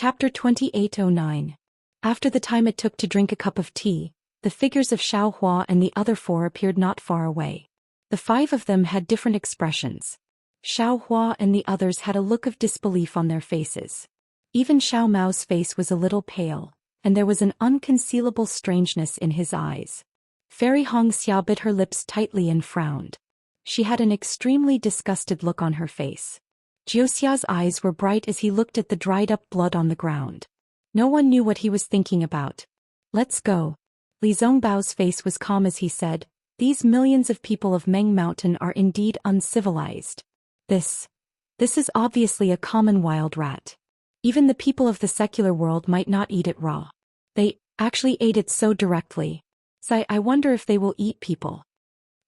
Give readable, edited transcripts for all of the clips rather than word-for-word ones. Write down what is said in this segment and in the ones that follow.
Chapter 2809. After the time it took to drink a cup of tea, the figures of Xiao Hua and the other four appeared not far away. The five of them had different expressions. Xiao Hua and the others had a look of disbelief on their faces. Even Xiao Mao's face was a little pale, and there was an unconcealable strangeness in his eyes. Fairy Hong Xiao bit her lips tightly and frowned. She had an extremely disgusted look on her face. Jioxia's eyes were bright as he looked at the dried-up blood on the ground. No one knew what he was thinking about. "Let's go." Li Zongbao's face was calm as he said, "These millions of people of Meng Mountain are indeed uncivilized. This is obviously a common wild rat. Even the people of the secular world might not eat it raw. They actually ate it so directly. I wonder if they will eat people."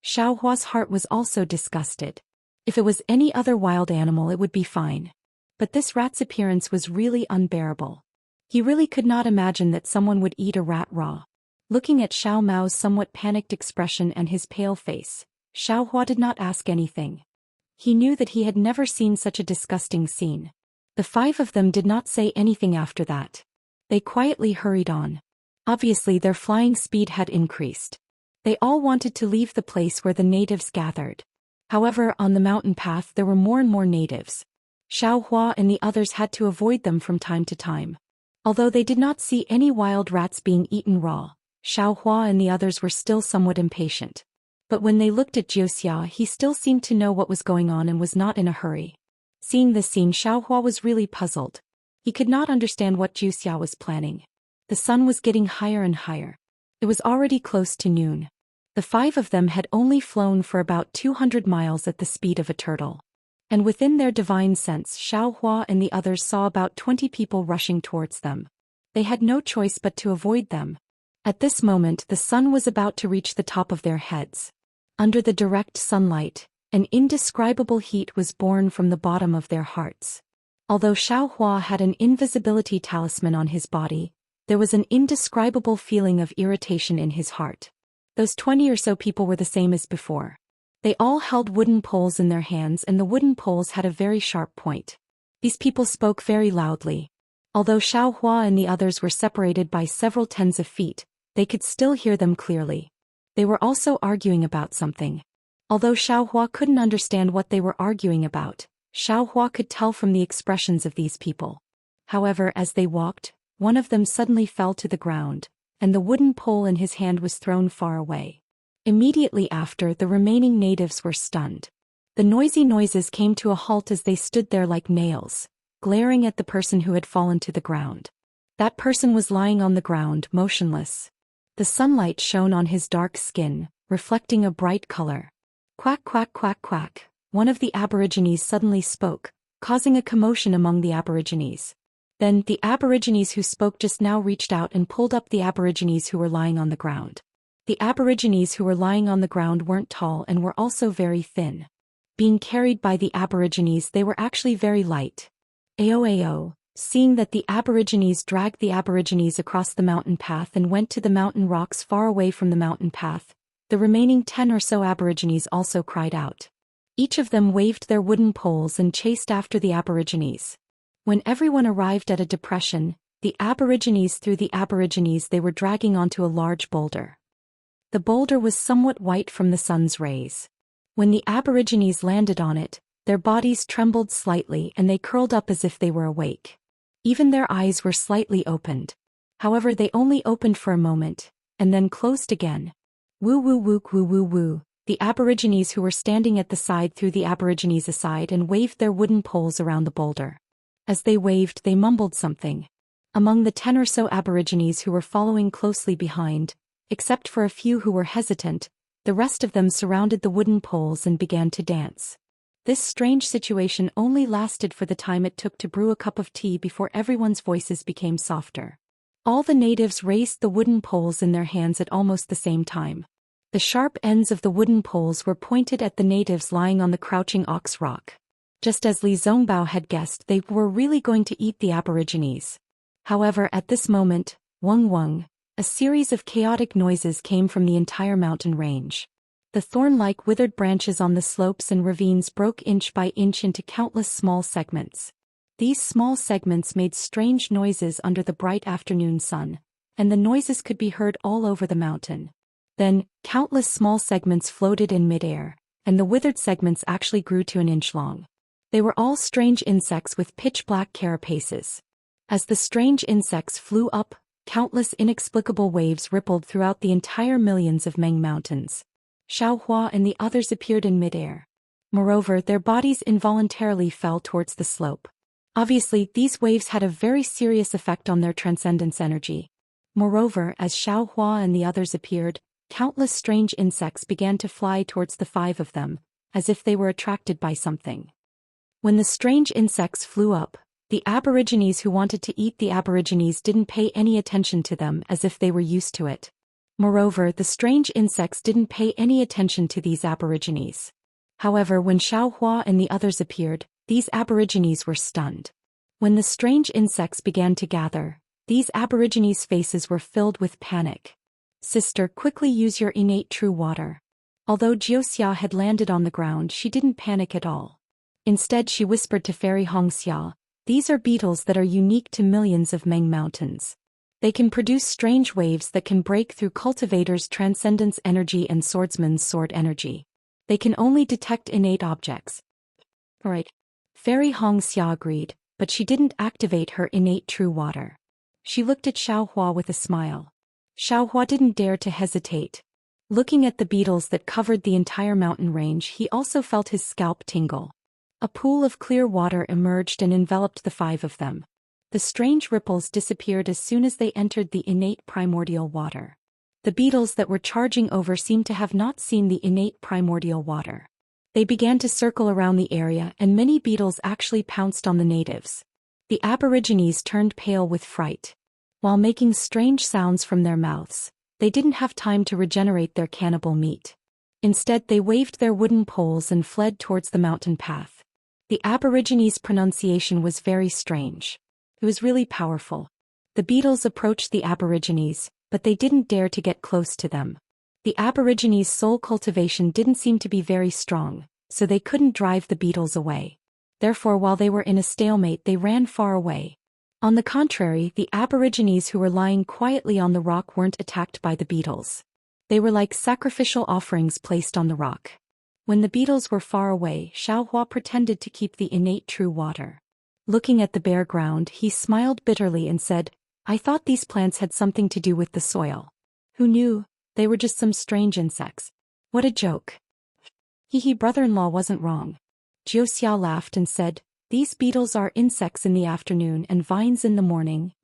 Xiao Hua's heart was also disgusted. If it was any other wild animal it would be fine. But this rat's appearance was really unbearable. He really could not imagine that someone would eat a rat raw. Looking at Xiao Mao's somewhat panicked expression and his pale face, Xiao Hua did not ask anything. He knew that he had never seen such a disgusting scene. The five of them did not say anything after that. They quietly hurried on. Obviously their flying speed had increased. They all wanted to leave the place where the natives gathered. However, on the mountain path there were more and more natives. Xiao Hua and the others had to avoid them from time to time. Although they did not see any wild rats being eaten raw, Xiao Hua and the others were still somewhat impatient. But when they looked at Jioxia, he still seemed to know what was going on and was not in a hurry. Seeing this scene, Xiao Hua was really puzzled. He could not understand what Jioxia was planning. The sun was getting higher and higher. It was already close to noon. The five of them had only flown for about 200 miles at the speed of a turtle. And within their divine sense, Xiao Hua and the others saw about 20 people rushing towards them. They had no choice but to avoid them. At this moment the sun was about to reach the top of their heads. Under the direct sunlight, an indescribable heat was born from the bottom of their hearts. Although Xiao Hua had an invisibility talisman on his body, there was an indescribable feeling of irritation in his heart. Those 20 or so people were the same as before. They all held wooden poles in their hands and the wooden poles had a very sharp point. These people spoke very loudly. Although Xiao Hua and the others were separated by several tens of feet, they could still hear them clearly. They were also arguing about something. Although Xiao Hua couldn't understand what they were arguing about, Xiao Hua could tell from the expressions of these people. However, as they walked, one of them suddenly fell to the ground, and the wooden pole in his hand was thrown far away. Immediately after, the remaining natives were stunned. The noisy noises came to a halt as they stood there like nails, glaring at the person who had fallen to the ground. That person was lying on the ground, motionless. The sunlight shone on his dark skin, reflecting a bright color. "Quack quack quack quack," one of the aborigines suddenly spoke, causing a commotion among the aborigines. Then, the aborigines who spoke just now reached out and pulled up the aborigines who were lying on the ground. The aborigines who were lying on the ground weren't tall and were also very thin. Being carried by the aborigines, they were actually very light. Ao. Seeing that the aborigines dragged the aborigines across the mountain path and went to the mountain rocks far away from the mountain path, the remaining 10 or so aborigines also cried out. Each of them waved their wooden poles and chased after the aborigines. When everyone arrived at a depression, the aborigines threw the aborigines they were dragging onto a large boulder. The boulder was somewhat white from the sun's rays. When the aborigines landed on it, their bodies trembled slightly and they curled up as if they were awake. Even their eyes were slightly opened. However, they only opened for a moment, and then closed again. Woo woo wook woo woo woo. The aborigines who were standing at the side threw the aborigines aside and waved their wooden poles around the boulder. As they waved, they mumbled something. Among the 10 or so aborigines who were following closely behind, except for a few who were hesitant, the rest of them surrounded the wooden poles and began to dance. This strange situation only lasted for the time it took to brew a cup of tea before everyone's voices became softer. All the natives raised the wooden poles in their hands at almost the same time. The sharp ends of the wooden poles were pointed at the natives lying on the crouching ox rock. Just as Li Zongbao had guessed, they were really going to eat the aborigines. However, at this moment, wung wung, a series of chaotic noises came from the entire mountain range. The thorn-like withered branches on the slopes and ravines broke inch by inch into countless small segments. These small segments made strange noises under the bright afternoon sun, and the noises could be heard all over the mountain. Then, countless small segments floated in midair, and the withered segments actually grew to an inch long. They were all strange insects with pitch-black carapaces. As the strange insects flew up, countless inexplicable waves rippled throughout the entire millions of Meng mountains. Xiaohua and the others appeared in midair. Moreover, their bodies involuntarily fell towards the slope. Obviously, these waves had a very serious effect on their transcendence energy. Moreover, as Xiaohua and the others appeared, countless strange insects began to fly towards the five of them, as if they were attracted by something. When the strange insects flew up, the Aborigines who wanted to eat the Aborigines didn't pay any attention to them as if they were used to it. Moreover, the strange insects didn't pay any attention to these Aborigines. However, when Xiaohua and the others appeared, these Aborigines were stunned. When the strange insects began to gather, these Aborigines' faces were filled with panic. "Sister, quickly use your innate true water." Although Jiuxia had landed on the ground, she didn't panic at all. Instead, she whispered to Fairy Hongxia, "These are beetles that are unique to millions of Meng mountains. They can produce strange waves that can break through cultivators' transcendence energy and swordsman's sword energy. They can only detect innate objects." Alright. Fairy Hongxia agreed, but she didn't activate her innate true water. She looked at Xiaohua with a smile. Xiaohua didn't dare to hesitate. Looking at the beetles that covered the entire mountain range, he also felt his scalp tingle. A pool of clear water emerged and enveloped the five of them. The strange ripples disappeared as soon as they entered the innate primordial water. The beetles that were charging over seemed to have not seen the innate primordial water. They began to circle around the area, and many beetles actually pounced on the natives. The Aborigines turned pale with fright. While making strange sounds from their mouths, they didn't have time to regenerate their cannibal meat. Instead, they waved their wooden poles and fled towards the mountain path. The Aborigines' pronunciation was very strange. It was really powerful. The beetles approached the Aborigines, but they didn't dare to get close to them. The Aborigines' soul cultivation didn't seem to be very strong, so they couldn't drive the beetles away. Therefore, while they were in a stalemate, they ran far away. On the contrary, the Aborigines who were lying quietly on the rock weren't attacked by the beetles. They were like sacrificial offerings placed on the rock. When the beetles were far away, Xiaohua pretended to keep the innate true water. Looking at the bare ground, he smiled bitterly and said, "I thought these plants had something to do with the soil. Who knew? They were just some strange insects. What a joke." Hehe, brother-in-law wasn't wrong. Jiuxia laughed and said, "These beetles are insects in the afternoon and vines in the morning.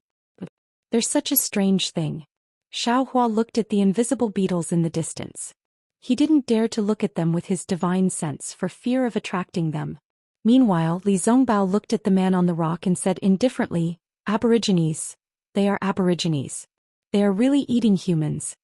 They're such a strange thing." Xiaohua looked at the invisible beetles in the distance. He didn't dare to look at them with his divine sense for fear of attracting them. Meanwhile, Li Zongbao looked at the man on the rock and said indifferently, "Aborigines. They are Aborigines. They are really eating humans."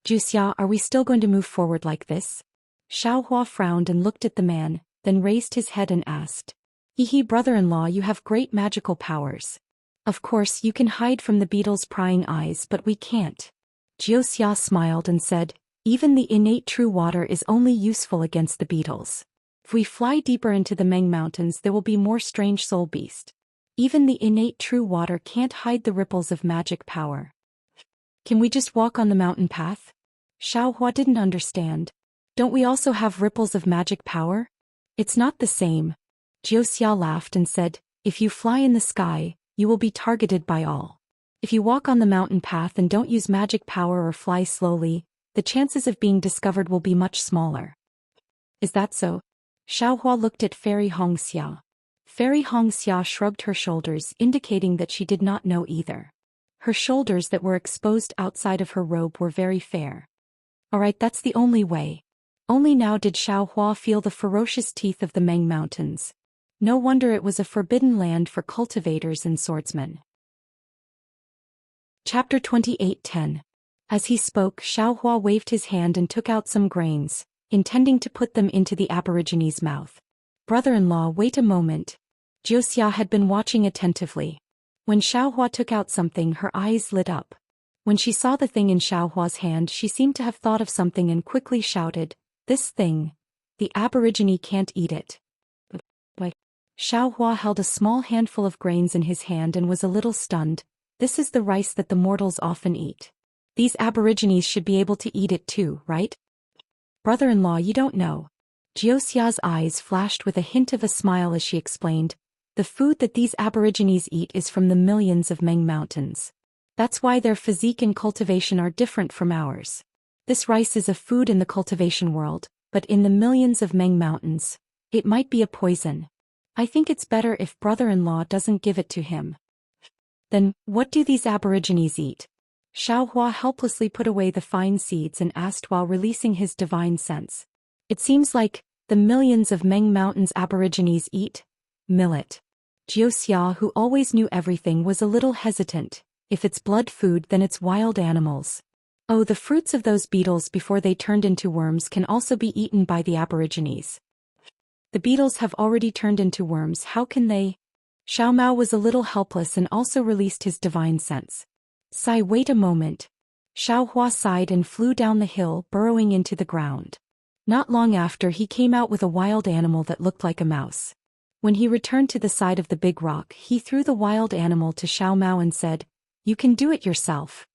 "Jiuxia, are we still going to move forward like this?" Xiaohua frowned and looked at the man, then raised his head and asked. "Hehe, brother-in-law, you have great magical powers. Of course, you can hide from the beetles' prying eyes, but we can't." Jiuxia smiled and said, "Even the innate true water is only useful against the beetles. If we fly deeper into the Meng mountains, there will be more strange soul beasts. Even the innate true water can't hide the ripples of magic power. Can we just walk on the mountain path?" Xiaohua didn't understand. "Don't we also have ripples of magic power?" "It's not the same." Jiuxia laughed and said, "If you fly in the sky, you will be targeted by all. If you walk on the mountain path and don't use magic power or fly slowly, the chances of being discovered will be much smaller." "Is that so?" Xiaohua looked at Fairy Hongxia. Fairy Hongxia shrugged her shoulders, indicating that she did not know either. Her shoulders that were exposed outside of her robe were very fair. "Alright, that's the only way." Only now did Xiaohua feel the ferocious teeth of the Meng mountains. No wonder it was a forbidden land for cultivators and swordsmen. Chapter 28:10. As he spoke, Xiaohua waved his hand and took out some grains, intending to put them into the Aborigines' mouth. "Brother-in-law, wait a moment." Jiuxia had been watching attentively. When Xiaohua took out something, her eyes lit up. When she saw the thing in Xiaohua's hand, she seemed to have thought of something and quickly shouted, "This thing! The Aborigine can't eat it." "But Xiao Hua held a small handful of grains in his hand and was a little stunned. This is the rice that the mortals often eat. These aborigines should be able to eat it too, right? Brother-in-law, you don't know. Jioxia's eyes flashed with a hint of a smile as she explained. The food that these aborigines eat is from the millions of Meng mountains. That's why their physique and cultivation are different from ours. This rice is a food in the cultivation world, but in the millions of Meng mountains, it might be a poison. I think it's better if brother-in-law doesn't give it to him. Then, what do these aborigines eat? Xiao Hua helplessly put away the fine seeds and asked while releasing his divine sense. It seems like the millions of Meng mountains aborigines eat millet. Jioxia, who always knew everything, was a little hesitant. If it's blood food, then it's wild animals. Oh, the fruits of those beetles before they turned into worms can also be eaten by the aborigines. The beetles have already turned into worms, how can they? Xiao Mao was a little helpless and also released his divine sense. Sigh, wait a moment. Xiao Hua sighed and flew down the hill, burrowing into the ground. Not long after, he came out with a wild animal that looked like a mouse. When he returned to the side of the big rock, he threw the wild animal to Xiao Mao and said, "You can do it yourself."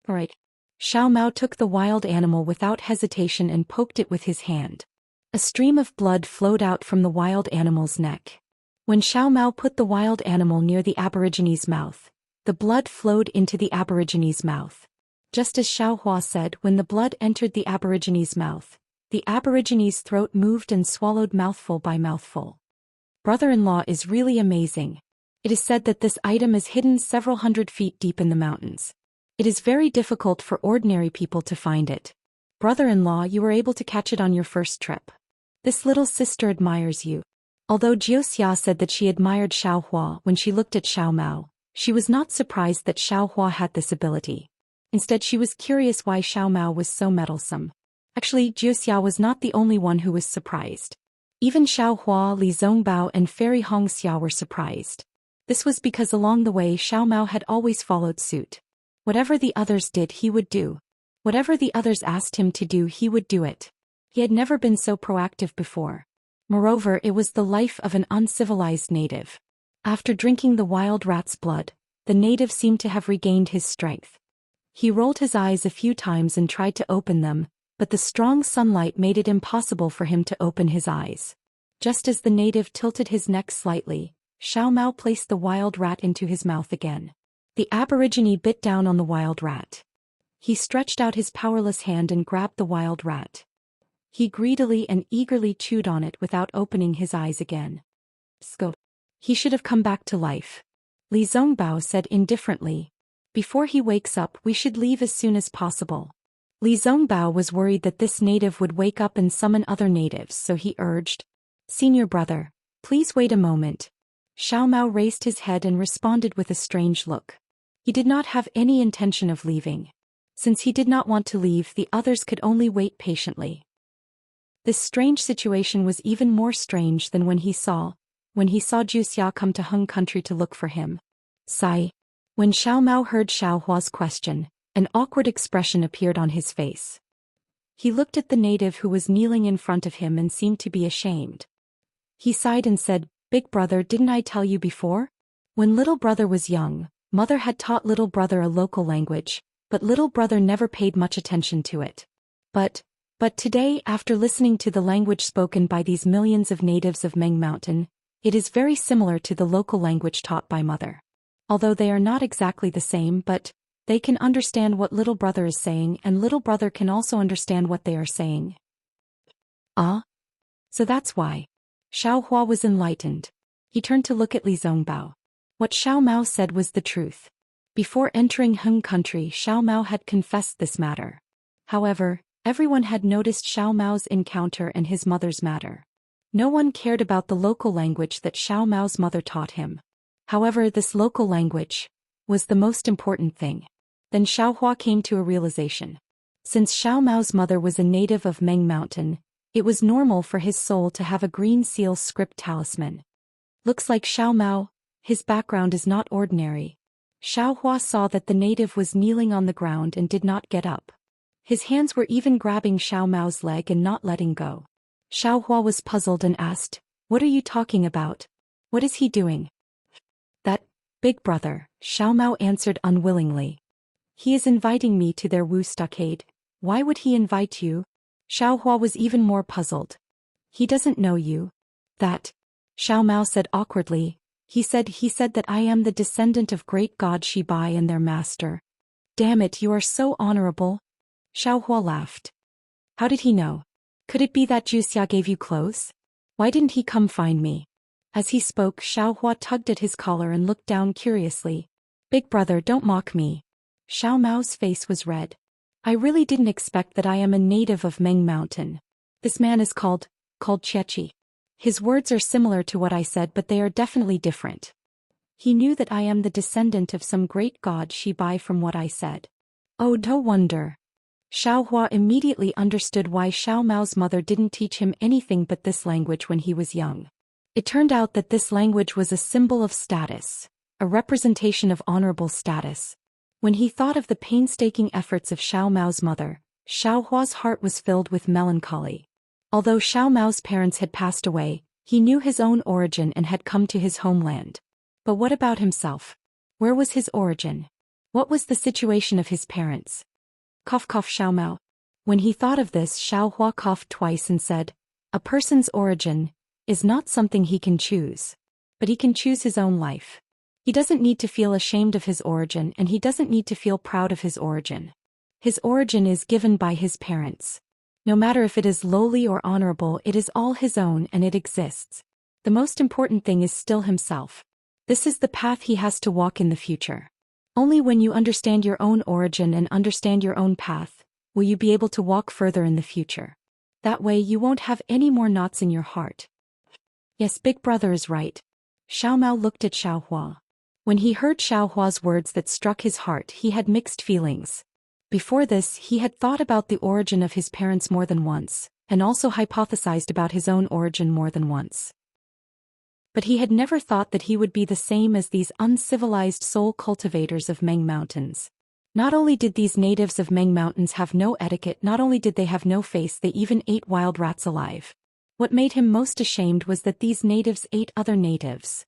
All right. Xiao Mao took the wild animal without hesitation and poked it with his hand. A stream of blood flowed out from the wild animal's neck. When Xiao Mao put the wild animal near the aborigine's mouth, the blood flowed into the aborigine's mouth. Just as Xiao Hua said, when the blood entered the aborigine's mouth, the aborigine's throat moved and swallowed mouthful by mouthful. Brother-in-law is really amazing. It is said that this item is hidden several hundred feet deep in the mountains. It is very difficult for ordinary people to find it. Brother-in-law, you were able to catch it on your first trip. This little sister admires you. Although Jioxia said that she admired Xiao Hua when she looked at Xiao Mao, she was not surprised that Xiao Hua had this ability. Instead, she was curious why Xiao Mao was so meddlesome. Actually, Jioxia was not the only one who was surprised. Even Xiao Hua, Li Zongbao and Fairy Hong Xia were surprised. This was because along the way Xiao Mao had always followed suit. Whatever the others did, he would do. Whatever the others asked him to do, he would do it. He had never been so proactive before. Moreover, it was the life of an uncivilized native. After drinking the wild rat's blood, the native seemed to have regained his strength. He rolled his eyes a few times and tried to open them, but the strong sunlight made it impossible for him to open his eyes. Just as the native tilted his neck slightly, Xiao Mao placed the wild rat into his mouth again. The aborigine bit down on the wild rat. He stretched out his powerless hand and grabbed the wild rat. He greedily and eagerly chewed on it without opening his eyes again. Scope. He should have come back to life. Li Zongbao said indifferently. Before he wakes up, we should leave as soon as possible. Li Zongbao was worried that this native would wake up and summon other natives, so he urged, "Senior brother, please wait a moment." Xiao Mao raised his head and responded with a strange look. He did not have any intention of leaving. Since he did not want to leave, the others could only wait patiently. This strange situation was even more strange than when he saw Jioxia come to Hung country to look for him. Sigh. When Xiao Mao heard Xiao Hua's question, an awkward expression appeared on his face. He looked at the native who was kneeling in front of him and seemed to be ashamed. He sighed and said, "Big brother, didn't I tell you before? When little brother was young, mother had taught little brother a local language, but little brother never paid much attention to it. But today, after listening to the language spoken by these millions of natives of Meng Mountain, it is very similar to the local language taught by mother. Although they are not exactly the same, but they can understand what little brother is saying, and little brother can also understand what they are saying." Ah? So that's why. Xiao Hua was enlightened. He turned to look at Li Zongbao. What Xiao Mao said was the truth. Before entering Hung country, Xiao Mao had confessed this matter. However, everyone had noticed Xiao Mao's encounter and his mother's matter. No one cared about the local language that Xiao Mao's mother taught him. However, this local language was the most important thing. Then Xiao Hua came to a realization. Since Xiao Mao's mother was a native of Meng Mountain, it was normal for his soul to have a green seal script talisman. Looks like Xiao Mao, his background is not ordinary. Xiao Hua saw that the native was kneeling on the ground and did not get up. His hands were even grabbing Xiao Mao's leg and not letting go. Xiao Hua was puzzled and asked, "What are you talking about? What is he doing? That, big brother, Xiao Mao answered unwillingly. He is inviting me to their Wu stockade. Why would he invite you? Xiao Hua was even more puzzled. He doesn't know you. That, Xiao Mao said awkwardly. He said that I am the descendant of great god Shibai and their master. Damn it, you are so honorable. Xiao Hua laughed. How did he know? Could it be that Juxia gave you clothes? Why didn't he come find me? As he spoke, Xiao Hua tugged at his collar and looked down curiously. Big brother, don't mock me. Xiao Mao's face was red. I really didn't expect that I am a native of Meng Mountain. This man is called Chechi. His words are similar to what I said, but they are definitely different. He knew that I am the descendant of some great god Shibai from what I said. Oh, no wonder. Xiao Hua immediately understood why Xiao Mao's mother didn't teach him anything but this language when he was young. It turned out that this language was a symbol of status, a representation of honorable status. When he thought of the painstaking efforts of Xiao Mao's mother, Xiao Hua's heart was filled with melancholy. Although Xiao Mao's parents had passed away, he knew his own origin and had come to his homeland. But what about himself? Where was his origin? What was the situation of his parents? Cough cough Xiao Mao. When he thought of this, Xiao Hua coughed twice and said, a person's origin is not something he can choose. But he can choose his own life. He doesn't need to feel ashamed of his origin, and he doesn't need to feel proud of his origin. His origin is given by his parents. No matter if it is lowly or honorable, it is all his own and it exists. The most important thing is still himself. This is the path he has to walk in the future. Only when you understand your own origin and understand your own path, will you be able to walk further in the future. That way you won't have any more knots in your heart. Yes, big brother is right. Xiao Mao looked at Xiao Hua. When he heard Xiao Hua's words that struck his heart, he had mixed feelings. Before this, he had thought about the origin of his parents more than once, and also hypothesized about his own origin more than once. But he had never thought that he would be the same as these uncivilized soul cultivators of Meng Mountains. Not only did these natives of Meng Mountains have no etiquette, not only did they have no face, they even ate wild rats alive. What made him most ashamed was that these natives ate other natives.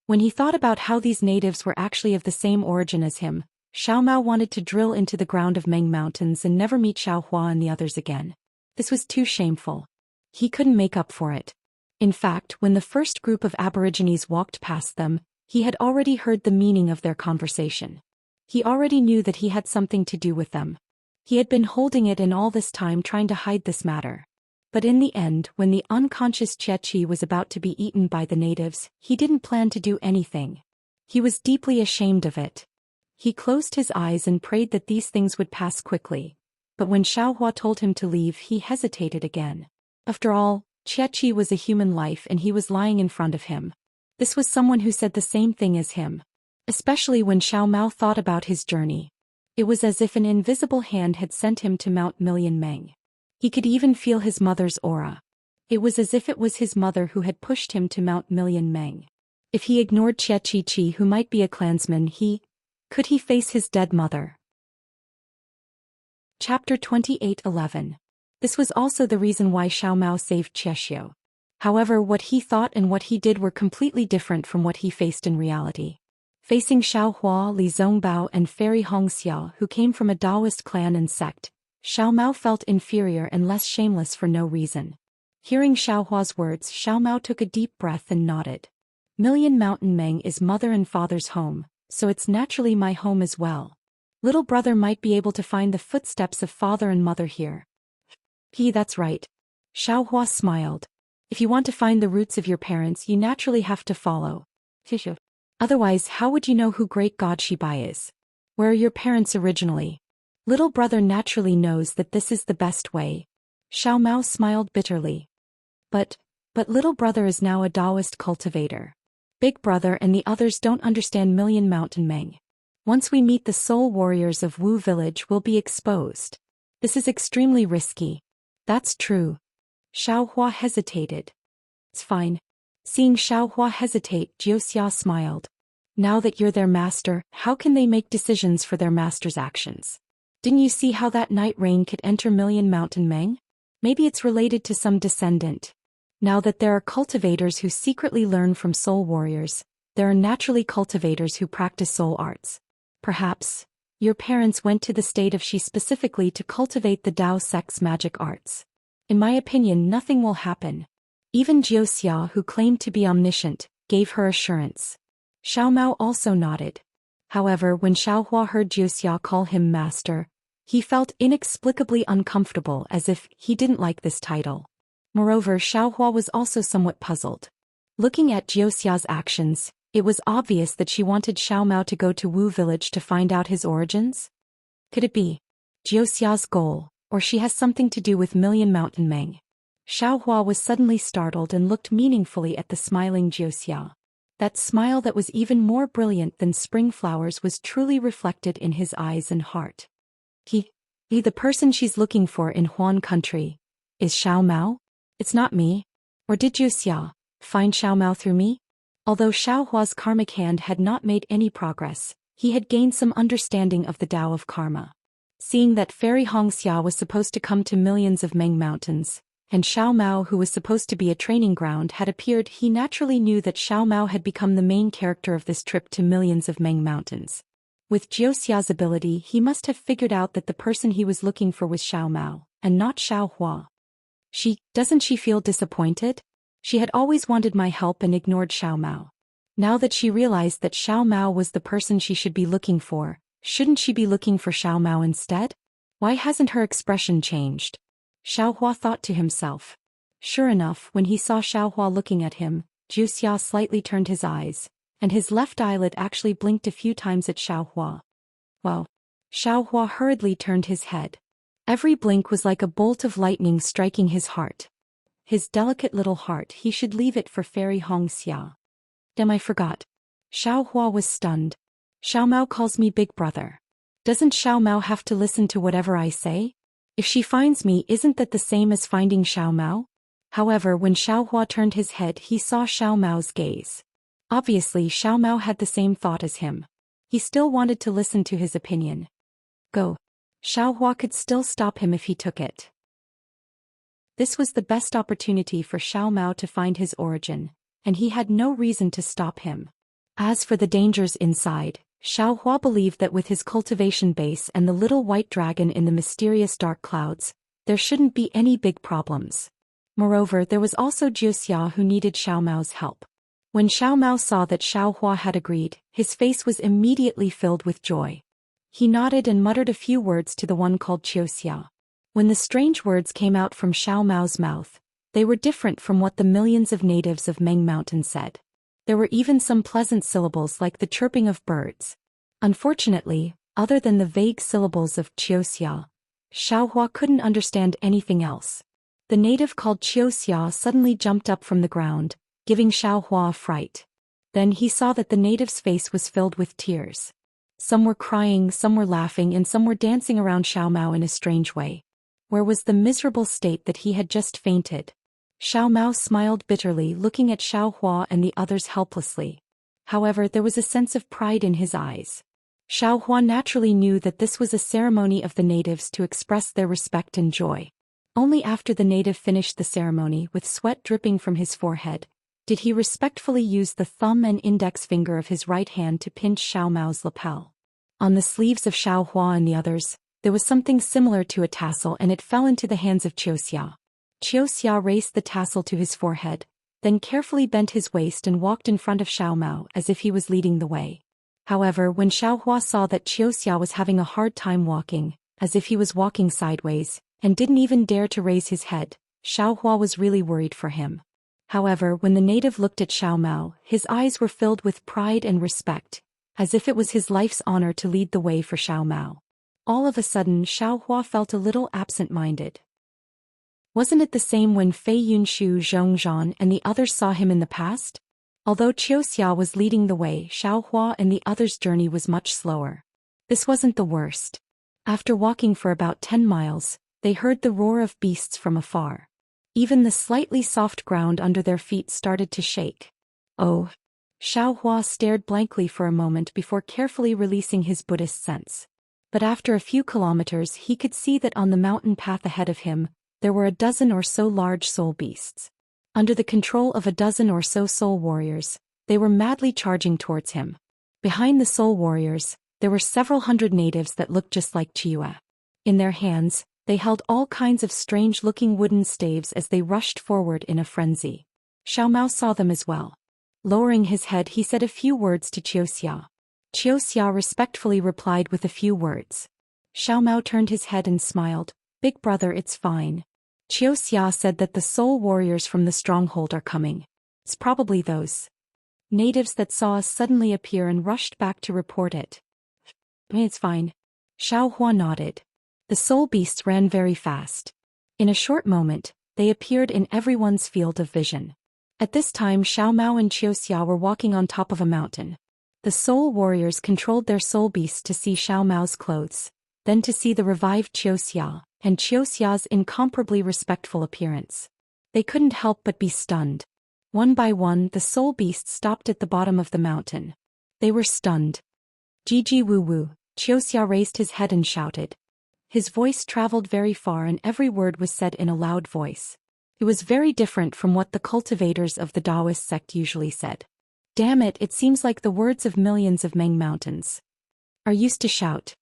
When he thought about how these natives were actually of the same origin as him, Xiao Mao wanted to drill into the ground of Meng Mountains and never meet Xiao Hua and the others again. This was too shameful. He couldn't make up for it. In fact, when the first group of Aborigines walked past them, he had already heard the meaning of their conversation. He already knew that he had something to do with them. He had been holding it in all this time, trying to hide this matter. But in the end, when the unconscious Chechi was about to be eaten by the natives, he didn't plan to do anything. He was deeply ashamed of it. He closed his eyes and prayed that these things would pass quickly. But when Xiao Hua told him to leave, he hesitated again. After all, Chechi was a human life and he was lying in front of him. This was someone who said the same thing as him. Especially when Xiao Mao thought about his journey. It was as if an invisible hand had sent him to Mount Million Meng. He could even feel his mother's aura. It was as if it was his mother who had pushed him to Mount Million Meng. If he ignored Chechi, who might be a clansman, could he face his dead mother? Chapter 28:11. This was also the reason why Xiao Mao saved Cheshio. However, what he thought and what he did were completely different from what he faced in reality. Facing Xiao Hua, Li Zongbao and Fairy Hongxiao, who came from a Taoist clan and sect, Xiao Mao felt inferior and less shameless for no reason. Hearing Xiao Hua's words, Xiao Mao took a deep breath and nodded. Million Mountain Meng is mother and father's home, so it's naturally my home as well. Little brother might be able to find the footsteps of father and mother here. That's right. Xiao Hua smiled. If you want to find the roots of your parents, you naturally have to follow. Otherwise, how would you know who great god Shibai is? Where are your parents originally? Little brother naturally knows that this is the best way. Xiao Mao smiled bitterly. But little brother is now a Taoist cultivator. Big brother and the others don't understand Million Mountain Meng. Once we meet the soul warriors of Wu village, we'll be exposed. This is extremely risky. That's true. Xiao Hua hesitated. It's fine. Seeing Xiao Hua hesitate, Jiuxia smiled. Now that you're their master, how can they make decisions for their master's actions? Didn't you see how that night rain could enter Million Mountain Meng? Maybe it's related to some descendant. Now that there are cultivators who secretly learn from soul warriors, there are naturally cultivators who practice soul arts. Perhaps your parents went to the state of Shi specifically to cultivate the Dao sect's magic arts. In my opinion, nothing will happen. Even Jiuxia, who claimed to be omniscient, gave her assurance. Xiao Mao also nodded. However, when Xiaohua heard Jiuxia call him master, he felt inexplicably uncomfortable, as if he didn't like this title. Moreover, Xiaohua was also somewhat puzzled. Looking at Jiuxia's actions, it was obvious that she wanted Xiao Mao to go to Wu village to find out his origins. Could it be Jiuxia's goal, or she has something to do with Million Mountain Meng? Xiaohua was suddenly startled and looked meaningfully at the smiling Jiuxia. That smile that was even more brilliant than spring flowers was truly reflected in his eyes and heart. The person she's looking for in Huan country is Xiao Mao? It's not me. Or did Jiuxia find Xiao Mao through me? Although Xiaohua's karmic hand had not made any progress, he had gained some understanding of the Tao of karma. Seeing that Fairy Hongxia was supposed to come to millions of Meng mountains, and Xiao Mao, who was supposed to be a training ground, had appeared, he naturally knew that Xiao Mao had become the main character of this trip to millions of Meng mountains. With Jiuxia's ability, he must have figured out that the person he was looking for was Xiao Mao, and not Xiaohua. Doesn't she feel disappointed? She had always wanted my help and ignored Xiao Mao. Now that she realized that Xiao Mao was the person she should be looking for, shouldn't she be looking for Xiao Mao instead? Why hasn't her expression changed? Xiaohua thought to himself. Sure enough, when he saw Xiaohua looking at him, Jiuxia slightly turned his eyes, and his left eyelid actually blinked a few times at Xiaohua. Wow! Xiaohua hurriedly turned his head. Every blink was like a bolt of lightning striking his heart. His delicate little heart, he should leave it for Fairy Hongxia. Damn, I forgot. Xiaohua was stunned. Xiao Mao calls me big brother. Doesn't Xiao Mao have to listen to whatever I say? If she finds me, isn't that the same as finding Xiao Mao? However, when Xiaohua turned his head, he saw Xiao Mao's gaze. Obviously, Xiao Mao had the same thought as him. He still wanted to listen to his opinion. Go. Xiaohua could still stop him if he took it. This was the best opportunity for Xiao Mao to find his origin, and he had no reason to stop him. As for the dangers inside, Xiaohua believed that with his cultivation base and the little white dragon in the mysterious dark clouds, there shouldn't be any big problems. Moreover, there was also Jiuxia, who needed Xiao Mao's help. When Xiao Mao saw that Xiaohua had agreed, his face was immediately filled with joy. He nodded and muttered a few words to the one called Jiuxia. When the strange words came out from Xiao Mao's mouth, they were different from what the millions of natives of Meng Mountain said. There were even some pleasant syllables like the chirping of birds. Unfortunately, other than the vague syllables of Jiuxia, Xiaohua couldn't understand anything else. The native called Jiuxia suddenly jumped up from the ground, giving Xiaohua a fright. Then he saw that the native's face was filled with tears. Some were crying, some were laughing, and some were dancing around Xiao Mao in a strange way. Where was the miserable state that he had just fainted? Xiao Mao smiled bitterly, looking at Xiaohua and the others helplessly. However, there was a sense of pride in his eyes. Xiaohua naturally knew that this was a ceremony of the natives to express their respect and joy. Only after the native finished the ceremony, with sweat dripping from his forehead, did he respectfully use the thumb and index finger of his right hand to pinch Xiao Mao's lapel. On the sleeves of Xiaohua and the others, there was something similar to a tassel, and it fell into the hands of Jiuxia. Jiuxia raised the tassel to his forehead, then carefully bent his waist and walked in front of Xiao Mao as if he was leading the way. However, when Xiaohua saw that Jiuxia was having a hard time walking, as if he was walking sideways, and didn't even dare to raise his head, Xiaohua was really worried for him. However, when the native looked at Xiao Mao, his eyes were filled with pride and respect, as if it was his life's honor to lead the way for Xiao Mao. All of a sudden, Xiaohua felt a little absent-minded. Wasn't it the same when Fei Yunshu, Zhongzhan, and the others saw him in the past? Although Jiuxia was leading the way, Xiaohua and the others' journey was much slower. This wasn't the worst. After walking for about 10 miles, they heard the roar of beasts from afar. Even the slightly soft ground under their feet started to shake. Oh! Xiaohua stared blankly for a moment before carefully releasing his Buddhist sense. But after a few kilometers, he could see that on the mountain path ahead of him, there were a dozen or so large soul beasts. Under the control of a dozen or so soul warriors, they were madly charging towards him. Behind the soul warriors, there were several hundred natives that looked just like Chiua. In their hands, they held all kinds of strange-looking wooden staves as they rushed forward in a frenzy. Xiao Mao saw them as well. Lowering his head, he said a few words to Qiuxia. Qiuxia respectfully replied with a few words. Xiao Mao turned his head and smiled. Big brother, it's fine. Qiuxia said that the soul warriors from the stronghold are coming. It's probably those natives that saw us suddenly appear and rushed back to report it. It's fine. Xiao Hua nodded. The soul beasts ran very fast. In a short moment, they appeared in everyone's field of vision. At this time, Xiao Mao and Qiuxia were walking on top of a mountain. The soul warriors controlled their soul beasts to see Xiao Mao's clothes, then to see the revived Qiuxia, and Qiuxia's incomparably respectful appearance. They couldn't help but be stunned. One by one, the soul beasts stopped at the bottom of the mountain. They were stunned. Gigi Wu Wu, Qiuxia raised his head and shouted. His voice traveled very far and every word was said in a loud voice. It was very different from what the cultivators of the Taoist sect usually said. Damn it, it seems like the words of millions of Meng mountains are used to shout.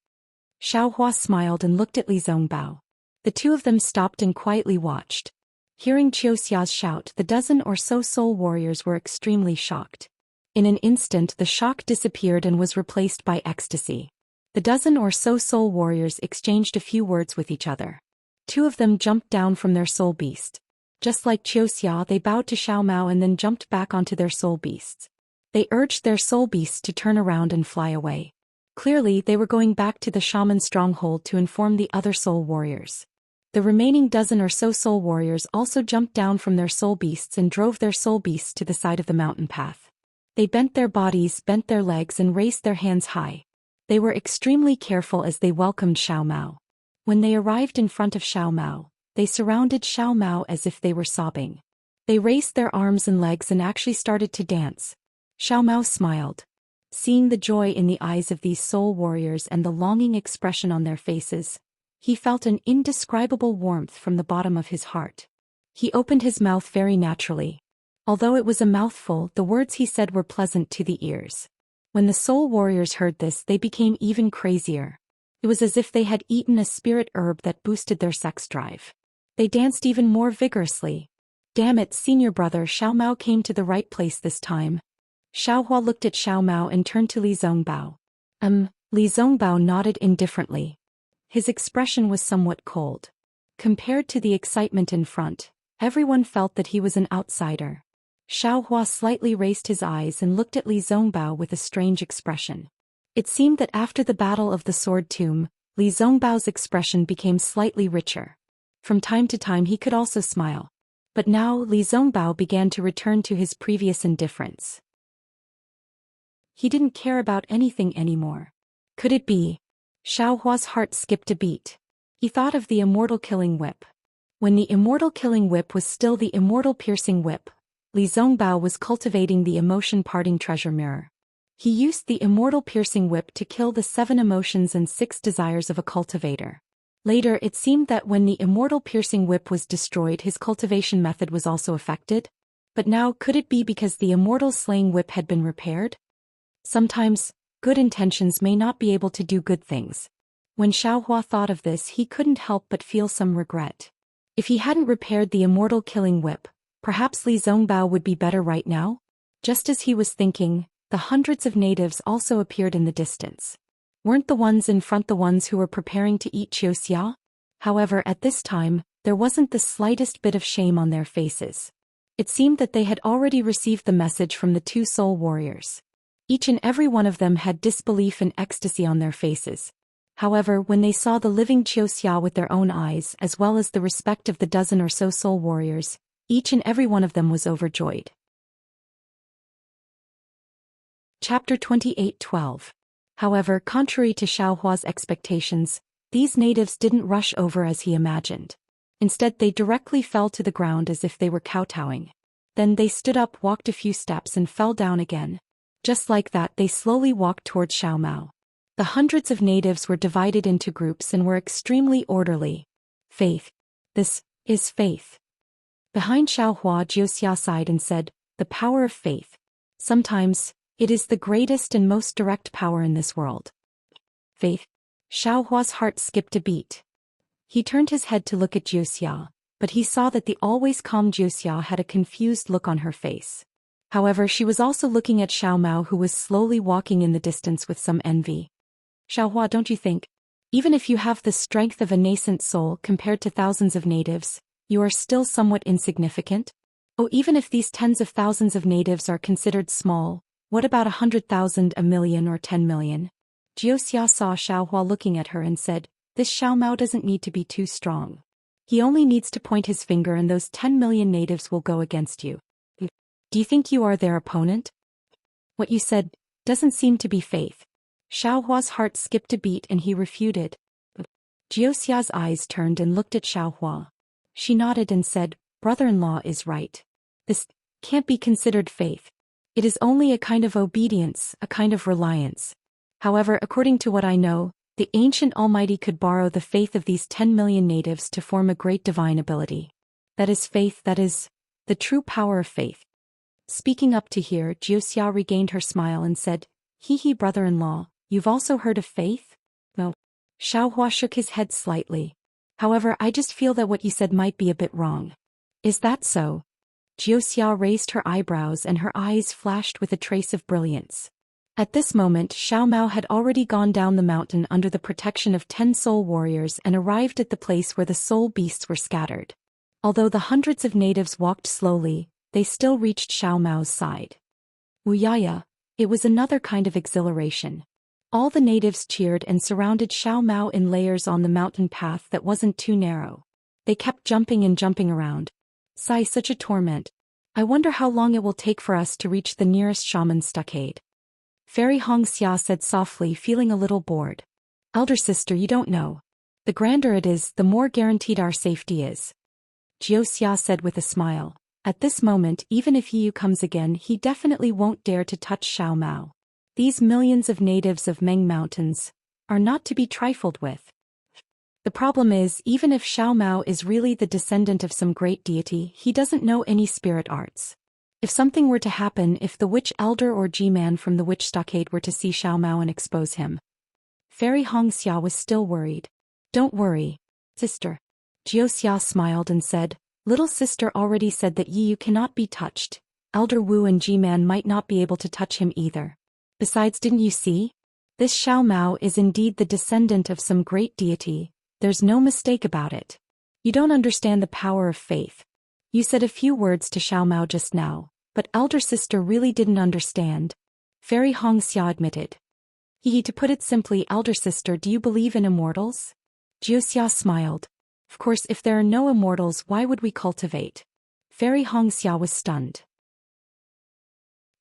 Xiao Hua smiled and looked at Li Zongbao. The two of them stopped and quietly watched. Hearing Qiuxia's shout, the dozen or so soul warriors were extremely shocked. In an instant, the shock disappeared and was replaced by ecstasy. The dozen or so soul warriors exchanged a few words with each other. Two of them jumped down from their soul beast. Just like Qiuxia, they bowed to Xiao Mao and then jumped back onto their soul beasts. They urged their soul beasts to turn around and fly away. Clearly, they were going back to the shaman stronghold to inform the other soul warriors. The remaining dozen or so soul warriors also jumped down from their soul beasts and drove their soul beasts to the side of the mountain path. They bent their bodies, bent their legs and raised their hands high. They were extremely careful as they welcomed Xiao Mao. When they arrived in front of Xiao Mao, they surrounded Xiao Mao as if they were sobbing. They raised their arms and legs and actually started to dance. Xiao Mao smiled. Seeing the joy in the eyes of these soul warriors and the longing expression on their faces, he felt an indescribable warmth from the bottom of his heart. He opened his mouth very naturally. Although it was a mouthful, the words he said were pleasant to the ears. When the soul warriors heard this, they became even crazier. It was as if they had eaten a spirit herb that boosted their sex drive. They danced even more vigorously. Damn it, senior brother, Xiao Mao came to the right place this time. Xiao Hua looked at Xiao Mao and turned to Li Zongbao. Li Zongbao nodded indifferently. His expression was somewhat cold. Compared to the excitement in front, everyone felt that he was an outsider. Xiao Hua slightly raised his eyes and looked at Li Zongbao with a strange expression. It seemed that after the Battle of the Sword Tomb, Li Zongbao's expression became slightly richer. From time to time he could also smile. But now Li Zongbao began to return to his previous indifference. He didn't care about anything anymore. Could it be? Xiao Hua's heart skipped a beat. He thought of the immortal killing whip. When the immortal killing whip was still the immortal piercing whip, Li Zongbao was cultivating the emotion parting treasure mirror. He used the immortal piercing whip to kill the 7 emotions and 6 desires of a cultivator. Later it seemed that when the immortal piercing whip was destroyed, his cultivation method was also affected. But now could it be because the immortal slaying whip had been repaired? Sometimes, good intentions may not be able to do good things. When Xiao Hua thought of this, he couldn't help but feel some regret. If he hadn't repaired the immortal killing whip, perhaps Li Zongbao would be better right now? Just as he was thinking, the hundreds of natives also appeared in the distance. Weren't the ones in front the ones who were preparing to eat Qiuxia? However, at this time, there wasn't the slightest bit of shame on their faces. It seemed that they had already received the message from the 2 soul warriors. Each and every one of them had disbelief and ecstasy on their faces. However, when they saw the living Qiuxia with their own eyes, as well as the respect of the dozen or so soul warriors, each and every one of them was overjoyed. Chapter 28:12. However, contrary to Xiao Hua's expectations, these natives didn't rush over as he imagined. Instead, they directly fell to the ground as if they were kowtowing. Then they stood up, walked a few steps and fell down again. Just like that, they slowly walked toward Xiao Mao. The hundreds of natives were divided into groups and were extremely orderly. Faith. This is faith. Behind Xiaohua, Jiuxia sighed and said, "The power of faith. Sometimes, it is the greatest and most direct power in this world." Faith. Xiaohua's heart skipped a beat. He turned his head to look at Jiuxia, but he saw that the always calm Jiuxia had a confused look on her face. However, she was also looking at Xiao Mao, who was slowly walking in the distance with some envy. "Xiaohua, don't you think? Even if you have the strength of a nascent soul compared to thousands of natives, you are still somewhat insignificant? Oh, even if these tens of thousands of natives are considered small, what about 100,000, a million, or 10 million? Jiuxia saw Xiaohua looking at her and said, "This Xiao Mao doesn't need to be too strong. He only needs to point his finger and those 10 million natives will go against you. Do you think you are their opponent? What you said doesn't seem to be faith." Xiaohua's heart skipped a beat and he refuted. Jiuxia's eyes turned and looked at Xiaohua. She nodded and said, "Brother-in-law is right. This can't be considered faith. It is only a kind of obedience, a kind of reliance. However, according to what I know, the ancient Almighty could borrow the faith of these 10 million natives to form a great divine ability. That is faith, that is the true power of faith." Speaking up to here, Jiuxia regained her smile and said, "He, brother-in-law, you've also heard of faith?" "No." Xiaohua shook his head slightly. "However, I just feel that what you said might be a bit wrong." "Is that so?" Jiuxia raised her eyebrows and her eyes flashed with a trace of brilliance. At this moment, Xiao Mao had already gone down the mountain under the protection of 10 soul warriors and arrived at the place where the soul beasts were scattered. Although the hundreds of natives walked slowly, they still reached Xiao Mao's side. Wuyaya, it was another kind of exhilaration. All the natives cheered and surrounded Xiao Mao in layers on the mountain path that wasn't too narrow. They kept jumping and jumping around. Sigh, such a torment. I wonder how long it will take for us to reach the nearest shaman stockade. Fairy Hongxia said softly, feeling a little bored. "Elder sister, you don't know. The grander it is, the more guaranteed our safety is." Jiuxia said with a smile. At this moment, even if Yu comes again, he definitely won't dare to touch Xiao Mao. These millions of natives of Meng Mountains are not to be trifled with. The problem is, even if Xiao Mao is really the descendant of some great deity, he doesn't know any spirit arts. If something were to happen, if the witch elder or G-man from the witch stockade were to see Xiao Mao and expose him. Fairy Hongxia was still worried. "Don't worry, sister." Jiuxia smiled and said, "Little sister already said that Yu cannot be touched. Elder Wu and G-man might not be able to touch him either. Besides, didn't you see? This Xiao Mao is indeed the descendant of some great deity. There's no mistake about it. You don't understand the power of faith. You said a few words to Xiao Mao just now, but elder sister really didn't understand." Fairy Hongxia admitted. To put it simply, elder sister, do you believe in immortals?" Jiuxia smiled. "Of course, if there are no immortals, why would we cultivate?" Fairy Hongxia was stunned.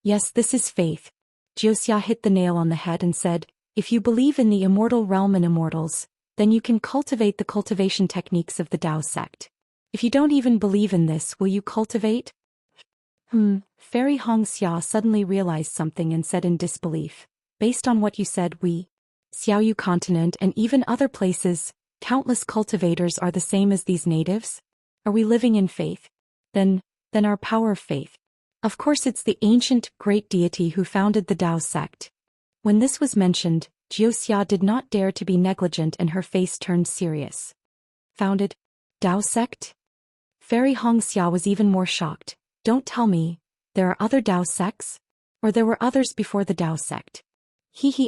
"Yes, this is faith." Jiuxia hit the nail on the head and said, "If you believe in the immortal realm and immortals, then you can cultivate the cultivation techniques of the Tao sect. If you don't even believe in this, will you cultivate?" Fairy Hongxia suddenly realized something and said in disbelief, "Based on what you said, we, Xiaoyu continent and even other places, countless cultivators are the same as these natives? Are we living in faith? Then our power of faith. Of course it's the ancient, great deity who founded the Tao sect." When this was mentioned, Jiuxia did not dare to be negligent and her face turned serious. "Founded? Tao sect?" Fairy Hongxia was even more shocked. "Don't tell me, there are other Tao sects? Or there were others before the Tao sect?"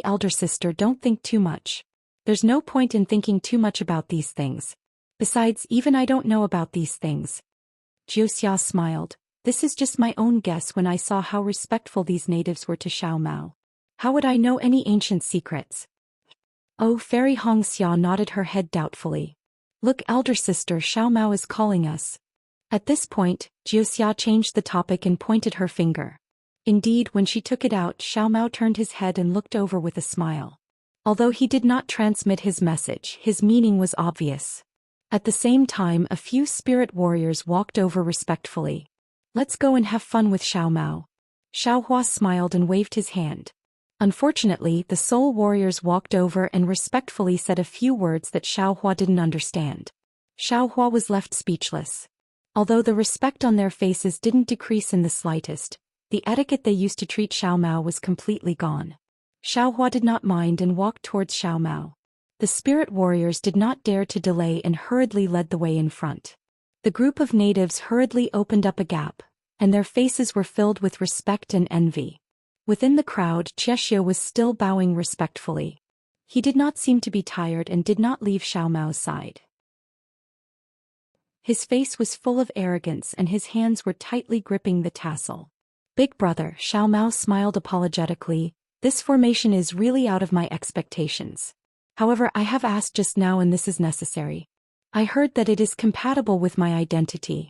Elder sister, don't think too much. There's no point in thinking too much about these things. Besides, even I don't know about these things." Jiuxia smiled. "This is just my own guess when I saw how respectful these natives were to Xiao Mao. How would I know any ancient secrets?" Oh, Fairy Hongxia nodded her head doubtfully. "Look, elder sister, Xiao Mao is calling us." At this point, Jiuxia changed the topic and pointed her finger. Indeed, when she took it out, Xiao Mao turned his head and looked over with a smile. Although he did not transmit his message, his meaning was obvious. At the same time, a few spirit warriors walked over respectfully. "Let's go and have fun with Xiao Mao." Xiaohua smiled and waved his hand. Unfortunately, the soul warriors walked over and respectfully said a few words that Xiaohua didn't understand. Xiaohua was left speechless. Although the respect on their faces didn't decrease in the slightest, the etiquette they used to treat Xiao Mao was completely gone. Xiao Hua did not mind and walked towards Xiao Mao. The spirit warriors did not dare to delay and hurriedly led the way in front. The group of natives hurriedly opened up a gap, and their faces were filled with respect and envy. Within the crowd, Qieshio was still bowing respectfully. He did not seem to be tired and did not leave Xiao Mao's side. His face was full of arrogance and his hands were tightly gripping the tassel. Big brother, Xiao Mao smiled apologetically, this formation is really out of my expectations. However, I have asked just now and this is necessary. I heard that it is compatible with my identity.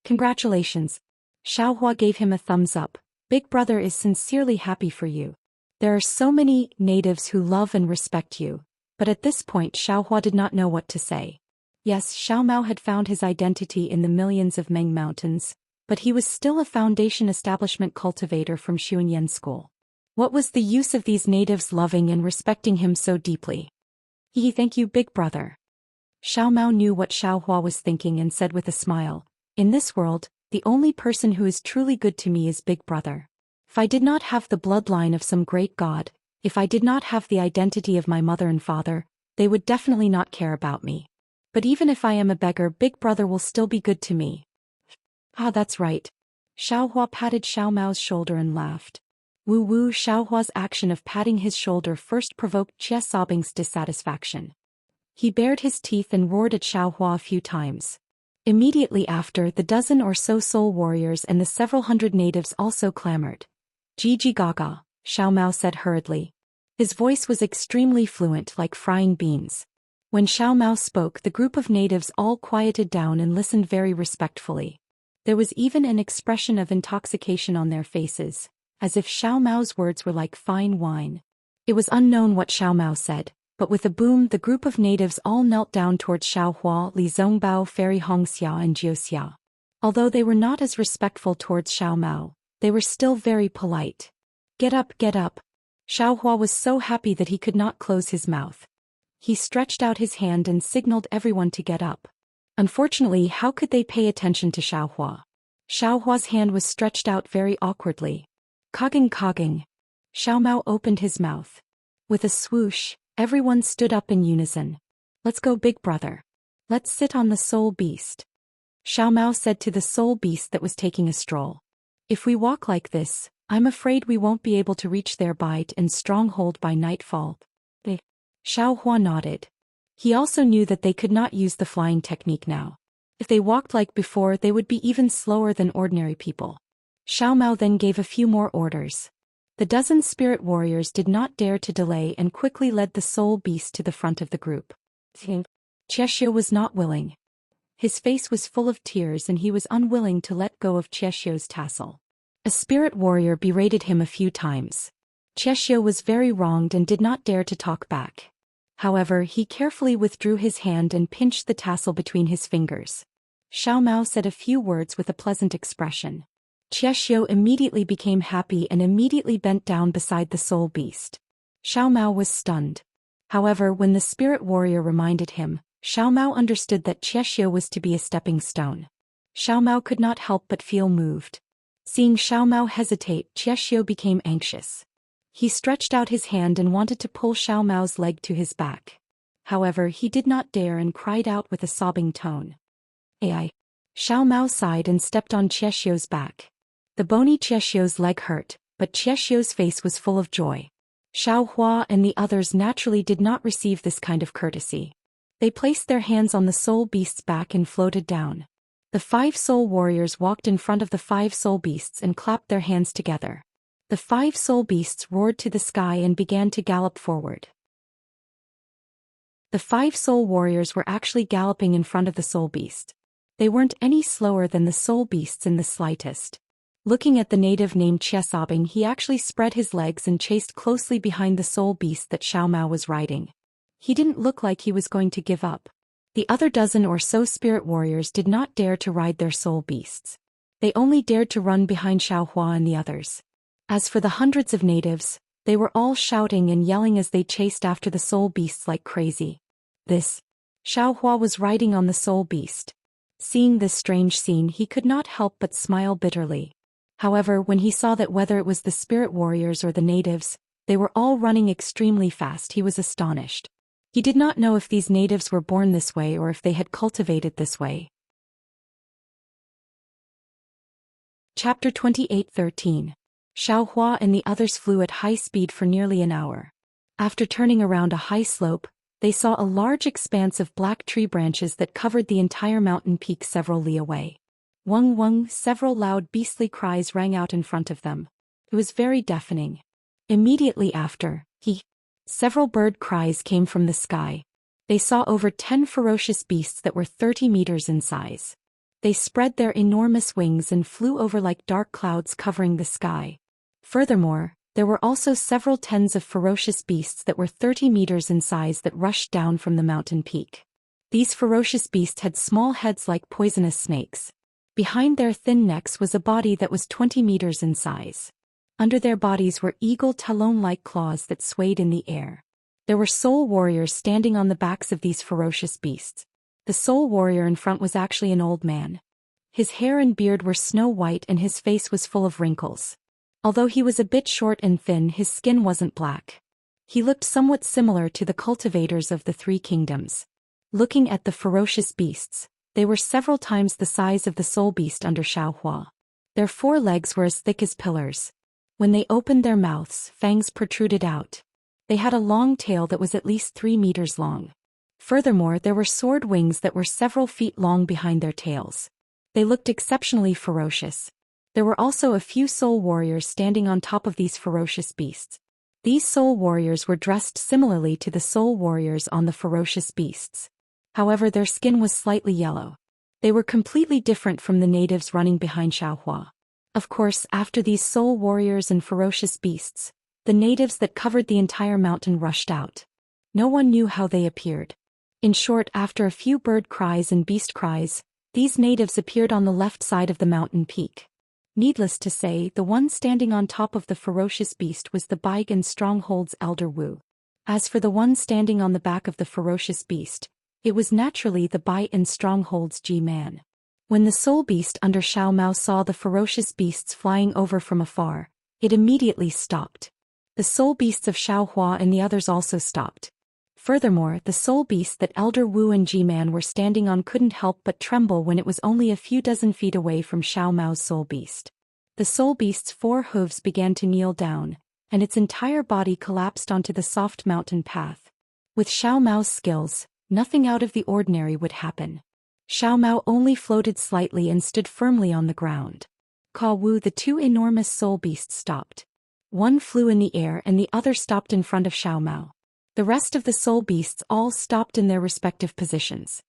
Congratulations. Xiao Hua gave him a thumbs up. Big brother is sincerely happy for you. There are so many natives who love and respect you, but at this point Xiao Hua did not know what to say. Yes, Xiao Mao had found his identity in the millions of Meng Mountains, but he was still a foundation establishment cultivator from Xuanyan School. What was the use of these natives loving and respecting him so deeply? Thank you, big brother. Xiao Mao knew what Xiao Hua was thinking and said with a smile, in this world, the only person who is truly good to me is big brother. If I did not have the bloodline of some great god, if I did not have the identity of my mother and father, they would definitely not care about me. But even if I am a beggar, big brother will still be good to me. Ah, that's right. Xiao Hua patted Xiao Mao's shoulder and laughed. Woo woo. Xiao Hua's action of patting his shoulder first provoked Jie Sobing's dissatisfaction. He bared his teeth and roared at Xiao Hua a few times. Immediately after, the dozen or so soul warriors and the several hundred natives also clamored. Gigi gaga, Xiao Mao said hurriedly. His voice was extremely fluent, like frying beans. When Xiao Mao spoke, the group of natives all quieted down and listened very respectfully. There was even an expression of intoxication on their faces, as if Xiao Mao's words were like fine wine. It was unknown what Xiao Mao said, but with a boom the group of natives all knelt down towards Xiao Hua, Li Zongbao, Fairy Hongxia and Jiuxia. Although they were not as respectful towards Xiao Mao, they were still very polite. Get up, get up. Xiao Hua was so happy that he could not close his mouth. He stretched out his hand and signaled everyone to get up. Unfortunately, how could they pay attention to Xiao Hua? Xiao Hua's hand was stretched out very awkwardly. Cogging cogging. Xiao Mao opened his mouth. With a swoosh, everyone stood up in unison. Let's go, big brother. Let's sit on the soul beast. Xiao Mao said to the soul beast that was taking a stroll. If we walk like this, I'm afraid we won't be able to reach their bite and stronghold by nightfall. Xiao Hua nodded. He also knew that they could not use the flying technique now. If they walked like before, they would be even slower than ordinary people. Xiao Mao then gave a few more orders. The dozen spirit warriors did not dare to delay and quickly led the soul beast to the front of the group. Qieshio was not willing. His face was full of tears and he was unwilling to let go of Qieshio's tassel. A spirit warrior berated him a few times. Qieshio was very wronged and did not dare to talk back. However, he carefully withdrew his hand and pinched the tassel between his fingers. Xiao Mao said a few words with a pleasant expression. Qieshio immediately became happy and immediately bent down beside the soul beast. Xiao Mao was stunned. However, when the spirit warrior reminded him, Xiao Mao understood that Qieshio was to be a stepping stone. Xiao Mao could not help but feel moved. Seeing Xiao Mao hesitate, Qieshio became anxious. He stretched out his hand and wanted to pull Xiao Mao's leg to his back. However, he did not dare and cried out with a sobbing tone. Ai. Xiao Mao sighed and stepped on Qieshio's back. The bony Qieshio's leg hurt, but Qieshio's face was full of joy. Xiao Hua and the others naturally did not receive this kind of courtesy. They placed their hands on the soul beast's back and floated down. The 5 soul warriors walked in front of the 5 soul beasts and clapped their hands together. The 5 soul beasts roared to the sky and began to gallop forward. The 5 soul warriors were actually galloping in front of the soul beast. They weren't any slower than the soul beasts in the slightest. Looking at the native named Chiesobing, he actually spread his legs and chased closely behind the soul beast that Xiao Mao was riding. He didn't look like he was going to give up. The other dozen or so spirit warriors did not dare to ride their soul beasts. They only dared to run behind Xiao Hua and the others. As for the hundreds of natives, they were all shouting and yelling as they chased after the soul beasts like crazy. Xiao Hua was riding on the soul beast. Seeing this strange scene, he could not help but smile bitterly. However, when he saw that whether it was the spirit warriors or the natives, they were all running extremely fast, he was astonished. He did not know if these natives were born this way or if they had cultivated this way. Chapter 28:13. Xiaohua and the others flew at high speed for nearly an hour. After turning around a high slope, they saw a large expanse of black tree branches that covered the entire mountain peak several li away. Wung wung, several loud beastly cries rang out in front of them. It was very deafening. Immediately after, several bird cries came from the sky. They saw over 10 ferocious beasts that were 30 meters in size. They spread their enormous wings and flew over like dark clouds covering the sky. Furthermore, there were also several tens of ferocious beasts that were 30 meters in size that rushed down from the mountain peak. These ferocious beasts had small heads like poisonous snakes. Behind their thin necks was a body that was 20 meters in size. Under their bodies were eagle talon-like claws that swayed in the air. There were soul warriors standing on the backs of these ferocious beasts. The soul warrior in front was actually an old man. His hair and beard were snow white and his face was full of wrinkles. Although he was a bit short and thin, his skin wasn't black. He looked somewhat similar to the cultivators of the Three Kingdoms. Looking at the ferocious beasts, they were several times the size of the soul beast under Xiaohua. Their 4 legs were as thick as pillars. When they opened their mouths, fangs protruded out. They had a long tail that was at least 3 meters long. Furthermore, there were sword wings that were several feet long behind their tails. They looked exceptionally ferocious. There were also a few soul warriors standing on top of these ferocious beasts. These soul warriors were dressed similarly to the soul warriors on the ferocious beasts. However, their skin was slightly yellow. They were completely different from the natives running behind Xiaohua. Of course, after these soul warriors and ferocious beasts, the natives that covered the entire mountain rushed out. No one knew how they appeared. In short, after a few bird cries and beast cries, these natives appeared on the left side of the mountain peak. Needless to say, the one standing on top of the ferocious beast was the Baigan Stronghold's Elder Wu. As for the one standing on the back of the ferocious beast, it was naturally the Baigan Stronghold's G-Man. When the soul beast under Xiao Mao saw the ferocious beasts flying over from afar, it immediately stopped. The soul beasts of Xiaohua and the others also stopped. Furthermore, the soul beast that Elder Wu and G-Man were standing on couldn't help but tremble when it was only a few dozen feet away from Xiao Mao's soul beast. The soul beast's 4 hooves began to kneel down, and its entire body collapsed onto the soft mountain path. With Xiao Mao's skills, nothing out of the ordinary would happen. Xiao Mao only floated slightly and stood firmly on the ground. Ka Wu, the 2 enormous soul beasts stopped. One flew in the air and the other stopped in front of Xiao Mao. The rest of the soul beasts all stopped in their respective positions.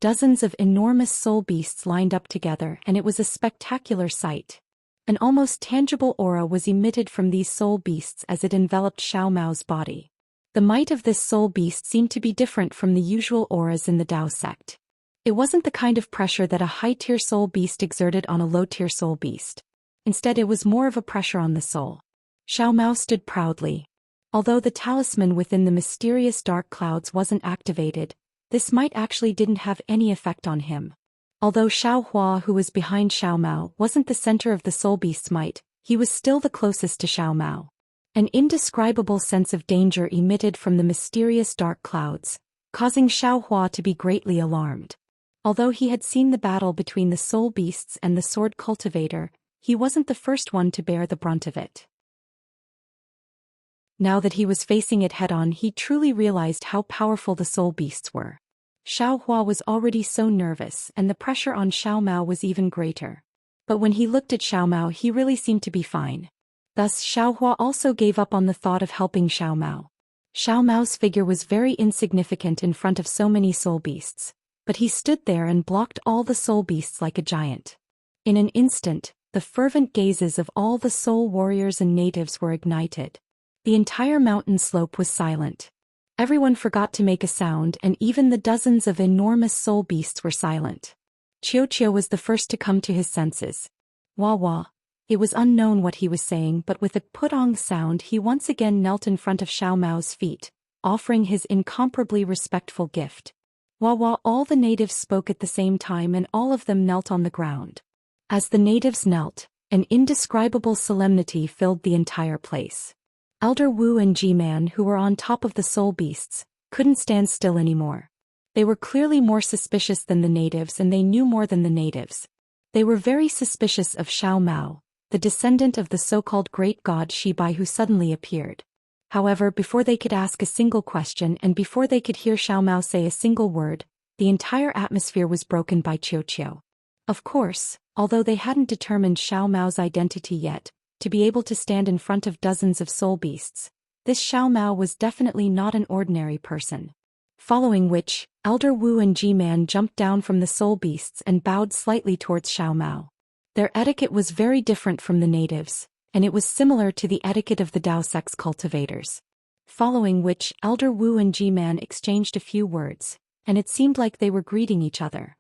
Dozens of enormous soul beasts lined up together, and it was a spectacular sight. An almost tangible aura was emitted from these soul beasts as it enveloped Xiao Mao's body. The might of this soul beast seemed to be different from the usual auras in the Dao sect. It wasn't the kind of pressure that a high-tier soul beast exerted on a low-tier soul beast. Instead, it was more of a pressure on the soul. Xiao Mao stood proudly. Although the talisman within the mysterious dark clouds wasn't activated, this might actually didn't have any effect on him. Although Xiaohua, who was behind Xiao Mao, wasn't the center of the soul beast's might, he was still the closest to Xiao Mao. An indescribable sense of danger emitted from the mysterious dark clouds, causing Xiaohua to be greatly alarmed. Although he had seen the battle between the soul beasts and the sword cultivator, he wasn't the first one to bear the brunt of it. Now that he was facing it head-on, he truly realized how powerful the soul beasts were. Xiaohua was already so nervous, and the pressure on Xiao Mao was even greater. But when he looked at Xiao Mao, he really seemed to be fine. Thus, Xiaohua also gave up on the thought of helping Xiao Mao. Xiao Mao's figure was very insignificant in front of so many soul beasts, but he stood there and blocked all the soul beasts like a giant. In an instant, the fervent gazes of all the soul warriors and natives were ignited. The entire mountain slope was silent. Everyone forgot to make a sound, and even the dozens of enormous soul beasts were silent. Qiu was the first to come to his senses. Wah wah. It was unknown what he was saying, but with a putong sound he once again knelt in front of Xiao Mao's feet, offering his incomparably respectful gift. Wah, all the natives spoke at the same time and all of them knelt on the ground. As the natives knelt, an indescribable solemnity filled the entire place. Elder Wu and G-Man, who were on top of the soul beasts, couldn't stand still anymore. They were clearly more suspicious than the natives and they knew more than the natives. They were very suspicious of Xiao Mao, the descendant of the so-called great god Shibai who suddenly appeared. However, before they could ask a single question and before they could hear Xiao Mao say a single word, the entire atmosphere was broken by Qiu. Of course, although they hadn't determined Xiao Mao's identity yet, to be able to stand in front of dozens of soul beasts, this Xiao Mao was definitely not an ordinary person. Following which, Elder Wu and G-Man jumped down from the soul beasts and bowed slightly towards Xiao Mao. Their etiquette was very different from the natives, and it was similar to the etiquette of the Dao Sect's cultivators. Following which, Elder Wu and G-Man exchanged a few words, and it seemed like they were greeting each other.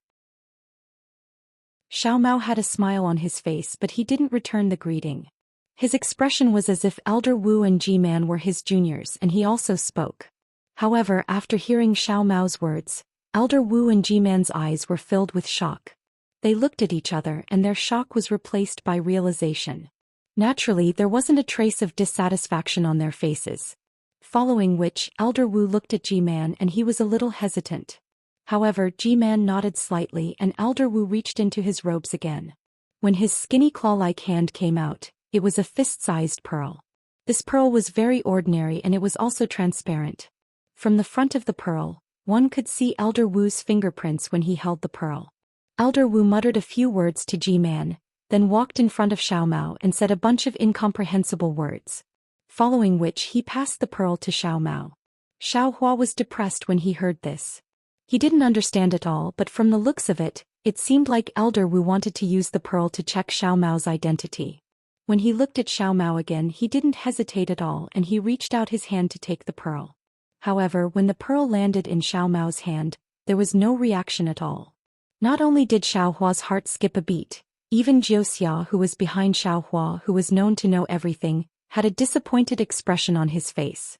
Xiao Mao had a smile on his face but he didn't return the greeting. His expression was as if Elder Wu and G-Man were his juniors and he also spoke. However, after hearing Xiao Mao's words, Elder Wu and G-Man's eyes were filled with shock. They looked at each other and their shock was replaced by realization. Naturally, there wasn't a trace of dissatisfaction on their faces. Following which, Elder Wu looked at G-Man and he was a little hesitant. However, G-Man nodded slightly and Elder Wu reached into his robes again. When his skinny claw-like hand came out, it was a fist-sized pearl. This pearl was very ordinary and it was also transparent. From the front of the pearl, one could see Elder Wu's fingerprints when he held the pearl. Elder Wu muttered a few words to G-Man, then walked in front of Xiao Mao and said a bunch of incomprehensible words. Following which he passed the pearl to Xiao Mao. Xiao Hua was depressed when he heard this. He didn't understand at all, but from the looks of it, it seemed like Elder Wu wanted to use the pearl to check Xiao Mao's identity. When he looked at Xiao Mao again, he didn't hesitate at all and he reached out his hand to take the pearl. However, when the pearl landed in Xiao Mao's hand, there was no reaction at all. Not only did Xiao Hua's heart skip a beat, even Jiuxia, who was behind Xiao Hua, who was known to know everything, had a disappointed expression on his face.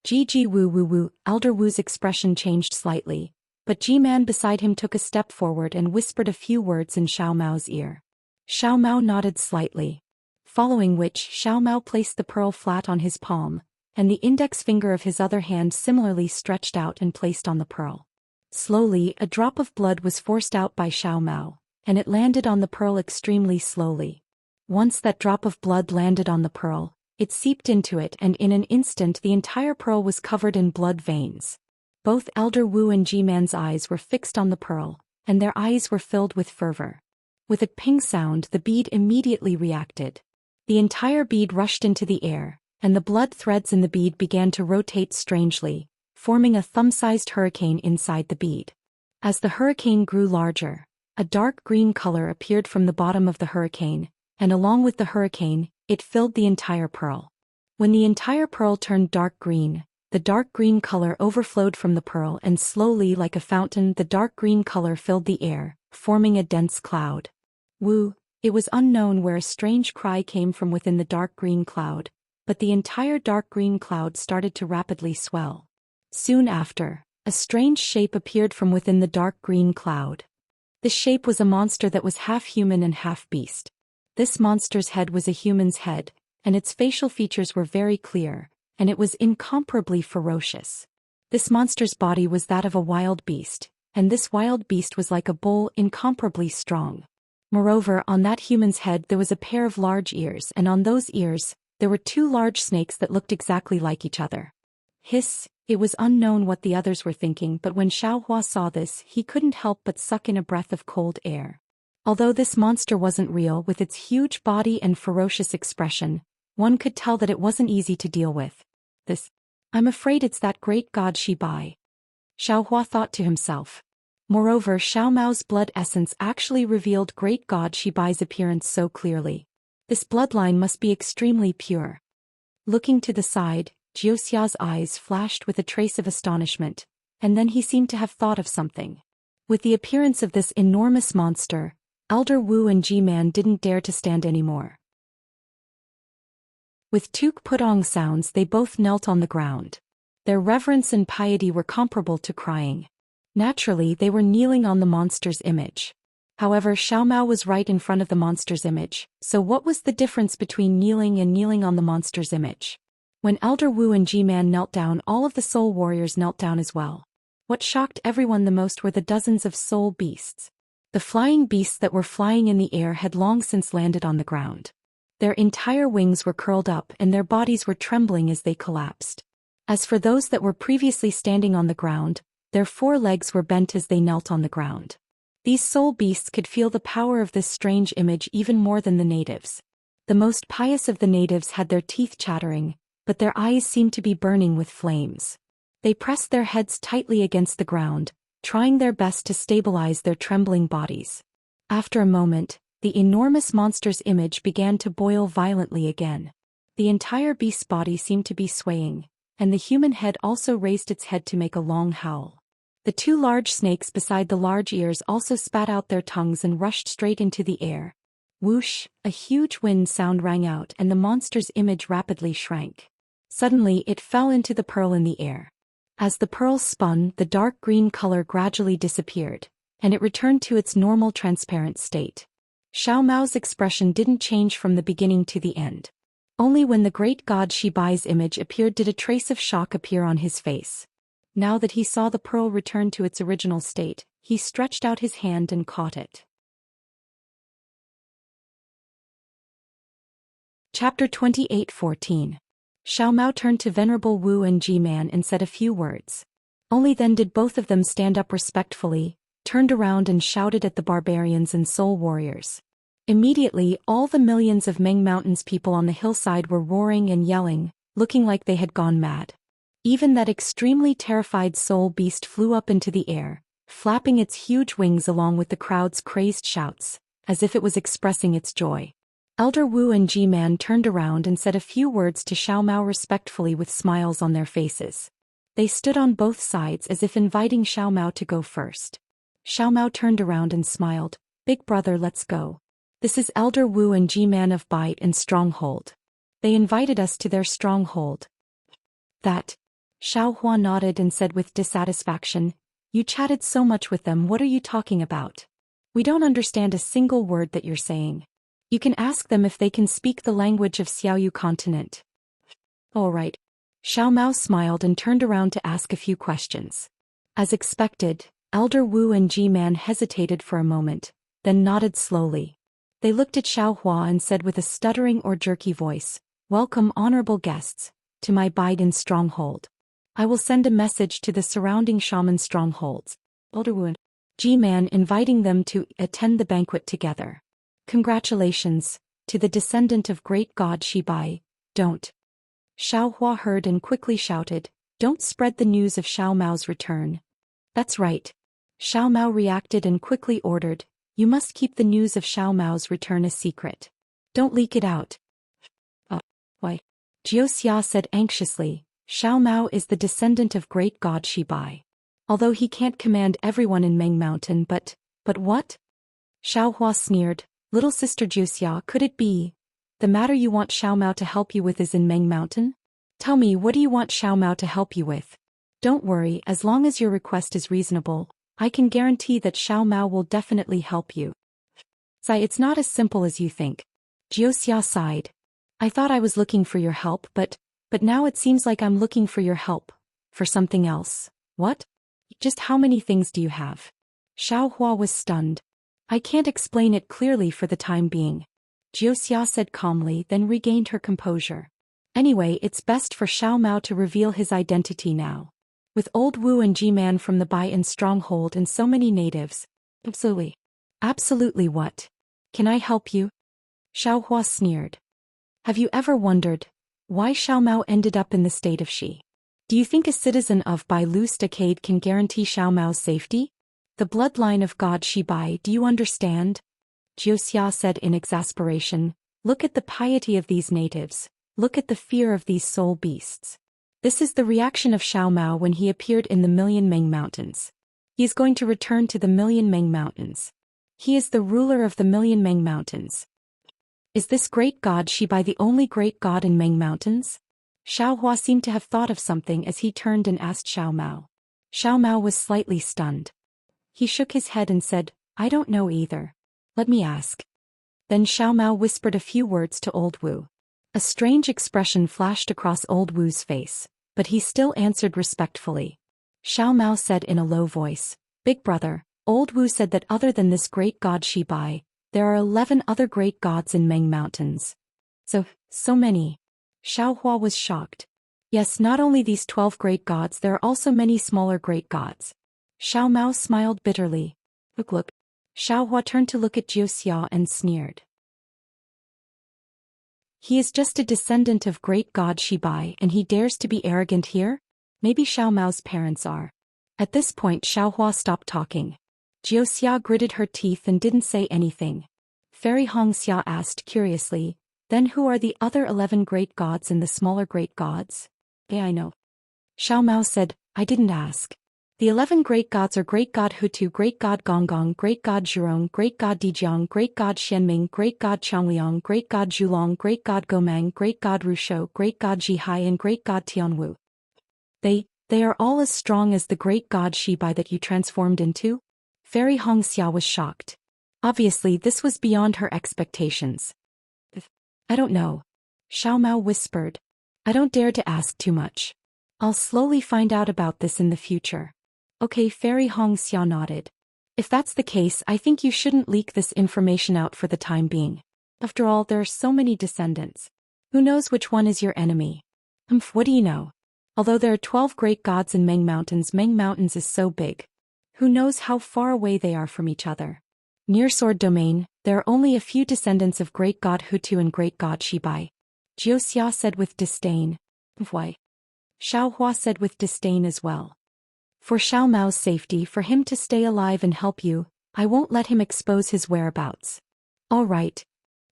Wu, Elder Wu's expression changed slightly, but G-Man beside him took a step forward and whispered a few words in Xiao Mao's ear. Xiao Mao nodded slightly. Following which, Xiao Mao placed the pearl flat on his palm, and the index finger of his other hand similarly stretched out and placed on the pearl. Slowly, a drop of blood was forced out by Xiao Mao, and it landed on the pearl extremely slowly. Once that drop of blood landed on the pearl, it seeped into it and in an instant the entire pearl was covered in blood veins. Both Elder Wu and G-Man's eyes were fixed on the pearl, and their eyes were filled with fervor. With a ping sound, the bead immediately reacted. The entire bead rushed into the air, and the blood threads in the bead began to rotate strangely, forming a thumb-sized hurricane inside the bead. As the hurricane grew larger, a dark green color appeared from the bottom of the hurricane, and along with the hurricane, it filled the entire pearl. When the entire pearl turned dark green, the dark green color overflowed from the pearl and slowly like a fountain the dark green color filled the air, forming a dense cloud. Woo! It was unknown where a strange cry came from within the dark green cloud, but the entire dark green cloud started to rapidly swell. Soon after, a strange shape appeared from within the dark green cloud. This shape was a monster that was half human and half beast. This monster's head was a human's head, and its facial features were very clear, and it was incomparably ferocious. This monster's body was that of a wild beast, and this wild beast was like a bull, incomparably strong. Moreover, on that human's head there was a pair of large ears, and on those ears, there were two large snakes that looked exactly like each other. Hiss! It was unknown what the others were thinking, but when Xiao Hua saw this, he couldn't help but suck in a breath of cold air. Although this monster wasn't real, with its huge body and ferocious expression, one could tell that it wasn't easy to deal with. I'm afraid it's that great god Shibai. Xiao Hua thought to himself. Moreover, Xiao Mao's blood essence actually revealed great god Shibai's appearance so clearly. This bloodline must be extremely pure. Looking to the side, Jiuxia's eyes flashed with a trace of astonishment, and then he seemed to have thought of something. With the appearance of this enormous monster, Elder Wu and G-Man didn't dare to stand anymore. With tuk putong sounds they both knelt on the ground. Their reverence and piety were comparable to crying. Naturally, they were kneeling on the monster's image. However, Xiao Mao was right in front of the monster's image, so what was the difference between kneeling and kneeling on the monster's image? When Elder Wu and G-Man knelt down, all of the soul warriors knelt down as well. What shocked everyone the most were the dozens of soul beasts. The flying beasts that were flying in the air had long since landed on the ground. Their entire wings were curled up and their bodies were trembling as they collapsed. As for those that were previously standing on the ground, their 4 legs were bent as they knelt on the ground. These soul beasts could feel the power of this strange image even more than the natives. The most pious of the natives had their teeth chattering, but their eyes seemed to be burning with flames. They pressed their heads tightly against the ground, trying their best to stabilize their trembling bodies. After a moment, the enormous monster's image began to boil violently again. The entire beast's body seemed to be swaying, and the human head also raised its head to make a long howl. The 2 large snakes beside the large ears also spat out their tongues and rushed straight into the air. Whoosh, a huge wind sound rang out and the monster's image rapidly shrank. Suddenly it fell into the pearl in the air. As the pearl spun, the dark green color gradually disappeared, and it returned to its normal transparent state. Xiao Mao's expression didn't change from the beginning to the end. Only when the great god Shibai's image appeared did a trace of shock appear on his face. Now that he saw the pearl return to its original state, he stretched out his hand and caught it. Chapter 28:14. Xiao Mao turned to Venerable Wu and G-Man and said a few words. Only then did both of them stand up respectfully, turned around and shouted at the barbarians and soul warriors. Immediately, all the millions of Meng Mountain's people on the hillside were roaring and yelling, looking like they had gone mad. Even that extremely terrified soul beast flew up into the air, flapping its huge wings along with the crowd's crazed shouts, as if it was expressing its joy. Elder Wu and G-Man turned around and said a few words to Xiao Mao respectfully with smiles on their faces. They stood on both sides as if inviting Xiao Mao to go first. Xiao Mao turned around and smiled. "Big brother, let's go. This is Elder Wu and G-Man of Bite and Stronghold. They invited us to their stronghold." "That." Xiao Hua nodded and said with dissatisfaction, "You chatted so much with them, what are you talking about? We don't understand a single word that you're saying. You can ask them if they can speak the language of Xiaoyu continent." "All right." Xiao Mao smiled and turned around to ask a few questions. As expected, Elder Wu and G-Man hesitated for a moment, then nodded slowly. They looked at Xiao Hua and said with a stuttering or jerky voice, "Welcome, honorable guests, to my Biden stronghold. I will send a message to the surrounding shaman strongholds." Elder Wu and G-Man inviting them to attend the banquet together. "Congratulations, to the descendant of great god Shibai, don't." Xiao Hua heard and quickly shouted, "Don't spread the news of Xiao Mao's return." "That's right." Xiao Mao reacted and quickly ordered, "You must keep the news of Xiao Mao's return a secret. Don't leak it out." Why?" Jiuxia said anxiously, "Xiao Mao is the descendant of great god Shibai. Although he can't command everyone in Meng Mountain, but what?" Xiao Hua sneered, "Little sister Jiuxia, could it be? The matter you want Xiao Mao to help you with is in Meng Mountain? Tell me, what do you want Xiao Mao to help you with? Don't worry, as long as your request is reasonable, I can guarantee that Xiao Mao will definitely help you." "Sai, it's not as simple as you think." Jiuxia sighed. "I thought I was looking for your help, but now it seems like I'm looking for your help. For something else." "What? Just how many things do you have?" Xiao Hua was stunned. "I can't explain it clearly for the time being." Jiuxia said calmly, then regained her composure. "Anyway, it's best for Xiao Mao to reveal his identity now. With old Wu and G-Man from the Bai and Stronghold and so many natives." "Absolutely." "Absolutely what? Can I help you?" Xiao Hua sneered. "Have you ever wondered why Xiao Mao ended up in the state of Shi? Do you think a citizen of Bai Lu Stockade can guarantee Xiao Mao's safety? The bloodline of God Shibai, do you understand?" Jiuxia said in exasperation, "Look at the piety of these natives. Look at the fear of these soul beasts. This is the reaction of Xiao Mao when he appeared in the Million Meng Mountains. He is going to return to the Million Meng Mountains. He is the ruler of the Million Meng Mountains. Is this great god Shibai the only great god in Meng Mountains?" Xiao Hua seemed to have thought of something as he turned and asked Xiao Mao. Xiao Mao was slightly stunned. He shook his head and said, I don't know either. Let me ask. Then Xiao Mao whispered a few words to Old Wu. A strange expression flashed across Old Wu's face, but he still answered respectfully. Xiao Mao said in a low voice, Big brother, Old Wu said that other than this great god Shibai, there are 11 other great gods in Meng Mountains. So many. Xiao Hua was shocked. Yes, not only these 12 great gods, there are also many smaller great gods. Xiao Mao smiled bitterly. Look. Xiao Hua turned to look at Jiuxia and sneered. He is just a descendant of great god Shibai and he dares to be arrogant here? Maybe Xiao Mao's parents are. At this point Xiao Hua stopped talking. Jiuxia gritted her teeth and didn't say anything. Fairy Hongxia asked curiously, then who are the other 11 great gods and the smaller great gods? I know. Xiao Mao said, I didn't ask. The 11 great gods are Great God Hutu, Great God Gonggong, Great God Zhurong, Great God Dijiang, Great God Xianming, Great God Changliang, Great God Zhulong, Great God Gomang, Great God Rushou, Great God Jihai and Great God Tianwu. They are all as strong as the great god Shibai that you transformed into? Fairy Hongxia was shocked. Obviously this was beyond her expectations. I don't know. Xiao Mao whispered. I don't dare to ask too much. I'll slowly find out about this in the future. Okay, Fairy Hongxia nodded. If that's the case, I think you shouldn't leak this information out for the time being. After all, there are so many descendants. Who knows which one is your enemy? What do you know? Although there are 12 great gods in Meng Mountains is so big. Who knows how far away they are from each other? Near Sword Domain, there are only a few descendants of Great God Hutu and Great God Shibai. Jiuxia said with disdain. Why? Xiao Hua said with disdain as well. For Xiao Mao's safety, for him to stay alive and help you, I won't let him expose his whereabouts. All right.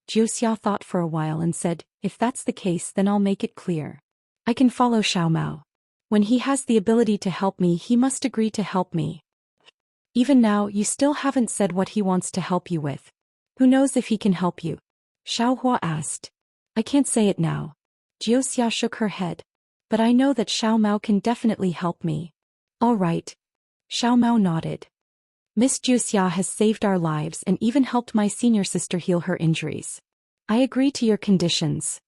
Jiuxia thought for a while and said, if that's the case then I'll make it clear. I can follow Xiao Mao. When he has the ability to help me, he must agree to help me. Even now, you still haven't said what he wants to help you with. Who knows if he can help you? Xiao Hua asked. I can't say it now. Jiuxia shook her head. But I know that Xiao Mao can definitely help me. All right. Xiao Mao nodded. Miss Jiuxia has saved our lives and even helped my senior sister heal her injuries. I agree to your conditions.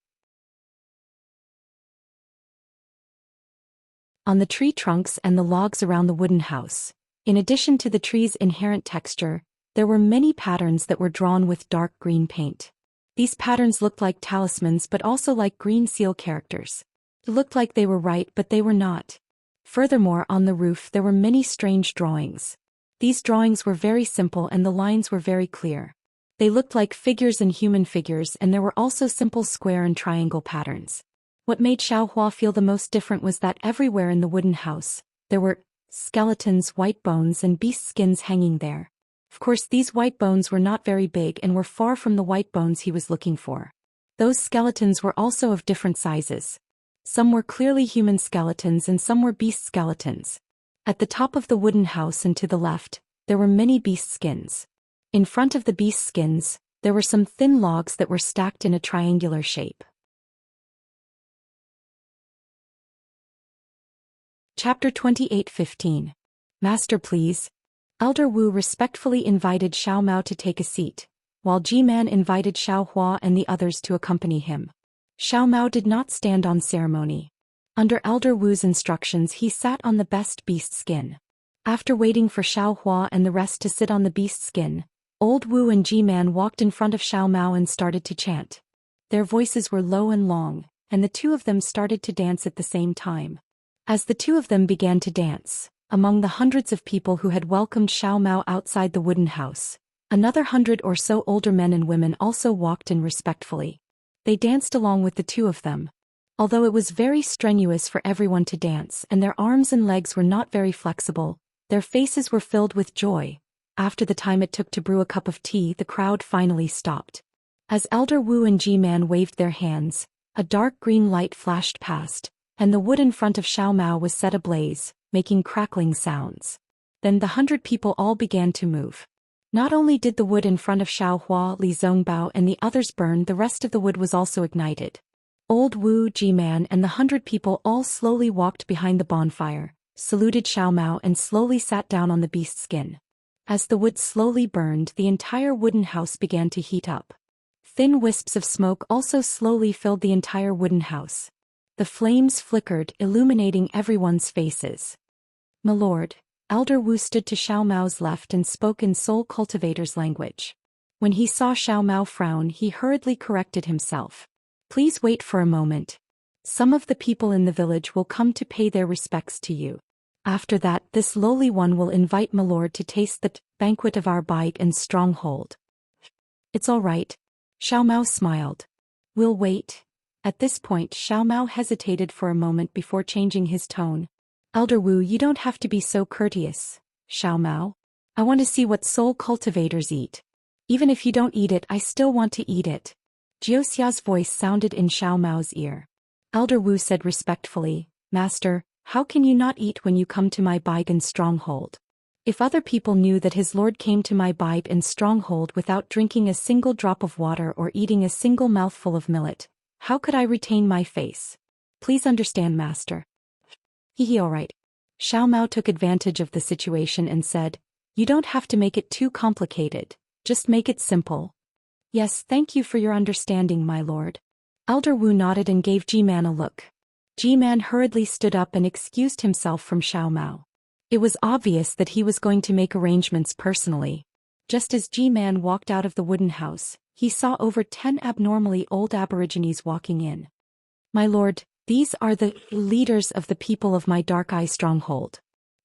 On the tree trunks and the logs around the wooden house, in addition to the tree's inherent texture, there were many patterns that were drawn with dark green paint. These patterns looked like talismans but also like green seal characters. It looked like they were right but they were not. Furthermore, on the roof there were many strange drawings. These drawings were very simple and the lines were very clear. They looked like figures and human figures, and there were also simple square and triangle patterns. What made Xiao Hua feel the most different was that everywhere in the wooden house, there were skeletons, white bones and beast skins hanging there. Of course, these white bones were not very big and were far from the white bones he was looking for. Those skeletons were also of different sizes. Some were clearly human skeletons and some were beast skeletons. At the top of the wooden house and to the left, there were many beast skins. In front of the beast skins, there were some thin logs that were stacked in a triangular shape. Chapter 28:15. Master, please. Elder Wu respectfully invited Xiao Mao to take a seat, while Ji-Man invited Xiao Hua and the others to accompany him. Xiao Mao did not stand on ceremony. Under Elder Wu's instructions, he sat on the best beast skin. After waiting for Xiao Hua and the rest to sit on the beast skin, Old Wu and Ji-Man walked in front of Xiao Mao and started to chant. Their voices were low and long, and the two of them started to dance at the same time. As the two of them began to dance, among the hundreds of people who had welcomed Xiao Mao outside the wooden house, another 100 or so older men and women also walked in respectfully. They danced along with the two of them. Although it was very strenuous for everyone to dance and their arms and legs were not very flexible, their faces were filled with joy. After the time it took to brew a cup of tea, the crowd finally stopped. As Elder Wu and Ji-Man waved their hands, a dark green light flashed past, and the wood in front of Xiao Mao was set ablaze, making crackling sounds. Then the 100 people all began to move. Not only did the wood in front of Xiao Hua, Li Zongbao and the others burn, the rest of the wood was also ignited. Old Wu, Ji-Man and the 100 people all slowly walked behind the bonfire, saluted Xiao Mao and slowly sat down on the beast's skin. As the wood slowly burned, the entire wooden house began to heat up. Thin wisps of smoke also slowly filled the entire wooden house. The flames flickered, illuminating everyone's faces. "My lord," Elder Wu stood to Xiao Mao's left and spoke in Soul Cultivator's language. When he saw Xiao Mao frown, he hurriedly corrected himself. "Please wait for a moment. Some of the people in the village will come to pay their respects to you. After that, this lowly one will invite my lord to taste the banquet of our bite and stronghold." "It's all right." Xiao Mao smiled. "We'll wait." At this point, Xiao Mao hesitated for a moment before changing his tone. "Elder Wu, you don't have to be so courteous, Xiao Mao. I want to see what soul cultivators eat. Even if you don't eat it, I still want to eat it." Jiuxia's voice sounded in Xiao Mao's ear. Elder Wu said respectfully, "Master, how can you not eat when you come to my Baigan stronghold? If other people knew that his lord came to my Baigan stronghold without drinking a single drop of water or eating a single mouthful of millet, how could I retain my face? Please understand, master." "Hehe, all right." Xiao Mao took advantage of the situation and said, "You don't have to make it too complicated, just make it simple." "Yes, thank you for your understanding, my lord." Elder Wu nodded and gave Ji-Man a look. Ji-Man hurriedly stood up and excused himself from Xiao Mao. It was obvious that he was going to make arrangements personally. Just as Ji-Man walked out of the wooden house, he saw over 10 abnormally old aborigines walking in. "My lord, these are the leaders of the people of my Dark Eye stronghold.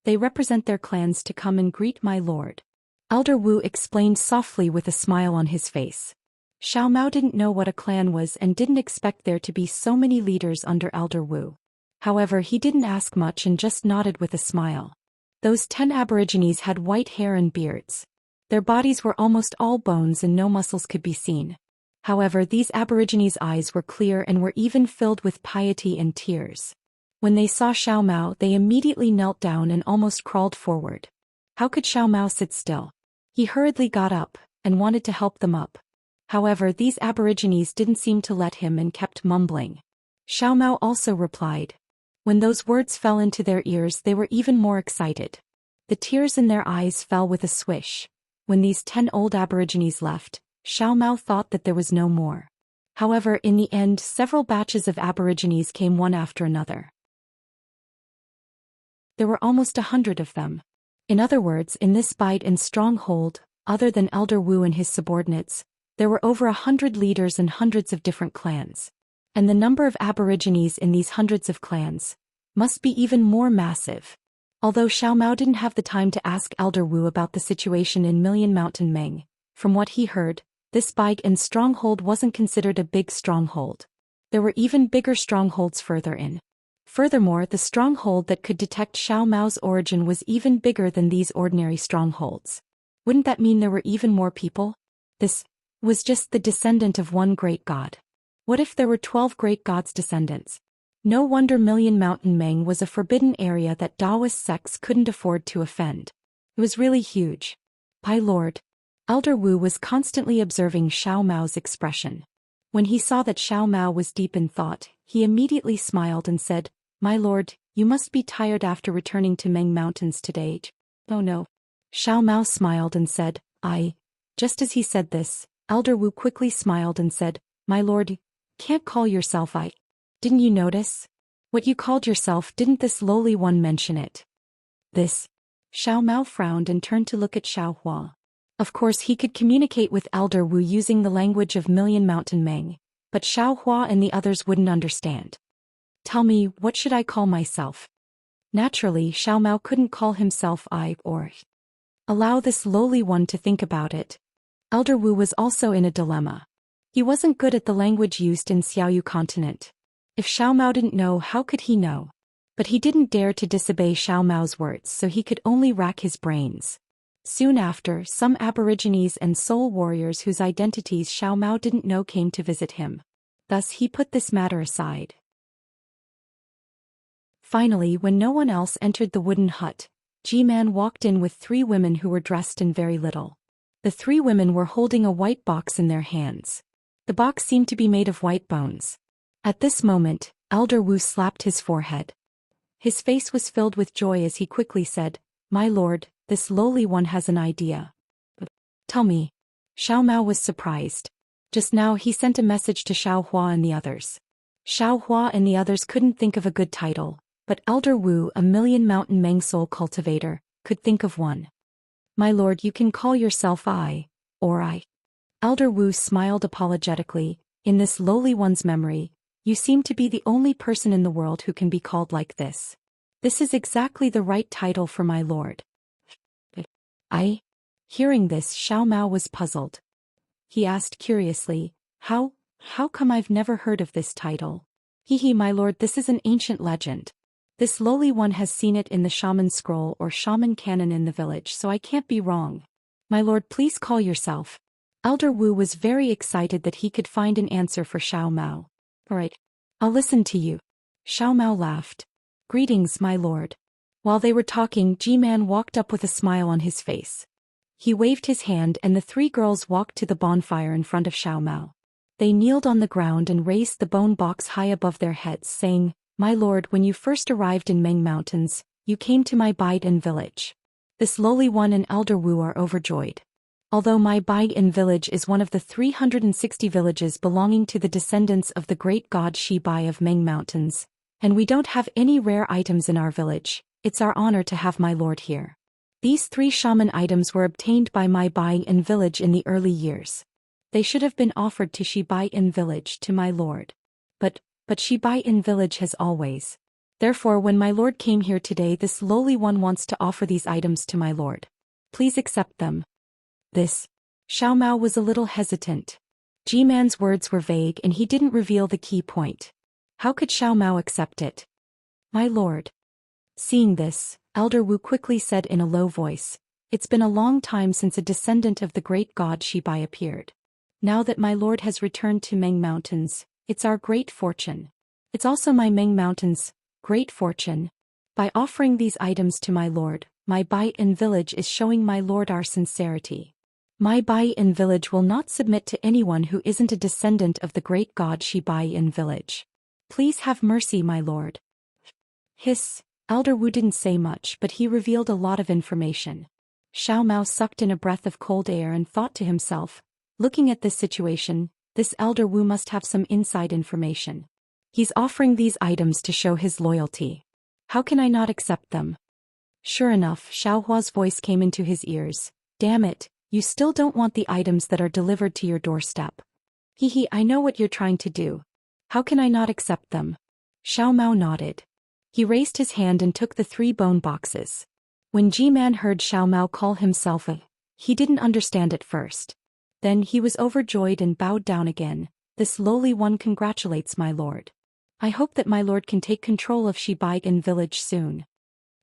They represent their clans to come and greet my lord," Elder Wu explained softly with a smile on his face. Xiao Mao didn't know what a clan was and didn't expect there to be so many leaders under Elder Wu. However, he didn't ask much and just nodded with a smile. Those 10 aborigines had white hair and beards. Their bodies were almost all bones and no muscles could be seen. However, these aborigines' eyes were clear and were even filled with piety and tears. When they saw Xiao Mao, they immediately knelt down and almost crawled forward. How could Xiao Mao sit still? He hurriedly got up and wanted to help them up. However, these aborigines didn't seem to let him and kept mumbling. Xiao Mao also replied. When those words fell into their ears, they were even more excited. The tears in their eyes fell with a swish. When these 10 old aborigines left, Xiao Mao thought that there was no more. However, in the end, several batches of aborigines came one after another. There were almost 100 of them. In other words, in this bite and stronghold, other than Elder Wu and his subordinates, there were over 100 leaders and hundreds of different clans. And the number of aborigines in these hundreds of clans must be even more massive. Although Xiao Mao didn't have the time to ask Elder Wu about the situation in Million Mountain Meng, from what he heard, this big and stronghold wasn't considered a big stronghold. There were even bigger strongholds further in. Furthermore, the stronghold that could detect Xiao Mao's origin was even bigger than these ordinary strongholds. Wouldn't that mean there were even more people? This was just the descendant of one great god. What if there were 12 great gods' descendants? No wonder Million Mountain Meng was a forbidden area that Taoist sects couldn't afford to offend. It was really huge. My lord. Elder Wu was constantly observing Xiao Mao's expression. When he saw that Xiao Mao was deep in thought, he immediately smiled and said, "My lord, you must be tired after returning to Meng Mountains today." "Oh no." Xiao Mao smiled and said, "I." Just as he said this, Elder Wu quickly smiled and said, "My lord, you can't call yourself I. Didn't you notice? What you called yourself, didn't this lowly one mention it?" This. Xiao Mao frowned and turned to look at Xiao Hua. Of course, he could communicate with Elder Wu using the language of Million Mountain Meng, but Xiao Hua and the others wouldn't understand. "Tell me, what should I call myself?" Naturally, Xiao Mao couldn't call himself I or. Allow this lowly one to think about it. Elder Wu was also in a dilemma. He wasn't good at the language used in Xiaoyu continent. If Xiao Mao didn't know, how could he know? But he didn't dare to disobey Xiao Mao's words, so he could only rack his brains. Soon after, some aborigines and soul warriors whose identities Xiao Mao didn't know came to visit him. Thus he put this matter aside. Finally, when no one else entered the wooden hut, Ji-Man walked in with 3 women who were dressed in very little. The 3 women were holding a white box in their hands. The box seemed to be made of white bones. At this moment, Elder Wu slapped his forehead. His face was filled with joy as he quickly said, "My lord, this lowly one has an idea." "Tell me." Xiao Mao was surprised. Just now he sent a message to Xiao Hua and the others. Xiao Hua and the others couldn't think of a good title, but Elder Wu, a million mountain Meng soul cultivator, could think of one. "My lord, you can call yourself I, or I." Elder Wu smiled apologetically. "In this lowly one's memory, you seem to be the only person in the world who can be called like this. This is exactly the right title for my lord." "I?" Hearing this, Xiao Mao was puzzled. He asked curiously, How come I've never heard of this title?" My lord, this is an ancient legend. This lowly one has seen it in the shaman scroll or shaman canon in the village, so I can't be wrong. My lord, please call yourself." Elder Wu was very excited that he could find an answer for Xiao Mao. "Alright. I'll listen to you." Xiao Mao laughed. "Greetings, my lord." While they were talking, G-Man walked up with a smile on his face. He waved his hand and the three girls walked to the bonfire in front of Xiao Mao. They kneeled on the ground and raised the bone box high above their heads, saying, "My lord, when you first arrived in Meng Mountains, you came to my Bai-In village. This lowly one and Elder Wu are overjoyed. Although my Bai-In village is one of the 360 villages belonging to the descendants of the great god Shi Bai of Meng Mountains, and we don't have any rare items in our village, it's our honor to have my lord here. These 3 shaman items were obtained by my Bai-In village in the early years. They should have been offered to Shi Bai-In village to my lord. But Shi Bai-In village has always. Therefore when my lord came here today, this lowly one wants to offer these items to my lord. Please accept them." This. Xiao Mao was a little hesitant. G-Man's words were vague and he didn't reveal the key point. How could Xiao Mao accept it? "My lord." Seeing this, Elder Wu quickly said in a low voice, "It's been a long time since a descendant of the great god Shi Bai appeared. Now that my lord has returned to Meng Mountains, it's our great fortune. It's also my Meng Mountains' great fortune. By offering these items to my lord, my Bai-In village is showing my lord our sincerity. My Bai-In village will not submit to anyone who isn't a descendant of the great god Shi Bai-In village. Please have mercy, my lord." Hiss. Elder Wu didn't say much, but he revealed a lot of information. Xiao Mao sucked in a breath of cold air and thought to himself, looking at this situation, this Elder Wu must have some inside information. He's offering these items to show his loyalty. How can I not accept them? Sure enough, Xiao Hua's voice came into his ears. "Damn it, you still don't want the items that are delivered to your doorstep. I know what you're trying to do. How can I not accept them?" Xiao Mao nodded. He raised his hand and took the 3 bone boxes. When G-Man heard Xiao Mao call himself he didn't understand at first. Then he was overjoyed and bowed down again. "This lowly one congratulates my lord. I hope that my lord can take control of Shi Bai-In village soon."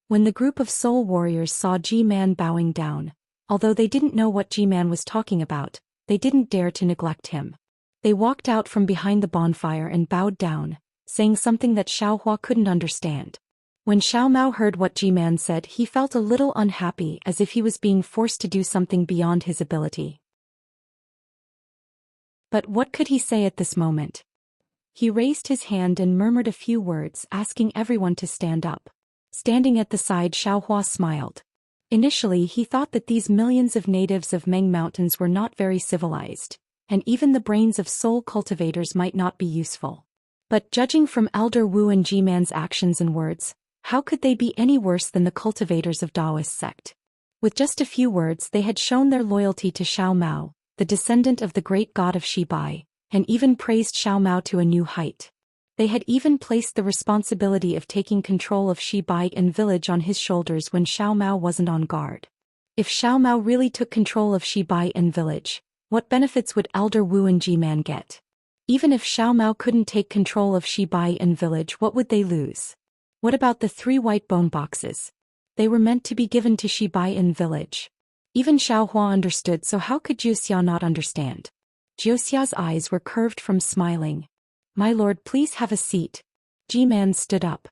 When the group of soul warriors saw G-Man bowing down, although they didn't know what G-Man was talking about, they didn't dare to neglect him. They walked out from behind the bonfire and bowed down, saying something that Xiao Hua couldn't understand. When Xiao Mao heard what G-Man said, he felt a little unhappy, as if he was being forced to do something beyond his ability. But what could he say at this moment? He raised his hand and murmured a few words, asking everyone to stand up. Standing at the side, Xiao Hua smiled. Initially he thought that these millions of natives of Meng Mountains were not very civilized, and even the brains of soul cultivators might not be useful. But judging from Elder Wu and G-Man's actions and words, how could they be any worse than the cultivators of Taoist sect? With just a few words they had shown their loyalty to Xiao Mao, the descendant of the great god of Shi Bai, and even praised Xiao Mao to a new height. They had even placed the responsibility of taking control of Shi Bai-In village on his shoulders when Xiao Mao wasn't on guard. If Xiao Mao really took control of Shi Bai-In village, what benefits would Elder Wu and G-Man get? Even if Xiao Mao couldn't take control of Shi Bai-In village, what would they lose? What about the 3 white bone boxes? They were meant to be given to Shi Bai-In village. Even Xiao Hua understood, so how could Jiuxia not understand? Jiuxia's eyes were curved from smiling. "My lord, please have a seat." G-Man stood up.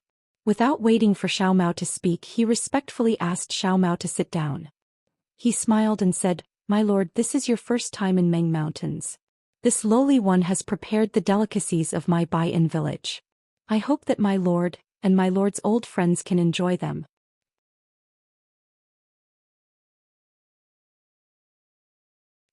Without waiting for Xiao Mao to speak, he respectfully asked Xiao Mao to sit down. He smiled and said, "My lord, this is your first time in Meng Mountains. This lowly one has prepared the delicacies of my Bai-In village. I hope that my lord, and my lord's old friends can enjoy them.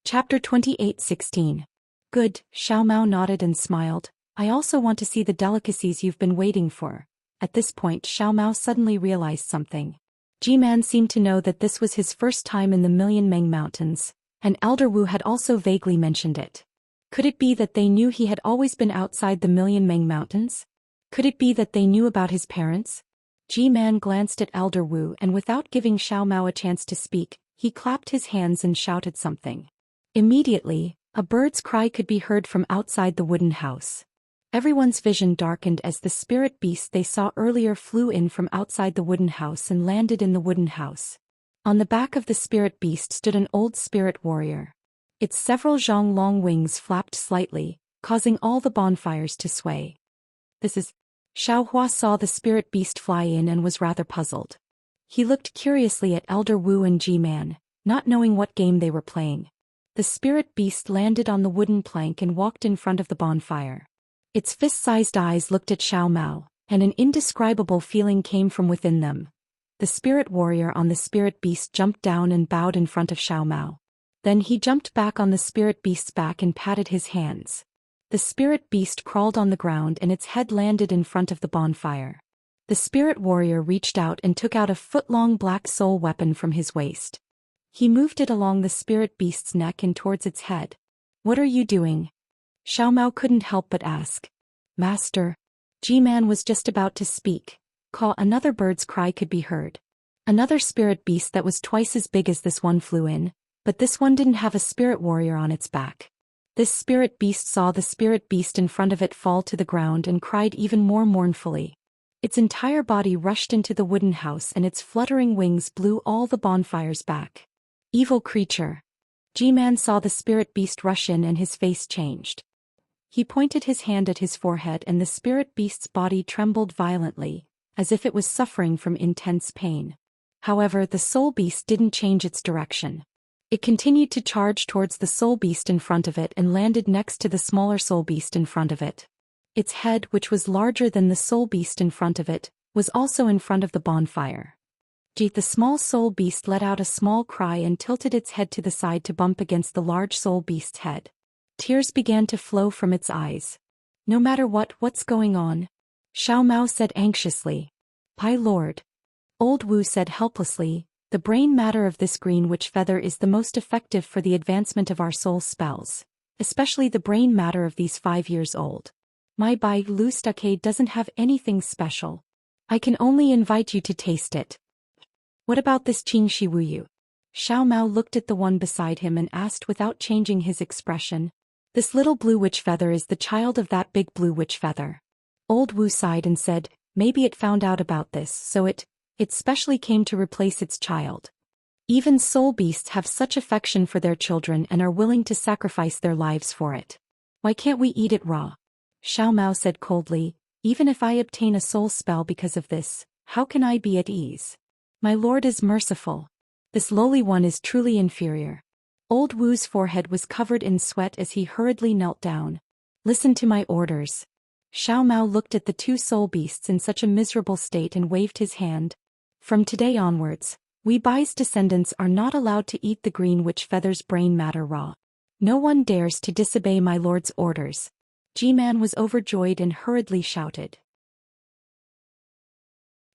Chapter 28:16. Good, Xiao Mao nodded and smiled. I also want to see the delicacies you've been waiting for. At this point Xiao Mao suddenly realized something. Ji-man seemed to know that this was his first time in the Million Meng Mountains, and Elder Wu had also vaguely mentioned it. Could it be that they knew he had always been outside the Million Meng Mountains? Could it be that they knew about his parents? Ji-man glanced at Elder Wu and without giving Xiao Mao a chance to speak, he clapped his hands and shouted something. Immediately, a bird's cry could be heard from outside the wooden house. Everyone's vision darkened as the spirit beast they saw earlier flew in from outside the wooden house and landed in the wooden house. On the back of the spirit beast stood an old spirit warrior. Its several zhong long wings flapped slightly, causing all the bonfires to sway. This is... Xiao Hua saw the spirit beast fly in and was rather puzzled. He looked curiously at Elder Wu and Ji-man, not knowing what game they were playing. The spirit beast landed on the wooden plank and walked in front of the bonfire. Its fist-sized eyes looked at Xiao Mao, and an indescribable feeling came from within them. The spirit warrior on the spirit beast jumped down and bowed in front of Xiao Mao. Then he jumped back on the spirit beast's back and patted his hands. The spirit beast crawled on the ground and its head landed in front of the bonfire. The spirit warrior reached out and took out a foot-long black soul weapon from his waist. He moved it along the spirit beast's neck and towards its head. What are you doing? Xiao Mao couldn't help but ask. Master. Ji-man was just about to speak. Another bird's cry could be heard. Another spirit beast that was twice as big as this one flew in, but this one didn't have a spirit warrior on its back. This spirit beast saw the spirit beast in front of it fall to the ground and cried even more mournfully. Its entire body rushed into the wooden house and its fluttering wings blew all the bonfires back. Evil creature. Ji-man saw the spirit beast rush in and his face changed. He pointed his hand at his forehead and the spirit beast's body trembled violently, as if it was suffering from intense pain. However, the soul beast didn't change its direction. It continued to charge towards the soul beast in front of it and landed next to the smaller soul beast in front of it. Its head, which was larger than the soul beast in front of it, was also in front of the bonfire. The small soul beast let out a small cry and tilted its head to the side to bump against the large soul beast's head. Tears began to flow from its eyes. No matter what's going on? Xiao Mao said anxiously. My lord. Old Wu said helplessly, the brain matter of this green witch feather is the most effective for the advancement of our soul spells, especially the brain matter of these 5 years old. My Bai Lu Stucke doesn't have anything special. I can only invite you to taste it. What about this Qing Shi Wu Yu? Xiao Mao looked at the one beside him and asked without changing his expression. This little blue witch feather is the child of that big blue witch feather. Old Wu sighed and said, maybe it found out about this, so it specially came to replace its child. Even soul beasts have such affection for their children and are willing to sacrifice their lives for it. Why can't we eat it raw? Xiao Mao said coldly, even if I obtain a soul spell because of this, how can I be at ease? My lord is merciful. This lowly one is truly inferior. Old Wu's forehead was covered in sweat as he hurriedly knelt down. Listen to my orders. Xiao Mao looked at the two soul beasts in such a miserable state and waved his hand. From today onwards, we Bai's descendants are not allowed to eat the green witch feather's brain matter raw. No one dares to disobey my lord's orders. Ji-man was overjoyed and hurriedly shouted.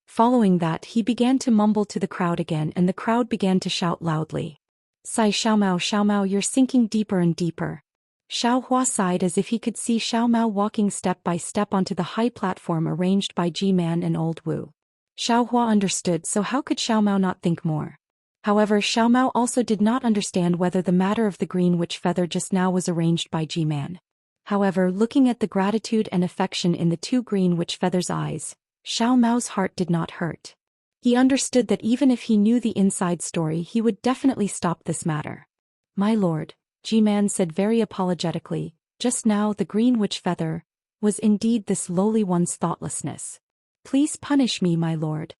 Following that he began to mumble to the crowd again and the crowd began to shout loudly. Sigh Xiao Mao, you're sinking deeper and deeper. Xiao Hua sighed as if he could see Xiao Mao walking step by step onto the high platform arranged by Ji-man and Old Wu. Xiao Hua understood, so how could Xiao Mao not think more? However, Xiao Mao also did not understand whether the matter of the green witch feather just now was arranged by Ji-man. However, looking at the gratitude and affection in the two green witch feathers' eyes, Xiao Mao's heart did not hurt. He understood that even if he knew the inside story he would definitely stop this matter. My lord, Ji-man said very apologetically, just now the green witch feather was indeed this lowly one's thoughtlessness. Please punish me, my lord.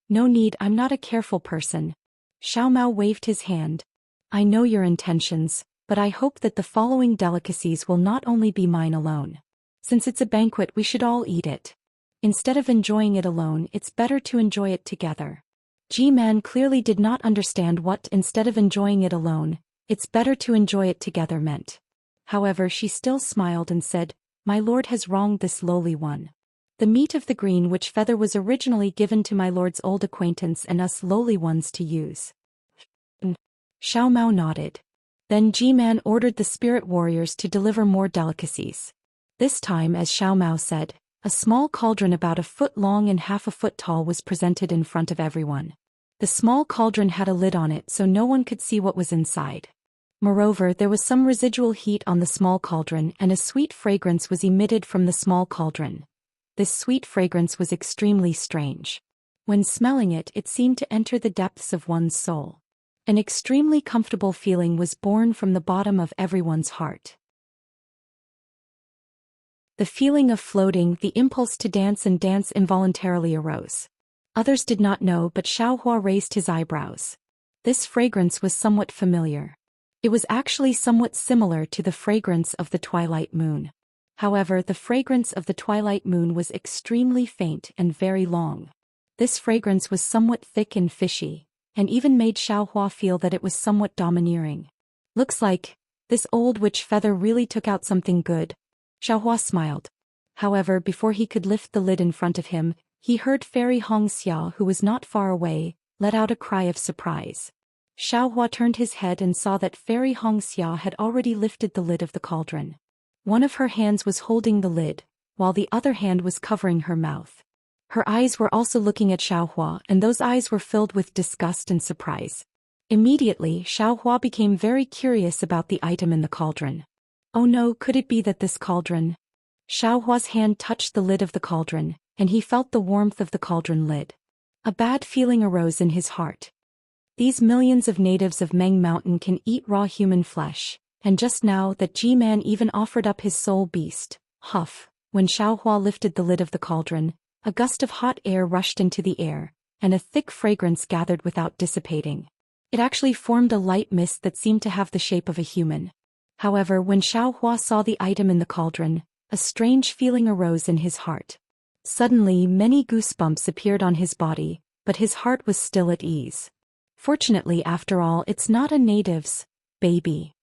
No need, I'm not a careful person. Xiao Mao waved his hand. I know your intentions, but I hope that the following delicacies will not only be mine alone. Since it's a banquet we should all eat it. Instead of enjoying it alone, it's better to enjoy it together. G-Man clearly did not understand what instead of enjoying it alone, it's better to enjoy it together meant. However, she still smiled and said, "My lord has wronged this lowly one. The meat of the green witch feather was originally given to my lord's old acquaintance and us lowly ones to use." Xiao Mao nodded. Then G-Man ordered the spirit warriors to deliver more delicacies. This time, as Xiao Mao said, a small cauldron about a foot long and half a foot tall was presented in front of everyone. The small cauldron had a lid on it so no one could see what was inside. Moreover, there was some residual heat on the small cauldron and a sweet fragrance was emitted from the small cauldron. This sweet fragrance was extremely strange. When smelling it, it seemed to enter the depths of one's soul. An extremely comfortable feeling was born from the bottom of everyone's heart. The feeling of floating, the impulse to dance and dance involuntarily arose. Others did not know, but Xiaohua raised his eyebrows. This fragrance was somewhat familiar. It was actually somewhat similar to the fragrance of the twilight moon. However, the fragrance of the twilight moon was extremely faint and very long. This fragrance was somewhat thick and fishy, and even made Xiaohua feel that it was somewhat domineering. "Looks like this old witch feather really took out something good." Xiaohua smiled. However, before he could lift the lid in front of him, he heard Fairy Hongxia, who was not far away, let out a cry of surprise. Xiaohua turned his head and saw that Fairy Hongxia had already lifted the lid of the cauldron. One of her hands was holding the lid, while the other hand was covering her mouth. Her eyes were also looking at Xiaohua, and those eyes were filled with disgust and surprise. Immediately, Xiaohua became very curious about the item in the cauldron. Oh no, could it be that this cauldron? Xiaohua's hand touched the lid of the cauldron, and he felt the warmth of the cauldron lid. A bad feeling arose in his heart. These millions of natives of Meng Mountain can eat raw human flesh, and just now that G-Man even offered up his soul beast, Huff. When Xiaohua lifted the lid of the cauldron, a gust of hot air rushed into the air, and a thick fragrance gathered without dissipating. It actually formed a light mist that seemed to have the shape of a human. However, when Xiaohua saw the item in the cauldron, a strange feeling arose in his heart. Suddenly, many goosebumps appeared on his body, but his heart was still at ease. Fortunately, after all, it's not a native's baby.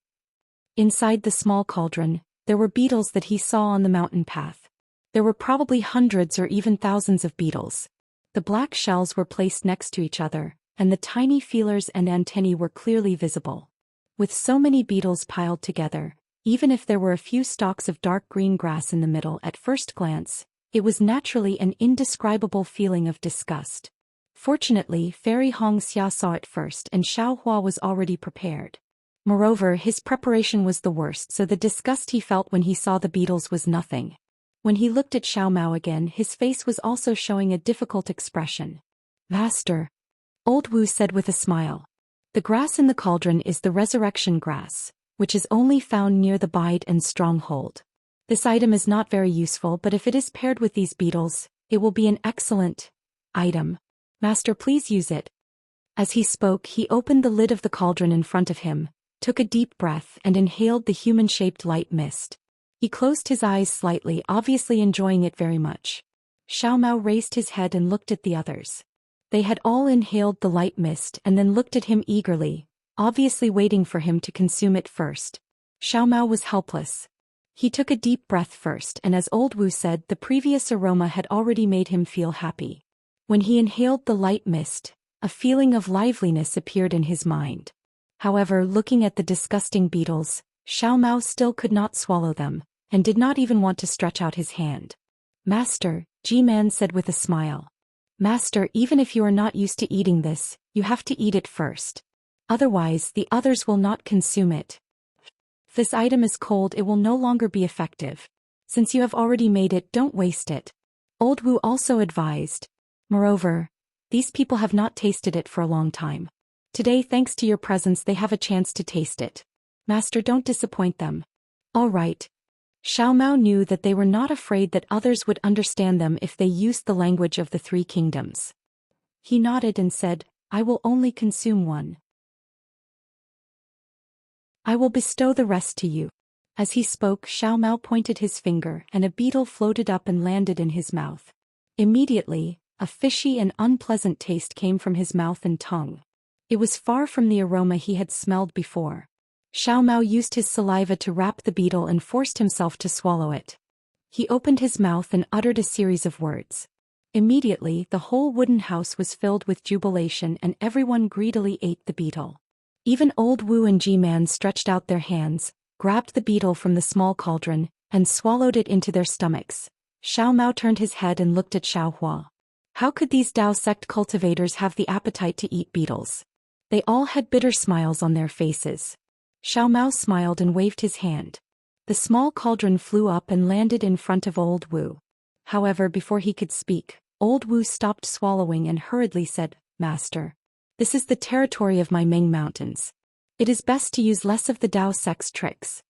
Inside the small cauldron, there were beetles that he saw on the mountain path. There were probably hundreds or even thousands of beetles. The black shells were placed next to each other, and the tiny feelers and antennae were clearly visible. With so many beetles piled together, even if there were a few stalks of dark green grass in the middle at first glance, it was naturally an indescribable feeling of disgust. Fortunately, Fairy Hongxia saw it first and Xiaohua was already prepared. Moreover, his preparation was the worst, so the disgust he felt when he saw the beetles was nothing. When he looked at Xiao Mao again, his face was also showing a difficult expression. "Master," Old Wu said with a smile. "The grass in the cauldron is the resurrection grass, which is only found near the Bide and Stronghold. This item is not very useful, but if it is paired with these beetles, it will be an excellent item. Master, please use it." As he spoke, he opened the lid of the cauldron in front of him, took a deep breath and inhaled the human-shaped light mist. He closed his eyes slightly, obviously enjoying it very much. Xiao Mao raised his head and looked at the others. They had all inhaled the light mist and then looked at him eagerly, obviously waiting for him to consume it first. Xiao Mao was helpless. He took a deep breath first, and as Old Wu said, the previous aroma had already made him feel happy. When he inhaled the light mist, a feeling of liveliness appeared in his mind. However, looking at the disgusting beetles, Xiao Mao still could not swallow them, and did not even want to stretch out his hand. "Master," G-Man said with a smile. "Master, even if you are not used to eating this, you have to eat it first. Otherwise, the others will not consume it. If this item is cold, it will no longer be effective. Since you have already made it, don't waste it." Old Wu also advised. Moreover, these people have not tasted it for a long time. Today, thanks to your presence, they have a chance to taste it. Master, don't disappoint them. All right. Xiao Mao knew that they were not afraid that others would understand them if they used the language of the three kingdoms. He nodded and said, "I will only consume one. I will bestow the rest to you." As he spoke, Xiao Mao pointed his finger and a beetle floated up and landed in his mouth. Immediately, a fishy and unpleasant taste came from his mouth and tongue. It was far from the aroma he had smelled before. Xiao Mao used his saliva to wrap the beetle and forced himself to swallow it. He opened his mouth and uttered a series of words. Immediately, the whole wooden house was filled with jubilation and everyone greedily ate the beetle. Even Old Wu and G-Man stretched out their hands, grabbed the beetle from the small cauldron, and swallowed it into their stomachs. Xiao Mao turned his head and looked at Xiao Hua. How could these Dao sect cultivators have the appetite to eat beetles? They all had bitter smiles on their faces. Xiao Mao smiled and waved his hand. The small cauldron flew up and landed in front of Old Wu. However, before he could speak, Old Wu stopped swallowing and hurriedly said, "Master, this is the territory of my Ming Mountains. It is best to use less of the Dao sect's tricks."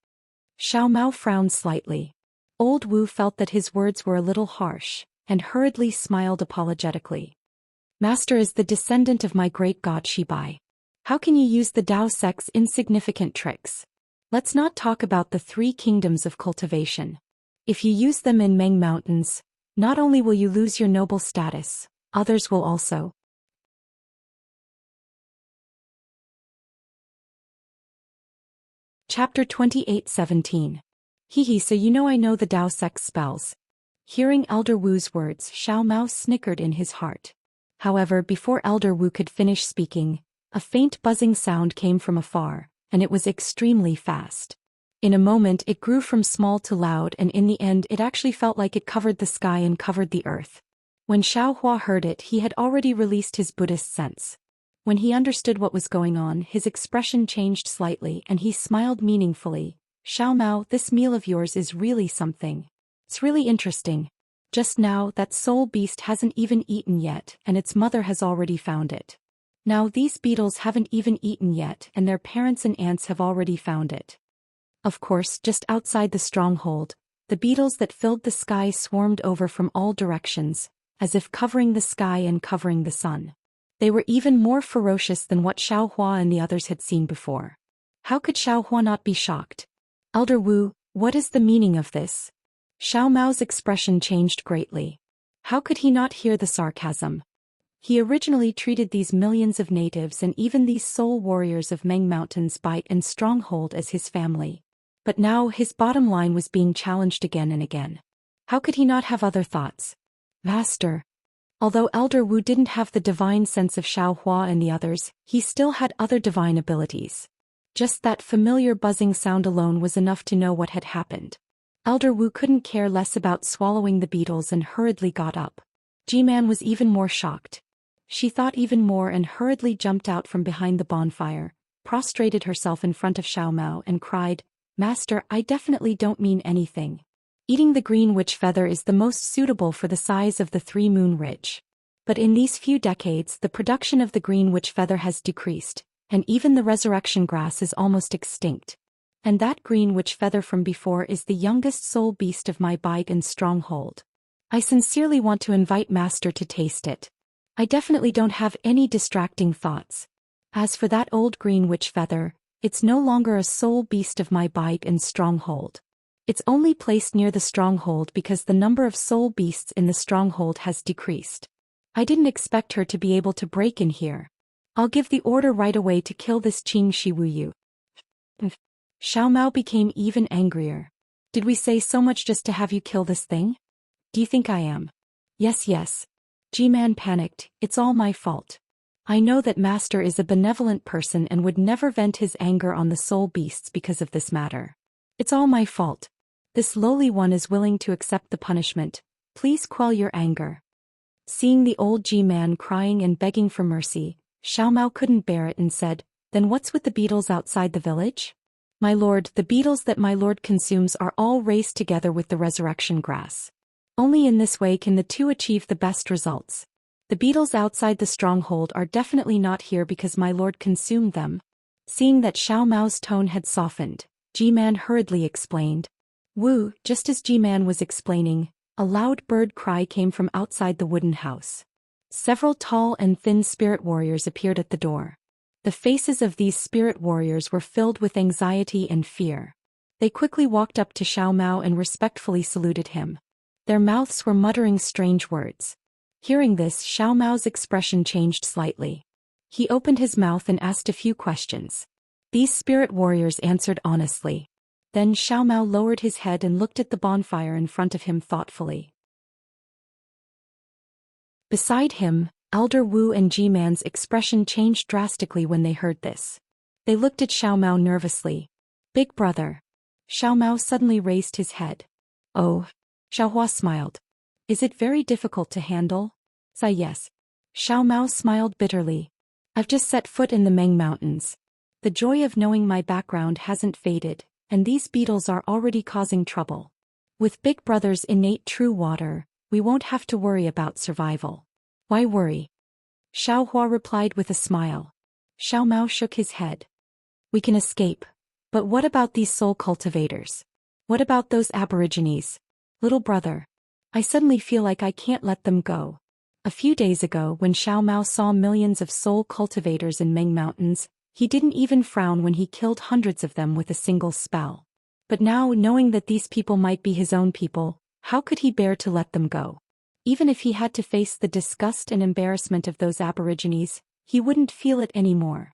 Xiao Mao frowned slightly. Old Wu felt that his words were a little harsh, and hurriedly smiled apologetically. "Master is the descendant of my great god Shibai. How can you use the Dao sect's insignificant tricks? Let's not talk about the 3 kingdoms of cultivation. If you use them in Ming Mountains, not only will you lose your noble status, others will also." Chapter 28:17. Hehe, so you know I know the Dao sect's spells. Hearing Elder Wu's words, Xiao Mao snickered in his heart. However, before Elder Wu could finish speaking, a faint buzzing sound came from afar, and it was extremely fast. In a moment it grew from small to loud, and in the end it actually felt like it covered the sky and covered the earth. When Xiao Hua heard it, he had already released his Buddhist sense. When he understood what was going on, his expression changed slightly and he smiled meaningfully. "Xiao Mao, this meal of yours is really something. It's really interesting. Just now, that soul beast hasn't even eaten yet, and its mother has already found it. Now these beetles haven't even eaten yet, and their parents and aunts have already found it." Of course, just outside the stronghold, the beetles that filled the sky swarmed over from all directions, as if covering the sky and covering the sun. They were even more ferocious than what Xiao Hua and the others had seen before. How could Xiao Hua not be shocked? "Elder Wu, what is the meaning of this?" Xiao Mao's expression changed greatly. How could he not hear the sarcasm? He originally treated these millions of natives and even these soul warriors of Meng Mountain's Bite and Stronghold as his family. But now his bottom line was being challenged again and again. How could he not have other thoughts? "Master." Although Elder Wu didn't have the divine sense of Xiao Hua and the others, he still had other divine abilities. Just that familiar buzzing sound alone was enough to know what had happened. Elder Wu couldn't care less about swallowing the beetles and hurriedly got up. G-Man was even more shocked. She thought even more and hurriedly jumped out from behind the bonfire, prostrated herself in front of Xiao Mao and cried, "Master, I definitely don't mean anything. Eating the green witch feather is the most suitable for the size of the 3-moon ridge. But in these few decades the production of the green witch feather has decreased, and even the resurrection grass is almost extinct. And that green witch feather from before is the youngest soul beast of my Bite and Stronghold. I sincerely want to invite Master to taste it. I definitely don't have any distracting thoughts. As for that old green witch feather, it's no longer a soul beast of my Bite and Stronghold. It's only placed near the stronghold because the number of soul beasts in the stronghold has decreased. I didn't expect her to be able to break in here. I'll give the order right away to kill this Qing Shi Wu Yu." Xiao Mao became even angrier. "Did we say so much just to have you kill this thing? Do you think I am?" Yes. G-Man panicked. "It's all my fault. I know that Master is a benevolent person and would never vent his anger on the soul beasts because of this matter. It's all my fault. This lowly one is willing to accept the punishment. Please quell your anger." Seeing the old G-Man crying and begging for mercy, Xiao Mao couldn't bear it and said, "Then what's with the beetles outside the village?" "My lord, the beetles that my lord consumes are all raised together with the resurrection grass. Only in this way can the two achieve the best results. The beetles outside the stronghold are definitely not here because my lord consumed them." Seeing that Xiao Mao's tone had softened, G-Man hurriedly explained. "Wu," just as G-Man was explaining, a loud bird cry came from outside the wooden house. Several tall and thin spirit warriors appeared at the door. The faces of these spirit warriors were filled with anxiety and fear. They quickly walked up to Xiao Mao and respectfully saluted him. Their mouths were muttering strange words. Hearing this, Xiao Mao's expression changed slightly. He opened his mouth and asked a few questions. These spirit warriors answered honestly. Then Xiao Mao lowered his head and looked at the bonfire in front of him thoughtfully. Beside him, Elder Wu and Ji-man's expression changed drastically when they heard this. They looked at Xiao Mao nervously. Big brother. Xiao Mao suddenly raised his head. Oh. Xiao Hua smiled. Is it very difficult to handle? Yes. Xiao Mao smiled bitterly. I've just set foot in the Meng Mountains. The joy of knowing my background hasn't faded, and these beetles are already causing trouble. With Big Brother's innate true water, we won't have to worry about survival. Why worry? Xiao Hua replied with a smile. Xiao Mao shook his head. We can escape. But what about these soul cultivators? What about those aborigines? Little brother. I suddenly feel like I can't let them go. A few days ago when Xiao Mao saw millions of soul cultivators in Meng Mountains, he didn't even frown when he killed hundreds of them with a single spell. But now, knowing that these people might be his own people, how could he bear to let them go? Even if he had to face the disgust and embarrassment of those aborigines, he wouldn't feel it anymore.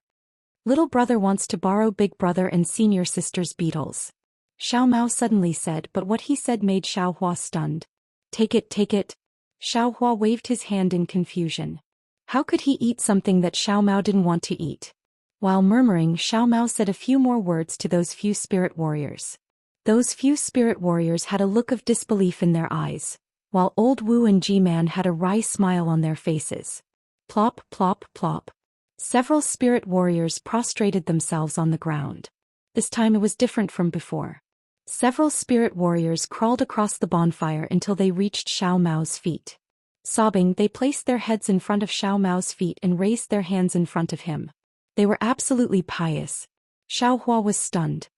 Little brother wants to borrow big brother and senior sister's beetles. Xiao Mao suddenly said, but what he said made Xiao Hua stunned. Take it, take it. Xiao Hua waved his hand in confusion. How could he eat something that Xiao Mao didn't want to eat? While murmuring, Xiao Mao said a few more words to those few spirit warriors. Those few spirit warriors had a look of disbelief in their eyes, while old Wu and Ji-man had a wry smile on their faces. Plop, plop, plop. Several spirit warriors prostrated themselves on the ground. This time it was different from before. Several spirit warriors crawled across the bonfire until they reached Xiao Mao's feet. Sobbing, they placed their heads in front of Xiao Mao's feet and raised their hands in front of him. They were absolutely pious. Xiao Hua was stunned.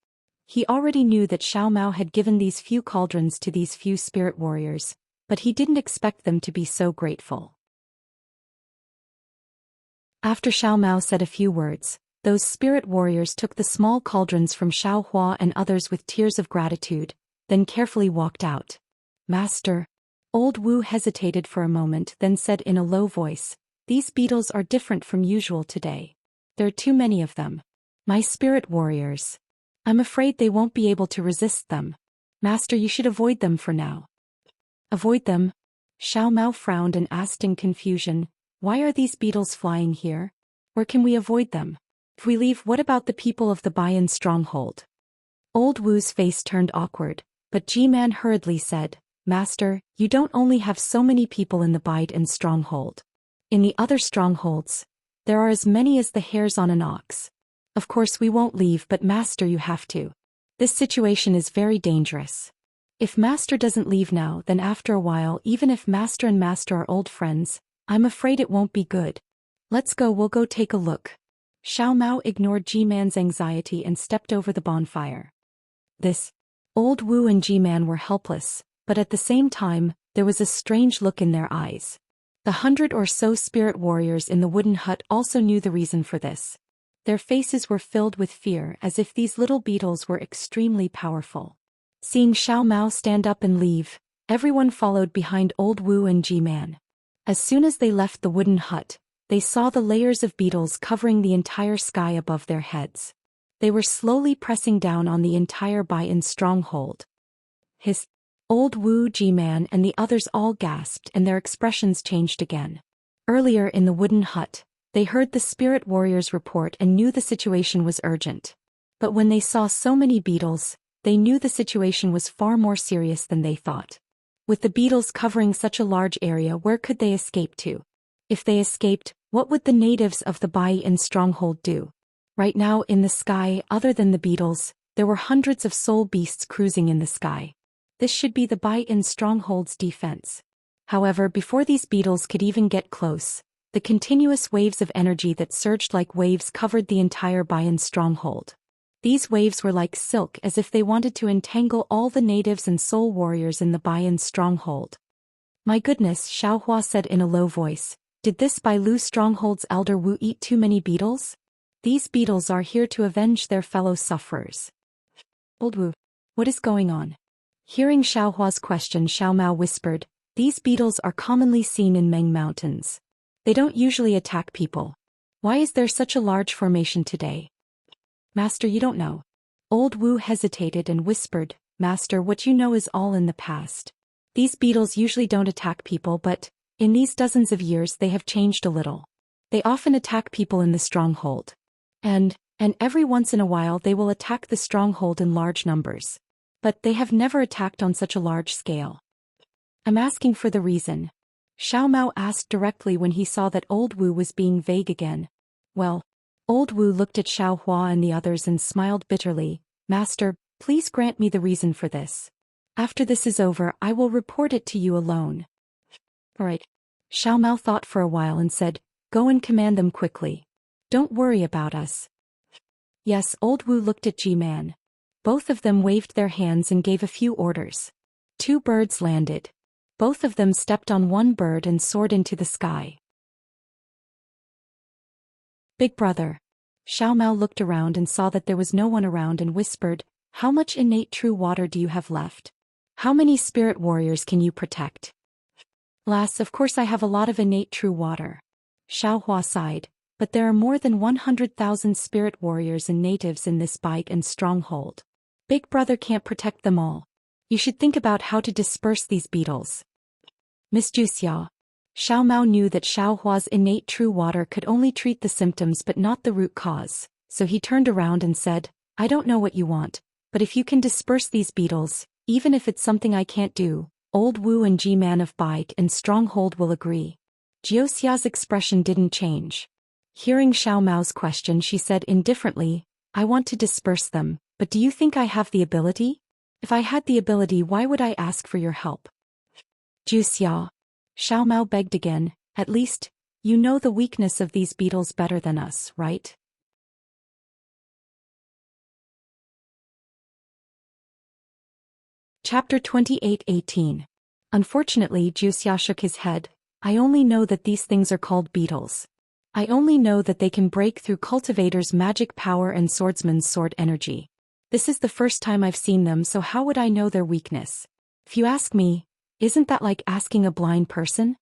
He already knew that Xiao Mao had given these few cauldrons to these few spirit warriors, but he didn't expect them to be so grateful. After Xiao Mao said a few words, those spirit warriors took the small cauldrons from Xiao Hua and others with tears of gratitude, then carefully walked out. Master. Old Wu hesitated for a moment, then said in a low voice, these beetles are different from usual today. There are too many of them. My spirit warriors. I'm afraid they won't be able to resist them. Master, you should avoid them for now. Avoid them? Xiao Mao frowned and asked in confusion, why are these beetles flying here? Where can we avoid them? If we leave, what about the people of the Bayan stronghold? Old Wu's face turned awkward, but Ji-man hurriedly said, Master, you don't only have so many people in the Bayan stronghold. In the other strongholds, there are as many as the hairs on an ox. Of course we won't leave, but Master, you have to. This situation is very dangerous. If Master doesn't leave now, then after a while, even if Master and Master are old friends, I'm afraid it won't be good. Let's go, we'll go take a look. Xiao Mao ignored Ji-man's anxiety and stepped over the bonfire. Old Wu and Ji-man were helpless, but at the same time, there was a strange look in their eyes. The 100 or so spirit warriors in the wooden hut also knew the reason for this. Their faces were filled with fear, as if these little beetles were extremely powerful. Seeing Xiao Mao stand up and leave, everyone followed behind old Wu and Ji-man. As soon as they left the wooden hut, they saw the layers of beetles covering the entire sky above their heads. They were slowly pressing down on the entire Bayan stronghold. Old Wu, Ji-man and the others all gasped, and their expressions changed again. Earlier in the wooden hut, they heard the spirit warriors report and knew the situation was urgent. But when they saw so many beetles, they knew the situation was far more serious than they thought. With the beetles covering such a large area, where could they escape to? If they escaped, what would the natives of the Bayan stronghold do? Right now in the sky, other than the beetles, there were hundreds of soul beasts cruising in the sky. This should be the Bayan stronghold's defense. However, before these beetles could even get close, the continuous waves of energy that surged like waves covered the entire Bayan stronghold. These waves were like silk, as if they wanted to entangle all the natives and soul warriors in the Bayan stronghold. My goodness, Xiao Hua said in a low voice, did this Bailu stronghold's elder Wu eat too many beetles? These beetles are here to avenge their fellow sufferers. Old Wu, what is going on? Hearing Xiaohua's question, Xiao Mao whispered, "These beetles are commonly seen in Meng Mountains. They don't usually attack people. Why is there such a large formation today?" "Master, you don't know." Old Wu hesitated and whispered, "Master, what you know is all in the past. These beetles usually don't attack people, but in these dozens of years they have changed a little. They often attack people in the stronghold. And every once in a while they will attack the stronghold in large numbers. But they have never attacked on such a large scale." "I'm asking for the reason." Xiao Mao asked directly when he saw that Old Wu was being vague again. "Well," Old Wu looked at Xiao Hua and the others and smiled bitterly, "Master, please grant me the reason for this. After this is over, I will report it to you alone." "All right." Xiao Mao thought for a while and said, "Go and command them quickly. Don't worry about us." "Yes." Old Wu looked at Ji-Man. Both of them waved their hands and gave a few orders. 2 birds landed. Both of them stepped on one bird and soared into the sky. "Big brother." Xiao Mao looked around and saw that there was no one around and whispered, "How much innate true water do you have left? How many spirit warriors can you protect?" "Lass, of course I have a lot of innate true water." Xiao Hua sighed, "But there are more than 100,000 spirit warriors and natives in this bite and stronghold. Big brother can't protect them all. You should think about how to disperse these beetles." "Miss Juxia." Xiao Mao knew that Xiao Hua's innate true water could only treat the symptoms but not the root cause, so he turned around and said, "I don't know what you want, but if you can disperse these beetles, even if it's something I can't do, Old Wu and Ji-Man of Bite and Stronghold will agree." Jiuxia's expression didn't change. Hearing Xiao Mao's question, she said indifferently, "I want to disperse them, but do you think I have the ability? If I had the ability, why would I ask for your help?" "Jiuxia." Xiao Mao begged again, "At least, you know the weakness of these beetles better than us, right?" Chapter 28:18. Unfortunately, Jiuxia shook his head. "I only know that these things are called beetles. I only know that they can break through cultivator's magic power and swordsman's sword energy. This is the first time I've seen them, so how would I know their weakness? If you ask me, isn't that like asking a blind person?"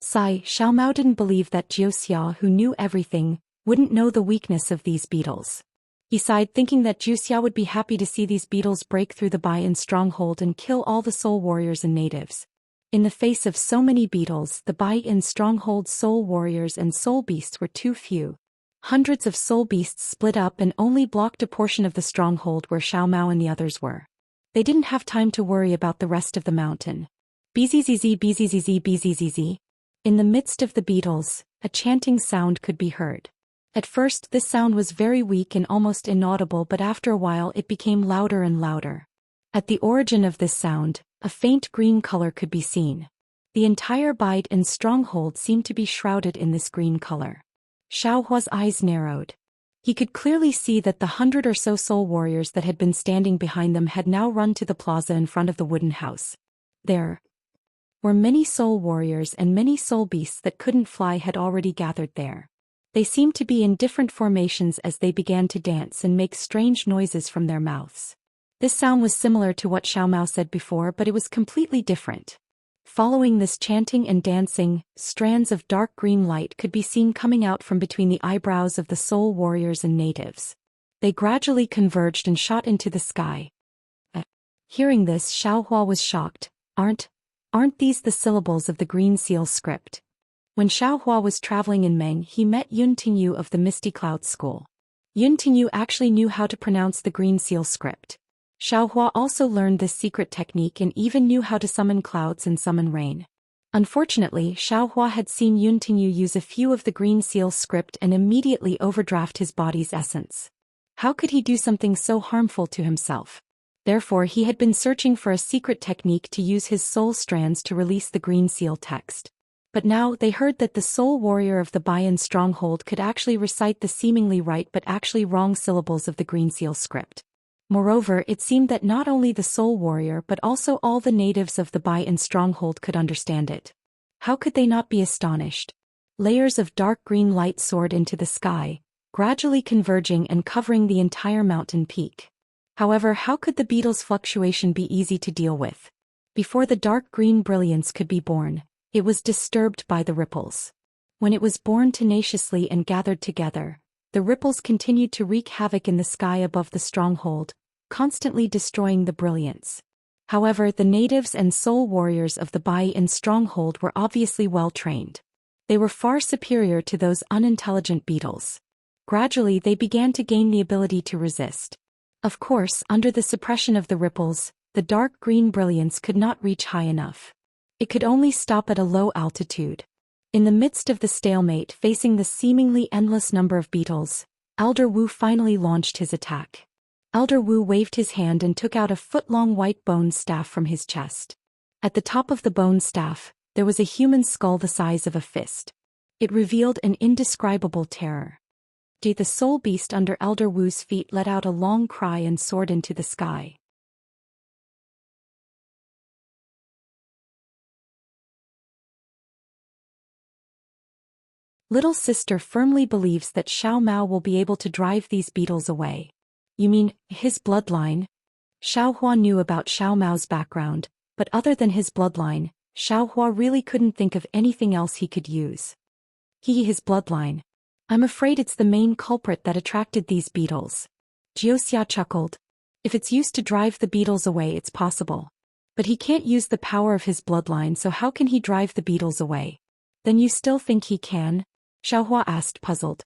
Sigh, Xiao Mao didn't believe that Jiuxia, who knew everything, wouldn't know the weakness of these beetles. He sighed, thinking that Jiuxia would be happy to see these beetles break through the Bai-In stronghold and kill all the soul warriors and natives. In the face of so many beetles, the Bai-In stronghold's soul warriors and soul beasts were too few. Hundreds of soul beasts split up and only blocked a portion of the stronghold where Xiao Mao and the others were. They didn't have time to worry about the rest of the mountain. Bzzz bzzz bzzz. In the midst of the beetles, a chanting sound could be heard. At first this sound was very weak and almost inaudible, but after a while it became louder and louder. At the origin of this sound, a faint green color could be seen. The entire Bite and stronghold seemed to be shrouded in this green color. Xiao Hua's eyes narrowed. He could clearly see that the 100 or so soul warriors that had been standing behind them had now run to the plaza in front of the wooden house. There were many soul warriors, and many soul beasts that couldn't fly had already gathered there. They seemed to be in different formations as they began to dance and make strange noises from their mouths. This sound was similar to what Xiao Mao said before, but it was completely different. Following this chanting and dancing, strands of dark green light could be seen coming out from between the eyebrows of the soul warriors and natives. They gradually converged and shot into the sky. Hearing this, Xiao Hua was shocked. Aren't these the syllables of the Green Seal script? When Xiao Hua was traveling in Meng, he met Yun Tingyu of the Misty Cloud School. Yun Tingyu actually knew how to pronounce the Green Seal script. Xiao Hua also learned this secret technique and even knew how to summon clouds and summon rain. Unfortunately, Xiao Hua had seen Yun Tingyu use a few of the Green Seal script and immediately overdraft his body's essence. How could he do something so harmful to himself? Therefore, he had been searching for a secret technique to use his soul strands to release the Green Seal text. But now they heard that the soul warrior of the Bai-In stronghold could actually recite the seemingly right but actually wrong syllables of the Green Seal script. Moreover, it seemed that not only the soul warrior but also all the natives of the Bai-In stronghold could understand it. How could they not be astonished? Layers of dark green light soared into the sky, gradually converging and covering the entire mountain peak. However, how could the beetle's fluctuation be easy to deal with? Before the dark green brilliance could be born, it was disturbed by the ripples. When it was born tenaciously and gathered together, the ripples continued to wreak havoc in the sky above the stronghold, constantly destroying the brilliance. However, the natives and soul warriors of the Bai and stronghold were obviously well trained. They were far superior to those unintelligent beetles. Gradually they began to gain the ability to resist. Of course, under the suppression of the ripples, the dark green brilliance could not reach high enough. It could only stop at a low altitude. In the midst of the stalemate facing the seemingly endless number of beetles, Elder Wu finally launched his attack. Elder Wu waved his hand and took out a foot-long white bone staff from his chest. At the top of the bone staff, there was a human skull the size of a fist. It revealed an indescribable terror. The soul beast under Elder Wu's feet let out a long cry and soared into the sky. Little sister firmly believes that Xiao Mao will be able to drive these beetles away. You mean, his bloodline? Xiao Hua knew about Xiao Mao's background, but other than his bloodline, Xiao Hua really couldn't think of anything else he could use. His bloodline. I'm afraid it's the main culprit that attracted these beetles. Jiuxia chuckled. If it's used to drive the beetles away, it's possible. But he can't use the power of his bloodline, so how can he drive the beetles away? Then you still think he can? Xiaohua asked, puzzled.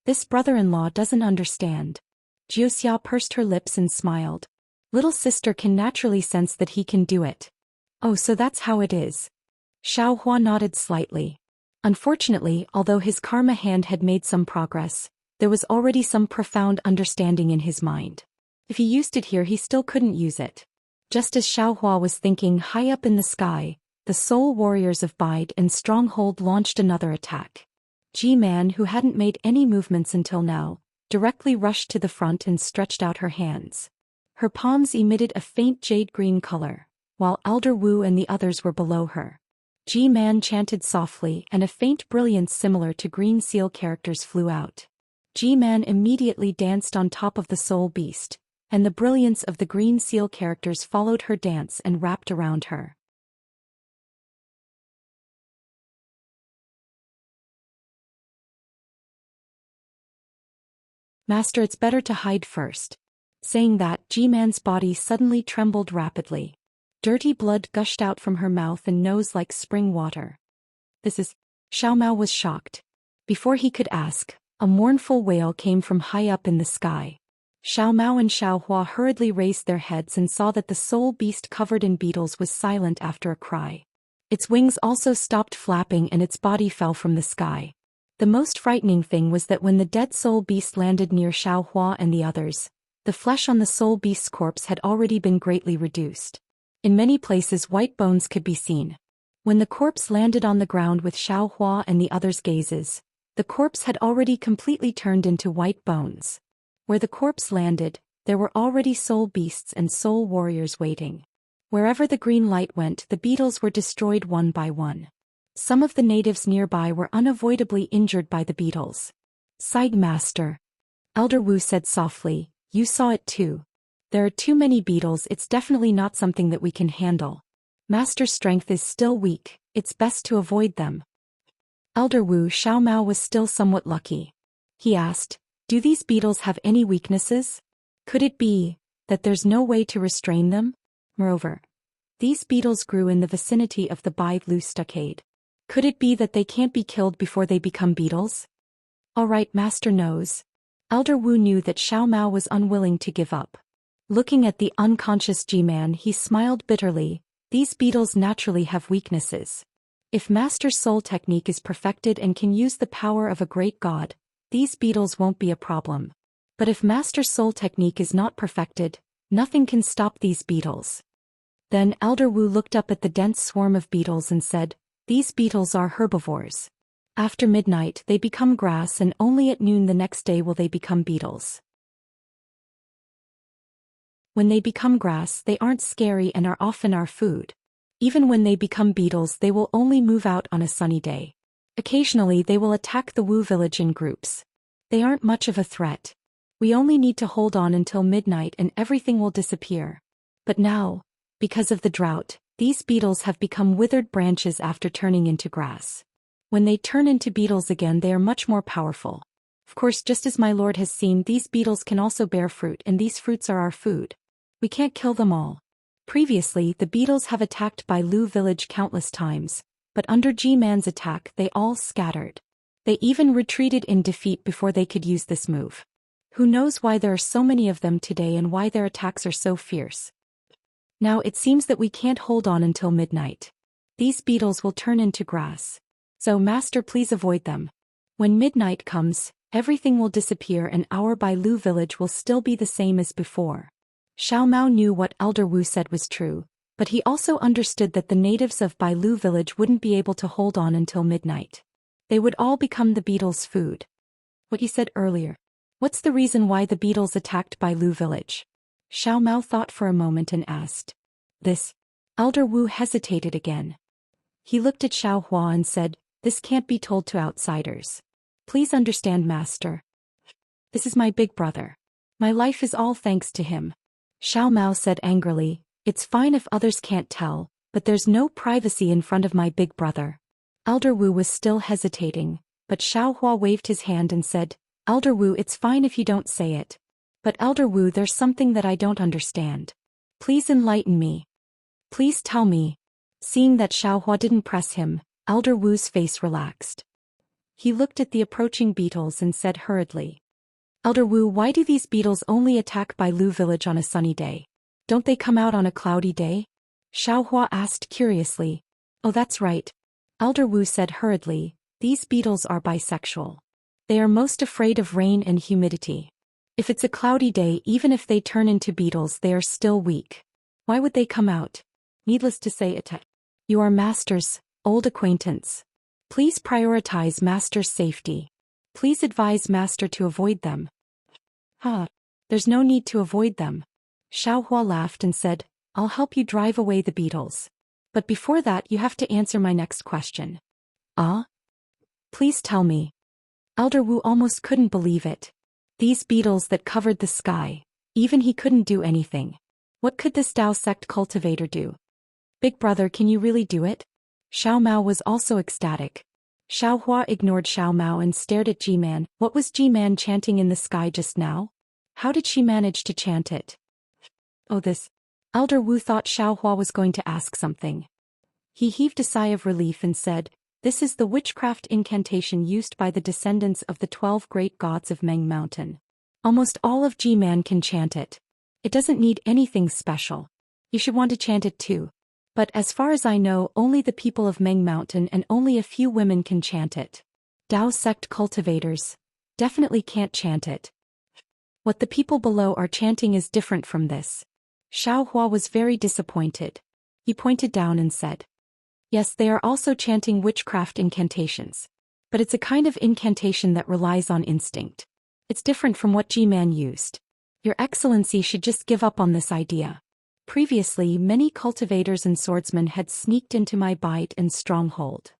This brother-in-law doesn't understand. Jiuxia pursed her lips and smiled. Little sister can naturally sense that he can do it. Oh, so that's how it is. Xiaohua nodded slightly. Unfortunately, although his karma hand had made some progress, there was already some profound understanding in his mind. If he used it here, he still couldn't use it. Just as Xiaohua was thinking, high up in the sky, the soul warriors of Bide and Stronghold launched another attack. Ji-Man, who hadn't made any movements until now, directly rushed to the front and stretched out her hands. Her palms emitted a faint jade-green color, while Elder Wu and the others were below her. Ji-Man chanted softly and a faint brilliance similar to green seal characters flew out. Ji-Man immediately danced on top of the soul beast, and the brilliance of the green seal characters followed her dance and wrapped around her. Master, it's better to hide first. Saying that, Ji-Man's body suddenly trembled rapidly. Dirty blood gushed out from her mouth and nose like spring water. This is... Xiao Mao was shocked. Before he could ask, a mournful wail came from high up in the sky. Xiao Mao and Xiao Hua hurriedly raised their heads and saw that the soul beast covered in beetles was silent after a cry. Its wings also stopped flapping and its body fell from the sky. The most frightening thing was that when the dead soul beast landed near Xiao Hua and the others, the flesh on the soul beast's corpse had already been greatly reduced. In many places white bones could be seen. When the corpse landed on the ground with Xiao Hua and the others' gazes, the corpse had already completely turned into white bones. Where the corpse landed, there were already soul beasts and soul warriors waiting. Wherever the green light went, the beetles were destroyed one by one. Some of the natives nearby were unavoidably injured by the beetles. Sighed Master. Elder Wu said softly, you saw it too. There are too many beetles, it's definitely not something that we can handle. Master's strength is still weak, it's best to avoid them. Elder Wu Xiao Mao was still somewhat lucky. He asked, do these beetles have any weaknesses? Could it be that there's no way to restrain them? Moreover, these beetles grew in the vicinity of the Bai Lu stockade. Could it be that they can't be killed before they become beetles? All right, Master knows. Elder Wu knew that Xiao Mao was unwilling to give up. Looking at the unconscious Ji-Man, he smiled bitterly. These beetles naturally have weaknesses. If Master's soul technique is perfected and can use the power of a great god, these beetles won't be a problem. But if Master's soul technique is not perfected, nothing can stop these beetles. Then Elder Wu looked up at the dense swarm of beetles and said, these beetles are herbivores. After midnight they become grass and only at noon the next day will they become beetles. When they become grass, they aren't scary and are often our food. Even when they become beetles, they will only move out on a sunny day. Occasionally they will attack the Wu village in groups. They aren't much of a threat. We only need to hold on until midnight and everything will disappear. But now, because of the drought, these beetles have become withered branches after turning into grass. When they turn into beetles again, they are much more powerful. Of course, just as my lord has seen, these beetles can also bear fruit, and these fruits are our food. We can't kill them all. Previously, the beetles have attacked Bailu village countless times, but under G-Man's attack they all scattered. They even retreated in defeat before they could use this move. Who knows why there are so many of them today and why their attacks are so fierce. Now it seems that we can't hold on until midnight. These beetles will turn into grass. So master, please avoid them. When midnight comes, everything will disappear and our Bailu village will still be the same as before. Xiao Mao knew what Elder Wu said was true, but he also understood that the natives of Bailu village wouldn't be able to hold on until midnight. They would all become the beetles' food. What he said earlier. What's the reason why the beetles attacked Bailu village? Xiao Mao thought for a moment and asked. This. Elder Wu hesitated again. He looked at Xiao Hua and said, this can't be told to outsiders. Please understand, master. This is my big brother. My life is all thanks to him. Xiao Mao said angrily, it's fine if others can't tell, but there's no privacy in front of my big brother. Elder Wu was still hesitating, but Xiao Hua waved his hand and said, Elder Wu, it's fine if you don't say it. But Elder Wu, there's something that I don't understand. Please enlighten me. Please tell me. Seeing that Xiao Hua didn't press him, Elder Wu's face relaxed. He looked at the approaching beetles and said hurriedly. Elder Wu, why do these beetles only attack Bailu village on a sunny day? Don't they come out on a cloudy day? Xiao Hua asked curiously. Oh, that's right. Elder Wu said hurriedly, these beetles are bisexual. They are most afraid of rain and humidity. If it's a cloudy day, even if they turn into beetles, they are still weak. Why would they come out? Needless to say, you are master's old acquaintance. Please prioritize master's safety. Please advise master to avoid them. There's no need to avoid them. Xiao Hua laughed and said, I'll help you drive away the beetles. But before that, you have to answer my next question. Please tell me. Elder Wu almost couldn't believe it. These beetles that covered the sky, even he couldn't do anything. What could this Dao sect cultivator do? Big brother, can you really do it? Xiao Mao was also ecstatic. Xiao Hua ignored Xiao Mao and stared at G-Man. What was G-Man chanting in the sky just now? How did she manage to chant it? Oh, this. Elder Wu thought Xiao Hua was going to ask something. He heaved a sigh of relief and said, this is the witchcraft incantation used by the descendants of the 12 great gods of Meng Mountain. Almost all of G-Man can chant it. It doesn't need anything special. You should want to chant it too. But as far as I know, only the people of Meng Mountain and only a few women can chant it. Dao sect cultivators definitely can't chant it. What the people below are chanting is different from this. Xiao Hua was very disappointed. He pointed down and said, yes, they are also chanting witchcraft incantations. But it's a kind of incantation that relies on instinct. It's different from what G-Man used. Your Excellency should just give up on this idea. Previously, many cultivators and swordsmen had sneaked into my bite and stronghold.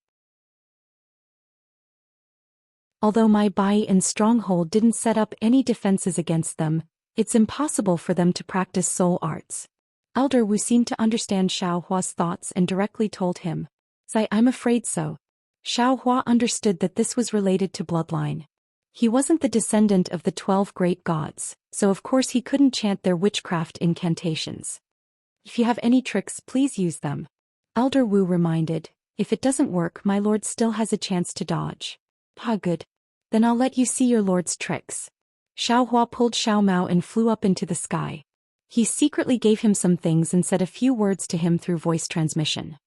Although my bite and stronghold didn't set up any defenses against them, it's impossible for them to practice soul arts. Elder Wu seemed to understand Xiao Hua's thoughts and directly told him, I'm afraid so. Xiao Hua understood that this was related to bloodline. He wasn't the descendant of the 12 great gods, so of course he couldn't chant their witchcraft incantations. If you have any tricks, please use them. Elder Wu reminded, if it doesn't work, my lord still has a chance to dodge. Good. Then I'll let you see your lord's tricks. Xiao Hua pulled Xiao Mao and flew up into the sky. He secretly gave him some things and said a few words to him through voice transmission.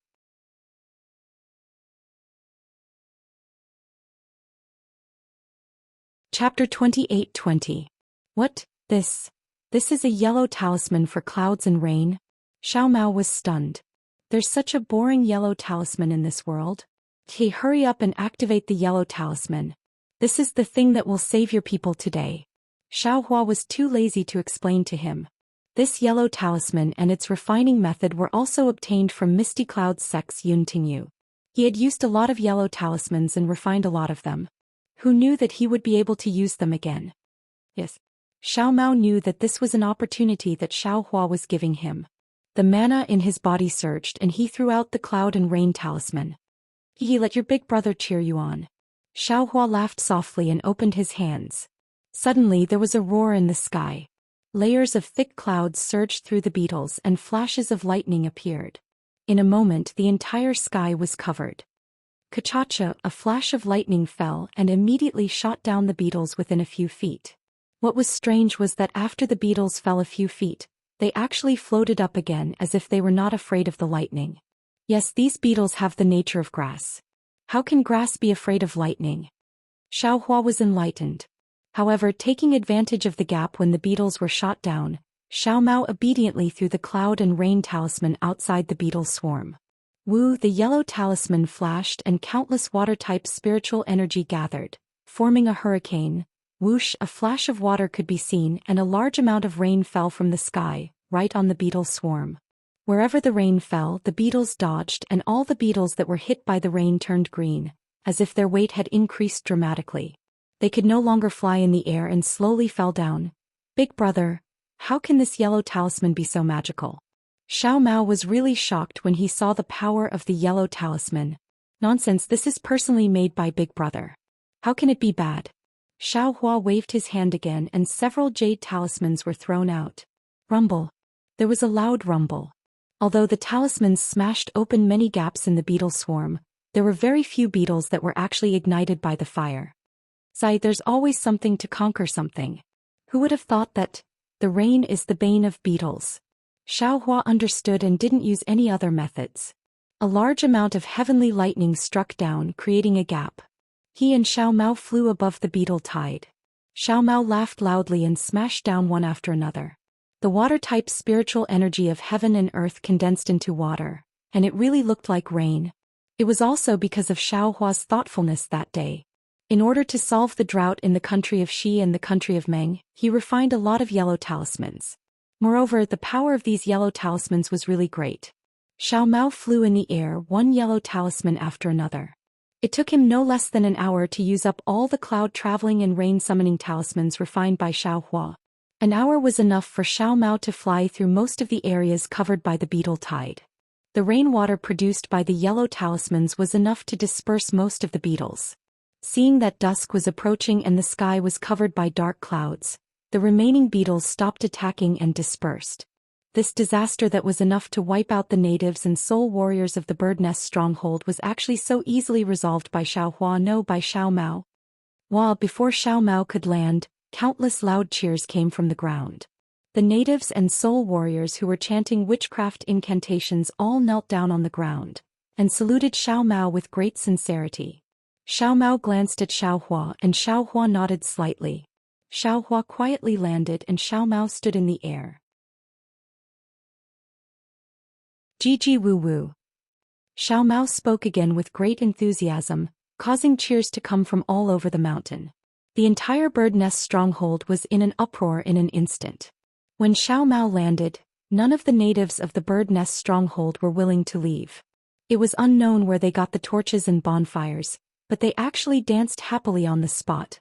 Chapter 28:20. What? This is a yellow talisman for clouds and rain? Xiao Mao was stunned. There's such a boring yellow talisman in this world. Hurry up and activate the yellow talisman. This is the thing that will save your people today. Xiao Hua was too lazy to explain to him. This yellow talisman and its refining method were also obtained from Misty Cloud's sect's Yun Tingyu. He had used a lot of yellow talismans and refined a lot of them. Who knew that he would be able to use them again? Yes. Xiao Mao knew that this was an opportunity that Xiao Hua was giving him. The mana in his body surged and he threw out the cloud and rain talisman. Let your big brother cheer you on. Xiao Hua laughed softly and opened his hands. Suddenly there was a roar in the sky. Layers of thick clouds surged through the beetles and flashes of lightning appeared. In a moment the entire sky was covered. Kachacha, a flash of lightning fell and immediately shot down the beetles within a few feet. What was strange was that after the beetles fell a few feet, they actually floated up again as if they were not afraid of the lightning. Yes, these beetles have the nature of grass. How can grass be afraid of lightning? Xiao Hua was enlightened. However, taking advantage of the gap when the beetles were shot down, Xiao Mao obediently threw the cloud and rain talisman outside the beetle swarm. Wu, the yellow talisman flashed and countless water-type spiritual energy gathered, forming a hurricane. Whoosh, a flash of water could be seen and a large amount of rain fell from the sky, right on the beetle swarm. Wherever the rain fell, the beetles dodged and all the beetles that were hit by the rain turned green, as if their weight had increased dramatically. They could no longer fly in the air and slowly fell down. Big brother, how can this yellow talisman be so magical? Xiao Mao was really shocked when he saw the power of the yellow talisman. Nonsense, this is personally made by Big Brother. How can it be bad? Xiao Hua waved his hand again and several jade talismans were thrown out. Rumble. There was a loud rumble. Although the talismans smashed open many gaps in the beetle swarm, there were very few beetles that were actually ignited by the fire. There's always something to conquer something. Who would have thought that? The rain is the bane of beetles. Xiao Hua understood and didn't use any other methods. A large amount of heavenly lightning struck down, creating a gap. He and Xiao Mao flew above the beetle tide. Xiao Mao laughed loudly and smashed down one after another. The water-type spiritual energy of heaven and earth condensed into water, and it really looked like rain. It was also because of Xiao Hua's thoughtfulness that day. In order to solve the drought in the country of Xi and the country of Meng, he refined a lot of yellow talismans. Moreover, the power of these yellow talismans was really great. Xiao Mao flew in the air, one yellow talisman after another. It took him no less than an hour to use up all the cloud-traveling and rain-summoning talismans refined by Xiao Hua. An hour was enough for Xiao Mao to fly through most of the areas covered by the beetle tide. The rainwater produced by the yellow talismans was enough to disperse most of the beetles. Seeing that dusk was approaching and the sky was covered by dark clouds, the remaining beetles stopped attacking and dispersed. This disaster that was enough to wipe out the natives and soul warriors of the bird nest stronghold was actually so easily resolved by Xiao Hua, no, by Xiao Mao. While before Xiao Mao could land, countless loud cheers came from the ground. The natives and soul warriors who were chanting witchcraft incantations all knelt down on the ground and saluted Xiao Mao with great sincerity. Xiao Mao glanced at Xiao Hua and Xiao Hua nodded slightly. Xiao Hua quietly landed and Xiao Mao stood in the air. Gigi Wu Wu. Xiao Mao spoke again with great enthusiasm, causing cheers to come from all over the mountain. The entire bird nest stronghold was in an uproar in an instant. When Xiao Mao landed, none of the natives of the bird nest stronghold were willing to leave. It was unknown where they got the torches and bonfires, but they actually danced happily on the spot.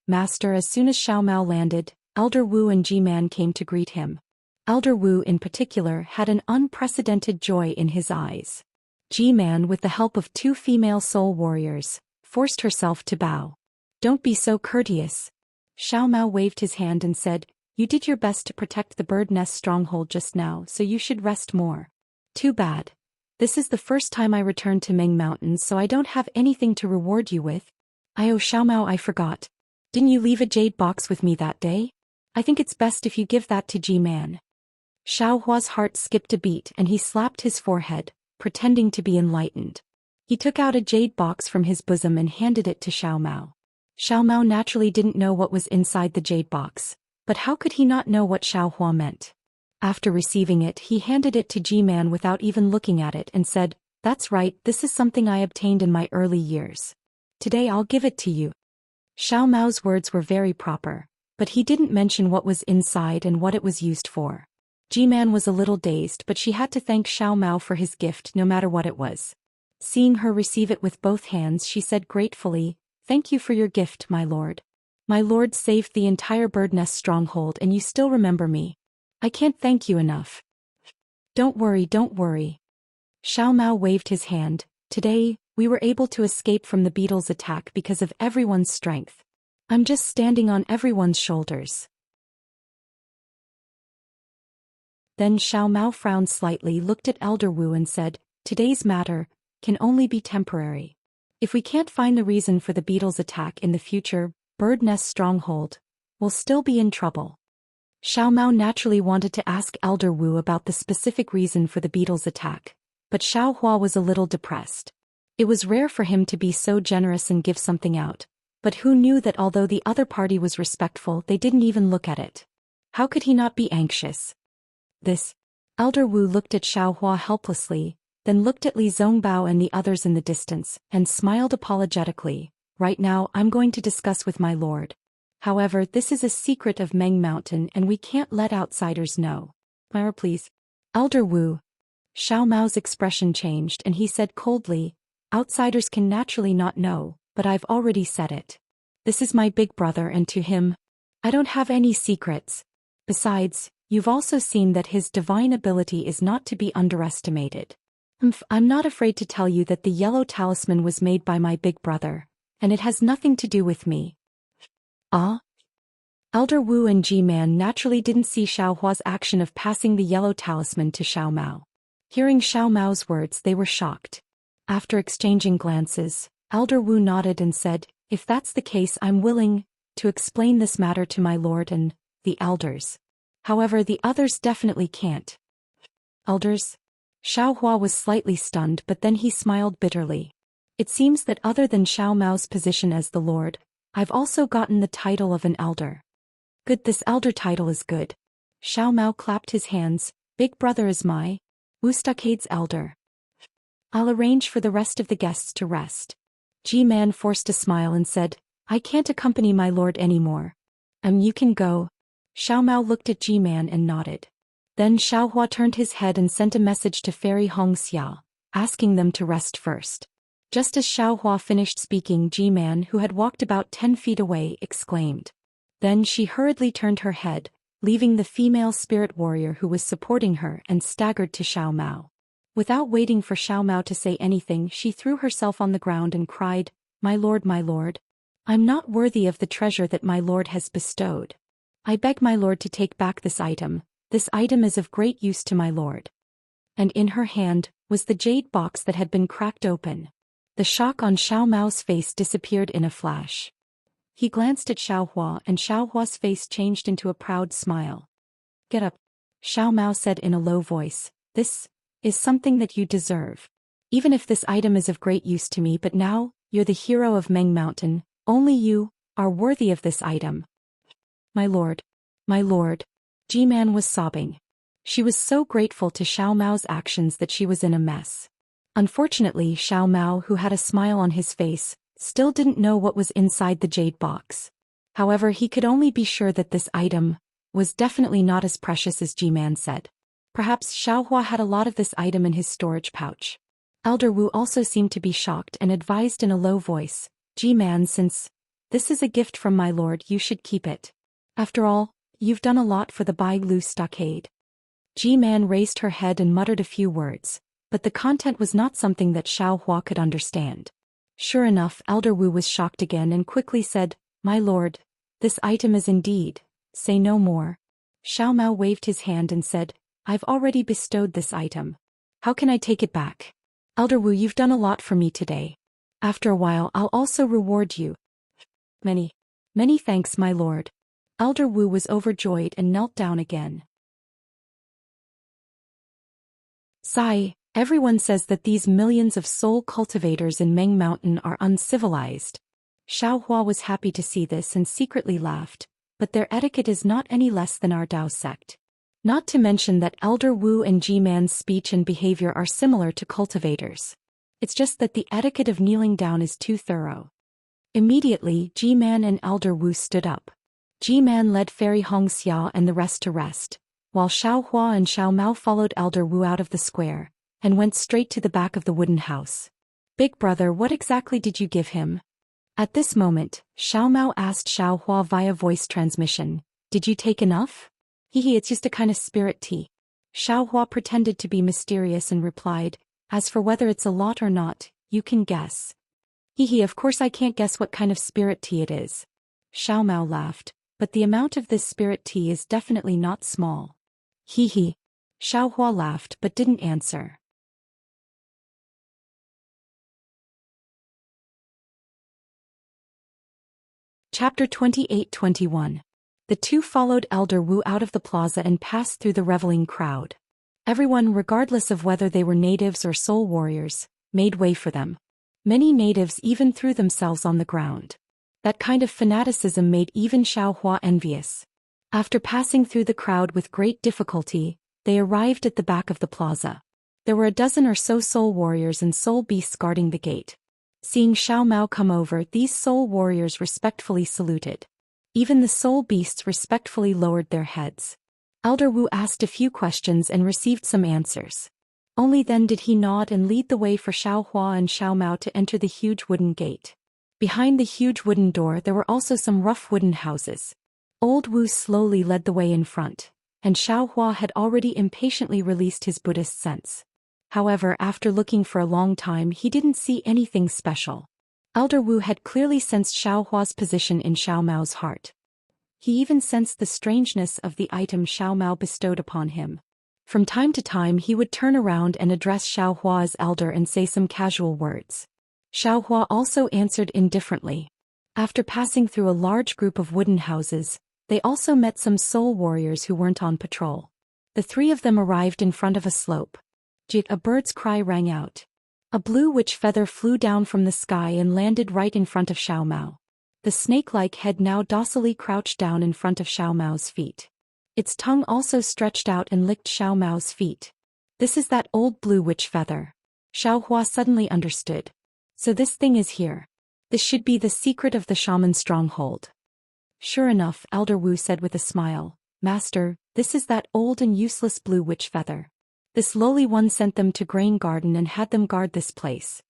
Master, as soon as Xiao Mao landed, Elder Wu and G-Man came to greet him. Elder Wu in particular had an unprecedented joy in his eyes. G-Man, with the help of two female soul warriors, forced herself to bow. Don't be so courteous. Xiao Mao waved his hand and said, you did your best to protect the bird nest stronghold just now, so you should rest more. Too bad. This is the first time I returned to Meng Mountains, so I don't have anything to reward you with. Xiao Mao, I forgot. Didn't you leave a jade box with me that day? I think it's best if you give that to G-Man. Xiao Hua's heart skipped a beat and he slapped his forehead, pretending to be enlightened. He took out a jade box from his bosom and handed it to Xiao Mao. Xiao Mao naturally didn't know what was inside the jade box, but how could he not know what Xiao Hua meant? After receiving it, he handed it to G-Man without even looking at it and said, that's right, this is something I obtained in my early years. Today I'll give it to you. Xiao Mao's words were very proper, but he didn't mention what was inside and what it was used for. G-Man was a little dazed, but she had to thank Xiao Mao for his gift no matter what it was. Seeing her receive it with both hands, she said gratefully, thank you for your gift, my lord. My lord saved the entire bird nest stronghold and you still remember me. I can't thank you enough. Don't worry, don't worry. Xiao Mao waved his hand. Today, we were able to escape from the beetle's attack because of everyone's strength. I'm just standing on everyone's shoulders. Then Xiao Mao frowned slightly, looked at Elder Wu and said, today's matter can only be temporary. If we can't find the reason for the beetle's attack in the future, bird nest stronghold will still be in trouble. Xiao Mao naturally wanted to ask Elder Wu about the specific reason for the beetle's attack, but Xiao Hua was a little depressed. It was rare for him to be so generous and give something out, but who knew that although the other party was respectful, they didn't even look at it. How could he not be anxious? This. Elder Wu looked at Xiao Hua helplessly, then looked at Li Zongbao and the others in the distance, and smiled apologetically. Right now I'm going to discuss with my lord. However, this is a secret of Meng Mountain and we can't let outsiders know. Please. Elder Wu. Xiao Mao's expression changed and he said coldly, outsiders can naturally not know, but I've already said it. This is my big brother and to him, I don't have any secrets. Besides, you've also seen that his divine ability is not to be underestimated. I'm not afraid to tell you that the yellow talisman was made by my big brother, and it has nothing to do with me. Ah? Elder Wu and Ji-Man naturally didn't see Xiao Hua's action of passing the yellow talisman to Xiao Mao. Hearing Xiao Mao's words, they were shocked. After exchanging glances, Elder Wu nodded and said, if that's the case, I'm willing to explain this matter to my lord and the elders. However, the others definitely can't. Elders? Xiao Hua was slightly stunned, but then he smiled bitterly. It seems that other than Xiao Mao's position as the lord, I've also gotten the title of an elder. Good, this elder title is good. Xiao Mao clapped his hands. Big brother is my Wu Stockade's elder. I'll arrange for the rest of the guests to rest. Ji-Man forced a smile and said, I can't accompany my lord anymore. You can go. Xiao Mao looked at Ji-Man and nodded. Then Xiao Hua turned his head and sent a message to Fairy Hong Xia, asking them to rest first. Just as Xiao Hua finished speaking, Ji-Man, who had walked about 10 feet away, exclaimed. Then she hurriedly turned her head, leaving the female spirit warrior who was supporting her, and staggered to Xiao Mao. Without waiting for Xiao Mao to say anything, she threw herself on the ground and cried, my lord, I'm not worthy of the treasure that my lord has bestowed. I beg my lord to take back this item. This item is of great use to my lord. And in her hand was the jade box that had been cracked open. The shock on Xiao Mao's face disappeared in a flash. He glanced at Xiao Hua and Xiao Hua's face changed into a proud smile. Get up, Xiao Mao said in a low voice. This is something that you deserve. Even if this item is of great use to me, but now, you're the hero of Meng Mountain, only you are worthy of this item. My lord, Ji-Man was sobbing. She was so grateful to Xiao Mao's actions that she was in a mess. Unfortunately, Xiao Mao, who had a smile on his face, still didn't know what was inside the jade box. However, he could only be sure that this item was definitely not as precious as Ji-Man said. Perhaps Xiao Hua had a lot of this item in his storage pouch. Elder Wu also seemed to be shocked and advised in a low voice, Ji-Man, since this is a gift from my lord, you should keep it. After all, you've done a lot for the Bai Lu stockade. Ji-Man raised her head and muttered a few words, but the content was not something that Xiao Hua could understand. Sure enough, Elder Wu was shocked again and quickly said, my lord, this item is indeed. Say no more. Xiao Mao waved his hand and said, I've already bestowed this item. How can I take it back? Elder Wu, you've done a lot for me today. After a while I'll also reward you. Many thanks, my lord. Elder Wu was overjoyed and knelt down again. Sigh, everyone says that these millions of soul cultivators in Meng Mountain are uncivilized. Xiao Hua was happy to see this and secretly laughed, but their etiquette is not any less than our Dao sect. Not to mention that Elder Wu and Ji-Man's speech and behavior are similar to cultivators. It's just that the etiquette of kneeling down is too thorough. Immediately, Ji-Man and Elder Wu stood up. Ji-Man led Fairy Hong Xia and the rest to rest, while Xiao Hua and Xiao Mao followed Elder Wu out of the square, and went straight to the back of the wooden house. Big brother, what exactly did you give him? At this moment, Xiao Mao asked Xiao Hua via voice transmission, "Did you take enough?" Hehe, it's just a kind of spirit tea." Xiao Hua pretended to be mysterious and replied, "As for whether it's a lot or not, you can guess." Hehe, of course I can't guess what kind of spirit tea it is. Xiao Mao laughed, "But the amount of this spirit tea is definitely not small." Hehe. Xiao Hua laughed but didn't answer. Chapter 28-21. The two followed Elder Wu out of the plaza and passed through the reveling crowd. Everyone, regardless of whether they were natives or soul warriors, made way for them. Many natives even threw themselves on the ground. That kind of fanaticism made even Xiao Hua envious. After passing through the crowd with great difficulty, they arrived at the back of the plaza. There were a dozen or so soul warriors and soul beasts guarding the gate. Seeing Xiao Mao come over, these soul warriors respectfully saluted. Even the soul beasts respectfully lowered their heads. Elder Wu asked a few questions and received some answers. Only then did he nod and lead the way for Xiao Hua and Xiao Mao to enter the huge wooden gate. Behind the huge wooden door there were also some rough wooden houses. Old Wu slowly led the way in front, and Xiao Hua had already impatiently released his Buddhist sense. However, after looking for a long time he didn't see anything special. Elder Wu had clearly sensed Xiao Hua's position in Xiao Mao's heart. He even sensed the strangeness of the item Xiao Mao bestowed upon him. From time to time he would turn around and address Xiao Hua as elder and say some casual words. Xiao Hua also answered indifferently. After passing through a large group of wooden houses, they also met some soul warriors who weren't on patrol. The three of them arrived in front of a slope. Jit, a bird's cry rang out. A blue witch feather flew down from the sky and landed right in front of Xiao Mao. The snake-like head now docilely crouched down in front of Xiao Mao's feet. Its tongue also stretched out and licked Xiao Mao's feet. "This is that old blue witch feather." Xiao Hua suddenly understood. "So this thing is here. This should be the secret of the shaman's stronghold." "Sure enough," Elder Wu said with a smile, "Master, this is that old and useless blue witch feather. This lowly one sent them to Grain Garden and had them guard this place."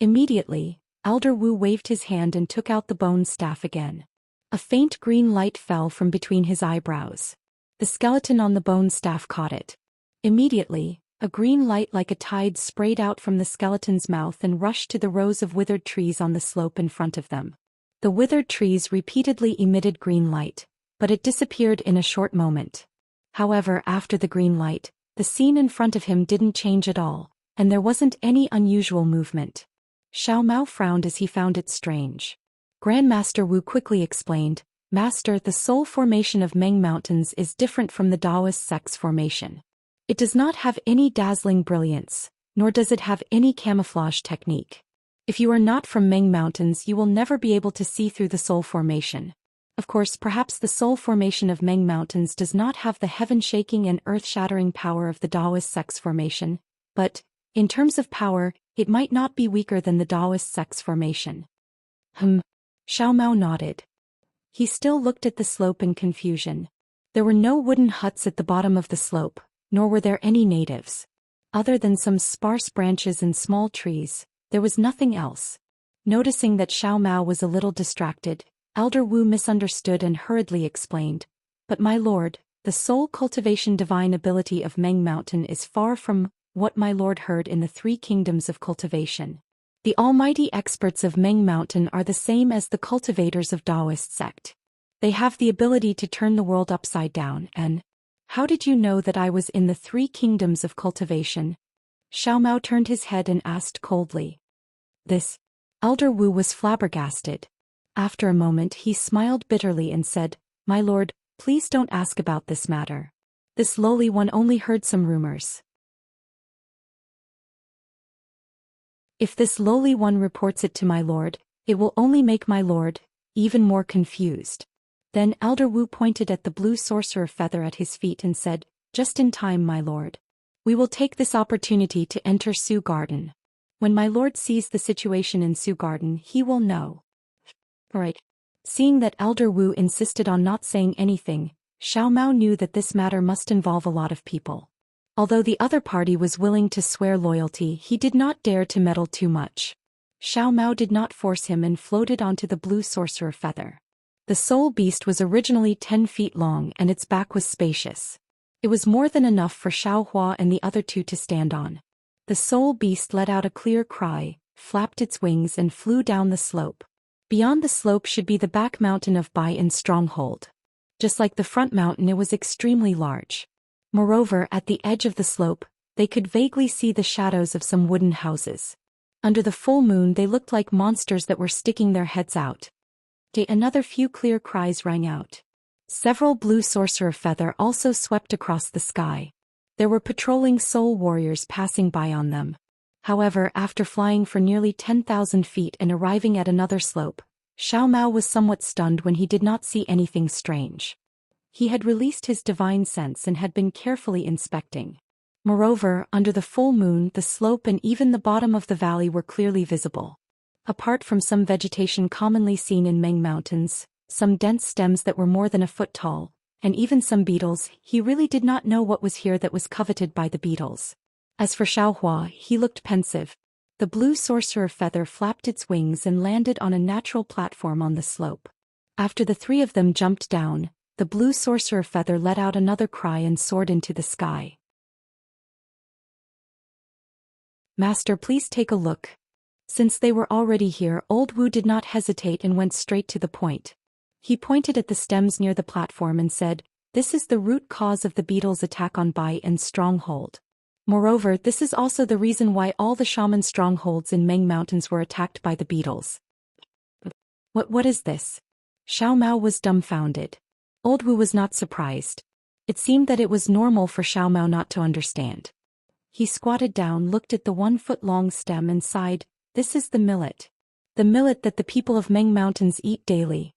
Immediately, Elder Wu waved his hand and took out the bone staff again. A faint green light fell from between his eyebrows. The skeleton on the bone staff caught it. Immediately, a green light like a tide sprayed out from the skeleton's mouth and rushed to the rows of withered trees on the slope in front of them. The withered trees repeatedly emitted green light, but it disappeared in a short moment. However, after the green light, the scene in front of him didn't change at all, and there wasn't any unusual movement. Xiao Mao frowned as he found it strange. Grandmaster Wu quickly explained, "Master, the soul formation of Meng Mountains is different from the Taoist sect's formation. It does not have any dazzling brilliance, nor does it have any camouflage technique. If you are not from Meng Mountains you will never be able to see through the soul formation. Of course, perhaps the soul formation of Meng Mountains does not have the heaven-shaking and earth-shattering power of the Taoist sect's formation, but, in terms of power, it might not be weaker than the Taoist sect's formation." Xiao Mao nodded. He still looked at the slope in confusion. There were no wooden huts at the bottom of the slope, nor were there any natives. Other than some sparse branches and small trees, there was nothing else. Noticing that Xiao Mao was a little distracted, Elder Wu misunderstood and hurriedly explained, "But my lord, the soul cultivation divine ability of Meng Mountain is far from what my lord heard in the three kingdoms of cultivation. The almighty experts of Meng Mountain are the same as the cultivators of Taoist sect. They have the ability to turn the world upside down and—" "How did you know that I was in the three kingdoms of cultivation?" Xiao Mao turned his head and asked coldly. "This—" Elder Wu was flabbergasted. After a moment he smiled bitterly and said, "My lord, please don't ask about this matter. This lowly one only heard some rumors. If this lowly one reports it to my lord, it will only make my lord even more confused." Then Elder Wu pointed at the blue sorcerer feather at his feet and said, "Just in time, my lord. We will take this opportunity to enter Su Garden. When my lord sees the situation in Su Garden he will know." "Right." Seeing that Elder Wu insisted on not saying anything, Xiao Mao knew that this matter must involve a lot of people. Although the other party was willing to swear loyalty, he did not dare to meddle too much. Xiao Mao did not force him and floated onto the blue sorcerer feather. The soul beast was originally 10 feet long and its back was spacious. It was more than enough for Xiao Hua and the other two to stand on. The soul beast let out a clear cry, flapped its wings and flew down the slope. Beyond the slope should be the back mountain of Bai In's stronghold. Just like the front mountain, it was extremely large. Moreover, at the edge of the slope, they could vaguely see the shadows of some wooden houses. Under the full moon they looked like monsters that were sticking their heads out. Another few clear cries rang out. Several blue sorcerer feather also swept across the sky. There were patrolling soul warriors passing by on them. However, after flying for nearly 10,000 feet and arriving at another slope, Xiao Mao was somewhat stunned when he did not see anything strange. He had released his divine sense and had been carefully inspecting. Moreover, under the full moon, the slope and even the bottom of the valley were clearly visible. Apart from some vegetation commonly seen in Meng Mountains, some dense stems that were more than a foot tall, and even some beetles, he really did not know what was here that was coveted by the beetles. As for Xiao Hua, he looked pensive. The blue sorcerer feather flapped its wings and landed on a natural platform on the slope. After the three of them jumped down, the blue sorcerer feather let out another cry and soared into the sky. "Master, please take a look." Since they were already here, Old Wu did not hesitate and went straight to the point. He pointed at the stems near the platform and said, "This is the root cause of the beetles' attack on Bai In's stronghold. Moreover, this is also the reason why all the shaman strongholds in Meng Mountains were attacked by the beetles." What is this?" Xiao Mao was dumbfounded. Old Wu was not surprised. It seemed that it was normal for Xiao Mao not to understand. He squatted down, looked at the 1-foot-long stem and sighed, "This is the millet. The millet that the people of Meng Mountains eat daily."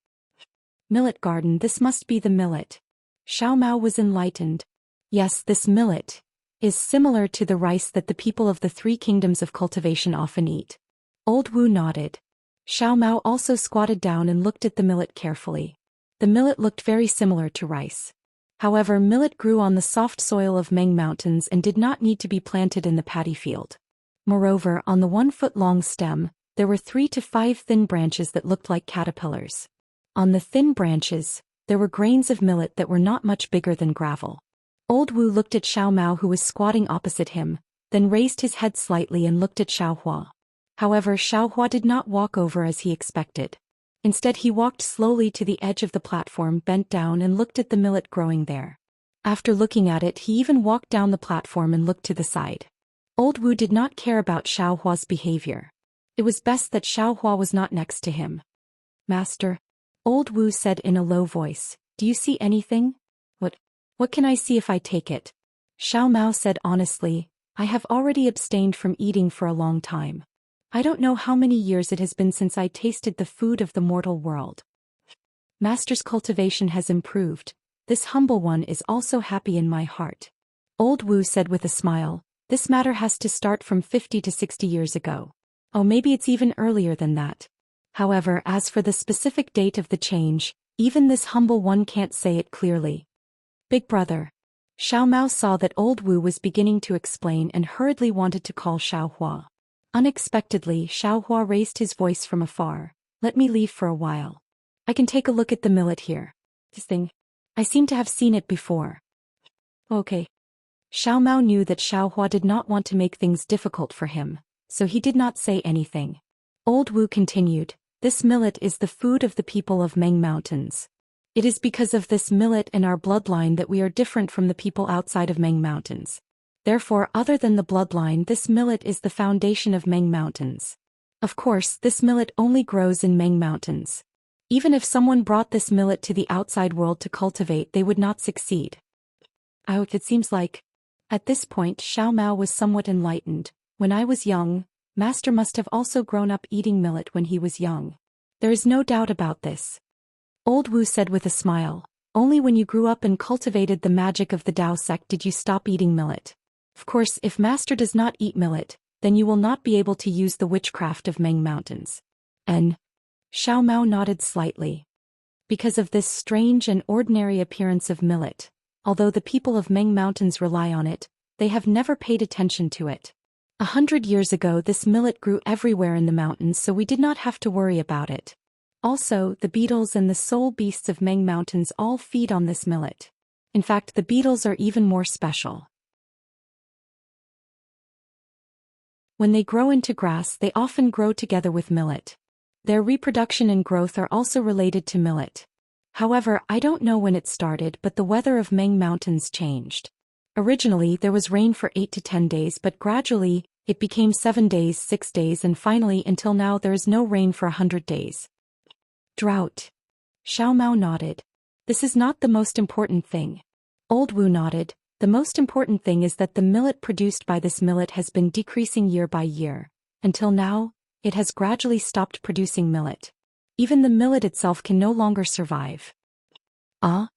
"Millet garden, this must be the millet." Xiao Mao was enlightened. "Yes, this millet is similar to the rice that the people of the 3 kingdoms of cultivation often eat." Old Wu nodded. Xiao Mao also squatted down and looked at the millet carefully. The millet looked very similar to rice. However, millet grew on the soft soil of Meng Mountains and did not need to be planted in the paddy field. Moreover, on the 1-foot-long stem, there were 3 to 5 thin branches that looked like caterpillars. On the thin branches, there were grains of millet that were not much bigger than gravel. Old Wu looked at Xiao Mao, who was squatting opposite him, then raised his head slightly and looked at Xiao Hua. However, Xiao Hua did not walk over as he expected. Instead, he walked slowly to the edge of the platform, bent down and looked at the millet growing there. After looking at it, he even walked down the platform and looked to the side. Old Wu did not care about Xiao Hua's behavior. It was best that Xiao Hua was not next to him. "Master," Old Wu said in a low voice, "do you see anything?" What can I see if I take it?" Xiao Mao said honestly, "I have already abstained from eating for a long time. I don't know how many years it has been since I tasted the food of the mortal world. Master's cultivation has improved. This humble one is also happy in my heart." Old Wu said with a smile, "This matter has to start from 50 to 60 years ago. Oh, maybe it's even earlier than that. However, as for the specific date of the change, even this humble one can't say it clearly." "Big brother." Xiao Mao saw that Old Wu was beginning to explain and hurriedly wanted to call Xiao Hua. Unexpectedly, Xiao Hua raised his voice from afar, "Let me leave for a while. I can take a look at the millet here. This thing. I seem to have seen it before." "Okay." Xiao Mao knew that Xiao Hua did not want to make things difficult for him, so he did not say anything. Old Wu continued, "This millet is the food of the people of Meng Mountains. It is because of this millet and our bloodline that we are different from the people outside of Meng Mountains. Therefore, other than the bloodline, this millet is the foundation of Meng Mountains. Of course, this millet only grows in Meng Mountains. Even if someone brought this millet to the outside world to cultivate, they would not succeed." It seems like. At this point, Xiao Mao was somewhat enlightened. "When I was young, Master must have also grown up eating millet when he was young. There is no doubt about this." Old Wu said with a smile, "Only when you grew up and cultivated the magic of the Tao sect did you stop eating millet. Of course, if Master does not eat millet, then you will not be able to use the witchcraft of Meng Mountains." And Xiao Mao nodded slightly. Because of this strange and ordinary appearance of millet, although the people of Meng Mountains rely on it, they have never paid attention to it. 100 years ago this millet grew everywhere in the mountains, so we did not have to worry about it. Also, the beetles and the soul beasts of Meng Mountains all feed on this millet. In fact, the beetles are even more special. When they grow into grass, they often grow together with millet. Their reproduction and growth are also related to millet. However, I don't know when it started, but the weather of Meng Mountains changed. Originally, there was rain for 8 to 10 days, but gradually, it became 7 days, 6 days, and finally, until now, there is no rain for 100 days. Drought. Xiao Mao nodded. This is not the most important thing. Old Wu nodded. The most important thing is that the millet produced by this millet has been decreasing year by year. Until now, it has gradually stopped producing millet. Even the millet itself can no longer survive. Ah?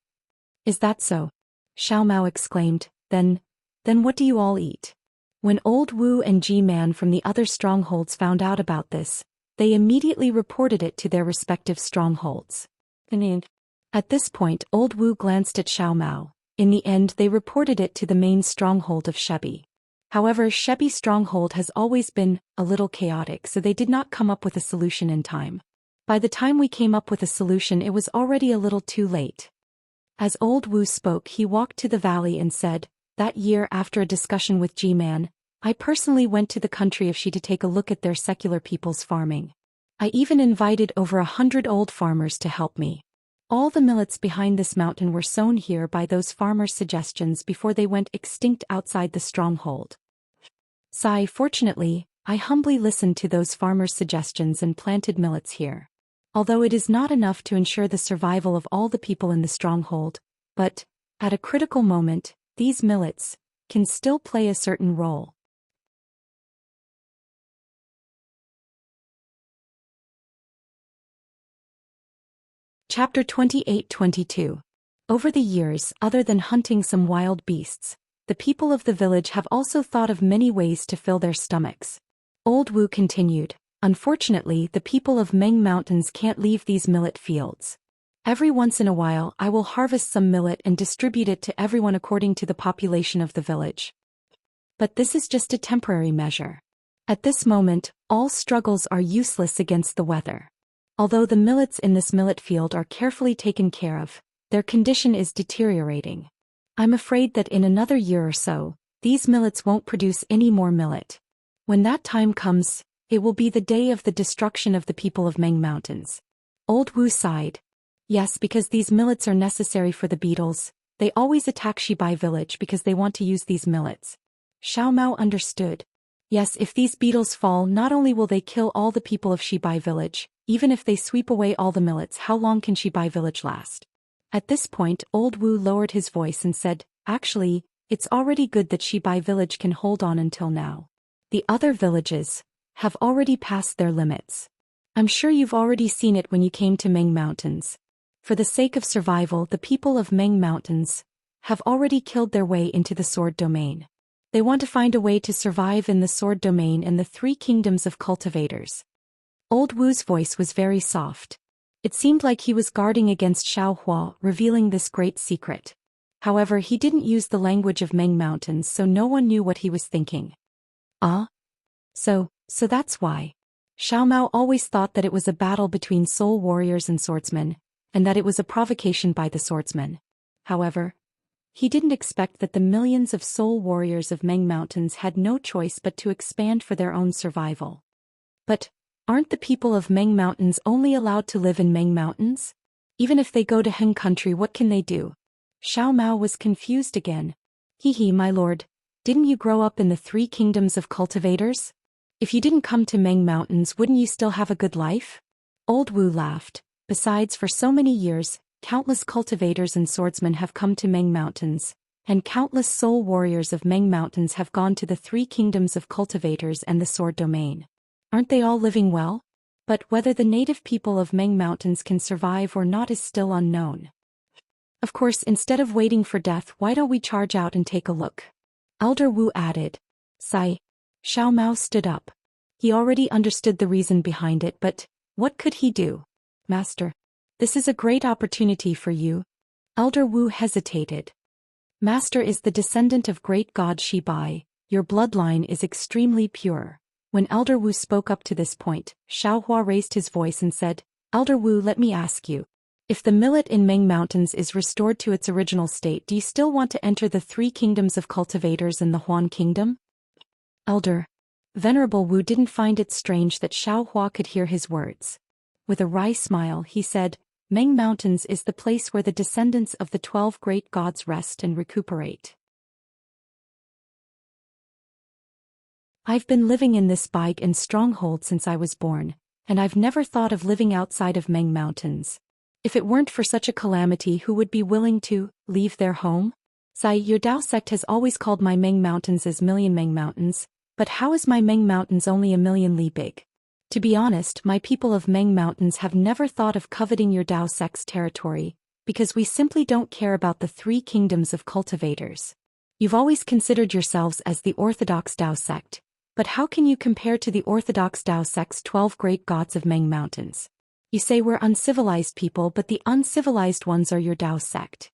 Is that so? Xiao Mao exclaimed. Then what do you all eat? When Old Wu and G-Man from the other strongholds found out about this, they immediately reported it to their respective strongholds. At this point, Old Wu glanced at Xiao Mao. In the end, they reported it to the main stronghold of Shebi. However, Shebi's stronghold has always been a little chaotic, so they did not come up with a solution in time. By the time we came up with a solution, it was already a little too late. As Old Wu spoke, he walked to the valley and said, "That year, after a discussion with G-Man, I personally went to the country of Shi to take a look at their secular people's farming. I even invited over 100 old farmers to help me. All the millets behind this mountain were sown here by those farmers' suggestions before they went extinct outside the stronghold. Fortunately, I humbly listened to those farmers' suggestions and planted millets here. Although it is not enough to ensure the survival of all the people in the stronghold, but, at a critical moment, these millets can still play a certain role." Chapter 28-22. Over the years, other than hunting some wild beasts, the people of the village have also thought of many ways to fill their stomachs. Old Wu continued, "Unfortunately, the people of Meng Mountains can't leave these millet fields. Every once in a while, I will harvest some millet and distribute it to everyone according to the population of the village. But this is just a temporary measure. At this moment, all struggles are useless against the weather. Although the millets in this millet field are carefully taken care of, their condition is deteriorating. I'm afraid that in another year or so, these millets won't produce any more millet. When that time comes, it will be the day of the destruction of the people of Meng Mountains." Old Wu sighed. "Yes, because these millets are necessary for the beetles. They always attack Shibai village because they want to use these millets." Xiao Mao understood. Yes, if these beetles fall, not only will they kill all the people of Shibai village, even if they sweep away all the millets, how long can Shibai village last? At this point, Old Wu lowered his voice and said, "Actually, it's already good that Shibai village can hold on until now. The other villages have already passed their limits. I'm sure you've already seen it when you came to Meng Mountains. For the sake of survival, the people of Meng Mountains have already killed their way into the sword domain. They want to find a way to survive in the sword domain and the 3 kingdoms of cultivators." Old Wu's voice was very soft. It seemed like he was guarding against Xiao Hua revealing this great secret. However, he didn't use the language of Meng Mountains, so no one knew what he was thinking. "Ah? So that's why." Xiao Mao always thought that it was a battle between soul warriors and swordsmen, and that it was a provocation by the swordsmen. However, he didn't expect that the millions of soul warriors of Meng Mountains had no choice but to expand for their own survival. But aren't the people of Meng Mountains only allowed to live in Meng Mountains? Even if they go to Heng country, what can they do? Xiao Mao was confused again. My lord, didn't you grow up in the 3 kingdoms of cultivators? If you didn't come to Meng Mountains, wouldn't you still have a good life?" Old Wu laughed. "Besides, for so many years, countless cultivators and swordsmen have come to Meng Mountains, and countless soul warriors of Meng Mountains have gone to the 3 kingdoms of cultivators and the sword domain. Aren't they all living well? But whether the native people of Meng Mountains can survive or not is still unknown. Of course, instead of waiting for death, why don't we charge out and take a look?" Elder Wu added. Xiao Mao stood up. He already understood the reason behind it, but what could he do? "Master, this is a great opportunity for you." Elder Wu hesitated. "Master is the descendant of great god Shibai. your bloodline is extremely pure. When Elder Wu spoke up to this point, Xiaohua raised his voice and said, Elder Wu, let me ask you. If the millet in Meng Mountains is restored to its original state, do you still want to enter the 3 kingdoms of cultivators in the Huan Kingdom? Elder. Venerable Wu didn't find it strange that Xiaohua could hear his words. With a wry smile, he said, Meng Mountains is the place where the descendants of the 12 great gods rest and recuperate. I've been living in this big and stronghold since I was born, and I've never thought of living outside of Meng Mountains. If it weren't for such a calamity, who would be willing to leave their home? Sai, your Dao sect has always called my Meng Mountains as Million Meng Mountains, but how is my Meng Mountains only 1,000,000 li big? To be honest, my people of Meng Mountains have never thought of coveting your Dao sect's territory, because we simply don't care about the 3 kingdoms of cultivators. You've always considered yourselves as the orthodox Dao sect, but how can you compare to the orthodox Dao sect's 12 great gods of Meng Mountains? You say we're uncivilized people, but the uncivilized ones are your Dao sect.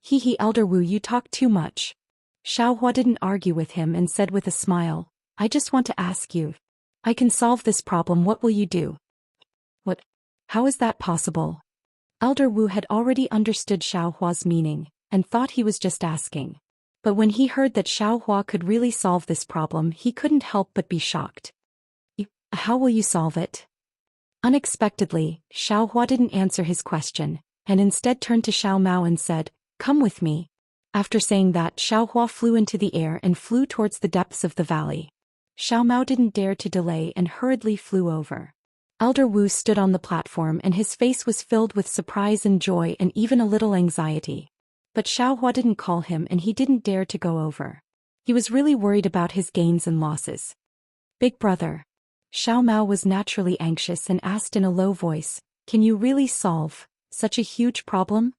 Hee, Elder Wu, you talk too much. Xiaohua didn't argue with him and said with a smile, I just want to ask you. I can solve this problem, what will you do? What? How is that possible? Elder Wu had already understood Xiaohua's meaning, and thought he was just asking. But when he heard that Xiaohua could really solve this problem, he couldn't help but be shocked. How will you solve it? Unexpectedly, Xiaohua didn't answer his question, and instead turned to Xiao Mao and said, Come with me. After saying that, Xiaohua flew into the air and flew towards the depths of the valley. Xiao Mao didn't dare to delay and hurriedly flew over. Elder Wu stood on the platform and his face was filled with surprise and joy and even a little anxiety. But Xiaohua didn't call him and he didn't dare to go over. He was really worried about his gains and losses. Big brother. Xiao Mao was naturally anxious and asked in a low voice, Can you really solve such a huge problem?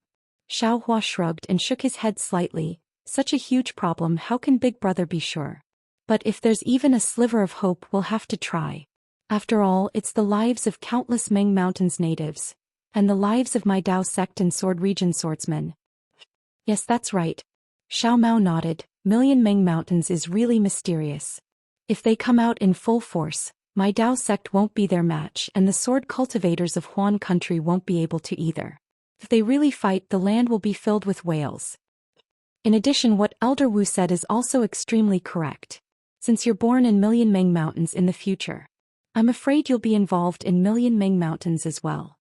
Xiaohua shrugged and shook his head slightly. Such a huge problem, how can Big Brother be sure? But if there's even a sliver of hope, we'll have to try. After all, it's the lives of countless Meng Mountains natives, and the lives of my Dao sect and Sword Region swordsmen. Yes, that's right. Xiao Mao nodded. Million Meng Mountains is really mysterious. If they come out in full force, my Dao sect won't be their match, and the sword cultivators of Huan country won't be able to either. If they really fight, the land will be filled with whales. In addition, what Elder Wu said is also extremely correct. Since you're born in Million Meng Mountains in the future, I'm afraid you'll be involved in Million Meng Mountains as well.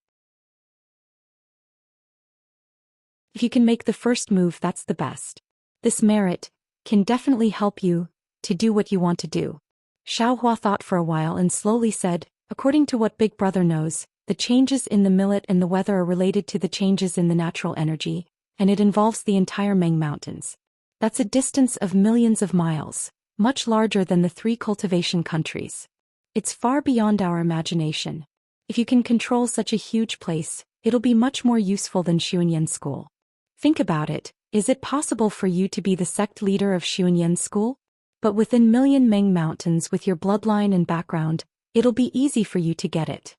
If you can make the first move, that's the best. This merit can definitely help you to do what you want to do. Xiaohua thought for a while and slowly said, According to what Big Brother knows, the changes in the millet and the weather are related to the changes in the natural energy, and it involves the entire Meng Mountains. That's a distance of millions of miles, much larger than the 3 cultivation countries. It's far beyond our imagination. If you can control such a huge place, it'll be much more useful than Xuanyan School. Think about it, is it possible for you to be the sect leader of Xuanyan School? But within Million Meng Mountains with your bloodline and background, it'll be easy for you to get it.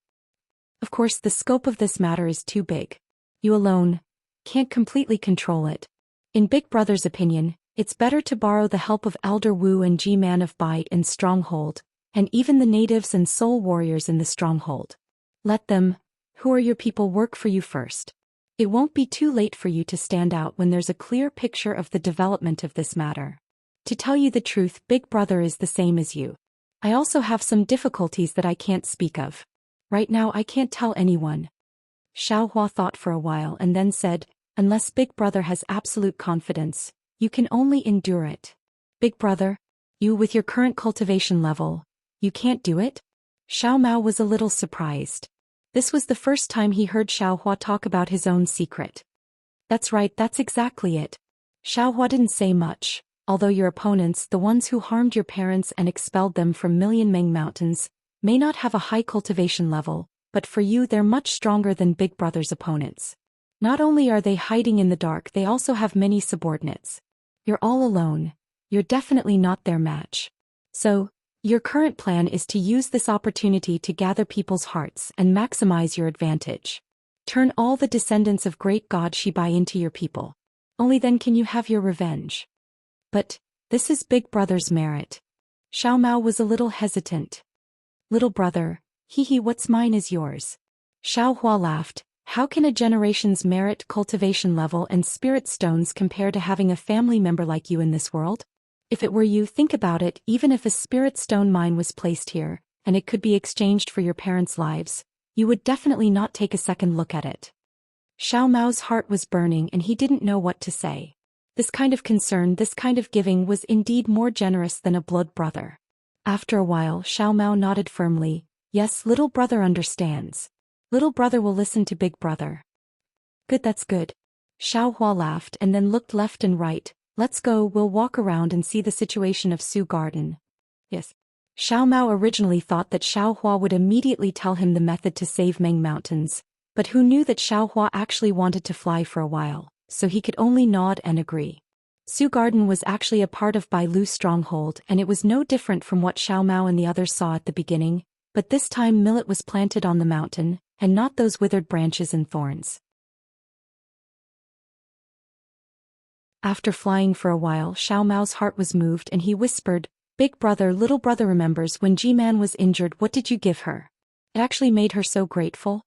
Of course, the scope of this matter is too big. You alone can't completely control it. In Big Brother's opinion, it's better to borrow the help of Elder Wu and G-Man of Bite and Stronghold, and even the natives and soul warriors in the Stronghold. Let them, who are your people, work for you first. It won't be too late for you to stand out when there's a clear picture of the development of this matter. To tell you the truth, Big Brother is the same as you. I also have some difficulties that I can't speak of. Right now I can't tell anyone. Xiaohua thought for a while and then said, Unless Big Brother has absolute confidence, you can only endure it. Big Brother, you with your current cultivation level, you can't do it? Xiao Mao was a little surprised. This was the first time he heard Xiaohua talk about his own secret. That's right, that's exactly it. Xiaohua didn't say much, although your opponents, the ones who harmed your parents and expelled them from Million Meng Mountains, may not have a high cultivation level, but for you they're much stronger than Big Brother's opponents. Not only are they hiding in the dark, they also have many subordinates. You're all alone. You're definitely not their match. So, your current plan is to use this opportunity to gather people's hearts and maximize your advantage. Turn all the descendants of great god Shibai into your people. Only then can you have your revenge. But, this is Big Brother's merit. Xiao Mao was a little hesitant. Little brother, hee what's mine is yours. Xiao Hua laughed. How can a generation's merit, cultivation level and spirit stones compare to having a family member like you in this world? If it were you, think about it, even if a spirit stone mine was placed here, and it could be exchanged for your parents' lives, you would definitely not take a second look at it. Xiao Mao's heart was burning and he didn't know what to say. This kind of concern, this kind of giving was indeed more generous than a blood brother. After a while, Xiao Mao nodded firmly. Yes, little brother understands. Little brother will listen to big brother. Good, that's good. Xiao Hua laughed and then looked left and right. Let's go, we'll walk around and see the situation of Su Garden. Yes. Xiao Mao originally thought that Xiao Hua would immediately tell him the method to save Meng Mountains, but who knew that Xiao Hua actually wanted to fly for a while, so he could only nod and agree. Su Garden was actually a part of Bai Lu's stronghold and it was no different from what Xiao Mao and the others saw at the beginning, but this time millet was planted on the mountain, and not those withered branches and thorns. After flying for a while, Xiao Mao's heart was moved and he whispered, Big brother, little brother remembers when G-Man was injured, what did you give her? It actually made her so grateful.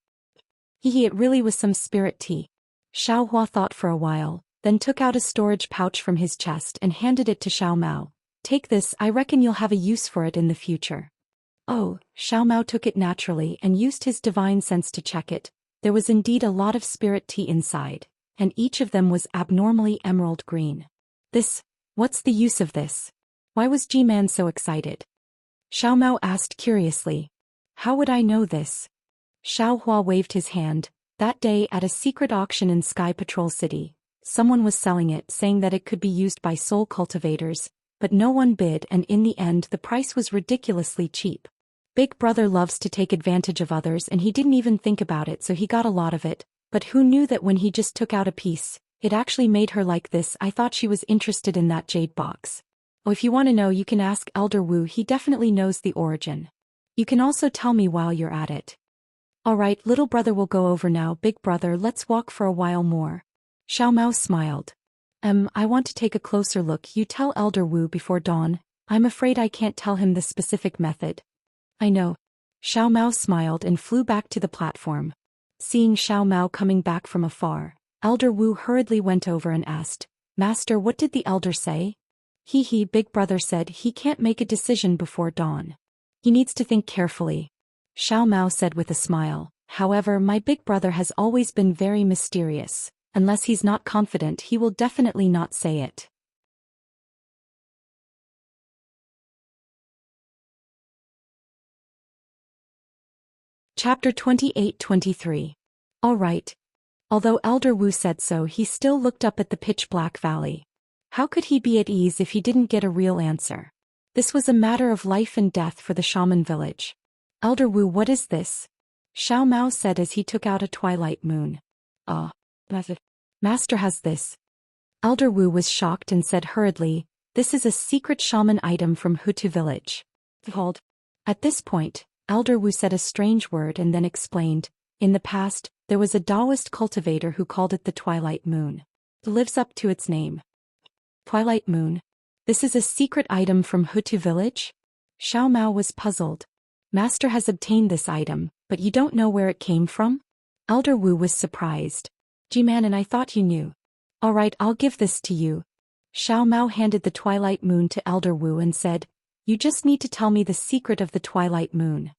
It really was some spirit tea. Xiao Hua thought for a while, then took out a storage pouch from his chest and handed it to Xiao Mao. Take this, I reckon you'll have a use for it in the future. Oh, Xiao Mao took it naturally and used his divine sense to check it. There was indeed a lot of spirit tea inside, and each of them was abnormally emerald green. What's the use of this? Why was G-Man so excited? Xiao Mao asked curiously. How would I know this? Xiao Hua waved his hand. That day at a secret auction in Sky Patrol City, someone was selling it, saying that it could be used by soul cultivators, but no one bid and in the end the price was ridiculously cheap. Big brother loves to take advantage of others and he didn't even think about it, so he got a lot of it, but who knew that when he just took out a piece, it actually made her like this. I thought she was interested in that jade box. Oh, if you want to know, you can ask Elder Wu, he definitely knows the origin. You can also tell me while you're at it. Alright, little brother will go over now. Big brother, let's walk for a while more. Xiao Mao smiled. I want to take a closer look. You tell Elder Wu before dawn. I'm afraid I can't tell him the specific method. I know. Xiao Mao smiled and flew back to the platform. Seeing Xiao Mao coming back from afar, Elder Wu hurriedly went over and asked, Master, what did the elder say? Big brother said he can't make a decision before dawn. He needs to think carefully. Xiao Mao said with a smile. However, my big brother has always been very mysterious. Unless he's not confident, he will definitely not say it. Chapter 28-23. Alright. Although Elder Wu said so, he still looked up at the pitch-black valley. How could he be at ease if he didn't get a real answer? This was a matter of life and death for the shaman village. Elder Wu, what is this? Xiao Mao said as he took out a twilight moon. Master has this. Elder Wu was shocked and said hurriedly, this is a secret shaman item from Hutu village. Hold. At this point, Elder Wu said a strange word and then explained, in the past, there was a Taoist cultivator who called it the Twilight Moon. It lives up to its name. Twilight Moon. This is a secret item from Hutu village? Xiao Mao was puzzled. Master has obtained this item, but you don't know where it came from? Elder Wu was surprised. G-Man, and I thought you knew. Alright, I'll give this to you. Xiao Mao handed the Twilight Moon to Elder Wu and said, you just need to tell me the secret of the Twilight Moon.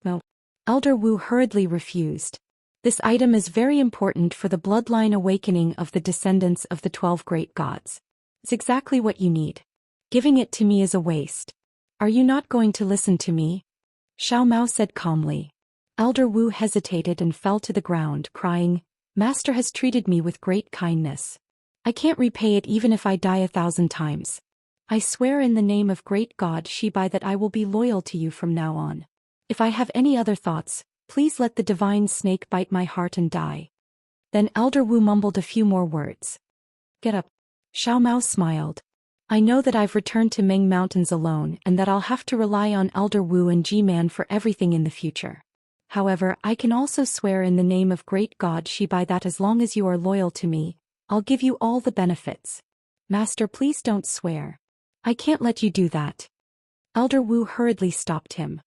No. Elder Wu hurriedly refused. This item is very important for the bloodline awakening of the descendants of the 12 great gods. It's exactly what you need. Giving it to me is a waste. Are you not going to listen to me? Xiao Mao said calmly. Elder Wu hesitated and fell to the ground, crying, Master has treated me with great kindness. I can't repay it even if I die 1,000 times. I swear in the name of great God Shibai that I will be loyal to you from now on. If I have any other thoughts, please let the divine snake bite my heart and die. Then Elder Wu mumbled a few more words. Get up. Xiao Mao smiled. I know that I've returned to Meng Mountains alone and that I'll have to rely on Elder Wu and G-Man for everything in the future. However, I can also swear in the name of great God Shibai that as long as you are loyal to me, I'll give you all the benefits. Master, please don't swear. I can't let you do that. Elder Wu hurriedly stopped him.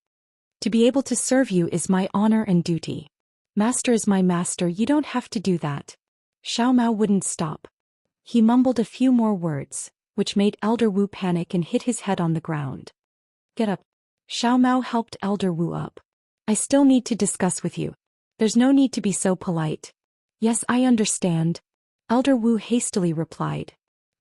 To be able to serve you is my honor and duty. Master is my master, you don't have to do that. Xiao Mao wouldn't stop. He mumbled a few more words, which made Elder Wu panic and hit his head on the ground. Get up. Xiao Mao helped Elder Wu up. I still need to discuss with you. There's no need to be so polite. Yes, I understand. Elder Wu hastily replied.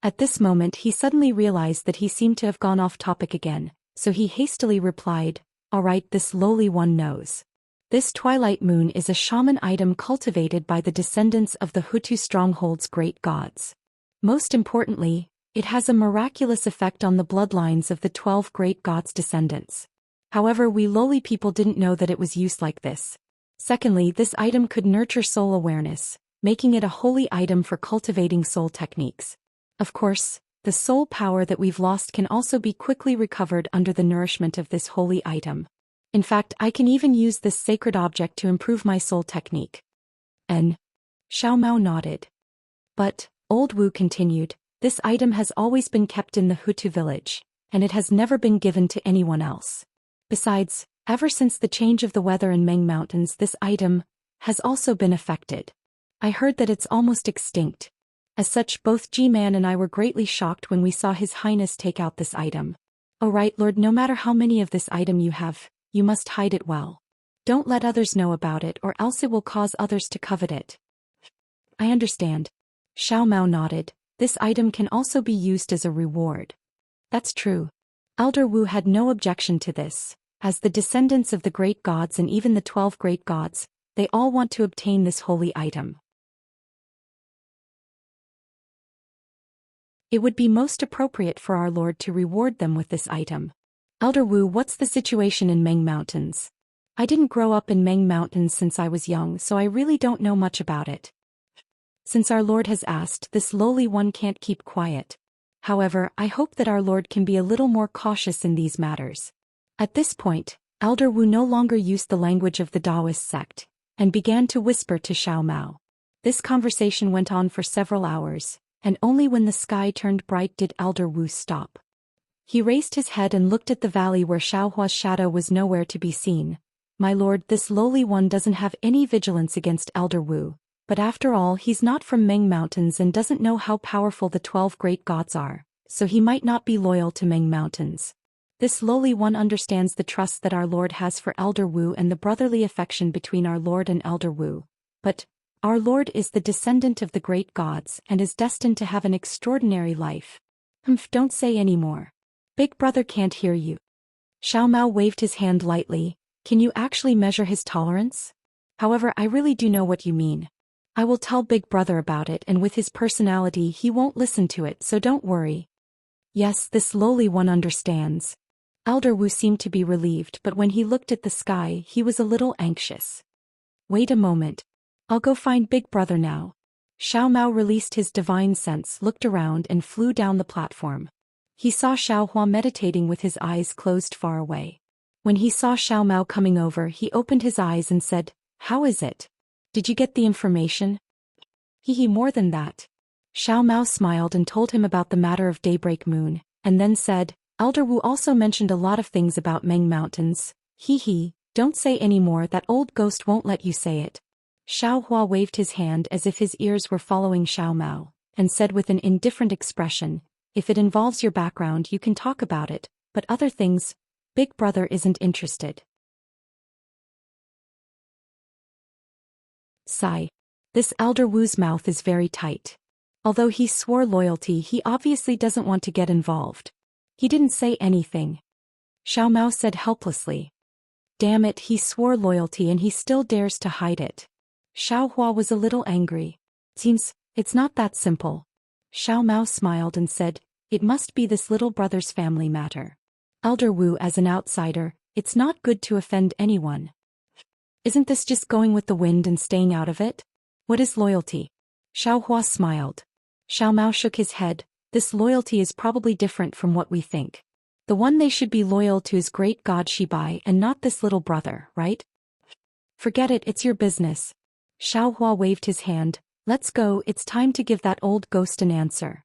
At this moment he suddenly realized that he seemed to have gone off topic again, so he hastily replied, all right, this lowly one knows. This twilight moon is a shaman item cultivated by the descendants of the Hutu stronghold's great gods. Most importantly, it has a miraculous effect on the bloodlines of the 12 great gods' descendants. However, we lowly people didn't know that it was used like this. Secondly, this item could nurture soul awareness, making it a holy item for cultivating soul techniques. Of course, the soul power that we've lost can also be quickly recovered under the nourishment of this holy item. In fact, I can even use this sacred object to improve my soul technique. Xiao Mao nodded. But, Old Wu continued, this item has always been kept in the Hutu village, and it has never been given to anyone else. Besides, ever since the change of the weather in Meng Mountains, this item has also been affected. I heard that it's almost extinct. As such, both G-Man and I were greatly shocked when we saw His Highness take out this item. Oh right, Lord, no matter how many of this item you have, you must hide it well. Don't let others know about it or else it will cause others to covet it. I understand. Xiao Mao nodded. This item can also be used as a reward. That's true. Elder Wu had no objection to this, as the descendants of the great gods and even the 12 great gods, they all want to obtain this holy item. It would be most appropriate for our Lord to reward them with this item. Elder Wu, what's the situation in Meng Mountains? I didn't grow up in Meng Mountains since I was young, so I really don't know much about it. Since our Lord has asked, this lowly one can't keep quiet. However, I hope that our Lord can be a little more cautious in these matters. At this point, Elder Wu no longer used the language of the Taoist sect, and began to whisper to Xiao Mao. This conversation went on for several hours, and only when the sky turned bright did Elder Wu stop. He raised his head and looked at the valley where Xiaohua's shadow was nowhere to be seen. My lord, this lowly one doesn't have any vigilance against Elder Wu, but after all he's not from Meng Mountains and doesn't know how powerful the 12 great gods are, so he might not be loyal to Meng Mountains. This lowly one understands the trust that our Lord has for Elder Wu and the brotherly affection between our Lord and Elder Wu. But our Lord is the descendant of the great gods and is destined to have an extraordinary life. Don't say any more. Big brother can't hear you. Xiao Mao waved his hand lightly. Can you actually measure his tolerance? However, I really do know what you mean. I will tell Big Brother about it, and with his personality he won't listen to it, so don't worry. Yes, this lowly one understands. Elder Wu seemed to be relieved, but when he looked at the sky he was a little anxious. Wait a moment. I'll go find Big Brother now. Xiao Mao released his divine sense, looked around and flew down the platform. He saw Xiaohua meditating with his eyes closed far away. When he saw Xiao Mao coming over, he opened his eyes and said, "How is it? Did you get the information?" More than that." Xiao Mao smiled and told him about the matter of Daybreak Moon, and then said, "Elder Wu also mentioned a lot of things about Meng Mountains. Don't say any more, that old ghost won't let you say it." Xiaohua waved his hand as if his ears were following Xiao Mao, and said with an indifferent expression, "If it involves your background you can talk about it, but other things, Big Brother isn't interested." Sigh. This Elder Wu's mouth is very tight. Although he swore loyalty, he obviously doesn't want to get involved. He didn't say anything. Xiao Mao said helplessly. Damn it, he swore loyalty and he still dares to hide it. Xiao Hua was a little angry. Seems, it's not that simple. Xiao Mao smiled and said, "It must be this little brother's family matter. Elder Wu, as an outsider, it's not good to offend anyone. Isn't this just going with the wind and staying out of it? What is loyalty?" Xiao Hua smiled. Xiao Mao shook his head. This loyalty is probably different from what we think. The one they should be loyal to is great god Shibai and not this little brother, right? Forget it, it's your business. Xiao Hua waved his hand. Let's go, it's time to give that old ghost an answer.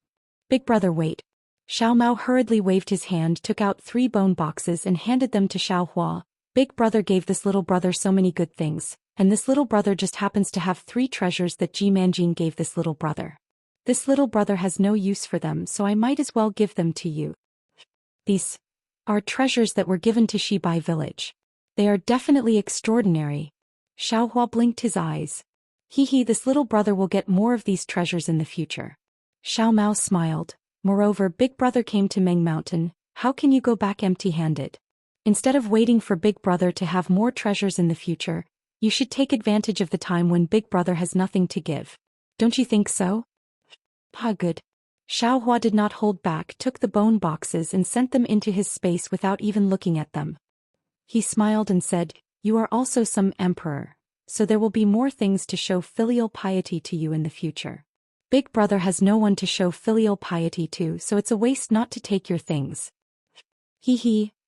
Big brother, wait. Xiao Mao hurriedly waved his hand, took out 3 bone boxes and handed them to Xiao Hua. Big brother gave this little brother so many good things, and this little brother just happens to have 3 treasures that Ji Manjin gave this little brother. This little brother has no use for them, so I might as well give them to you. These are treasures that were given to Shibai village. They are definitely extraordinary. Xiao Hua blinked his eyes. Hee, this little brother will get more of these treasures in the future. Xiao Mao smiled. Moreover, Big Brother came to Meng Mountain. How can you go back empty-handed? Instead of waiting for Big Brother to have more treasures in the future, you should take advantage of the time when Big Brother has nothing to give. Don't you think so? Good. Xiao Hua did not hold back, took the bone boxes and sent them into his space without even looking at them. He smiled and said, "You are also some emperor, so there will be more things to show filial piety to you in the future. Big Brother has no one to show filial piety to, so it's a waste not to take your things."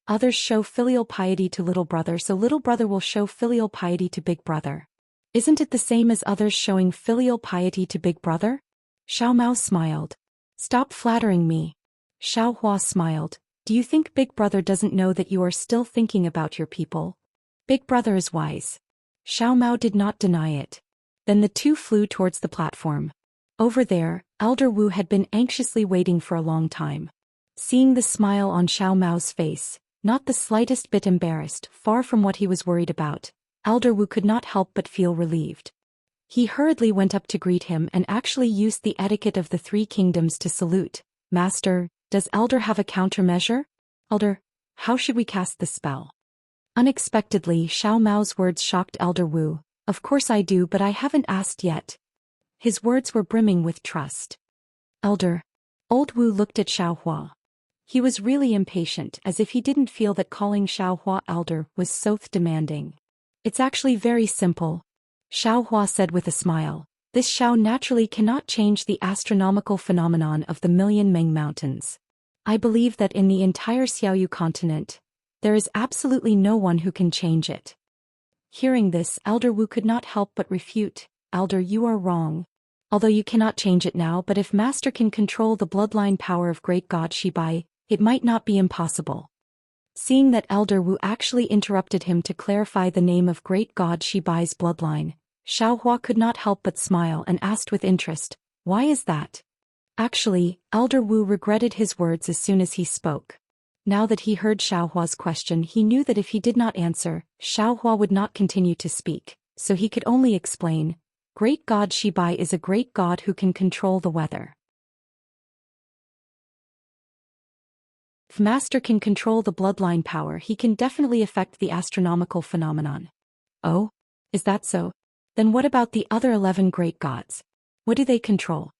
Others show filial piety to little brother, so little brother will show filial piety to Big Brother. Isn't it the same as others showing filial piety to Big Brother? Xiao Mao smiled. Stop flattering me. Xiao Hua smiled. Do you think Big Brother doesn't know that you are still thinking about your people? Big Brother is wise. Xiao Mao did not deny it. Then the two flew towards the platform. Over there, Elder Wu had been anxiously waiting for a long time. Seeing the smile on Xiao Mao's face, not the slightest bit embarrassed, far from what he was worried about, Elder Wu could not help but feel relieved. He hurriedly went up to greet him and actually used the etiquette of the 3 kingdoms to salute. "Master, does Elder have a countermeasure? Elder, how should we cast the spell?" Unexpectedly, Xiao Mao's words shocked Elder Wu. "Of course I do, but I haven't asked yet." His words were brimming with trust. "Elder." Old Wu looked at Xiao Hua. He was really impatient, as if he didn't feel that calling Xiao Hua elder was so demanding. "It's actually very simple," Xiao Hua said with a smile. "This Xiao naturally cannot change the astronomical phenomenon of the Million Meng Mountains. I believe that in the entire Xiaoyu continent, there is absolutely no one who can change it." Hearing this, Elder Wu could not help but refute. "Elder, you are wrong. Although you cannot change it now, but if Master can control the bloodline power of great god Shibai, it might not be impossible." Seeing that Elder Wu actually interrupted him to clarify the name of great god Shibai's bloodline, Xiao Hua could not help but smile and asked with interest, "Why is that?" Actually, Elder Wu regretted his words as soon as he spoke. Now that he heard Xiao Hua's question, he knew that if he did not answer, Xiao Hua would not continue to speak, so he could only explain, "Great god Shibai is a great god who can control the weather. If Master can control the bloodline power, he can definitely affect the astronomical phenomenon." "Oh? Is that so? Then what about the other 11 great gods? What do they control?"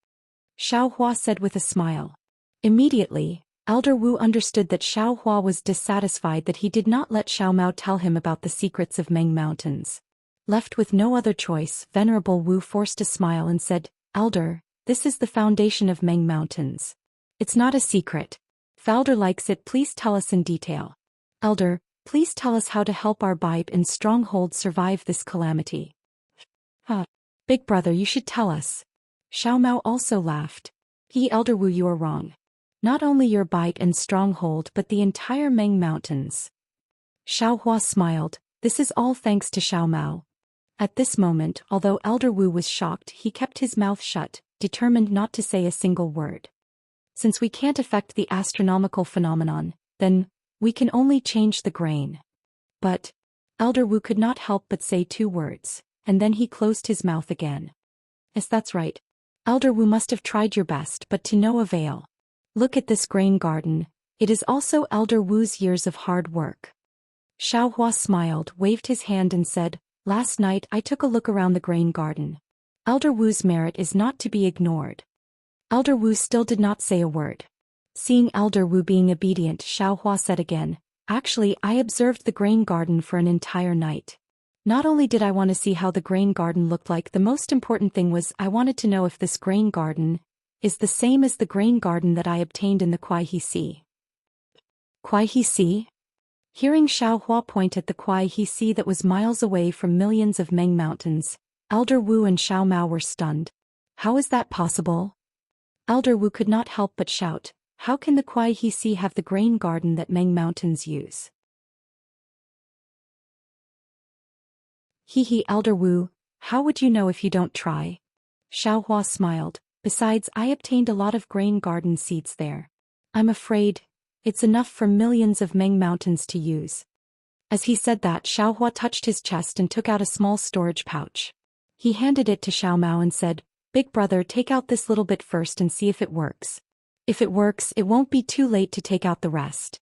Xiao Hua said with a smile. Immediately, Elder Wu understood that Xiao Hua was dissatisfied that he did not let Xiao Mao tell him about the secrets of Meng Mountains. Left with no other choice, Venerable Wu forced a smile and said, "Elder, this is the foundation of Meng Mountains. It's not a secret. If Elder likes it, please tell us in detail. Elder, please tell us how to help our Bibe and stronghold survive this calamity." Big Brother, you should tell us." Xiao Mao also laughed. "Elder Wu, you are wrong. Not only your Bibe and stronghold but the entire Meng Mountains." Xiao Hua smiled. This is all thanks to Xiao Mao. At this moment, although Elder Wu was shocked, he kept his mouth shut, determined not to say a single word. Since we can't affect the astronomical phenomenon, then we can only change the grain. But Elder Wu could not help but say 2 words, and then he closed his mouth again. "Yes, that's right. Elder Wu must have tried your best, but to no avail. Look at this grain garden. It is also Elder Wu's years of hard work." Xiao Hua smiled, waved his hand and said, "Last night I took a look around the grain garden. Elder Wu's merit is not to be ignored." Elder Wu still did not say a word. Seeing Elder Wu being obedient, Xiao Hua said again, "Actually, I observed the grain garden for an entire night. Not only did I want to see how the grain garden looked like, the most important thing was I wanted to know if this grain garden is the same as the grain garden that I obtained in the Kuai-He Sea." Kuai-He Sea? Hearing Xiao Hua point at the Kuai-He Sea that was miles away from millions of Meng Mountains, Elder Wu and Xiao Mao were stunned. "How is that possible?" Elder Wu could not help but shout, How can the Kuai He Si have the grain garden that Meng Mountains use? He Elder Wu, how would you know if you don't try? Xiaohua smiled. Besides, I obtained a lot of grain garden seeds there. I'm afraid it's enough for millions of Meng Mountains to use. As he said that, Xiaohua touched his chest and took out a small storage pouch. He handed it to Xiao Mao and said, "Big brother, take out this little bit first and see if it works. If it works, it won't be too late to take out the rest."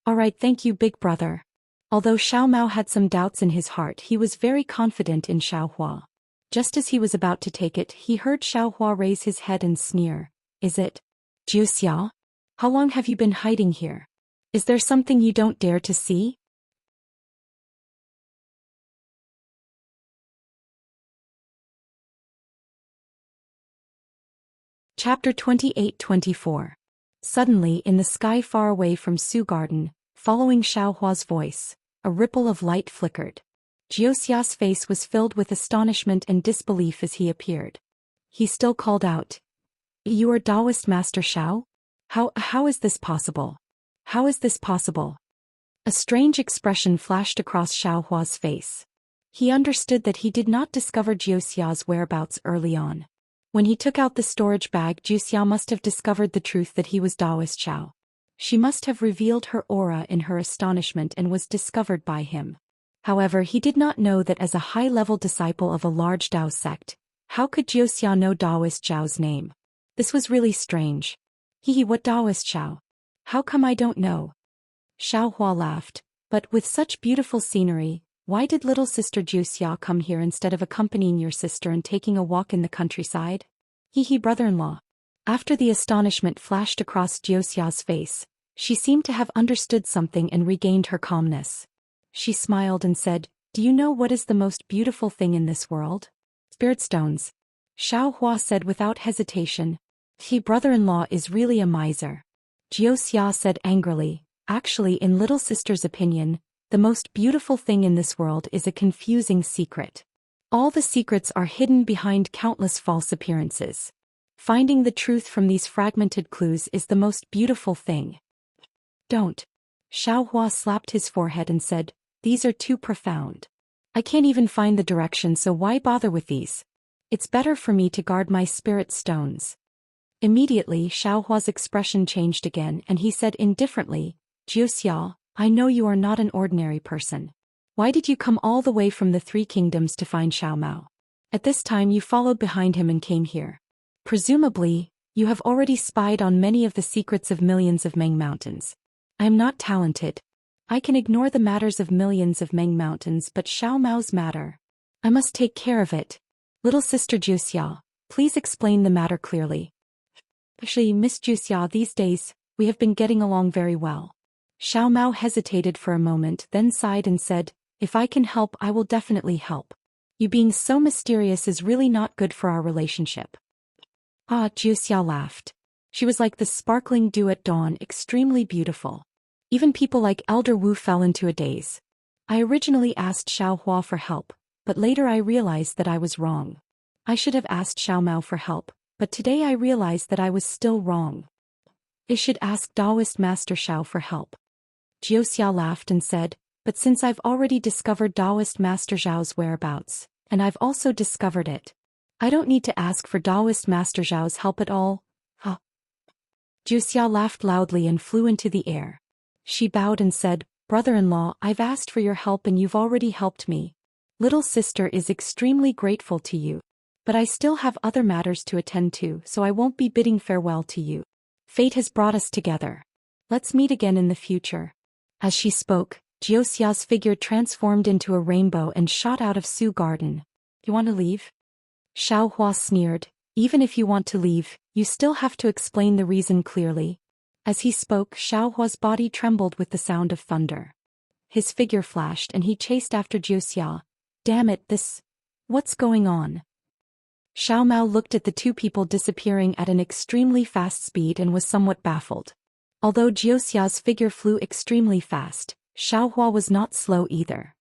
"Alright, thank you, big brother." Although Xiao Mao had some doubts in his heart, he was very confident in Xiaohua. Just as he was about to take it, he heard Xiaohua raise his head and sneer. "Is it? Jiuxia? How long have you been hiding here? Is there something you don't dare to see?" Chapter 28-24. Suddenly, in the sky far away from Su Garden, following Xiaohua's voice, a ripple of light flickered. Jiuxia's face was filled with astonishment and disbelief as he appeared. He still called out, "You are Taoist Master Xiao? How is this possible? How is this possible?" A strange expression flashed across Xiaohua's face. He understood that he did not discover Jiuxia's whereabouts early on. When he took out the storage bag, Jiuxia must have discovered the truth that he was Taoist Xiao. She must have revealed her aura in her astonishment and was discovered by him. However, he did not know that as a high-level disciple of a large Dao sect, how could Jiuxia know Taoist Xiao's name? This was really strange. What Taoist Xiao? How come I don't know? Xiaohua laughed. But with such beautiful scenery, why did little sister Jiuxia come here instead of accompanying your sister and taking a walk in the countryside? Brother-in-law. After the astonishment flashed across Jiuxia's face, she seemed to have understood something and regained her calmness. She smiled and said, "Do you know what is the most beautiful thing in this world?" "Spirit stones." Xiaohua said without hesitation. Brother-in-law is really a miser." Jiuxia said angrily, "Actually, in little sister's opinion, the most beautiful thing in this world is a confusing secret. All the secrets are hidden behind countless false appearances. Finding the truth from these fragmented clues is the most beautiful thing." "Don't." Xiaohua slapped his forehead and said, "These are too profound. I can't even find the direction, so why bother with these? It's better for me to guard my spirit stones." Immediately, Xiaohua's expression changed again and he said indifferently, "Jiuxia, I know you are not an ordinary person. Why did you come all the way from the Three Kingdoms to find Xiao Mao? At this time you followed behind him and came here. Presumably, you have already spied on many of the secrets of millions of Meng Mountains. I am not talented. I can ignore the matters of millions of Meng Mountains, but Xiao Mao's matter, I must take care of it. Little sister Jiuxia, please explain the matter clearly." "Actually, Miss Jiuxia, these days, we have been getting along very well." Xiao Mao hesitated for a moment, then sighed and said, "If I can help, I will definitely help. You being so mysterious is really not good for our relationship." Jiuxia laughed. She was like the sparkling dew at dawn, extremely beautiful. Even people like Elder Wu fell into a daze. I originally asked Xiaohua for help, but later I realized that I was wrong. I should have asked Xiao Mao for help, but today I realized that I was still wrong. I should ask Taoist Master Xiao for help. Jiuxia laughed and said, "But since I've already discovered Taoist Master Zhao's whereabouts, and I've also discovered it, I don't need to ask for Taoist Master Zhao's help at all." Jiuxia laughed loudly and flew into the air. She bowed and said, "Brother-in-law, I've asked for your help and you've already helped me. Little sister is extremely grateful to you. But I still have other matters to attend to, so I won't be bidding farewell to you. Fate has brought us together. Let's meet again in the future." As she spoke, Jiuxia's figure transformed into a rainbow and shot out of Su Garden. "You want to leave?" Xiaohua sneered. "Even if you want to leave, you still have to explain the reason clearly." As he spoke, Xiaohua's body trembled with the sound of thunder. His figure flashed and he chased after Jiuxia. "Damn it, what's going on?" Xiao Mao looked at the two people disappearing at an extremely fast speed and was somewhat baffled. Although Jiuxia's figure flew extremely fast, Xiaohua was not slow either.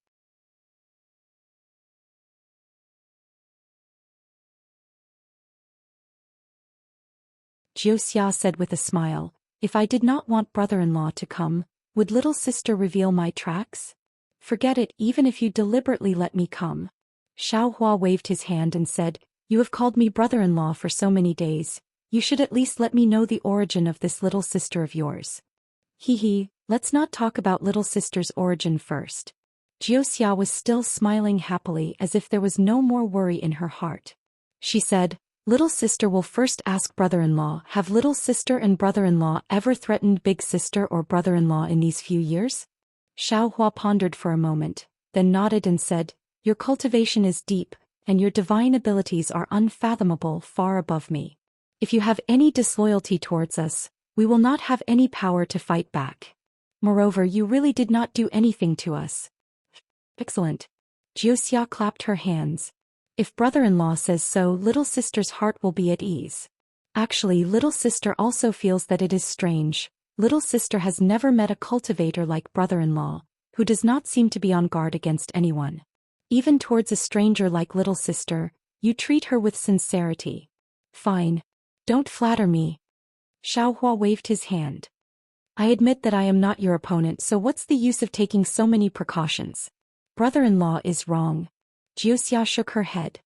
Jiuxia said with a smile, If I did not want brother-in-law to come, would little sister reveal my tracks? Forget it, even if you deliberately let me come. Xiaohua waved his hand and said, You have called me brother-in-law for so many days. You should at least let me know the origin of this little sister of yours. Let's not talk about little sister's origin first. Jiuxia was still smiling happily as if there was no more worry in her heart. She said, Little sister will first ask brother-in-law, have little sister and brother-in-law ever threatened big sister or brother-in-law in these few years? Xiaohua pondered for a moment, then nodded and said, Your cultivation is deep, and your divine abilities are unfathomable, far above me. If you have any disloyalty towards us, we will not have any power to fight back. Moreover, you really did not do anything to us. Excellent. Jiuxia clapped her hands. If brother-in-law says so, little sister's heart will be at ease. Actually, little sister also feels that it is strange. Little sister has never met a cultivator like brother-in-law, who does not seem to be on guard against anyone. Even towards a stranger like little sister, you treat her with sincerity. Fine. Don't flatter me. Xiaohua waved his hand. I admit that I am not your opponent, so what's the use of taking so many precautions? Brother-in-law is wrong. Jiuxia shook her head.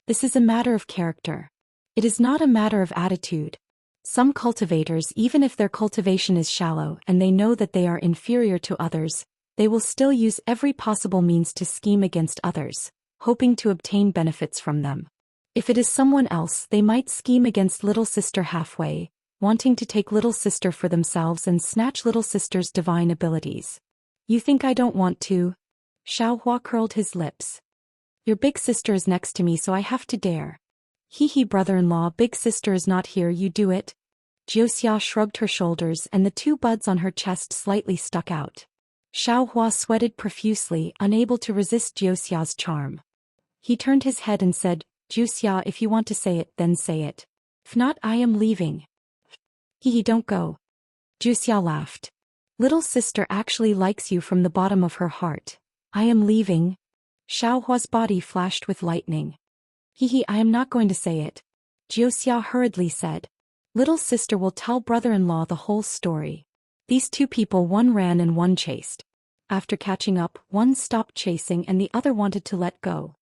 This is a matter of character. It is not a matter of attitude. Some cultivators, even if their cultivation is shallow and they know that they are inferior to others, they will still use every possible means to scheme against others, hoping to obtain benefits from them. If it is someone else, they might scheme against little sister halfway, wanting to take little sister for themselves and snatch little sister's divine abilities. You think I don't want to? Xiaohua curled his lips. Your big sister is next to me, so I have to dare. Brother-in-law, big sister is not here, you do it. Jiuxia shrugged her shoulders and the two buds on her chest slightly stuck out. Xiaohua sweated profusely, unable to resist Jiuxia's charm. He turned his head and said, Jiuxia, if you want to say it, then say it. If not, I am leaving. Don't go. Jiuxia laughed. Little sister actually likes you from the bottom of her heart. I am leaving. Xiaohua's body flashed with lightning. I am not going to say it. Jiuxia hurriedly said. Little sister will tell brother-in-law the whole story. These two people, one ran and one chased. After catching up, one stopped chasing and the other wanted to let go.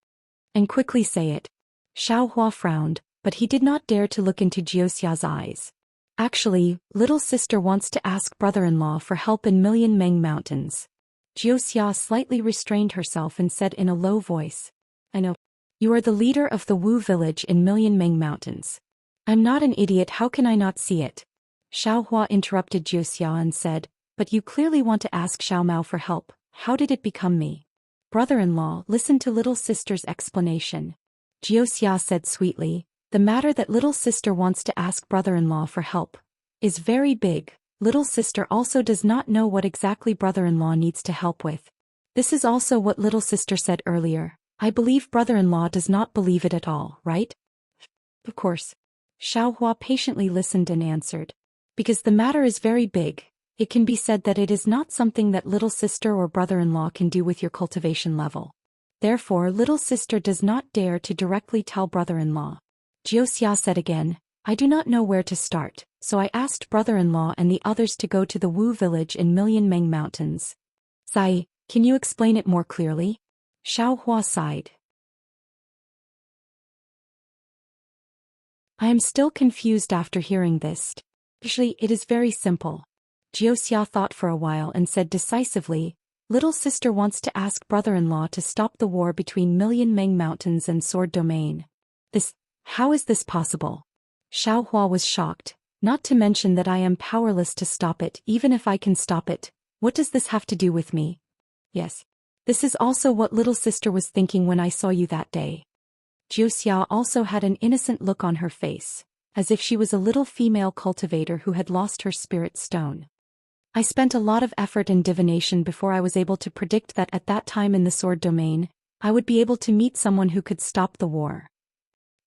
And quickly say it. Xiaohua frowned, but he did not dare to look into Jiuxia's eyes. Actually, little sister wants to ask brother-in-law for help in Million Meng Mountains. Jiuxia slightly restrained herself and said in a low voice. I know. You are the leader of the Wu village in Million Meng Mountains. I'm not an idiot, how can I not see it? Xiaohua interrupted Jiuxia and said, But you clearly want to ask Xiaomao for help, how did it become me? Brother-in-law, listen to little sister's explanation. Jiuxia said sweetly, The matter that little sister wants to ask brother-in-law for help is very big. Little sister also does not know what exactly brother-in-law needs to help with. This is also what little sister said earlier. I believe brother-in-law does not believe it at all, right? Of course. Xiaohua patiently listened and answered. Because the matter is very big, it can be said that it is not something that little sister or brother-in-law can do with your cultivation level. Therefore, little sister does not dare to directly tell brother-in-law. Jiuxia said again, I do not know where to start, so I asked brother-in-law and the others to go to the Wu village in Million Meng Mountains. Sai, can you explain it more clearly? Xiaohua sighed. I am still confused after hearing this. Actually, it is very simple. Jiuxia thought for a while and said decisively, Little sister wants to ask brother-in-law to stop the war between Million Meng Mountains and Sword Domain. How is this possible? Xiaohua was shocked, not to mention that I am powerless to stop it. Even if I can stop it, what does this have to do with me? Yes. This is also what little sister was thinking when I saw you that day. Jiuxia also had an innocent look on her face, as if she was a little female cultivator who had lost her spirit stone. I spent a lot of effort in divination before I was able to predict that at that time in the Sword Domain, I would be able to meet someone who could stop the war.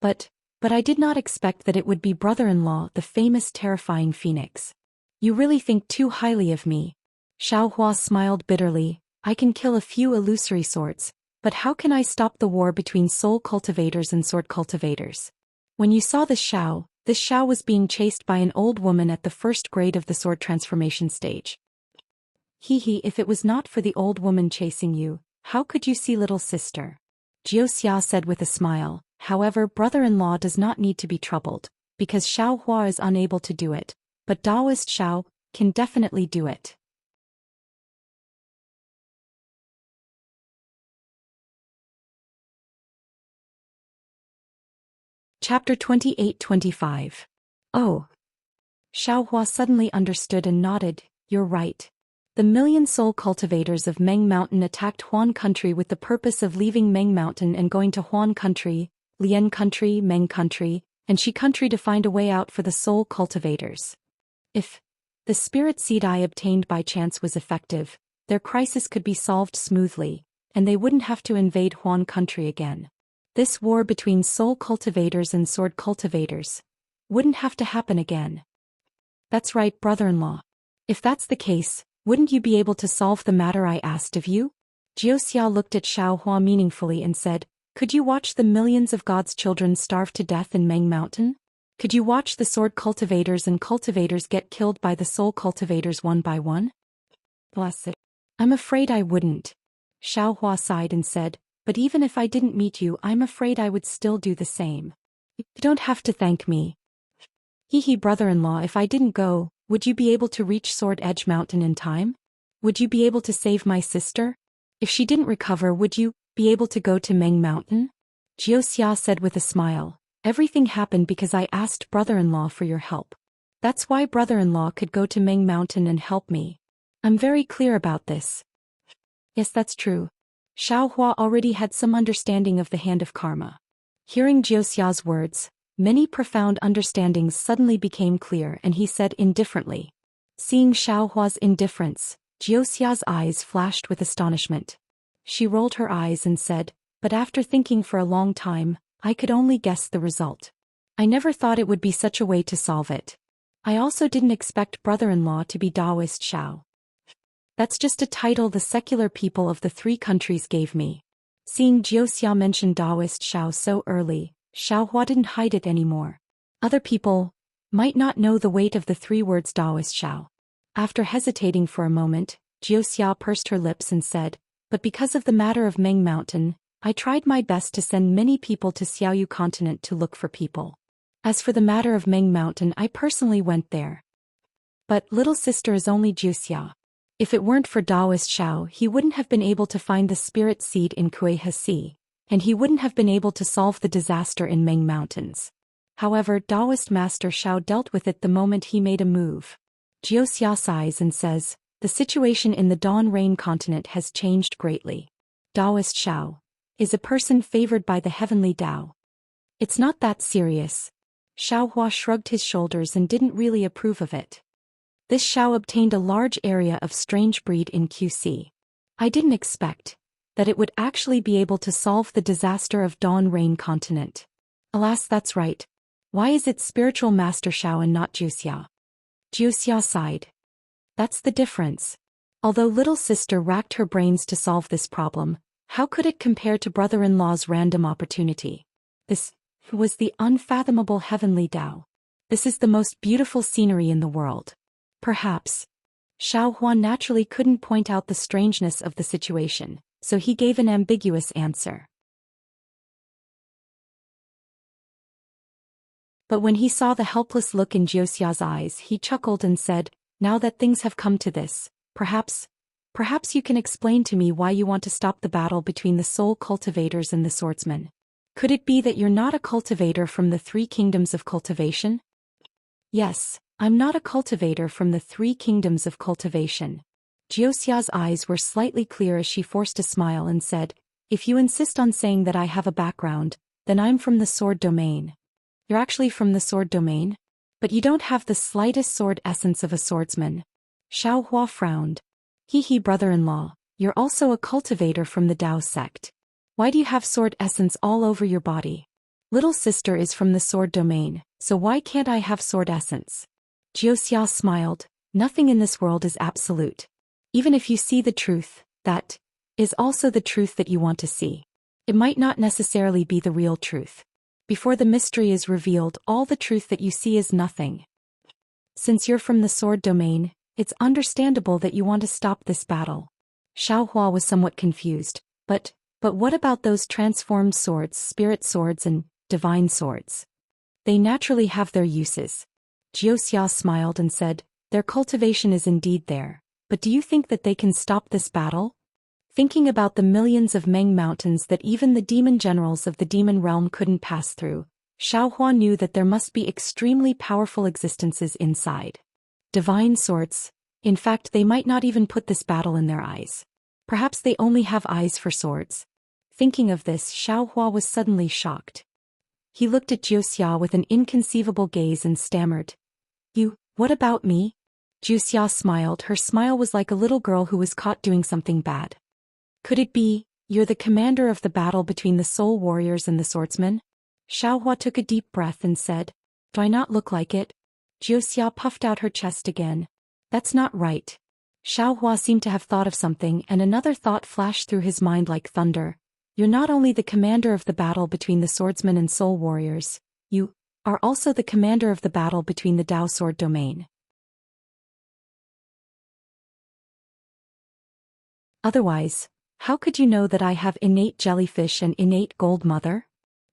But I did not expect that it would be brother-in-law, the famous terrifying phoenix. You really think too highly of me. Xiaohua smiled bitterly. I can kill a few illusory swords, but how can I stop the war between soul cultivators and sword cultivators? When you saw the Xiao, This Xiao was being chased by an old woman at the first grade of the sword transformation stage. If it was not for the old woman chasing you, how could you see little sister? Jiuxia said with a smile. However, brother-in-law does not need to be troubled, because Xiao Hua is unable to do it, but Taoist Xiao can definitely do it. Chapter 28-25. Oh. Xiao Hua suddenly understood and nodded. You're right. The million soul cultivators of Meng Mountain attacked Huan Country with the purpose of leaving Meng Mountain and going to Huan Country, Lian Country, Meng Country, and Shi Country to find a way out for the soul cultivators. If the spirit seed I obtained by chance was effective, their crisis could be solved smoothly, and they wouldn't have to invade Huan Country again. This war between soul cultivators and sword cultivators wouldn't have to happen again. That's right, brother-in-law. If that's the case, wouldn't you be able to solve the matter I asked of you? Jiuxia looked at Xiao Hua meaningfully and said, could you watch the millions of God's children starve to death in Meng Mountain? Could you watch the sword cultivators and cultivators get killed by the soul cultivators one by one? Blessed. I'm afraid I wouldn't. Xiao Hua sighed and said, but even if I didn't meet you, I'm afraid I would still do the same. You don't have to thank me. Brother-in-law, if I didn't go, would you be able to reach Sword Edge Mountain in time? Would you be able to save my sister? If she didn't recover, would you be able to go to Meng Mountain? Jiuxia said with a smile. Everything happened because I asked brother-in-law for your help. That's why brother-in-law could go to Meng Mountain and help me. I'm very clear about this. Yes, that's true. Xiao Hua already had some understanding of the hand of karma. Hearing Jiuxia's words, many profound understandings suddenly became clear and he said indifferently. Seeing Xiao Hua's indifference, Jiuxia's eyes flashed with astonishment. She rolled her eyes and said, but after thinking for a long time, I could only guess the result. I never thought it would be such a way to solve it. I also didn't expect brother-in-law to be Taoist Xiao. That's just a title the secular people of the three countries gave me. Seeing Jiuxia mention Taoist Xiao so early, Xiao Hua didn't hide it anymore. Other people might not know the weight of the three words Taoist Xiao. After hesitating for a moment, Jiuxia pursed her lips and said, but because of the matter of Meng Mountain, I tried my best to send many people to Xiaoyu continent to look for people. As for the matter of Meng Mountain, I personally went there. But little sister is only Jiuxia. If it weren't for Taoist Xiao, he wouldn't have been able to find the spirit seed in Kuei Si, and he wouldn't have been able to solve the disaster in Meng Mountains. However, Taoist Master Xiao dealt with it the moment he made a move. Jiuxia sighs and says, the situation in the Dawn Rain continent has changed greatly. Taoist Xiao is a person favored by the heavenly Tao. It's not that serious. Xiao Hua shrugged his shoulders and didn't really approve of it. This Xiao obtained a large area of strange breed in QC. I didn't expect that it would actually be able to solve the disaster of Dawn Rain continent. Alas, that's right. Why is it spiritual Master Xiao and not Jiuxia? Jiuxia sighed. That's the difference. Although little sister racked her brains to solve this problem, how could it compare to brother-in-law's random opportunity? This was the unfathomable heavenly Tao. This is the most beautiful scenery in the world. Perhaps. Xiao Hua naturally couldn't point out the strangeness of the situation, so he gave an ambiguous answer. But when he saw the helpless look in Jiuxia's eyes, he chuckled and said, now that things have come to this, perhaps you can explain to me why you want to stop the battle between the soul cultivators and the swordsmen. Could it be that you're not a cultivator from the three kingdoms of cultivation? Yes, I'm not a cultivator from the three kingdoms of cultivation. Jiuxia's eyes were slightly clear as she forced a smile and said, if you insist on saying that I have a background, then I'm from the sword domain. You're actually from the sword domain? But you don't have the slightest sword essence of a swordsman. Xiao Hua frowned. Brother-in-law, you're also a cultivator from the Dao sect. Why do you have sword essence all over your body? Little sister is from the sword domain, so why can't I have sword essence? Jiuxia smiled. Nothing in this world is absolute. Even if you see the truth, that is also the truth that you want to see. It might not necessarily be the real truth. Before the mystery is revealed, all the truth that you see is nothing. Since you're from the sword domain, it's understandable that you want to stop this battle. Xiaohua was somewhat confused, but what about those transformed swords, spirit swords and divine swords? They naturally have their uses. Jiuxia smiled and said, their cultivation is indeed there, but do you think that they can stop this battle? Thinking about the millions of Meng mountains that even the demon generals of the demon realm couldn't pass through, Xiaohua knew that there must be extremely powerful existences inside. Divine swords. In fact, they might not even put this battle in their eyes. Perhaps they only have eyes for swords. Thinking of this, Xiaohua was suddenly shocked. He looked at Jiuxia with an inconceivable gaze and stammered, what about me? Jiuxia smiled. Her smile was like a little girl who was caught doing something bad. Could it be, you're the commander of the battle between the soul warriors and the swordsmen? Xiaohua took a deep breath and said, do I not look like it? Jiuxia puffed out her chest again. That's not right. Xiaohua seemed to have thought of something, and another thought flashed through his mind like thunder. You're not only the commander of the battle between the swordsmen and soul warriors, you are also the commander of the battle between the Dao sword domain. Otherwise, how could you know that I have innate jellyfish and innate gold mother?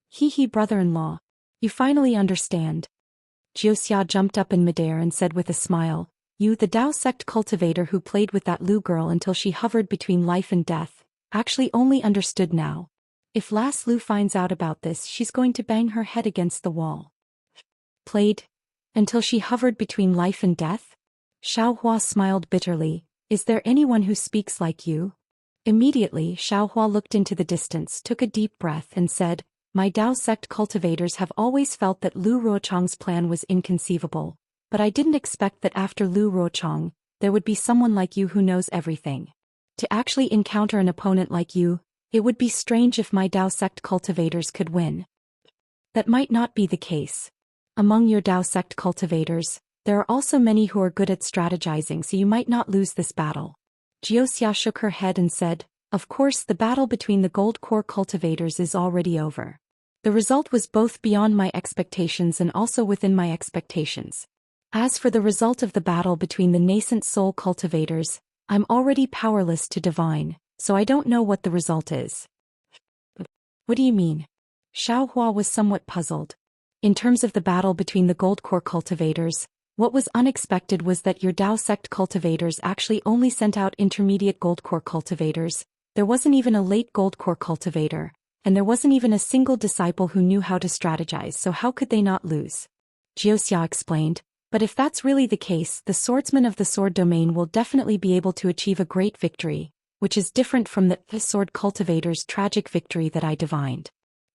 Hee brother-in-law. You finally understand. Jiuxia jumped up in midair and said with a smile, you, the Dao sect cultivator who played with that Lu girl until she hovered between life and death, actually only understood now. If Lass Lu finds out about this, she's going to bang her head against the wall. Played? Until she hovered between life and death? Xiaohua smiled bitterly. Is there anyone who speaks like you? Immediately, Xiaohua looked into the distance, took a deep breath and said, my Dao sect cultivators have always felt that Lu Ruochang's plan was inconceivable, but I didn't expect that after Lu Ruochang, there would be someone like you who knows everything. To actually encounter an opponent like you, it would be strange if my Dao sect cultivators could win. That might not be the case. Among your Dao sect cultivators, there are also many who are good at strategizing, so you might not lose this battle. Jiuxia shook her head and said, of course the battle between the gold core cultivators is already over. The result was both beyond my expectations and also within my expectations. As for the result of the battle between the nascent soul cultivators, I'm already powerless to divine, so I don't know what the result is. What do you mean? Xiaohua was somewhat puzzled. In terms of the battle between the gold core cultivators, what was unexpected was that your Dao sect cultivators actually only sent out intermediate gold core cultivators. There wasn't even a late gold core cultivator, and there wasn't even a single disciple who knew how to strategize, so how could they not lose? Jiuxia explained, but if that's really the case, the swordsmen of the sword domain will definitely be able to achieve a great victory, which is different from the sword cultivator's tragic victory that I divined.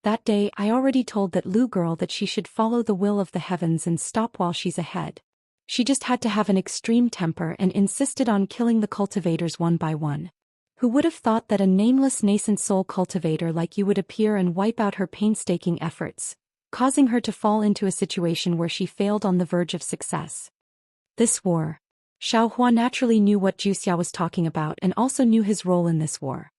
That day I already told that Lu girl that she should follow the will of the heavens and stop while she's ahead. She just had to have an extreme temper and insisted on killing the cultivators one by one. Who would have thought that a nameless nascent soul cultivator like you would appear and wipe out her painstaking efforts, causing her to fall into a situation where she failed on the verge of success. This war. Xiaohua naturally knew what Jiuxia was talking about and also knew his role in this war.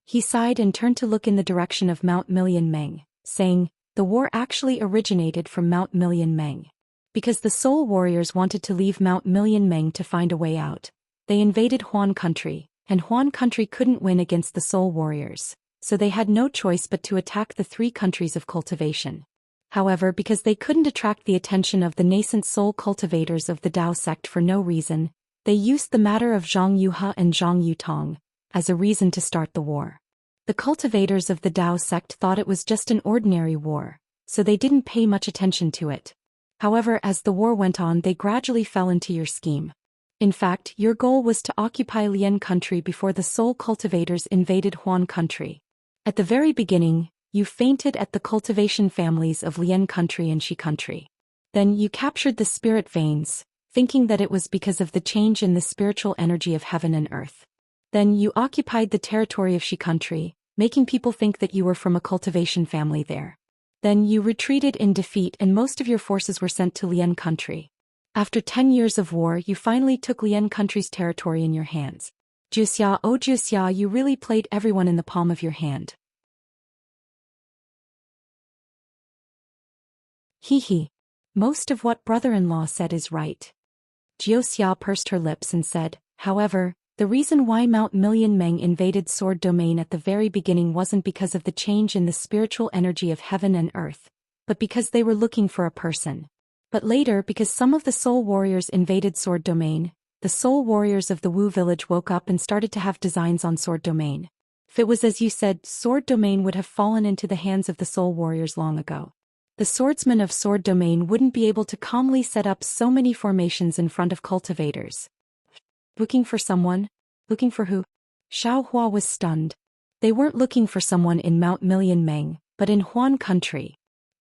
He sighed and turned to look in the direction of Mount Million Meng, saying, the war actually originated from Mount Million Meng. Because the soul warriors wanted to leave Mount Million Meng to find a way out, they invaded Huan country, and Huan country couldn't win against the soul warriors, so they had no choice but to attack the 3 countries of cultivation. However, because they couldn't attract the attention of the nascent soul cultivators of the Dao sect for no reason, they used the matter of Zhang Yuhe and Zhang Yutong as a reason to start the war. The cultivators of the Dao sect thought it was just an ordinary war, so they didn't pay much attention to it. However, as the war went on, they gradually fell into your scheme. In fact, your goal was to occupy Lian country before the soul cultivators invaded Huan country. At the very beginning, you fainted at the cultivation families of Lian country and Shi country. Then you captured the spirit veins, thinking that it was because of the change in the spiritual energy of heaven and earth. Then you occupied the territory of Shi country, making people think that you were from a cultivation family there. Then you retreated in defeat and most of your forces were sent to Lian country. After 10 years of war, you finally took Lian country's territory in your hands. Jiuxia, oh Jiuxia, you really played everyone in the palm of your hand. He he. Most of what brother-in-law said is right. Jiuxia pursed her lips and said, however, the reason why Mount Million Meng invaded Sword Domain at the very beginning wasn't because of the change in the spiritual energy of heaven and earth, but because they were looking for a person. But later, because some of the soul warriors invaded Sword Domain, the soul warriors of the Wu village woke up and started to have designs on Sword Domain. If it was as you said, Sword Domain would have fallen into the hands of the soul warriors long ago. The swordsmen of Sword Domain wouldn't be able to calmly set up so many formations in front of cultivators. Looking for someone? Looking for who? Xiaohua was stunned. They weren't looking for someone in Mount Million Meng, but in Huan country.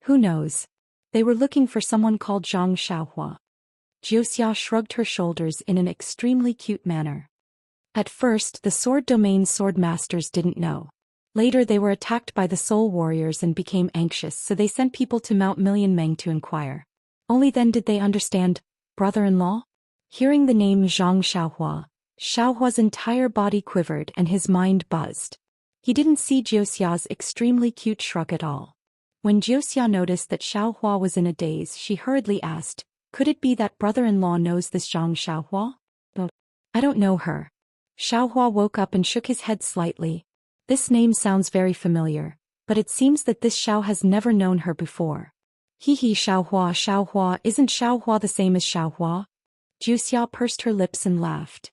Who knows? They were looking for someone called Zhang Xiaohua. Jiuxia shrugged her shoulders in an extremely cute manner. At first, the Sword Domain sword masters didn't know. Later they were attacked by the soul warriors and became anxious, so they sent people to Mount Million Meng to inquire. Only then did they understand, brother-in-law? Hearing the name Zhang Xiaohua, Xiaohua's entire body quivered and his mind buzzed. He didn't see Jiuxia's extremely cute shrug at all. When Jiuxia noticed that Xiaohua was in a daze, she hurriedly asked, could it be that brother-in-law knows this Zhang Xiaohua? I don't know her. Xiaohua woke up and shook his head slightly. This name sounds very familiar, but it seems that this Xiao has never known her before. Xiaohua, isn't Xiaohua the same as Xiaohua? Jiuxia pursed her lips and laughed.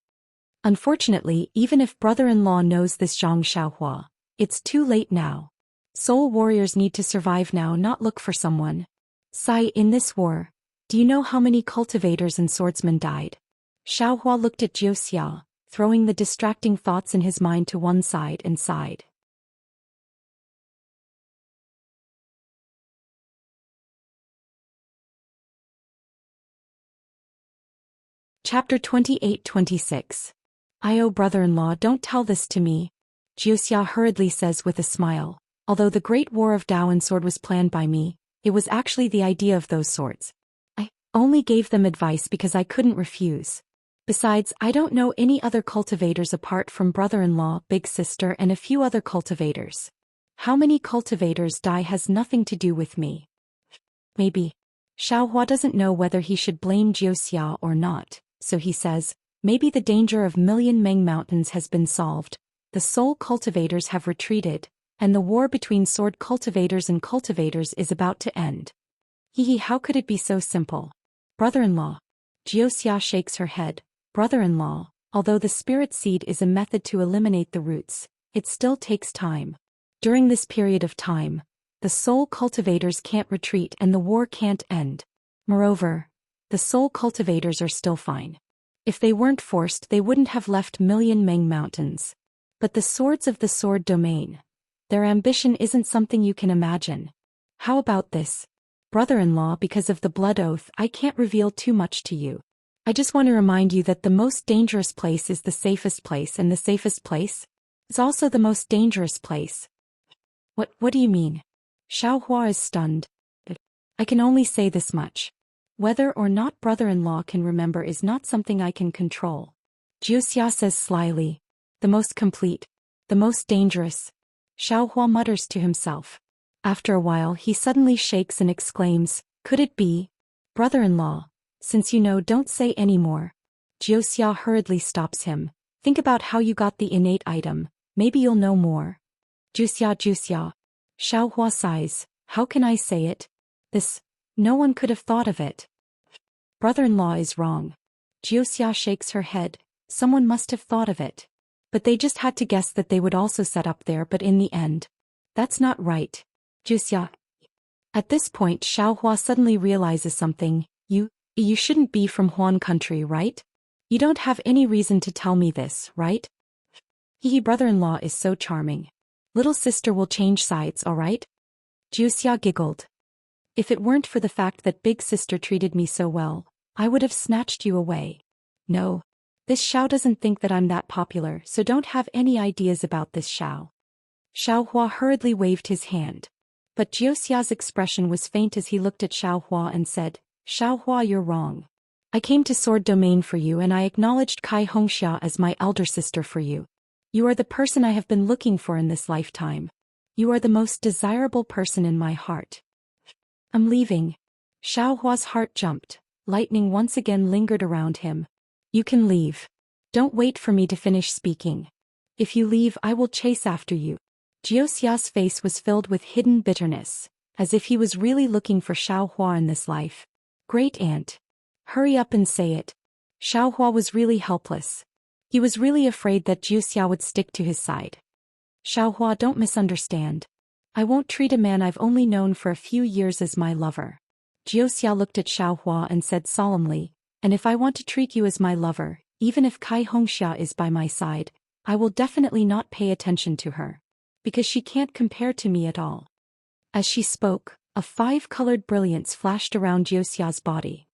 Unfortunately, even if brother-in-law knows this Zhang Xiaohua, it's too late now. Soul warriors need to survive now, not look for someone. Sai, in this war, do you know how many cultivators and swordsmen died? Xiaohua looked at Jiuxia, throwing the distracting thoughts in his mind to one side and sighed. Chapter 28-26. Brother-in-law, don't tell this to me. Jiuxia hurriedly says with a smile. Although the Great War of Dao and Sword was planned by me, it was actually the idea of those swords. I only gave them advice because I couldn't refuse. Besides, I don't know any other cultivators apart from brother-in-law, big sister and a few other cultivators. How many cultivators die has nothing to do with me. Maybe. Xiaohua doesn't know whether he should blame Jiuxia or not, so he says, maybe the danger of Million Meng Mountains has been solved, the soul cultivators have retreated, and the war between sword cultivators and cultivators is about to end. How could it be so simple? Brother-in-law. Jiuxia shakes her head. Brother-in-law, although the spirit seed is a method to eliminate the roots, it still takes time. During this period of time, the soul cultivators can't retreat and the war can't end. Moreover, the soul cultivators are still fine. If they weren't forced, they wouldn't have left Million Meng Mountains. But the swords of the Sword Domain, their ambition isn't something you can imagine. How about this? Brother-in-law, because of the blood oath, I can't reveal too much to you. I just want to remind you that the most dangerous place is the safest place, and the safest place is also the most dangerous place. What do you mean? Xiaohua is stunned. I can only say this much. Whether or not brother-in-law can remember is not something I can control. Jiuxia says slyly. The most complete. The most dangerous. Xiaohua mutters to himself. After a while he suddenly shakes and exclaims, could it be? Brother-in-law, since you know, don't say any more. Jiuxia hurriedly stops him. Think about how you got the innate item, maybe you'll know more. Jiuxia. Xiaohua sighs, how can I say it? No one could have thought of it. Brother-in-law is wrong. Jiuxia shakes her head, someone must have thought of it. But they just had to guess that they would also set up there, but in the end. That's not right. Jiuxia. At this point Xiaohua suddenly realizes something. You shouldn't be from Huan country, right? You don't have any reason to tell me this, right? Brother-in-law is so charming. Little sister will change sides, alright? Jiuxia giggled. If it weren't for the fact that big sister treated me so well, I would have snatched you away. No. This Xiao doesn't think that I'm that popular, so don't have any ideas about this Xiao. Xiaohua hurriedly waved his hand. But Jiuxia's expression was faint as he looked at Xiaohua and said, Xiaohua, you're wrong. I came to Sword Domain for you and I acknowledged Kai Hongxia as my elder sister for you. You are the person I have been looking for in this lifetime. You are the most desirable person in my heart. I'm leaving. Xiaohua's heart jumped. Lightning once again lingered around him. You can leave. Don't wait for me to finish speaking. If you leave, I will chase after you. Jiuxia's face was filled with hidden bitterness, as if he was really looking for Xiaohua in this life. Great aunt. Hurry up and say it. Xiaohua was really helpless. He was really afraid that Jiuxia would stick to his side. Xiaohua, don't misunderstand. I won't treat a man I've only known for a few years as my lover. Jiuxia looked at Xiaohua and said solemnly, and if I want to treat you as my lover, even if Kai Hongxia is by my side, I will definitely not pay attention to her. Because she can't compare to me at all. As she spoke, a five-colored brilliance flashed around Jiuxia's body.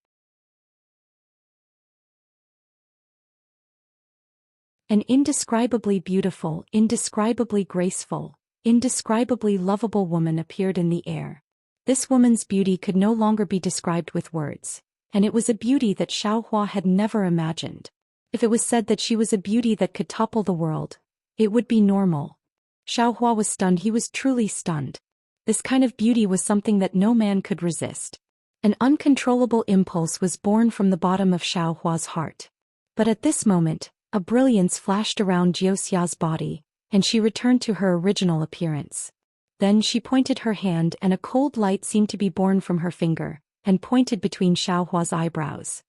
An indescribably beautiful, indescribably graceful, indescribably lovable woman appeared in the air. This woman's beauty could no longer be described with words, and it was a beauty that Xiaohua had never imagined. If it was said that she was a beauty that could topple the world, it would be normal. Xiaohua was stunned. He was truly stunned. This kind of beauty was something that no man could resist. An uncontrollable impulse was born from the bottom of Xiaohua's heart. But at this moment, a brilliance flashed around Jiuxia's body, and she returned to her original appearance. Then she pointed her hand and a cold light seemed to be born from her finger, and pointed between Xiaohua's eyebrows.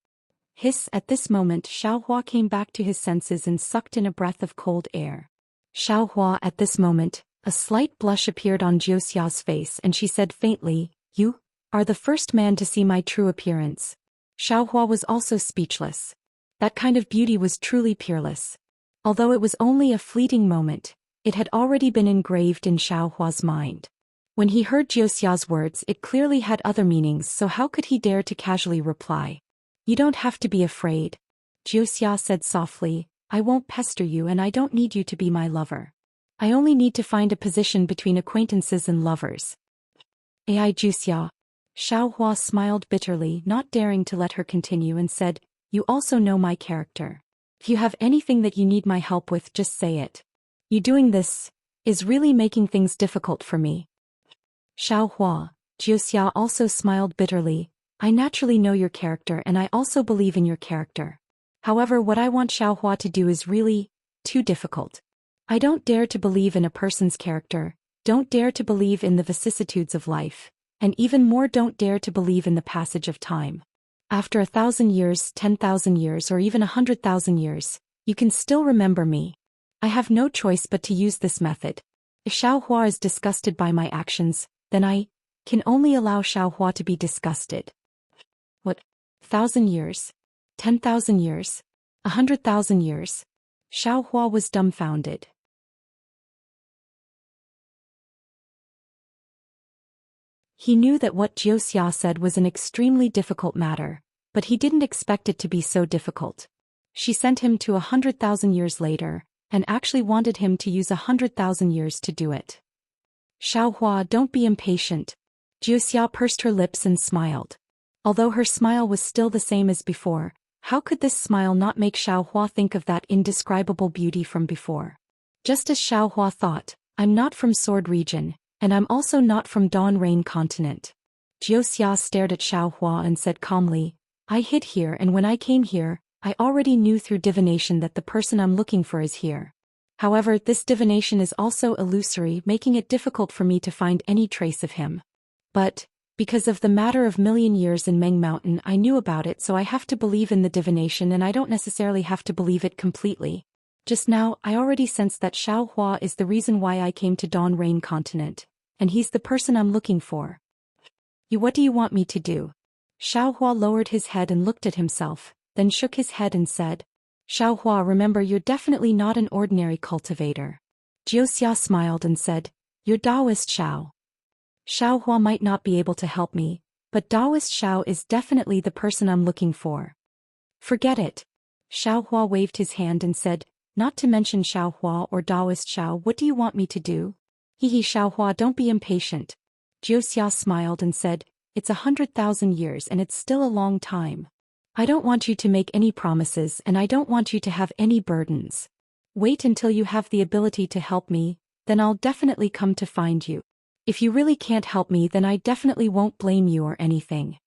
Hiss! At this moment Xiaohua came back to his senses and sucked in a breath of cold air. Xiaohua, at this moment, a slight blush appeared on Jiuxia's face and she said faintly, "You are the first man to see my true appearance." Xiaohua was also speechless. That kind of beauty was truly peerless. Although it was only a fleeting moment, it had already been engraved in Xiaohua's mind. When he heard Jiuxia's words, it clearly had other meanings, so how could he dare to casually reply? "You don't have to be afraid," Jiuxia said softly. "I won't pester you and I don't need you to be my lover. I only need to find a position between acquaintances and lovers." "Ai Jiuxia." Xiaohua smiled bitterly, not daring to let her continue, and said, "You also know my character. If you have anything that you need my help with, just say it. You doing this is really making things difficult for me." "Xiaohua," Jiuxia also smiled bitterly, "I naturally know your character and I also believe in your character. However, what I want Xiaohua to do is really too difficult. I don't dare to believe in a person's character, don't dare to believe in the vicissitudes of life, and even more don't dare to believe in the passage of time. After 1,000 years, 10,000 years, or even 100,000 years, you can still remember me. I have no choice but to use this method. If Xiaohua is disgusted by my actions, then I can only allow Xiaohua to be disgusted." "What? 1,000 years? 10,000 years? 100,000 years?" Xiaohua was dumbfounded. He knew that what Jiuxia said was an extremely difficult matter, but he didn't expect it to be so difficult. She sent him to 100,000 years later, and actually wanted him to use 100,000 years to do it. "Xiaohua, don't be impatient." Jiuxia pursed her lips and smiled. Although her smile was still the same as before, how could this smile not make Xiaohua think of that indescribable beauty from before? Just as Xiaohua thought, "I'm not from Sword Region, and I'm also not from Dawn Rain Continent." Jiuxia stared at Xiaohua and said calmly, "I hid here, and when I came here, I already knew through divination that the person I'm looking for is here. However, this divination is also illusory, making it difficult for me to find any trace of him. But because of the matter of million years in Meng Mountain, I knew about it, so I have to believe in the divination, and I don't necessarily have to believe it completely. Just now, I already sensed that Xiaohua is the reason why I came to Dawn Rain Continent, and he's the person I'm looking for." What do you want me to do?" Xiaohua lowered his head and looked at himself, then shook his head and said, "Xiaohua, remember, you're definitely not an ordinary cultivator." Jiuxia smiled and said, "You're Taoist Xiao. Xiaohua might not be able to help me, but Taoist Xiao is definitely the person I'm looking for." "Forget it." Xiaohua waved his hand and said, "Not to mention Xiaohua or Taoist Xiao, what do you want me to do?" "Hehe, Xiaohua, don't be impatient." Jiuxia smiled and said, "It's 100,000 years and it's still a long time. I don't want you to make any promises and I don't want you to have any burdens. Wait until you have the ability to help me, then I'll definitely come to find you. If you really can't help me, then I definitely won't blame you or anything.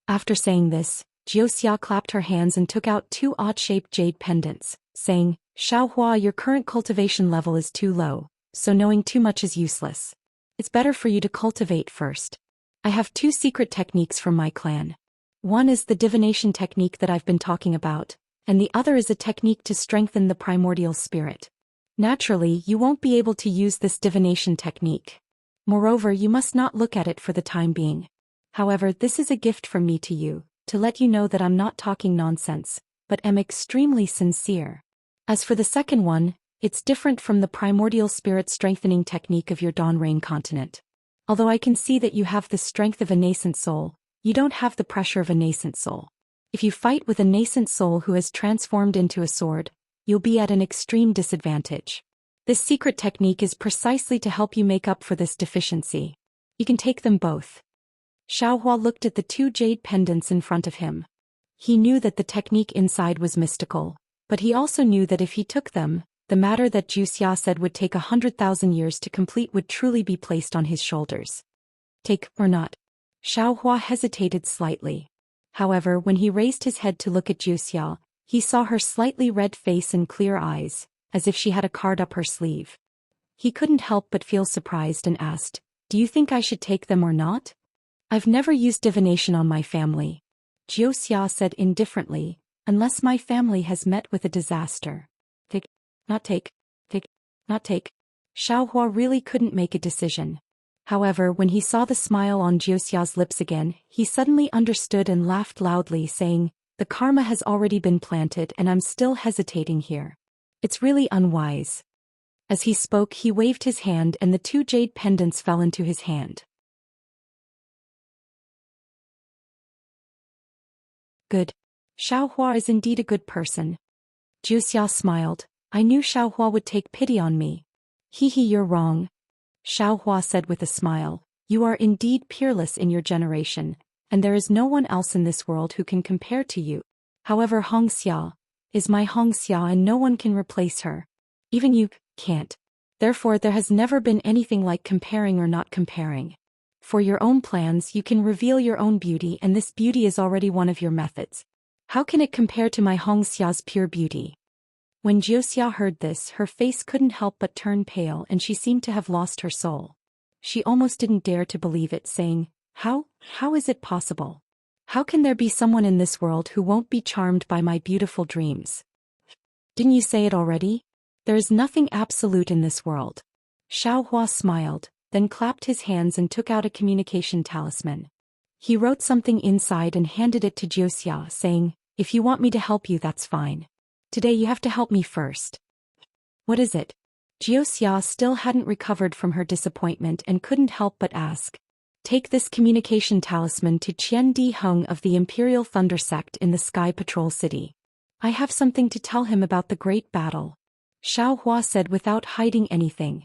After saying this, Jiuxia clapped her hands and took out two odd-shaped jade pendants, saying, Xiaohua, your current cultivation level is too low, so knowing too much is useless. It's better for you to cultivate first. I have two secret techniques from my clan. One is the divination technique that I've been talking about, and the other is a technique to strengthen the primordial spirit. Naturally, you won't be able to use this divination technique. Moreover, you must not look at it for the time being. However, this is a gift from me to you, to let you know that I'm not talking nonsense, but am extremely sincere. As for the second one, it's different from the primordial spirit strengthening technique of your Dawn Rain continent. Although I can see that you have the strength of a nascent soul, you don't have the pressure of a nascent soul. If you fight with a nascent soul who has transformed into a sword, you'll be at an extreme disadvantage. This secret technique is precisely to help you make up for this deficiency. You can take them both. Xiaohua looked at the two jade pendants in front of him. He knew that the technique inside was mystical, but he also knew that if he took them, the matter that Jiuxia said would take 100,000 years to complete would truly be placed on his shoulders. Take or not? Xiaohua hesitated slightly. However, when he raised his head to look at Jiuxia, he saw her slightly red face and clear eyes, as if she had a card up her sleeve. He couldn't help but feel surprised and asked, Do you think I should take them or not? I've never used divination on my family. Jiuxia said indifferently, unless my family has met with a disaster. Take, not take, not take. Xiaohua really couldn't make a decision. However, when he saw the smile on Jiuxia's lips again, he suddenly understood and laughed loudly, saying, The karma has already been planted and I'm still hesitating here. It's really unwise. As he spoke, he waved his hand and the two jade pendants fell into his hand. Good. Xiaohua is indeed a good person. Jiuxia smiled. I knew Xiaohua would take pity on me. You're wrong. Xiaohua said with a smile. You are indeed peerless in your generation, and there is no one else in this world who can compare to you. However, Hongxia is my Hongxia and no one can replace her. Even you can't. Therefore, there has never been anything like comparing or not comparing. For your own plans, you can reveal your own beauty, and this beauty is already one of your methods. How can it compare to my Hongxia's pure beauty? When Jiuxia heard this, her face couldn't help but turn pale and she seemed to have lost her soul. She almost didn't dare to believe it, saying, How is it possible? How can there be someone in this world who won't be charmed by my beautiful dreams? Didn't you say it already? There is nothing absolute in this world. Xiaohua smiled, then clapped his hands and took out a communication talisman. He wrote something inside and handed it to Jiuxia, saying, If you want me to help you, that's fine. Today you have to help me first. What is it? Jiuxia still hadn't recovered from her disappointment and couldn't help but ask. Take this communication talisman to Qian Di Heng of the Imperial Thunder Sect in the Sky Patrol City. I have something to tell him about the great battle. Xiaohua said without hiding anything.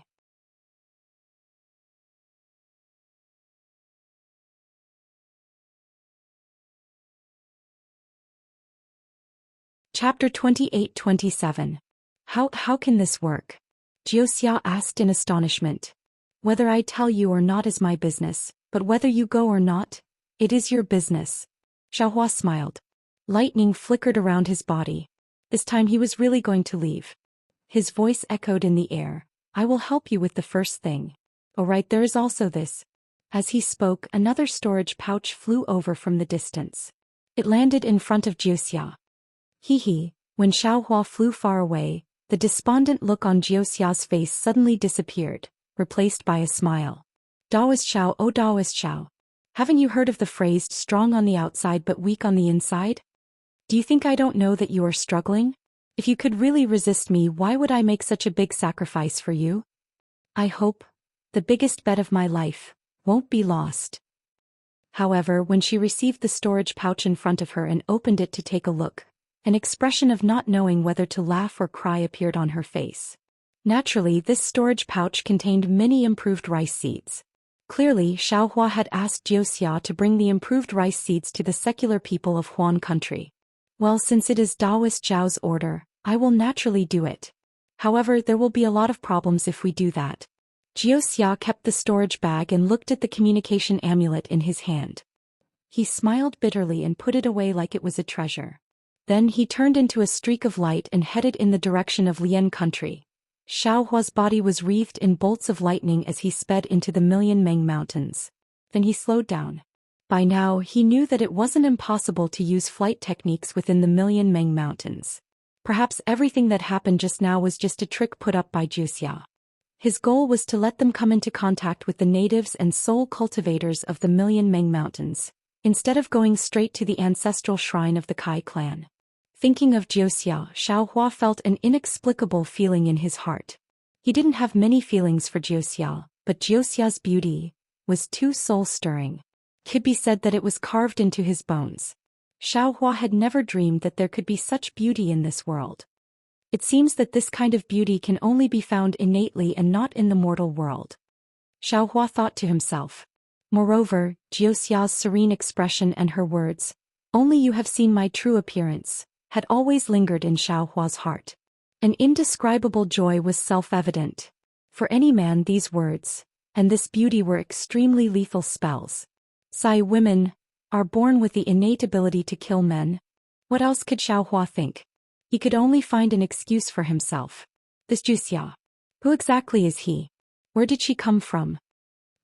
Chapter 28-27. How can this work? Jiuxia asked in astonishment. Whether I tell you or not is my business, but whether you go or not, it is your business. Xiaohua smiled. Lightning flickered around his body. This time he was really going to leave. His voice echoed in the air. I will help you with the first thing. Oh right, there is also this. As he spoke, another storage pouch flew over from the distance. It landed in front of Jiuxia. When Xiaohua flew far away, the despondent look on Jiuxia's face suddenly disappeared, replaced by a smile. Daoist Xiao, oh Daoist Xiao. Haven't you heard of the phrase strong on the outside but weak on the inside? Do you think I don't know that you are struggling? If you could really resist me, why would I make such a big sacrifice for you? I hope the biggest bet of my life won't be lost. However, when she received the storage pouch in front of her and opened it to take a look, an expression of not knowing whether to laugh or cry appeared on her face. Naturally, this storage pouch contained many improved rice seeds. Clearly, Xiaohua had asked Jiuxia to bring the improved rice seeds to the secular people of Huan country. Well, since it is Daoist Zhao's order, I will naturally do it. However, there will be a lot of problems if we do that. Jiuxia kept the storage bag and looked at the communication amulet in his hand. He smiled bitterly and put it away like it was a treasure. Then he turned into a streak of light and headed in the direction of Lian country. Xiaohua's body was wreathed in bolts of lightning as he sped into the Million Meng Mountains. Then he slowed down. By now he knew that it wasn't impossible to use flight techniques within the Million Meng Mountains. Perhaps everything that happened just now was just a trick put up by Juxia. His goal was to let them come into contact with the natives and soul cultivators of the Million Meng Mountains, instead of going straight to the ancestral shrine of the Kai clan. Thinking of Juxia, Xiaohua felt an inexplicable feeling in his heart. He didn't have many feelings for Juxia, but Juxia's beauty was too soul-stirring. Could be said that it was carved into his bones. Xiaohua had never dreamed that there could be such beauty in this world. It seems that this kind of beauty can only be found innately and not in the mortal world. Xiaohua thought to himself. Moreover, Juxia's serene expression and her words, "Only you have seen my true appearance," had always lingered in Xiaohua's heart. An indescribable joy was self-evident. For any man these words, and this beauty were extremely lethal spells. Sai women are born with the innate ability to kill men. What else could Xiaohua think? He could only find an excuse for himself. This Juxia. Who exactly is he? Where did she come from?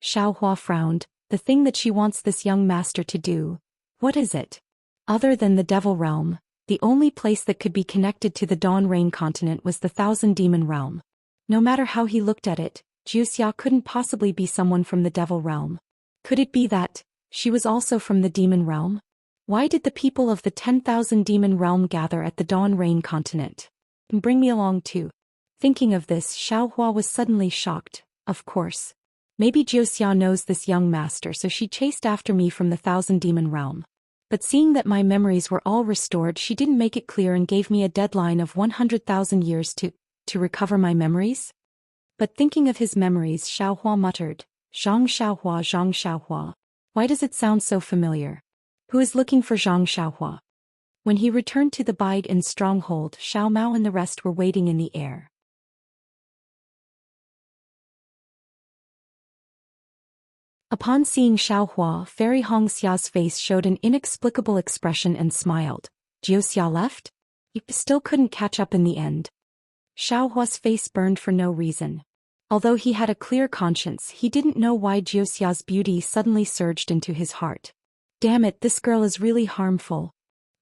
Xiaohua frowned. The thing that she wants this young master to do. What is it? Other than the Devil Realm, the only place that could be connected to the Dawn Rain continent was the Thousand Demon Realm. No matter how he looked at it, Juxia couldn't possibly be someone from the Devil Realm. Could it be that she was also from the Demon Realm? Why did the people of the 10,000 Demon Realm gather at the Dawn Rain continent? And bring me along too. Thinking of this, Xiaohua was suddenly shocked. Of course. Maybe Juxia knows this young master, so she chased after me from the Thousand Demon Realm. But seeing that my memories were all restored, she didn't make it clear and gave me a deadline of 100,000 years to recover my memories? But thinking of his memories, Xiaohua muttered, Zhang Xiaohua. Why does it sound so familiar? Who is looking for Zhang Xiaohua? When he returned to the Bide-In stronghold, Xiao Mao and the rest were waiting in the air. Upon seeing Xiaohua, Fairy Hongxia's face showed an inexplicable expression and smiled. Juxia left? He still couldn't catch up in the end. Xiaohua's face burned for no reason. Although he had a clear conscience, he didn't know why Juxia's beauty suddenly surged into his heart. Damn it, this girl is really harmful.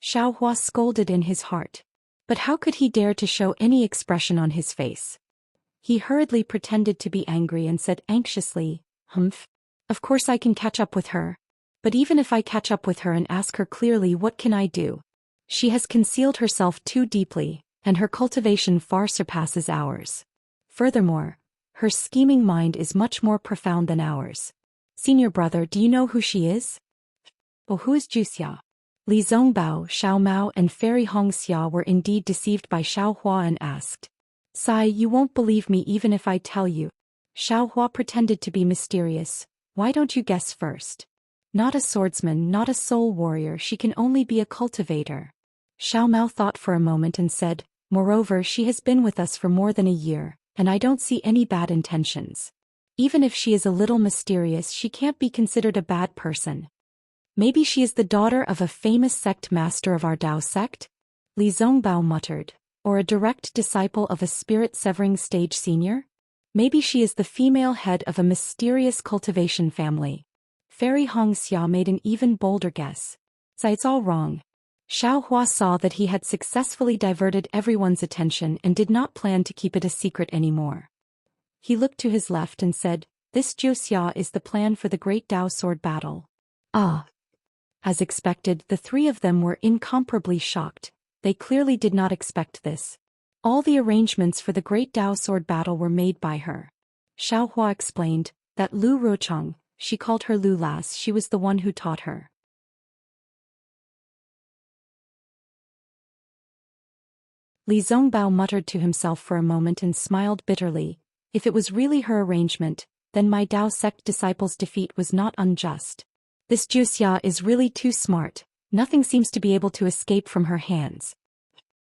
Xiaohua scolded in his heart. But how could he dare to show any expression on his face? He hurriedly pretended to be angry and said anxiously, Humph. Of course I can catch up with her. But even if I catch up with her and ask her clearly, what can I do? She has concealed herself too deeply, and her cultivation far surpasses ours. Furthermore, her scheming mind is much more profound than ours. Senior brother, do you know who she is? Oh, who is Juxia? Li Zongbao, Xiao Mao and Fairy Hongxia were indeed deceived by Xiaohua and asked. Sai, you won't believe me even if I tell you. Xiaohua pretended to be mysterious. Why don't you guess first? Not a swordsman, not a soul warrior, she can only be a cultivator. Xiao Mao thought for a moment and said, moreover, she has been with us for more than a year, and I don't see any bad intentions. Even if she is a little mysterious, she can't be considered a bad person. Maybe she is the daughter of a famous sect master of our Dao sect? Li Zongbao muttered. Or a direct disciple of a spirit-severing stage senior? Maybe she is the female head of a mysterious cultivation family. Fairy Hongxia made an even bolder guess. So it's all wrong. Xiaohua saw that he had successfully diverted everyone's attention and did not plan to keep it a secret anymore. He looked to his left and said, this Juxia is the plan for the Great Dao Sword battle. Ah. As expected, the three of them were incomparably shocked. They clearly did not expect this. All the arrangements for the Great Dao Sword battle were made by her. Xiaohua explained that Lu Ruocheng, she called her Lu Las, she was the one who taught her. Li Zongbao muttered to himself for a moment and smiled bitterly. If it was really her arrangement, then my Dao sect disciples' defeat was not unjust. This Juxia is really too smart. Nothing seems to be able to escape from her hands.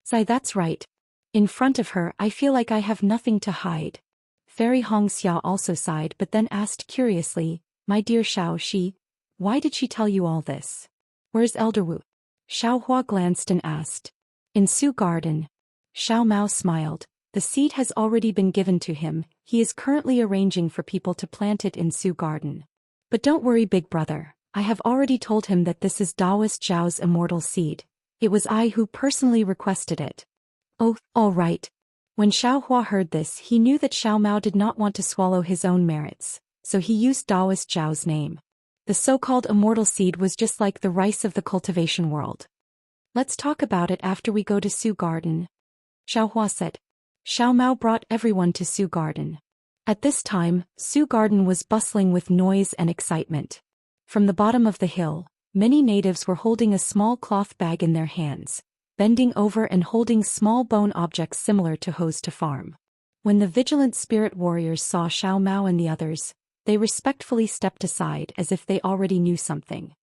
Sai, that's right. In front of her, I feel like I have nothing to hide. Fairy Hongxia also sighed but then asked curiously, my dear Xiao, she Why did she tell you all this? Where's Elder Wu? Xiao Hua glanced and asked. In Su Garden. Xiao Mao smiled. The seed has already been given to him, he is currently arranging for people to plant it in Su Garden. But don't worry, big brother, I have already told him that this is Taoist Zhao's immortal seed. It was I who personally requested it. Oh, all right. When Xiao Hua heard this, he knew that Xiao Mao did not want to swallow his own merits, so he used Taoist Zhao's name. The so-called immortal seed was just like the rice of the cultivation world. Let's talk about it after we go to Su Garden, Xiao Hua said. Xiao Mao brought everyone to Su Garden. At this time, Su Garden was bustling with noise and excitement. From the bottom of the hill, many natives were holding a small cloth bag in their hands, bending over and holding small bone objects similar to hoes to farm. When the vigilant spirit warriors saw Xiao Mao and the others, they respectfully stepped aside as if they already knew something.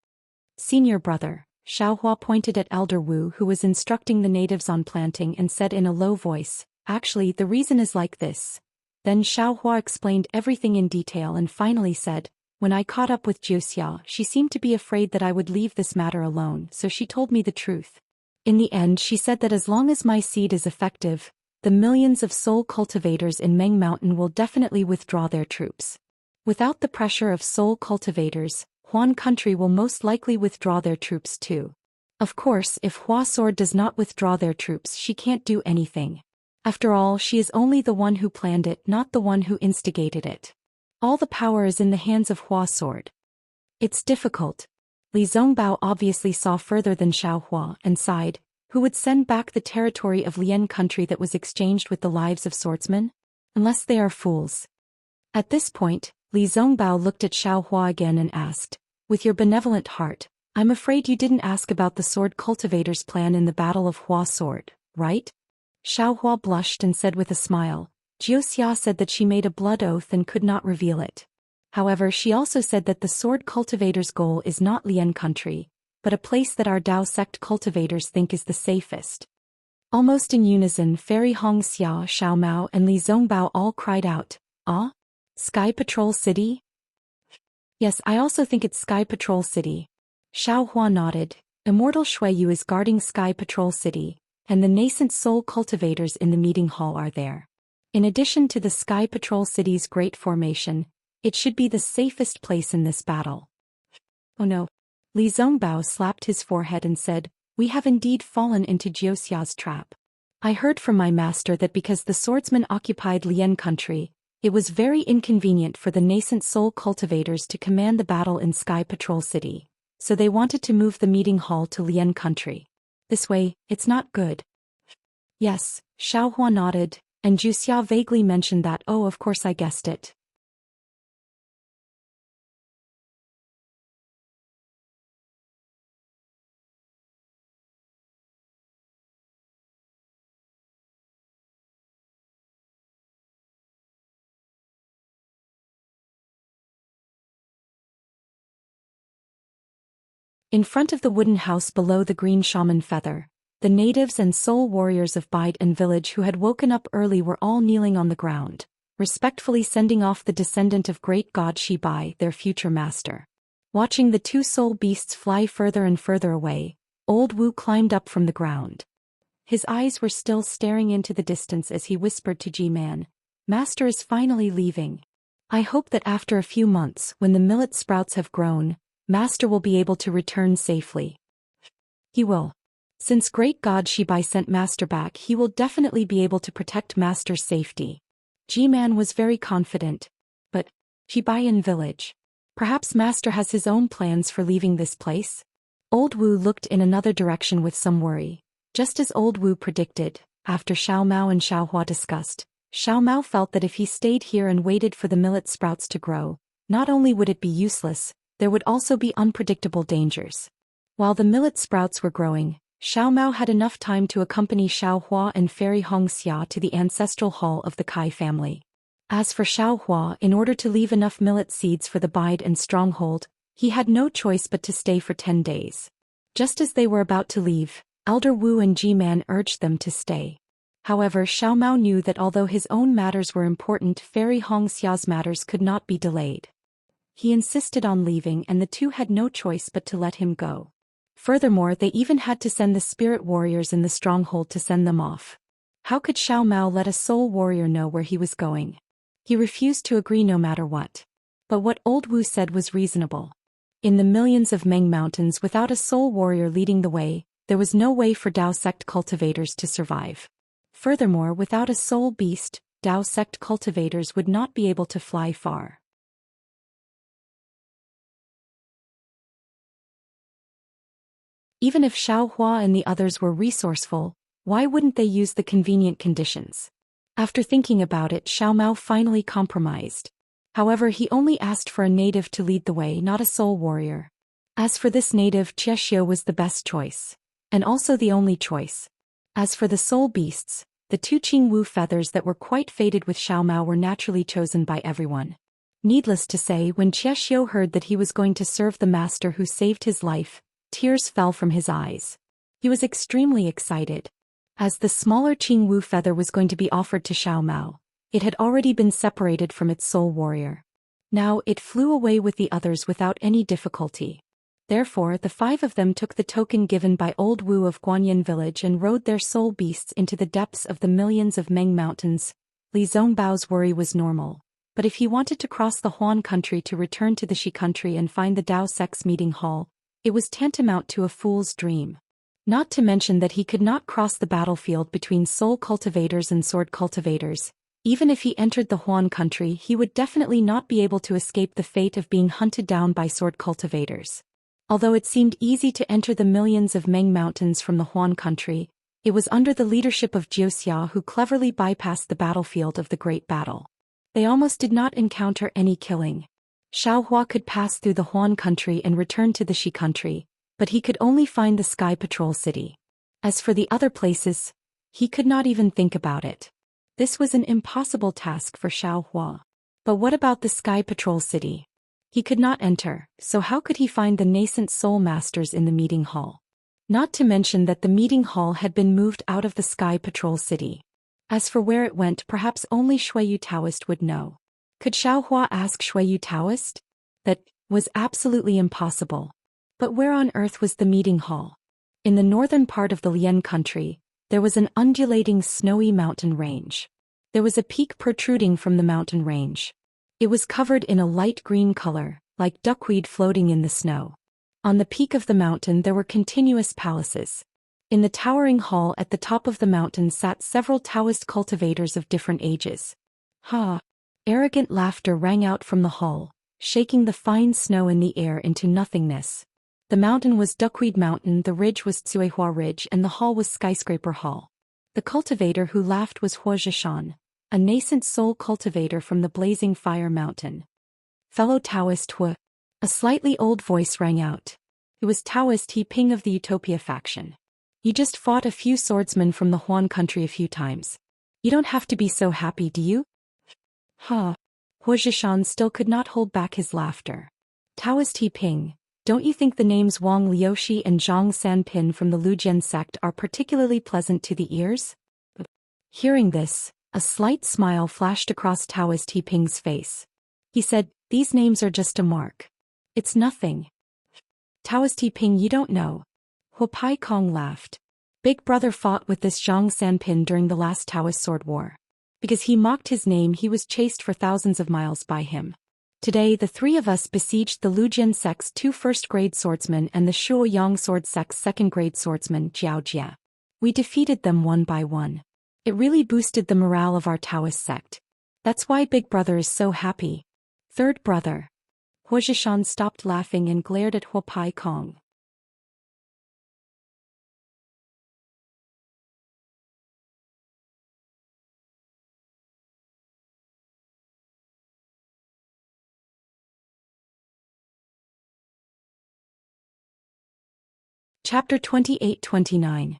Senior brother, Xiao Hua pointed at Elder Wu, who was instructing the natives on planting, and said in a low voice, actually the reason is like this. Then Xiao Hua explained everything in detail and finally said, when I caught up with Jiuxia, she seemed to be afraid that I would leave this matter alone, so she told me the truth. In the end, she said that as long as my seed is effective, the millions of soul cultivators in Meng Mountain will definitely withdraw their troops. Without the pressure of soul cultivators, Huan country will most likely withdraw their troops too. Of course, if Hua Sword does not withdraw their troops, she can't do anything. After all, she is only the one who planned it, not the one who instigated it. All the power is in the hands of Hua Sword. It's difficult. Li Zongbao obviously saw further than Xiao Hua and sighed, who would send back the territory of Lian country that was exchanged with the lives of swordsmen? Unless they are fools. At this point, Li Zongbao looked at Xiao Hua again and asked, with your benevolent heart, I'm afraid you didn't ask about the sword cultivator's plan in the Battle of Hua Sword, right? Xiao Hua blushed and said with a smile, Jiuxia said that she made a blood oath and could not reveal it. However, she also said that the sword cultivator's goal is not Lian country, but a place that our Dao sect cultivators think is the safest. Almost in unison, Fairy Hong Xia, Xiao Mao and Li Zongbao all cried out, Ah? Sky Patrol City? Yes, I also think it's Sky Patrol City. Xiao Hua nodded. Immortal Shuiyu is guarding Sky Patrol City, and the nascent soul cultivators in the meeting hall are there. In addition to the Sky Patrol City's great formation, it should be the safest place in this battle. Oh no. Li Zongbao slapped his forehead and said, we have indeed fallen into Jiuxia's trap. I heard from my master that because the swordsmen occupied Lian country, it was very inconvenient for the nascent soul cultivators to command the battle in Sky Patrol City, so they wanted to move the meeting hall to Lian country. This way, it's not good. Yes, Xiao Hua nodded, and Jiuxia vaguely mentioned that, oh of course I guessed it. In front of the wooden house below the green shaman feather, the natives and soul warriors of Bide and village who had woken up early were all kneeling on the ground, respectfully sending off the descendant of great god Shibai, their future master. Watching the two soul beasts fly further and further away, old Wu climbed up from the ground. His eyes were still staring into the distance as he whispered to G-Man, Master is finally leaving. I hope that after a few months, when the millet sprouts have grown, Master will be able to return safely. He will. Since great god Shibai sent Master back, he will definitely be able to protect Master's safety. G-Man was very confident. But, Shibayan village. Perhaps Master has his own plans for leaving this place? Old Wu looked in another direction with some worry. Just as Old Wu predicted, after Xiao Mao and Xiao Hua discussed, Xiao Mao felt that if he stayed here and waited for the millet sprouts to grow, not only would it be useless, there would also be unpredictable dangers. While the millet sprouts were growing, Xiao Mao had enough time to accompany Xiao Hua and Fairy Hong Xia to the ancestral hall of the Kai family. As for Xiao Hua, in order to leave enough millet seeds for the Bide and stronghold, he had no choice but to stay for 10 days. Just as they were about to leave, Elder Wu and G-Man urged them to stay. However, Xiao Mao knew that although his own matters were important, Fairy Hong Xia's matters could not be delayed. He insisted on leaving and the two had no choice but to let him go. Furthermore, they even had to send the spirit warriors in the stronghold to send them off. How could Xiao Mao let a soul warrior know where he was going? He refused to agree no matter what. But what old Wu said was reasonable. In the millions of Meng mountains without a soul warrior leading the way, there was no way for Dao sect cultivators to survive. Furthermore, without a soul beast, Dao sect cultivators would not be able to fly far. Even if Xiao Hua and the others were resourceful, why wouldn't they use the convenient conditions? After thinking about it, Xiao Mao finally compromised. However, he only asked for a native to lead the way, not a soul warrior. As for this native, Xiexio was the best choice. And also the only choice. As for the soul beasts, the two Qingwu feathers that were quite faded with Xiao Mao were naturally chosen by everyone. Needless to say, when Xiexio heard that he was going to serve the master who saved his life, tears fell from his eyes. He was extremely excited. As the smaller Qingwu feather was going to be offered to Xiao Mao, it had already been separated from its soul warrior. Now it flew away with the others without any difficulty. Therefore, the five of them took the token given by old Wu of Guanyin village and rode their soul beasts into the depths of the millions of Meng mountains. Li Zhongbao's worry was normal, but if he wanted to cross the Huan country to return to the Shi country and find the Dao sect's meeting hall, it was tantamount to a fool's dream. Not to mention that he could not cross the battlefield between soul cultivators and sword cultivators. Even if he entered the Huan country, he would definitely not be able to escape the fate of being hunted down by sword cultivators. Although it seemed easy to enter the millions of Meng mountains from the Huan country, it was under the leadership of Jiuxia who cleverly bypassed the battlefield of the Great Battle. They almost did not encounter any killing. Xiao Hua could pass through the Huan country and return to the Shi country, but he could only find the Sky Patrol City. As for the other places, he could not even think about it. This was an impossible task for Xiao Hua. But what about the Sky Patrol City? He could not enter, so how could he find the nascent soul masters in the meeting hall? Not to mention that the meeting hall had been moved out of the Sky Patrol City. As for where it went, perhaps only Xueyu Taoist would know. Could Xiao Hua ask Xueyu Taoist? That was absolutely impossible. But where on earth was the meeting hall? In the northern part of the Lian country, there was an undulating snowy mountain range. There was a peak protruding from the mountain range. It was covered in a light green color, like duckweed floating in the snow. On the peak of the mountain there were continuous palaces. In the towering hall at the top of the mountain sat several Taoist cultivators of different ages. Ha! Arrogant laughter rang out from the hall, shaking the fine snow in the air into nothingness. The mountain was Duckweed Mountain, the ridge was Tsuehua Ridge, and the hall was Skyscraper Hall. The cultivator who laughed was Hua Zhishan, a nascent soul cultivator from the Blazing Fire Mountain. Fellow Taoist Hua. A slightly old voice rang out. It was Taoist He Ping of the Utopia faction. You just fought a few swordsmen from the Huan country a few times. You don't have to be so happy, do you? Ha! Hua Zhishan still could not hold back his laughter. Taoist He Ping, don't you think the names Wang Liuxi and Zhang Sanpin from the Lujian sect are particularly pleasant to the ears? Hearing this, a slight smile flashed across Taoist He Ping's face. He said, these names are just a mark. It's nothing. Taoist He Ping, you don't know. Hua Pai Kong laughed. Big brother fought with this Zhang Sanpin during the last Taoist sword war. Because he mocked his name, he was chased for thousands of miles by him. Today the three of us besieged the Lujian sect's 2 first-grade swordsmen and the Shuoyang sword sect's 2nd-grade swordsman Jiao Jia. We defeated them one by one. It really boosted the morale of our Taoist sect. That's why Big Brother is so happy. Third brother. Hua Zhishan stopped laughing and glared at Hua Pai Kong. Chapter 28-29.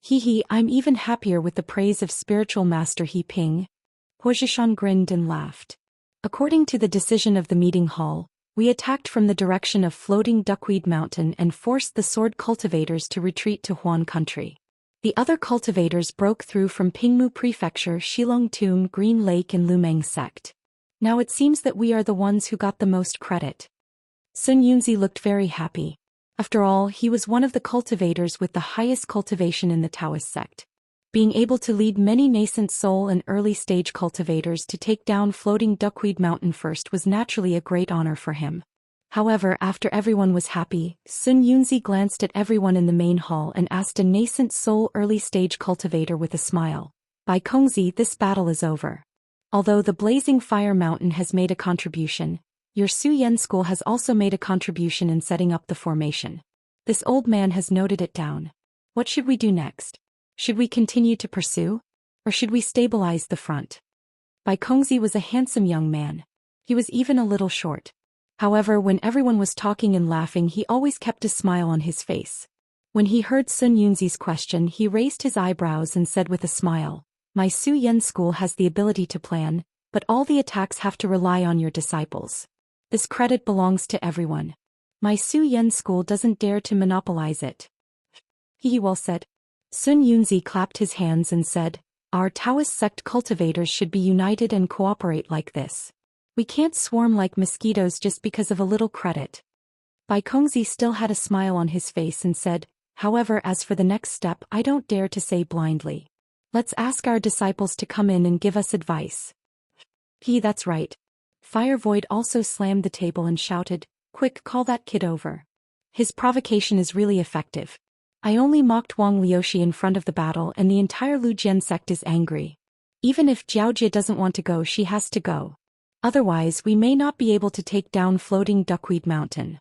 Hee, I'm even happier with the praise of spiritual master He Ping. Hua Zhishan grinned and laughed. According to the decision of the meeting hall, we attacked from the direction of floating Duckweed Mountain and forced the sword cultivators to retreat to Huan country. The other cultivators broke through from Pingmu Prefecture, Shilong Tomb, Green Lake and Lumeng sect. Now it seems that we are the ones who got the most credit. Sun Yunzi looked very happy. After all, he was one of the cultivators with the highest cultivation in the Taoist sect. Being able to lead many nascent soul and early-stage cultivators to take down floating duckweed mountain first was naturally a great honor for him. However, after everyone was happy, Sun Yunzi glanced at everyone in the main hall and asked a nascent soul early-stage cultivator with a smile, "By Kongzi, this battle is over. Although the Blazing Fire Mountain has made a contribution, your Su Yen school has also made a contribution in setting up the formation. This old man has noted it down. What should we do next? Should we continue to pursue? Or should we stabilize the front?" Bai Kongzi was a handsome young man. He was even a little short. However, when everyone was talking and laughing, he always kept a smile on his face. When he heard Sun Yunzi's question, he raised his eyebrows and said with a smile, "My Su Yen school has the ability to plan, but all the attacks have to rely on your disciples. This credit belongs to everyone. My Su Yen school doesn't dare to monopolize it." He well said. Sun Yunzi clapped his hands and said, "Our Taoist sect cultivators should be united and cooperate like this. We can't swarm like mosquitoes just because of a little credit." Bai Kongzi still had a smile on his face and said, "However, as for the next step, I don't dare to say blindly. Let's ask our disciples to come in and give us advice." That's right. Fire Void also slammed the table and shouted, "Quick, call that kid over. His provocation is really effective. I only mocked Wang Liuxi in front of the battle and the entire Lujian sect is angry. Even if Jiaojie doesn't want to go, she has to go. Otherwise, we may not be able to take down floating Duckweed Mountain."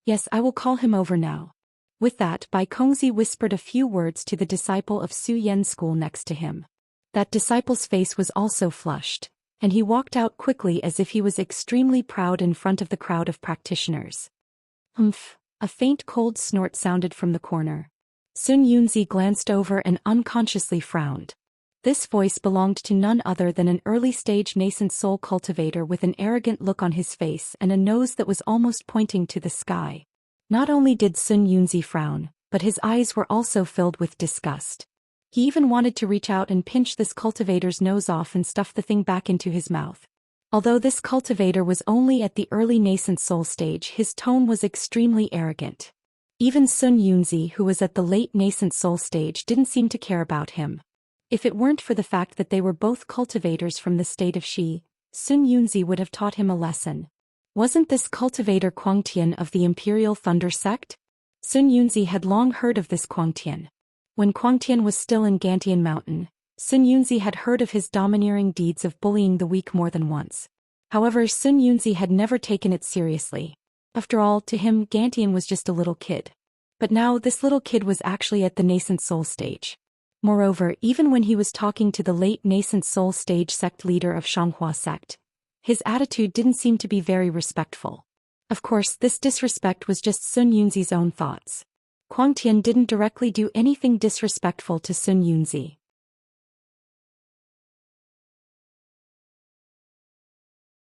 "Yes, I will call him over now." With that, Bai Kongzi whispered a few words to the disciple of Su Yen school next to him. That disciple's face was also flushed, and he walked out quickly as if he was extremely proud in front of the crowd of practitioners. "Humph." A faint cold snort sounded from the corner. Sun Yunzi glanced over and unconsciously frowned. This voice belonged to none other than an early-stage nascent soul cultivator with an arrogant look on his face and a nose that was almost pointing to the sky. Not only did Sun Yunzi frown, but his eyes were also filled with disgust. He even wanted to reach out and pinch this cultivator's nose off and stuff the thing back into his mouth. Although this cultivator was only at the early nascent soul stage, his tone was extremely arrogant. Even Sun Yunzi, who was at the late nascent soul stage, didn't seem to care about him. If it weren't for the fact that they were both cultivators from the state of Shi, Sun Yunzi would have taught him a lesson. Wasn't this cultivator Quangtian of the Imperial Thunder sect? Sun Yunzi had long heard of this Quangtian. When Quangtian was still in Gantian Mountain, Sun Yunzi had heard of his domineering deeds of bullying the weak more than once. However, Sun Yunzi had never taken it seriously. After all, to him, Gantian was just a little kid. But now this little kid was actually at the nascent soul stage. Moreover, even when he was talking to the late nascent soul stage sect leader of Shanghua sect, his attitude didn't seem to be very respectful. Of course, this disrespect was just Sun Yunzi's own thoughts. Quangtian didn't directly do anything disrespectful to Sun Yunzi.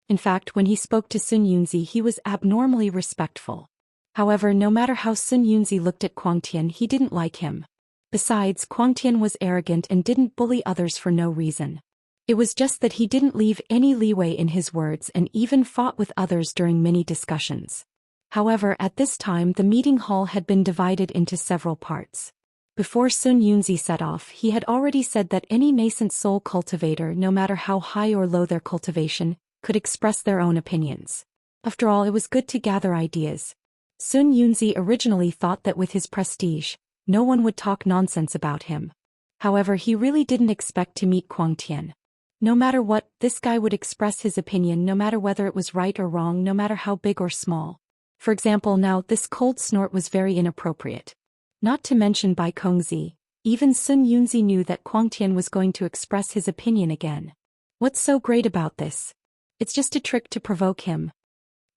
In fact, when he spoke to Sun Yunzi, he was abnormally respectful. However, no matter how Sun Yunzi looked at Quangtian, he didn't like him. Besides, Quangtian was arrogant and didn't bully others for no reason. It was just that he didn't leave any leeway in his words and even fought with others during many discussions. However, at this time the meeting hall had been divided into several parts. Before Sun Yunzi set off, he had already said that any nascent soul cultivator, no matter how high or low their cultivation, could express their own opinions. After all, it was good to gather ideas. Sun Yunzi originally thought that with his prestige, no one would talk nonsense about him. However, he really didn't expect to meet Quangtian. No matter what, this guy would express his opinion no matter whether it was right or wrong, no matter how big or small. For example, now this cold snort was very inappropriate. Not to mention Bai Kongzi, even Sun Yunzi knew that Quangtian was going to express his opinion again. What's so great about this? It's just a trick to provoke him.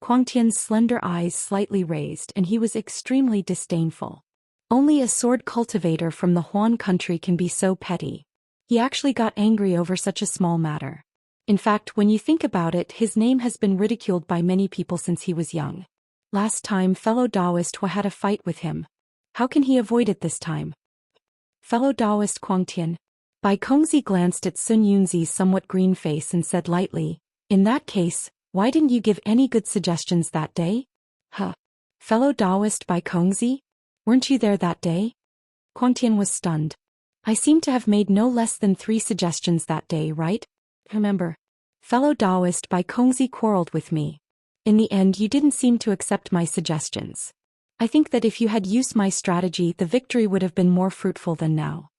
Quangtian's slender eyes slightly raised and he was extremely disdainful. Only a sword cultivator from the Huan country can be so petty. He actually got angry over such a small matter. In fact, when you think about it, his name has been ridiculed by many people since he was young. Last time fellow Taoist Hua had a fight with him. How can he avoid it this time? Fellow Taoist Quangtian. Bai Kongzi glanced at Sun Yunzi's somewhat green face and said lightly, In that case, why didn't you give any good suggestions that day? Huh. Fellow Taoist by Kongzi? Weren't you there that day? Kuang Tian was stunned. I seem to have made no less than 3 suggestions that day, right? Remember. Fellow Taoist by Kongzi quarreled with me. In the end, you didn't seem to accept my suggestions. I think that if you had used my strategy, the victory would have been more fruitful than now.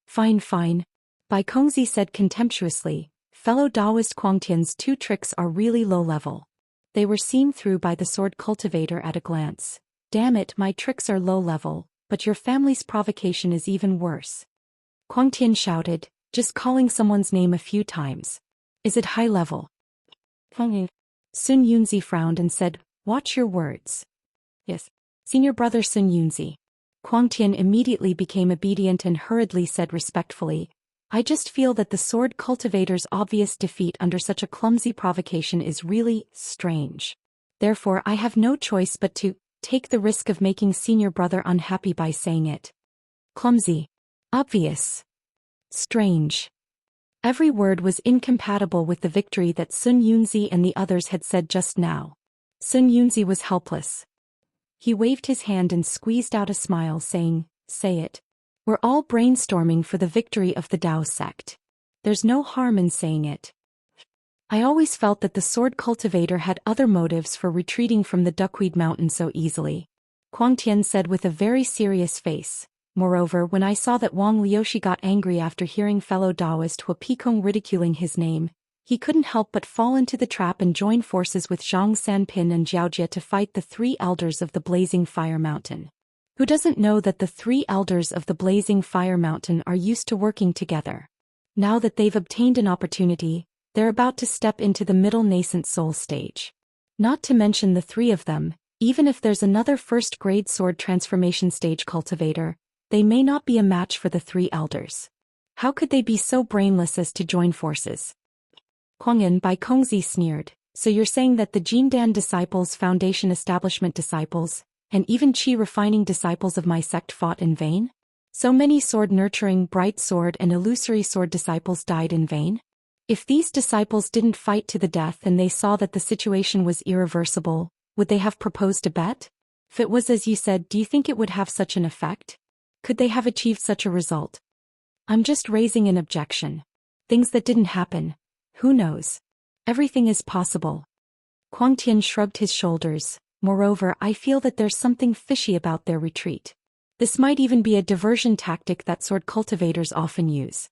Fine, fine. Bai Kongzi said contemptuously, fellow Taoist Kuang Tian's 2 tricks are really low level. They were seen through by the sword cultivator at a glance. Damn it, my tricks are low level, but your family's provocation is even worse. Kuang Tian shouted, just calling someone's name a few times. Is it high level? Sun Yunzi frowned and said, watch your words. Yes. Senior brother Sun Yunzi. Kuang Tian immediately became obedient and hurriedly said respectfully, I just feel that the sword cultivator's obvious defeat under such a clumsy provocation is really strange. Therefore I have no choice but to take the risk of making senior brother unhappy by saying it. Clumsy. Obvious. Strange. Every word was incompatible with the victory that Sun Yunzi and the others had said just now. Sun Yunzi was helpless. He waved his hand and squeezed out a smile saying, say it. We're all brainstorming for the victory of the Tao sect. There's no harm in saying it. I always felt that the sword cultivator had other motives for retreating from the Duckweed Mountain so easily. Kuang Tian said with a very serious face. Moreover, when I saw that Wang Liushi got angry after hearing fellow Taoist Hua Picong ridiculing his name, he couldn't help but fall into the trap and join forces with Zhang Sanpin and Jiao Jie to fight the 3 elders of the Blazing Fire Mountain. Who doesn't know that the 3 elders of the Blazing Fire Mountain are used to working together? Now that they've obtained an opportunity, they're about to step into the middle nascent soul stage. Not to mention the 3 of them, even if there's another first-grade sword transformation stage cultivator, they may not be a match for the 3 elders. How could they be so brainless as to join forces? Kuang Bai Kongzi sneered, so you're saying that the Jindan disciples, Foundation Establishment disciples, and even Qi refining disciples of my sect fought in vain? So many sword-nurturing, bright sword and illusory sword disciples died in vain? If these disciples didn't fight to the death and they saw that the situation was irreversible, would they have proposed a bet? If it was as you said, do you think it would have such an effect? Could they have achieved such a result? I'm just raising an objection. Things that didn't happen. Who knows? Everything is possible. Kuang Tian shrugged his shoulders. Moreover, I feel that there's something fishy about their retreat. This might even be a diversion tactic that sword cultivators often use.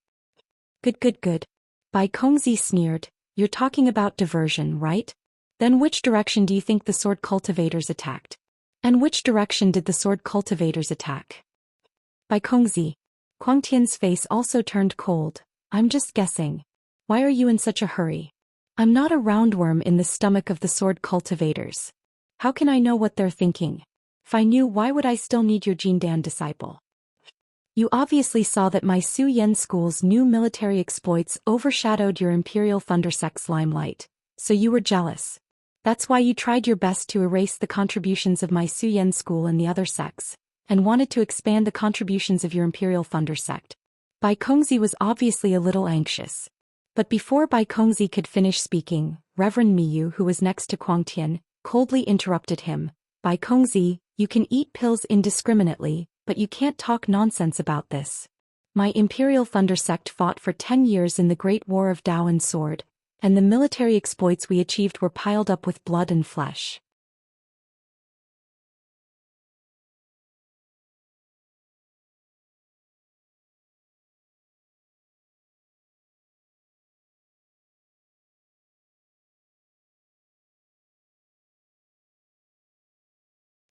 Good. Bai Kongzi sneered, you're talking about diversion, right? Then which direction do you think the sword cultivators attacked? And which direction did the sword cultivators attack? Bai Kongzi. Kuang Tian's face also turned cold. I'm just guessing. Why are you in such a hurry? I'm not a roundworm in the stomach of the sword cultivators. How can I know what they're thinking? If I knew, why would I still need your Jindan disciple? You obviously saw that my Su Yen school's new military exploits overshadowed your Imperial Thunder sect's limelight, so you were jealous. That's why you tried your best to erase the contributions of my Su Yen school and the other sects, and wanted to expand the contributions of your Imperial Thunder sect. Bai Kongzi was obviously a little anxious. But before Bai Kongzi could finish speaking, Reverend Miyu, who was next to Kuang Tian, coldly interrupted him. Bai Kongzi, you can eat pills indiscriminately, but you can't talk nonsense about this. My Imperial Thunder sect fought for 10 years in the Great War of Tao and Sword, and the military exploits we achieved were piled up with blood and flesh.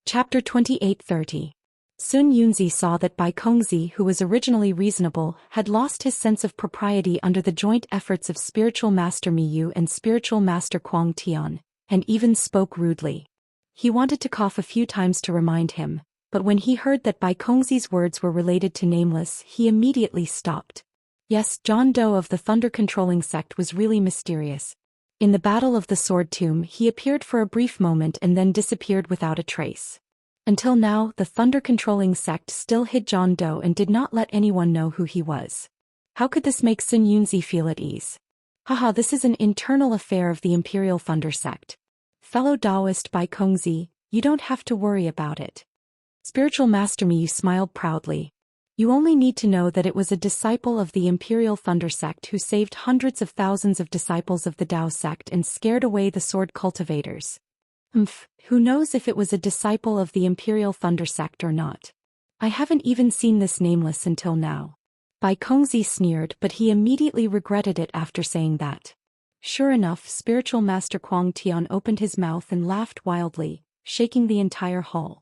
Chapter 28:30. Sun Yunzi saw that Bai Kongzi, who was originally reasonable, had lost his sense of propriety under the joint efforts of Spiritual Master Miyu and Spiritual Master Kuang Tian, and even spoke rudely. He wanted to cough a few times to remind him, but when he heard that Bai Kongzi's words were related to Nameless, he immediately stopped. Yes, John Doe of the Thunder-controlling sect was really mysterious. In the Battle of the Sword Tomb, he appeared for a brief moment and then disappeared without a trace. Until now, the Thunder-controlling sect still hid John Doe and did not let anyone know who he was. How could this make Sun Yunzi feel at ease? Haha, this is an internal affair of the Imperial Thunder Sect. Fellow Taoist Bai Kongzi, you don't have to worry about it. Spiritual Master Miyu smiled proudly. You only need to know that it was a disciple of the Imperial Thunder Sect who saved hundreds of thousands of disciples of the Tao sect and scared away the sword cultivators. Who knows if it was a disciple of the Imperial Thunder Sect or not? I haven't even seen this nameless until now. Bai Kongzi sneered, but he immediately regretted it after saying that. Sure enough, Spiritual Master Kuang Tian opened his mouth and laughed wildly, shaking the entire hall.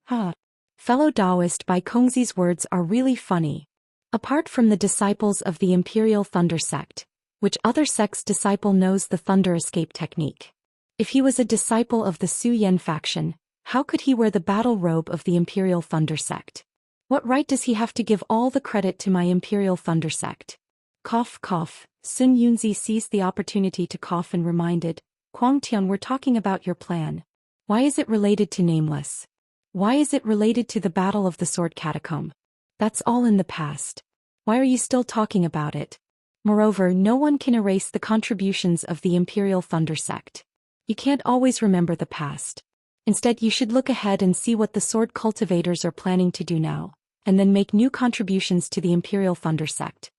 Ha! Fellow Taoist Bai Kongzi's words are really funny. Apart from the disciples of the Imperial Thunder Sect, which other sect's disciple knows the Thunder Escape technique? If he was a disciple of the Su Yen faction, how could he wear the battle robe of the Imperial Thunder Sect? What right does he have to give all the credit to my Imperial Thunder Sect? Cough, cough. Sun Yunzi seized the opportunity to cough and reminded, Kuang Tian, we're talking about your plan. Why is it related to Nameless? Why is it related to the Battle of the Sword Catacomb? That's all in the past. Why are you still talking about it? Moreover, no one can erase the contributions of the Imperial Thunder Sect. You can't always remember the past. Instead, you should look ahead and see what the sword cultivators are planning to do now, and then make new contributions to the Imperial Thunder Sect.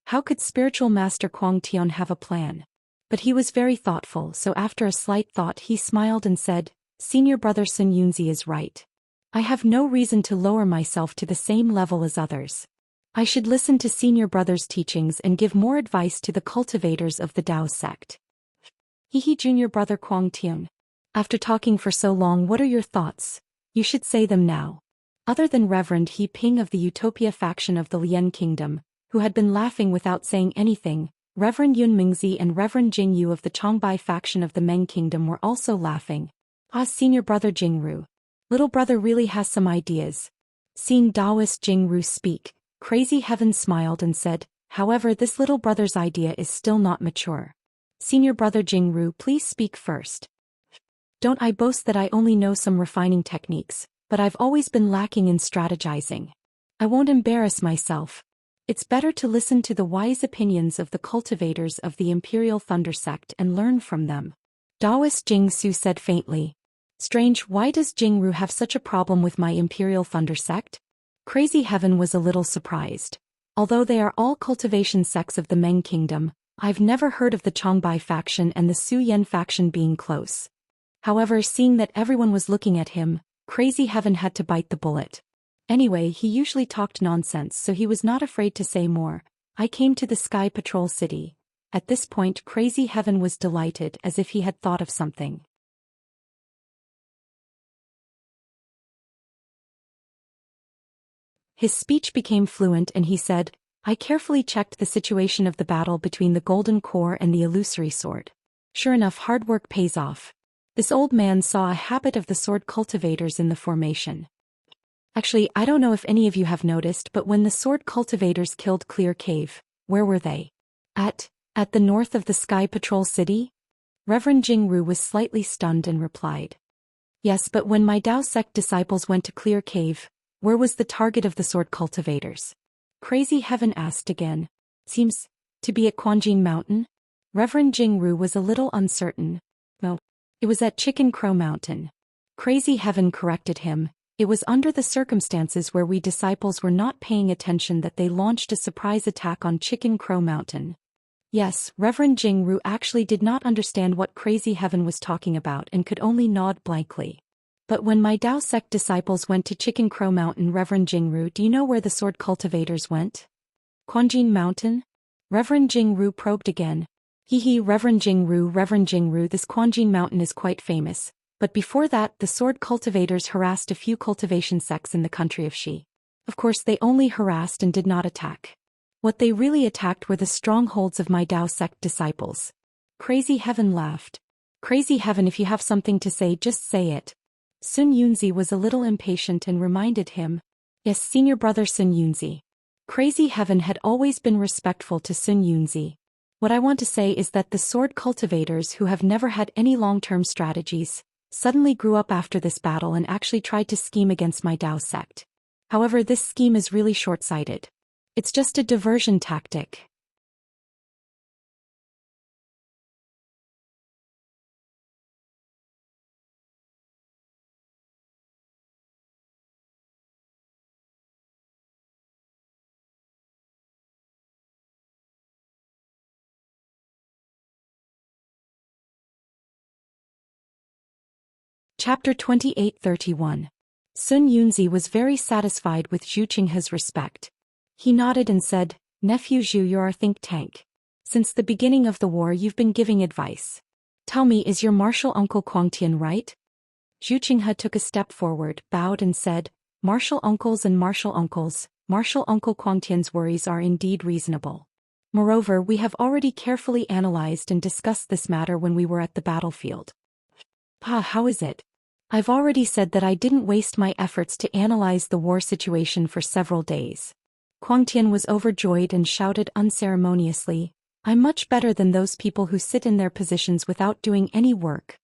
How could Spiritual Master Kuang Tian have a plan? But he was very thoughtful, so after a slight thought he smiled and said, Senior Brother Sun Yunzi is right. I have no reason to lower myself to the same level as others. I should listen to Senior Brother's teachings and give more advice to the cultivators of the Tao sect. Hehe, Junior Brother Kuang Tian. After talking for so long, what are your thoughts? You should say them now. Other than Reverend He Ping of the Utopia faction of the Lian Kingdom, who had been laughing without saying anything, Reverend Yun Mingzi and Reverend Jing Yu of the Chongbai faction of the Meng Kingdom were also laughing. Ah, Senior Brother Jingru. Little brother really has some ideas. Seeing Taoist Jingru speak, Crazy Heaven smiled and said, however, this little brother's idea is still not mature. Senior Brother Jingru, please speak first. Don't I boast that I only know some refining techniques, but I've always been lacking in strategizing. I won't embarrass myself. It's better to listen to the wise opinions of the cultivators of the Imperial Thunder Sect and learn from them. Taoist Jing Su said faintly. Strange, why does Jingru have such a problem with my Imperial Thunder Sect? Crazy Heaven was a little surprised. Although they are all cultivation sects of the Meng Kingdom, I've never heard of the Chongbai faction and the Su Yen faction being close. However, seeing that everyone was looking at him, Crazy Heaven had to bite the bullet. Anyway, he usually talked nonsense, so he was not afraid to say more. I came to the Sky Patrol City. At this point, Crazy Heaven was delighted, as if he had thought of something. His speech became fluent and he said, I carefully checked the situation of the battle between the Golden Core and the Illusory Sword. Sure enough, hard work pays off. This old man saw a habit of the sword cultivators in the formation. Actually, I don't know if any of you have noticed, but when the sword cultivators killed Clear Cave, where were they? At the north of the Sky Patrol City? Reverend Jingru was slightly stunned and replied. Yes, but when my Tao sect disciples went to Clear Cave, where was the target of the sword cultivators? Crazy Heaven asked again. Seems to be at Quanjin Mountain? Reverend Jingru was a little uncertain. No, it was at Chicken Crow Mountain. Crazy Heaven corrected him. It was under the circumstances where we disciples were not paying attention that they launched a surprise attack on Chicken Crow Mountain. Yes, Reverend Jingru actually did not understand what Crazy Heaven was talking about and could only nod blankly. But when my Tao sect disciples went to Chicken Crow Mountain, Reverend Jingru, do you know where the sword cultivators went? Quanjin Mountain? Reverend Jingru probed again. Hehe, Reverend Jingru, this Quanjin Mountain is quite famous. But before that, the sword cultivators harassed a few cultivation sects in the country of Shi. Of course, they only harassed and did not attack. What they really attacked were the strongholds of my Tao sect disciples. Crazy Heaven laughed. Crazy Heaven, if you have something to say, just say it. Sun Yunzi was a little impatient and reminded him. Yes, Senior Brother Sun Yunzi. Crazy Heaven had always been respectful to Sun Yunzi. What I want to say is that the sword cultivators who have never had any long-term strategies, suddenly grew up after this battle and actually tried to scheme against my Tao sect. However, this scheme is really short-sighted. It's just a diversion tactic. Chapter 28:31. Sun Yunzi was very satisfied with Zhu Qinghe's respect. He nodded and said, "Nephew Zhu, you're our think tank. Since the beginning of the war you've been giving advice. Tell me, is your martial uncle Quangtian right?" Zhu Qinghe took a step forward, bowed and said, "Martial uncles and martial uncles, Martial Uncle Quangtian's worries are indeed reasonable. Moreover, we have already carefully analyzed and discussed this matter when we were at the battlefield." "Pa, how is it?" "I've already said that I didn't waste my efforts to analyze the war situation for several days." Quangtian was overjoyed and shouted unceremoniously, "I'm much better than those people who sit in their positions without doing any work."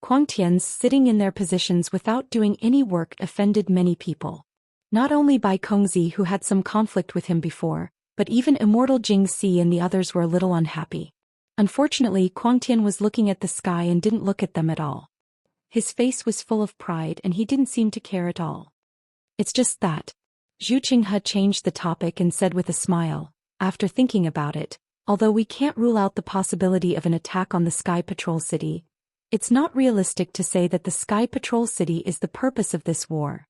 Quangtian's sitting in their positions without doing any work offended many people. Not only Bai Kongzi, who had some conflict with him before, but even Immortal Jing Si and the others were a little unhappy. Unfortunately, Quangtian was looking at the sky and didn't look at them at all. His face was full of pride and he didn't seem to care at all. "It's just that." Zhu Qinghe changed the topic and said with a smile, "After thinking about it, although we can't rule out the possibility of an attack on the Sky Patrol City, it's not realistic to say that the Sky Patrol City is the purpose of this war."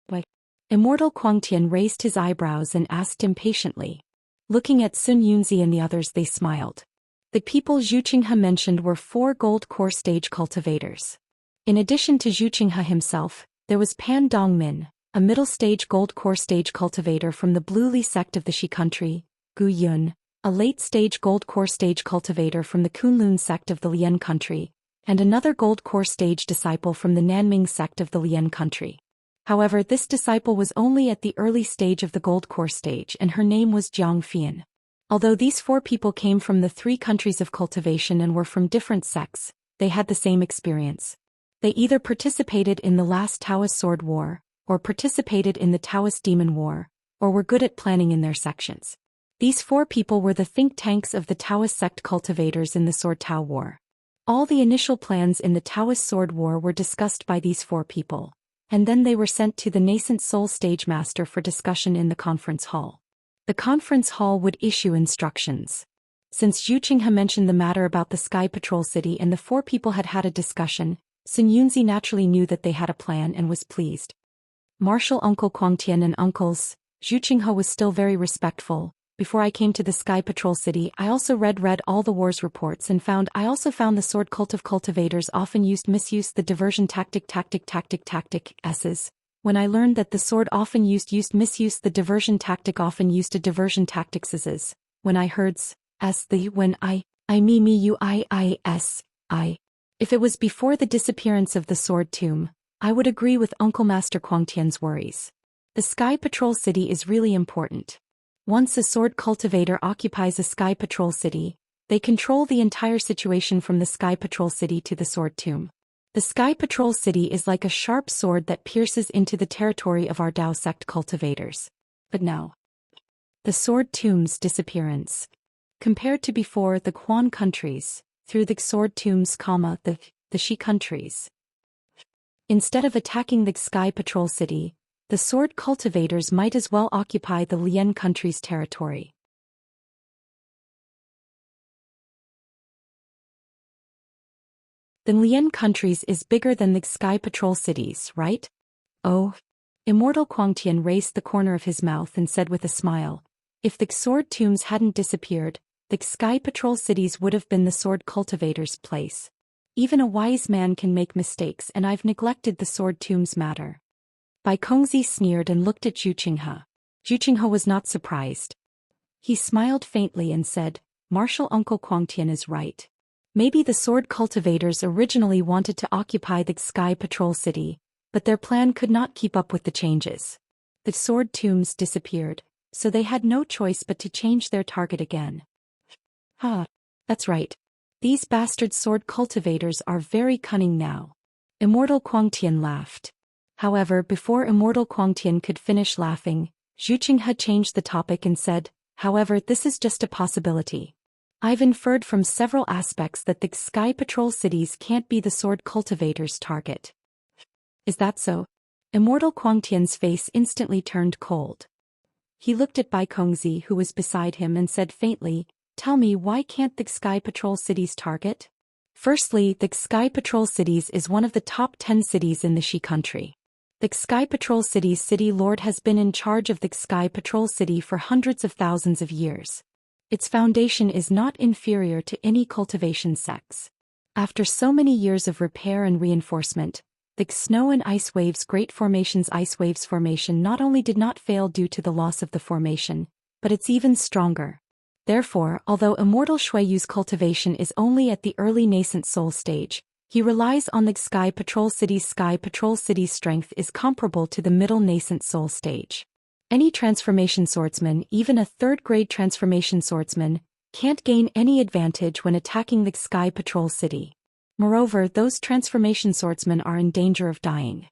But Immortal Quangtian raised his eyebrows and asked impatiently. Looking at Sun Yunzi and the others, they smiled. The people Zhu Qinghe mentioned were 4 gold core stage cultivators. In addition to Zhu Qinghe himself, there was Pan Dongmin, a middle-stage gold core stage cultivator from the Blue Li sect of the Shi country, Gu Yun, a late-stage gold core stage cultivator from the Kunlun sect of the Lian country, and another gold core stage disciple from the Nanming sect of the Lian country. However, this disciple was only at the early stage of the gold core stage and her name was Jiang Fian. Although these 4 people came from the 3 countries of cultivation and were from different sects, they had the same experience. They either participated in the last Taoist Sword War, or participated in the Taoist Demon War, or were good at planning in their sections. These 4 people were the think tanks of the Taoist sect cultivators in the Sword Tao War. All the initial plans in the Taoist Sword War were discussed by these 4 people, and then they were sent to the nascent Soul Stage Master for discussion in the conference hall. The conference hall would issue instructions. Since Zhu Qinghe mentioned the matter about the Sky Patrol City and the 4 people had had a discussion, Sun Yunzi naturally knew that they had a plan and was pleased. Martial Uncle Quangtian and uncles, Zhu Qinghe was still very respectful. "Before I came to the Sky Patrol City, I also read all the war's reports and I also found the sword cultivators often misused the diversion tactic S's. When I learned that the sword often misused the diversion tactic often used a diversion tactics S's. When I heard If it was before the disappearance of the sword tomb, I would agree with Uncle Master Quangtian's worries. The Sky Patrol City is really important. Once a sword cultivator occupies a Sky Patrol City, they control the entire situation from the Sky Patrol City to the sword tomb. The Sky Patrol City is like a sharp sword that pierces into the territory of our Dao sect cultivators. But now, the sword tomb's disappearance. Compared to before the Quan countries, through the sword tombs, the Shi countries. Instead of attacking the Sky Patrol City, the sword cultivators might as well occupy the Lian country's territory. The Lian countries is bigger than the Sky Patrol Cities, right? Oh. Immortal Quangtian raised the corner of his mouth and said with a smile, "If the sword tombs hadn't disappeared, the Sky Patrol Cities would have been the sword cultivators' place. Even a wise man can make mistakes and I've neglected the sword tombs matter." Bai Kongzi sneered and looked at Zhu Qinghe. Zhu Qinghe was not surprised. He smiled faintly and said, "Martial Uncle Quangtian is right. Maybe the sword cultivators originally wanted to occupy the Sky Patrol City, but their plan could not keep up with the changes. The sword tombs disappeared, so they had no choice but to change their target again." That's right. These bastard sword cultivators are very cunning now. Immortal Quangtian laughed. However, before Immortal Quangtian could finish laughing, Zhu Qinghe changed the topic and said, however, this is just a possibility. I've inferred from several aspects that the Sky Patrol cities can't be the sword cultivator's target. Is that so? Immortal Quangtian's face instantly turned cold. He looked at Bai Kongzi, who was beside him, and said faintly, tell me, why can't the Sky Patrol cities target? Firstly, the Sky Patrol cities is one of the top 10 cities in the Shi country. The Sky Patrol city's city lord has been in charge of the Sky Patrol city for hundreds of thousands of years. Its foundation is not inferior to any cultivation sects. After so many years of repair and reinforcement, the Snow and Ice Waves Great Formation's Ice Waves formation not only did not fail due to the loss of the formation, but it's even stronger. Therefore, although Immortal Shuiyu's cultivation is only at the early nascent soul stage, he relies on the Sky Patrol city's strength is comparable to the middle nascent soul stage. Any transformation swordsman, even a third-grade transformation swordsman, can't gain any advantage when attacking the Sky Patrol city. Moreover, those transformation swordsmen are in danger of dying.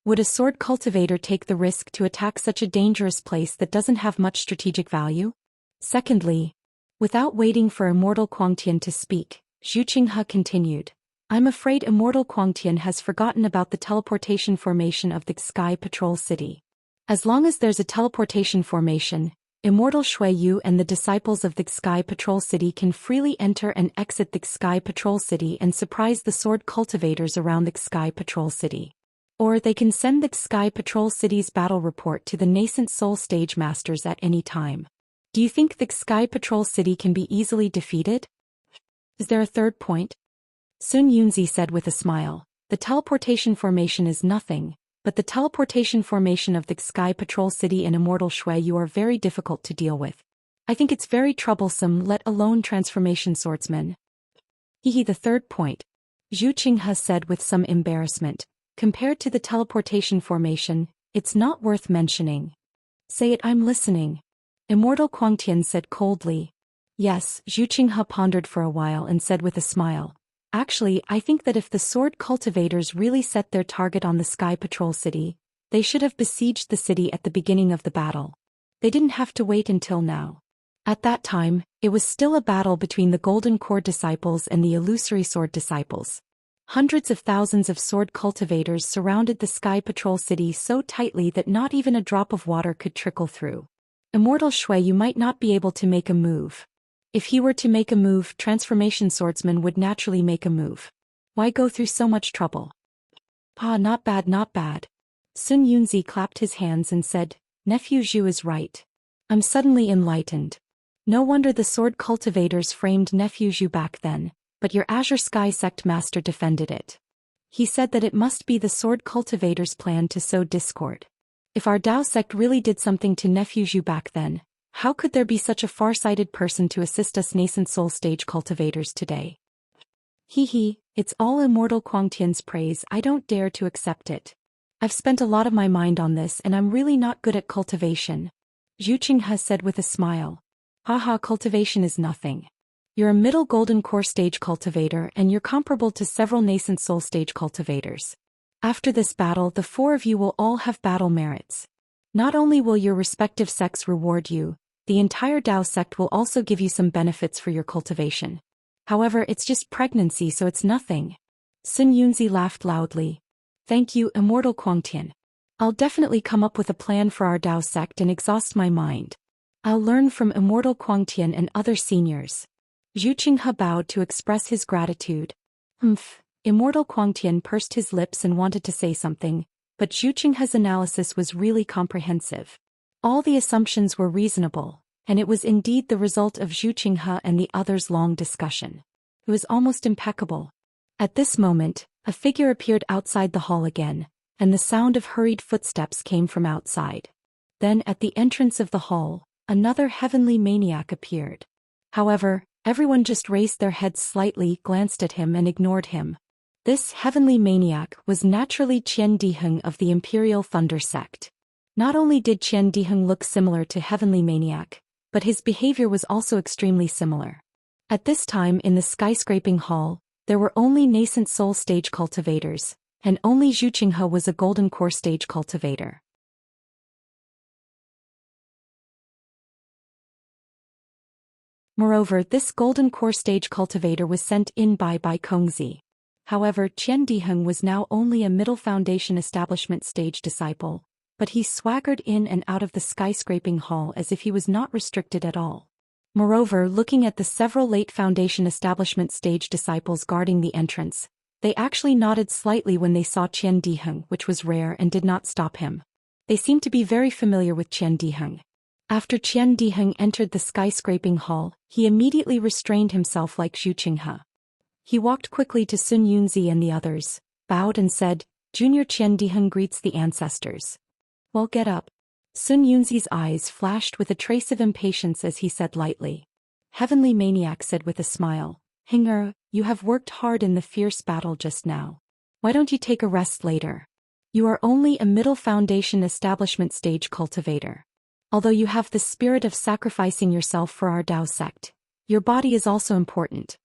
Would a sword cultivator take the risk to attack such a dangerous place that doesn't have much strategic value? Secondly, without waiting for Immortal Quangtian to speak, Zhu Qinghe continued, I'm afraid Immortal Quangtian has forgotten about the teleportation formation of the Sky Patrol city. As long as there's a teleportation formation, Immortal Shuiyu and the disciples of the Sky Patrol city can freely enter and exit the Sky Patrol city and surprise the sword cultivators around the Sky Patrol city. Or they can send the Sky Patrol city's battle report to the nascent soul stage masters at any time. Do you think the Sky Patrol city can be easily defeated? Is there a third point? Sun Yunzi said with a smile, the teleportation formation is nothing, but the teleportation formation of the Sky Patrol city and Immortal Shuiyu are very difficult to deal with. I think it's very troublesome, let alone transformation swordsmen. The third point. Zhu Qinghe said with some embarrassment, compared to the teleportation formation, it's not worth mentioning. Say it, I'm listening. Immortal Quangtian said coldly. Yes, Zhu Qinghe pondered for a while and said with a smile, actually, I think that if the sword cultivators really set their target on the Sky Patrol city, they should have besieged the city at the beginning of the battle. They didn't have to wait until now. At that time, it was still a battle between the Golden Core disciples and the Illusory Sword disciples. Hundreds of thousands of sword cultivators surrounded the Sky Patrol city so tightly that not even a drop of water could trickle through. Immortal Shuiyu might not be able to make a move. If he were to make a move, transformation swordsmen would naturally make a move. Why go through so much trouble? Not bad, not bad. Sun Yunzi clapped his hands and said, Nephew Zhu is right. I'm suddenly enlightened. No wonder the sword cultivators framed Nephew Zhu back then, but your Azure Sky sect master defended it. He said that it must be the sword cultivators' plan to sow discord. If our Dao sect really did something to Nephew Zhu back then, how could there be such a far-sighted person to assist us nascent soul stage cultivators today? It's all Immortal Quangtian's praise, I don't dare to accept it. I've spent a lot of my mind on this and I'm really not good at cultivation. Zhu Qinghe said with a smile. Cultivation is nothing. You're a middle golden core stage cultivator and you're comparable to several nascent soul stage cultivators. After this battle, the four of you will all have battle merits. Not only will your respective sects reward you, the entire Dao sect will also give you some benefits for your cultivation. However, it's just pregnancy, so it's nothing. Sun Yunzi laughed loudly. Thank you, Immortal Quangtian. I'll definitely come up with a plan for our Dao sect and exhaust my mind. I'll learn from Immortal Quangtian and other seniors. Zhu Qinghe bowed to express his gratitude. Immortal Quangtian pursed his lips and wanted to say something, but Zhu Qinghe's analysis was really comprehensive. All the assumptions were reasonable, and it was indeed the result of Zhu Qinghe and the others' long discussion. It was almost impeccable. At this moment, a figure appeared outside the hall again, and the sound of hurried footsteps came from outside. Then at the entrance of the hall, another heavenly maniac appeared. However, everyone just raised their heads slightly, glanced at him and ignored him. This heavenly maniac was naturally Qian Diheng of the Imperial Thunder sect. Not only did Qian Diheng look similar to heavenly maniac, but his behavior was also extremely similar. At this time in the skyscraping hall, there were only nascent soul stage cultivators, and only Zhu Qinghe was a golden core stage cultivator. Moreover, this golden core stage cultivator was sent in by Bai Kongzi. However, Qian Diheng was now only a middle foundation establishment stage disciple, but he swaggered in and out of the skyscraping hall as if he was not restricted at all. Moreover, looking at the several late foundation establishment stage disciples guarding the entrance, they actually nodded slightly when they saw Qian Diheng, which was rare, and did not stop him. They seemed to be very familiar with Qian Diheng. After Qian Diheng entered the skyscraping hall, he immediately restrained himself like Zhu Qinghe. He walked quickly to Sun Yunzi and the others, bowed and said, "Junior Qian Diheng greets the ancestors." "Well, get up." Sun Yunzi's eyes flashed with a trace of impatience as he said lightly. "Heavenly Maniac," said with a smile, "Hinger, you have worked hard in the fierce battle just now. Why don't you take a rest later? You are only a middle foundation establishment stage cultivator. Although you have the spirit of sacrificing yourself for our Dao sect, your body is also important."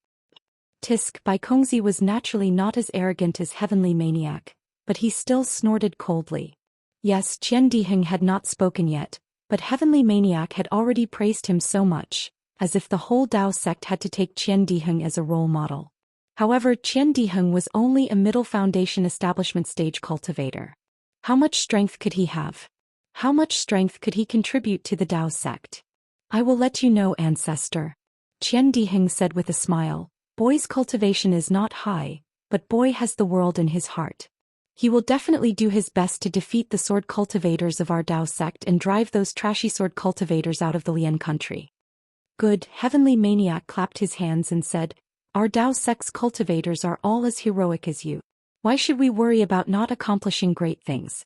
Tisk, Bai Kongzi was naturally not as arrogant as Heavenly Maniac, but he still snorted coldly. Yes, Qian Diheng had not spoken yet, but Heavenly Maniac had already praised him so much, as if the whole Dao sect had to take Qian Diheng as a role model. However, Qian Diheng was only a middle foundation establishment stage cultivator. How much strength could he have? How much strength could he contribute to the Dao sect? "I will let you know, ancestor," Qian Diheng said with a smile. "Boy's cultivation is not high, but boy has the world in his heart. He will definitely do his best to defeat the sword cultivators of our Dao sect and drive those trashy sword cultivators out of the Lian country." "Good." Heavenly Maniac clapped his hands and said, "Our Dao sect's cultivators are all as heroic as you. Why should we worry about not accomplishing great things?"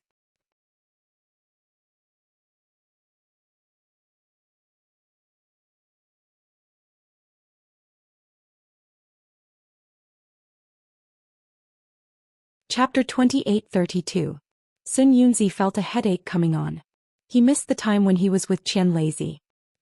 Chapter 28-32. Sun Yunzi felt a headache coming on. He missed the time when he was with Qian Lazy.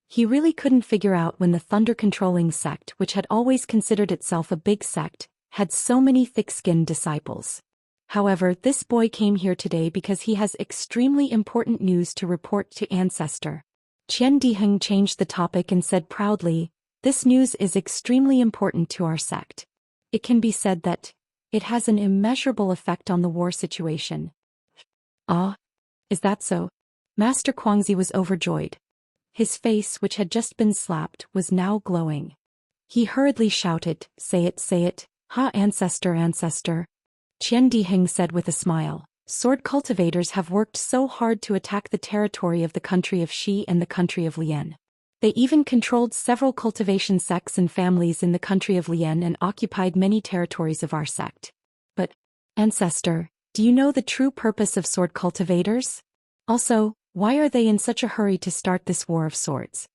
He really couldn't figure out when the thunder-controlling sect, which had always considered itself a big sect, had so many thick-skinned disciples. However, this boy came here today because he has extremely important news to report to Ancestor. Qian Diheng changed the topic and said proudly, "This news is extremely important to our sect. It can be said that it has an immeasurable effect on the war situation." "Ah? Is that so?" Master Kuangzi was overjoyed. His face, which had just been slapped, was now glowing. He hurriedly shouted, say it, ha ancestor ancestor." Qian Diheng said with a smile, "Sword cultivators have worked so hard to attack the territory of the country of Shi and the country of Lian. They even controlled several cultivation sects and families in the country of Lian and occupied many territories of our sect. But, ancestor, do you know the true purpose of sword cultivators? Also, why are they in such a hurry to start this war of swords?"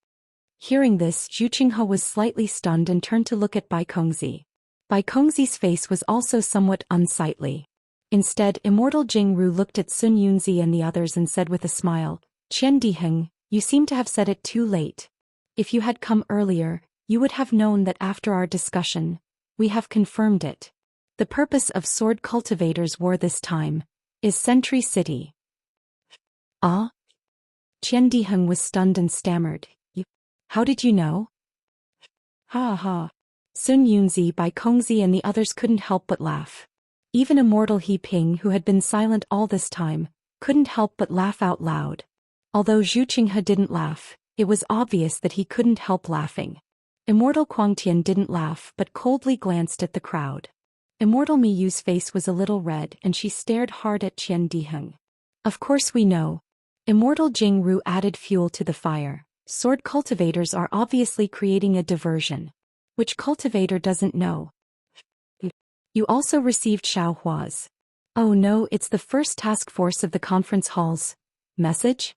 Hearing this, Zhu Qinghe was slightly stunned and turned to look at Bai Kongzi. Bai Kongzi's face was also somewhat unsightly. Instead, Immortal Jingru looked at Sun Yunzi and the others and said with a smile, "Qian Diheng, you seem to have said it too late. If you had come earlier, you would have known that after our discussion, we have confirmed it. The purpose of Sword Cultivators' War this time is Sentry City." "Ah?" Qian Diheng was stunned and stammered, "How did you know?" "Ha ha." Sun Yunzi, Bai Kongzi and the others couldn't help but laugh. Even Immortal He Ping, who had been silent all this time, couldn't help but laugh out loud. Although Zhu Qinghe didn't laugh, it was obvious that he couldn't help laughing. Immortal Kuangtian didn't laugh but coldly glanced at the crowd. Immortal Mi Yu's face was a little red and she stared hard at Qian Diheng. "Of course we know." Immortal Jingru added fuel to the fire. "Sword cultivators are obviously creating a diversion. Which cultivator doesn't know? You also received Xiao Hua's." "Oh no, it's the first task force of the conference hall's message?"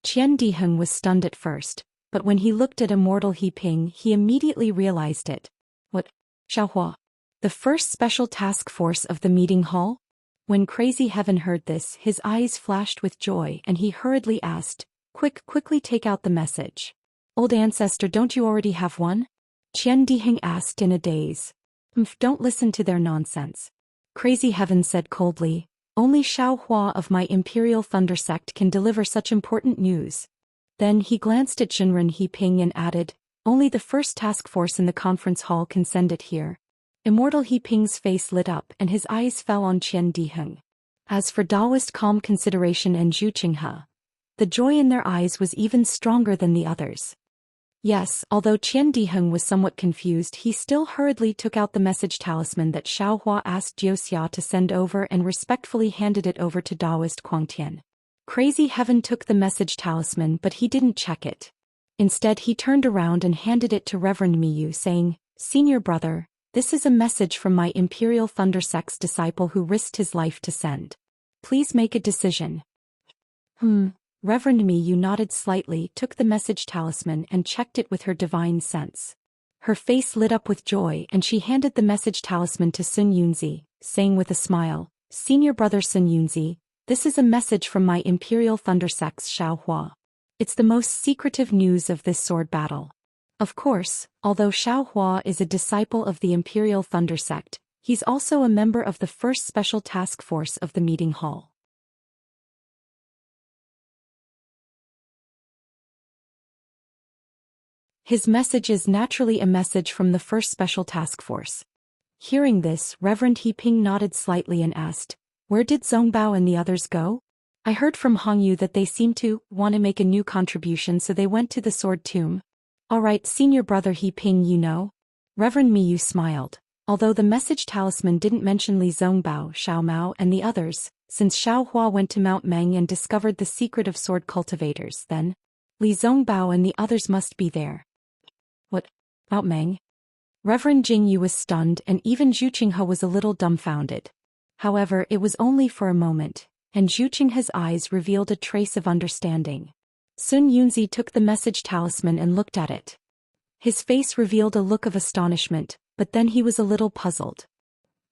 Qian Diheng was stunned at first, but when he looked at Immortal He Ping, he immediately realized it. "What? Xiao Hua? The first special task force of the meeting hall?" When Crazy Heaven heard this, his eyes flashed with joy and he hurriedly asked, Quickly take out the message." "Old ancestor, don't you already have one?" Qian Diheng asked in a daze. Don't listen to their nonsense. Crazy Heaven said coldly, only Xiao Hua of my Imperial Thunder Sect can deliver such important news. Then he glanced at Jinren He Ping and added, only the first task force in the conference hall can send it here. Immortal He Ping's face lit up and his eyes fell on Qian Diheng. As for Daoist Calm Consideration and Zhu Qinghe, the joy in their eyes was even stronger than the others. Yes, although Qian Diheng was somewhat confused, he still hurriedly took out the message talisman that Xiao Hua asked Jiuxia to send over and respectfully handed it over to Daoist Quangtian. Crazy Heaven took the message talisman but he didn't check it. Instead he turned around and handed it to Reverend Miyu saying, Senior brother, this is a message from my Imperial Thunder Sect's disciple who risked his life to send. Please make a decision. Reverend Miyu nodded slightly, took the message talisman and checked it with her divine sense. Her face lit up with joy and she handed the message talisman to Sun Yunzi, saying with a smile, Senior brother Sun Yunzi, this is a message from my Imperial Thunder Sect's Xiao Hua. It's the most secretive news of this sword battle. Of course, although Xiao Hua is a disciple of the Imperial Thunder Sect, he's also a member of the first special task force of the meeting hall. His message is naturally a message from the first special task force. Hearing this, Reverend He Ping nodded slightly and asked, where did Zongbao and the others go? I heard from Hongyu that they seem to want to make a new contribution, so they went to the sword tomb. Alright, Senior brother He Ping, you know. Reverend Miyu smiled. Although the message talisman didn't mention Li Zongbao, Xiao Mao and the others, since Xiao Hua went to Mount Meng and discovered the secret of sword cultivators, then Li Zongbao and the others must be there. What? Mount Meng? Reverend Jingyu was stunned and even Zhu Qinghe was a little dumbfounded. However, it was only for a moment, and Zhu Qinghe's eyes revealed a trace of understanding. Sun Yunzi took the message talisman and looked at it. His face revealed a look of astonishment, but then he was a little puzzled.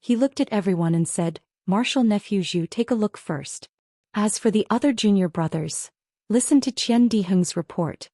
He looked at everyone and said, Marshal Nephew Zhu, take a look first. As for the other junior brothers, listen to Qian Diheng's report.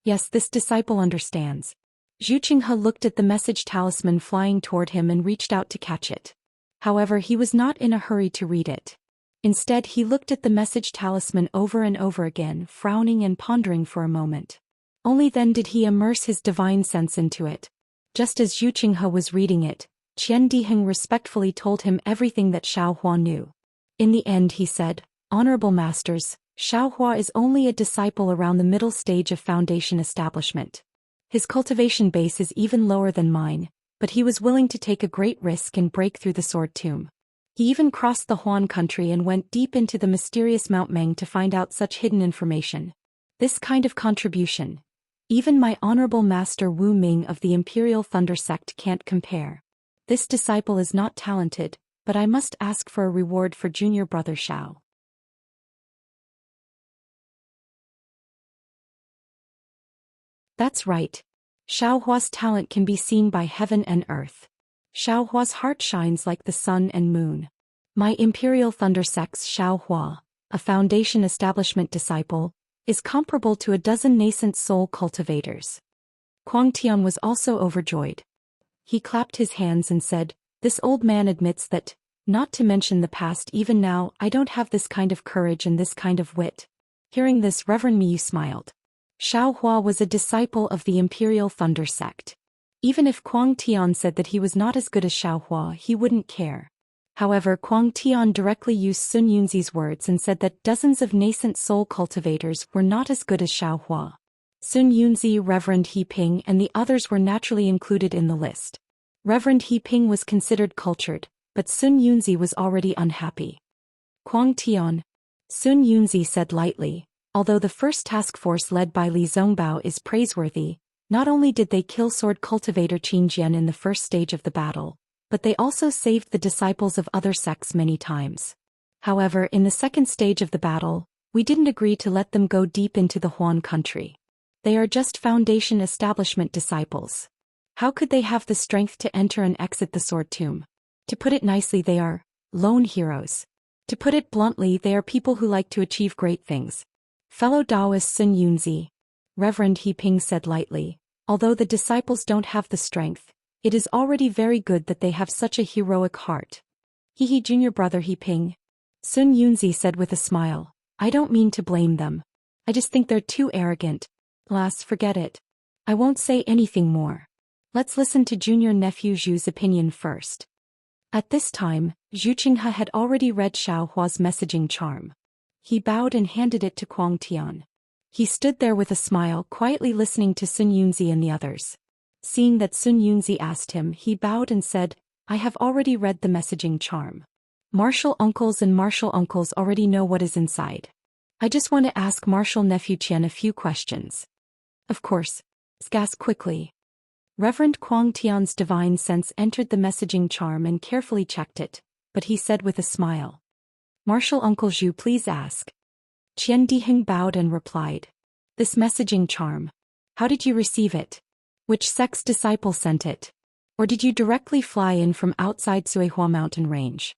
Yes, this disciple understands. Zhu Qinghe looked at the message talisman flying toward him and reached out to catch it. However, he was not in a hurry to read it. Instead, he looked at the message talisman over and over again, frowning and pondering for a moment. Only then did he immerse his divine sense into it. Just as Zhu Qinghe was reading it, Qian Diheng respectfully told him everything that Xiao Hua knew. In the end he said, Honorable Masters, Xiao Hua is only a disciple around the middle stage of foundation establishment. His cultivation base is even lower than mine, but he was willing to take a great risk and break through the sword tomb. He even crossed the Huan country and went deep into the mysterious Mount Meng to find out such hidden information. This kind of contribution, even my honorable master Wu Ming of the Imperial Thunder Sect can't compare. This disciple is not talented, but I must ask for a reward for junior brother Xiao. That's right. Xiao Hua's talent can be seen by heaven and earth. Xiao Hua's heart shines like the sun and moon. My Imperial Thunder Sect's Xiao Hua, a foundation establishment disciple, is comparable to a dozen nascent soul cultivators. Kuang Tian was also overjoyed. He clapped his hands and said, This old man admits that, not to mention the past, even now I don't have this kind of courage and this kind of wit. Hearing this, Reverend Miyu smiled. Xiao Hua was a disciple of the Imperial Thunder Sect. Even if Kuang Tian said that he was not as good as Xiao Hua, he wouldn't care. However, Kuang Tian directly used Sun Yunzi's words and said that dozens of nascent soul cultivators were not as good as Xiao Hua. Sun Yunzi, Reverend He Ping and the others were naturally included in the list. Reverend He Ping was considered cultured, but Sun Yunzi was already unhappy. Kuang Tian, Sun Yunzi said lightly, although the first task force led by Li Zongbao is praiseworthy, not only did they kill sword cultivator Qin Jian in the first stage of the battle, but they also saved the disciples of other sects many times. However, in the second stage of the battle, we didn't agree to let them go deep into the Huan country. They are just foundation establishment disciples. How could they have the strength to enter and exit the sword tomb? To put it nicely, they are lone heroes. To put it bluntly, they are people who like to achieve great things. Fellow Taoist Sun Yunzi, Reverend He Ping said lightly, although the disciples don't have the strength, it is already very good that they have such a heroic heart. He junior brother He Ping. Sun Yunzi said with a smile. I don't mean to blame them. I just think they're too arrogant. Lass, forget it. I won't say anything more. Let's listen to junior nephew Zhu's opinion first. At this time, Zhu Qinghe had already read Xiao Hua's messaging charm. He bowed and handed it to Kuang Tian. He stood there with a smile, quietly listening to Sun Yunzi and the others. Seeing that Sun Yunzi asked him, he bowed and said, I have already read the messaging charm. Martial uncles and martial uncles already know what is inside. I just want to ask martial nephew Qian a few questions. Of course. Sgas quickly. Reverend Kuang Tian's divine sense entered the messaging charm and carefully checked it, but he said with a smile. Martial Uncle Zhu, please ask. Qian Diheng bowed and replied. This messaging charm. How did you receive it? Which sect's disciple sent it? Or did you directly fly in from outside Suihua mountain range?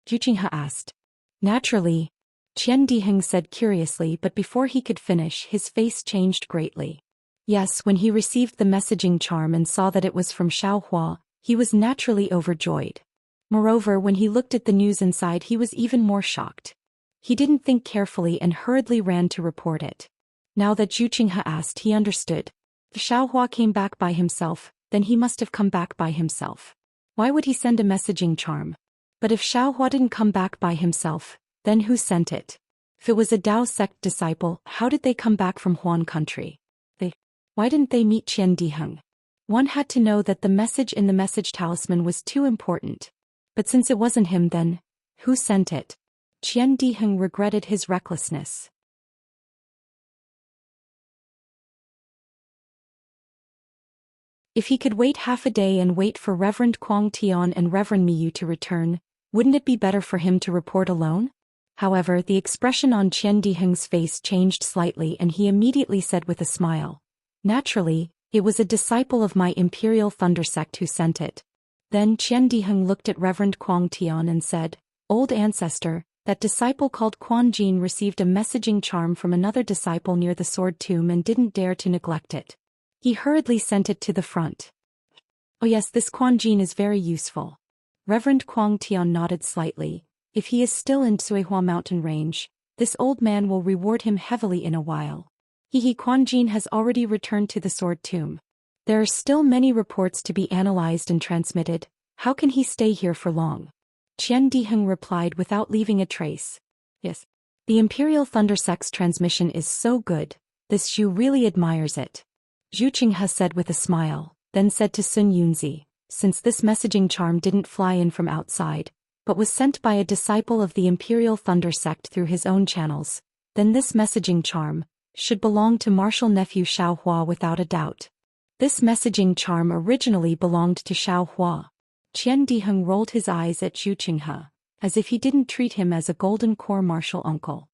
Zhu Qinghe asked. Naturally. Qian Diheng said curiously, but before he could finish his face changed greatly. Yes, when he received the messaging charm and saw that it was from Xiaohua, he was naturally overjoyed. Moreover, when he looked at the news inside, he was even more shocked. He didn't think carefully and hurriedly ran to report it. Now that Zhu Qinghe asked, he understood. If Xiaohua came back by himself, then he must have come back by himself. Why would he send a messaging charm? But if Xiaohua didn't come back by himself, then who sent it? If it was a Dao sect disciple, how did they come back from Huan country? Why didn't they meet Qian Diheng? One had to know that the message in the message talisman was too important. But since it wasn't him, then who sent it? Qian Diheng regretted his recklessness. If he could wait half a day and wait for Reverend Kuang Tian and Reverend Miyu to return, wouldn't it be better for him to report alone? However, the expression on Qian Diheng's face changed slightly and he immediately said with a smile. Naturally, it was a disciple of my Imperial Thunder sect who sent it. Then Qian Diheng looked at Reverend Kuang Tian and said, Old ancestor, that disciple called Quan Jin received a messaging charm from another disciple near the sword tomb and didn't dare to neglect it. He hurriedly sent it to the front. Oh yes, this Quan Jin is very useful. Reverend Kuang Tian nodded slightly. If he is still in Suihua mountain range, this old man will reward him heavily in a while. Quan Jin has already returned to the sword tomb. There are still many reports to be analyzed and transmitted. How can he stay here for long? Qian Diheng replied without leaving a trace. Yes. The Imperial Thunder Sect's transmission is so good. This Zhu really admires it. Zhu Qinghe said with a smile, then said to Sun Yunzi, since this messaging charm didn't fly in from outside, but was sent by a disciple of the Imperial Thunder Sect through his own channels, then this messaging charm should belong to martial nephew Xiaohua without a doubt. This messaging charm originally belonged to Xiaohua. Qian Diheng rolled his eyes at Zhu Qinghe, as if he didn't treat him as a golden core martial uncle.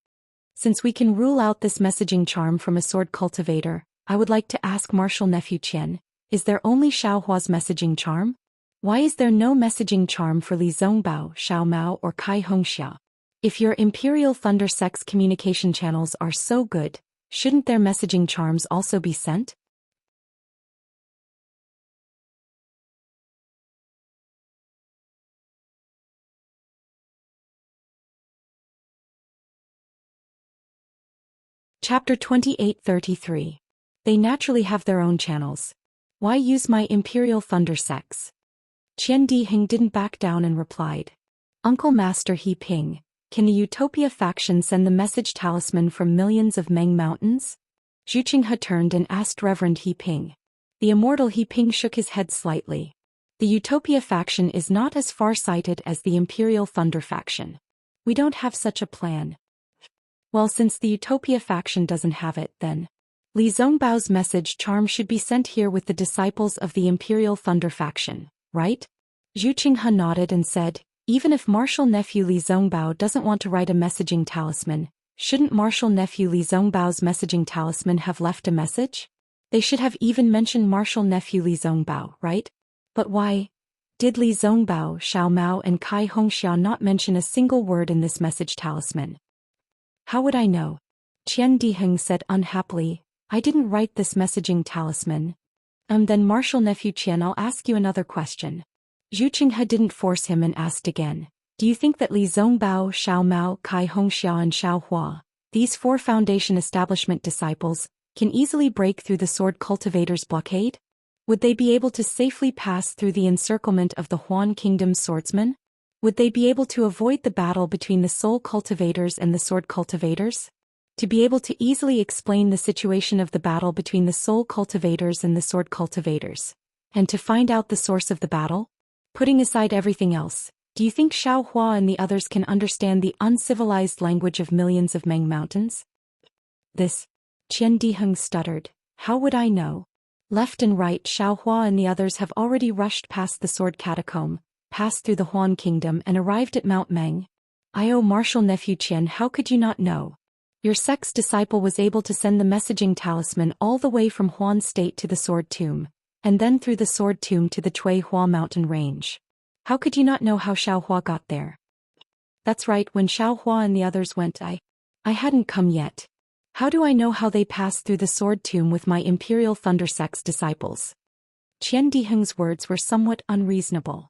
Since we can rule out this messaging charm from a sword cultivator, I would like to ask martial nephew Qian, is there only Xiaohua's messaging charm? Why is there no messaging charm for Li Zongbao, Xiao Mao or Kai Hongxia? If your Imperial Thunder Sect's communication channels are so good, shouldn't their messaging charms also be sent? Chapter 28:33. They naturally have their own channels. Why use my Imperial Thunder Sects? Qian Diheng didn't back down and replied. Uncle Master He Ping, can the Utopia faction send the message talisman from millions of Meng mountains? Zhu Qinghe turned and asked Reverend He Ping. The immortal He Ping shook his head slightly. The Utopia faction is not as far-sighted as the Imperial Thunder faction. We don't have such a plan. Well, since the Utopia faction doesn't have it, then Li Zongbao's message charm should be sent here with the disciples of the Imperial Thunder faction, right? Zhu Qinghe nodded and said, even if martial nephew Li Zongbao doesn't want to write a messaging talisman, shouldn't martial nephew Li Zongbao's messaging talisman have left a message? They should have even mentioned martial nephew Li Zongbao, right? But why did Li Zongbao, Xiao Mao and Kai Hongxia not mention a single word in this message talisman? How would I know? Qian Diheng said unhappily, I didn't write this messaging talisman. Then martial nephew Qian, I'll ask you another question. Zhu Qinghe didn't force him and asked again. Do you think that Li Zongbao, Xiao Mao, Kai Hongxia and Xiao Hua, these 4 Foundation establishment disciples, can easily break through the Sword Cultivator's blockade? Would they be able to safely pass through the encirclement of the Huan Kingdom's swordsmen? Would they be able to avoid the battle between the Soul Cultivators and the Sword Cultivators? To be able to easily explain the situation of the battle between the Soul Cultivators and the Sword Cultivators, and to find out the source of the battle? Putting aside everything else, do you think Xiao Hua and the others can understand the uncivilized language of millions of Meng mountains? This. Qian Diheng stuttered. How would I know? Left and right, Xiao Hua and the others have already rushed past the Sword Catacomb, passed through the Huan Kingdom and arrived at Mount Meng. Martial nephew Qian, how could you not know? Your sect's disciple was able to send the messaging talisman all the way from Huan State to the Sword Tomb, and then through the Sword Tomb to the Cui Hua mountain range. How could you not know how Xiao Hua got there? That's right, when Xiao Hua and the others went, I hadn't come yet. How do I know how they passed through the Sword Tomb with my Imperial Thunder Sect's disciples? Qian Diheng's words were somewhat unreasonable.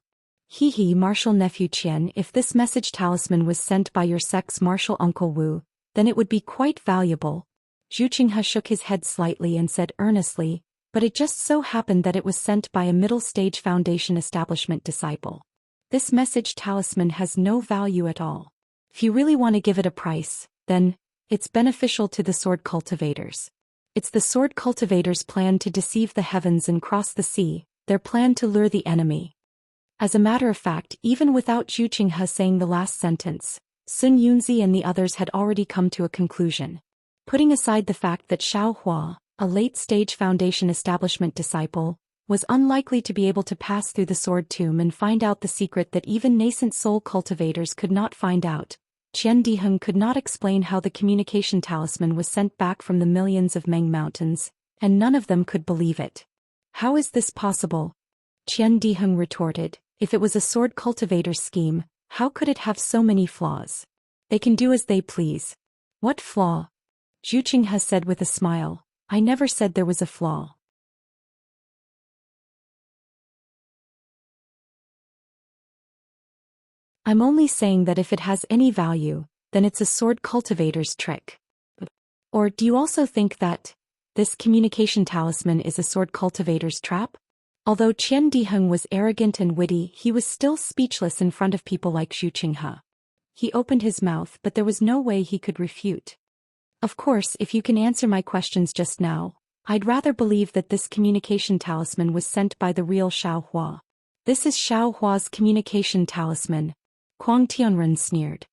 Martial nephew Qian, if this message talisman was sent by your sect's martial uncle Wu, then it would be quite valuable. Zhu Qinghe shook his head slightly and said earnestly, but it just so happened that it was sent by a middle-stage Foundation establishment disciple. This message talisman has no value at all. If you really want to give it a price, then it's beneficial to the Sword Cultivators. It's the Sword Cultivators' plan to deceive the heavens and cross the sea, their plan to lure the enemy. As a matter of fact, even without Zhu Qinghe saying the last sentence, Sun Yunzi and the others had already come to a conclusion. Putting aside the fact that Xiao Hua, a late-stage Foundation establishment disciple, was unlikely to be able to pass through the Sword Tomb and find out the secret that even nascent soul cultivators could not find out, Qian Diheng could not explain how the communication talisman was sent back from the millions of Meng mountains, and none of them could believe it. How is this possible? Qian Diheng retorted, if it was a sword cultivator's scheme, how could it have so many flaws? They can do as they please. What flaw? Zhu Qinghe said with a smile, I never said there was a flaw. I'm only saying that if it has any value, then it's a sword cultivator's trick. Or do you also think that this communication talisman is a sword cultivator's trap? Although Qian Diheng was arrogant and witty, he was still speechless in front of people like Zhu Qinghe. He opened his mouth, but there was no way he could refute. Of course, if you can answer my questions just now, I'd rather believe that this communication talisman was sent by the real Xiao Hua. This is Xiao Hua's communication talisman, Kuang Tianren sneered.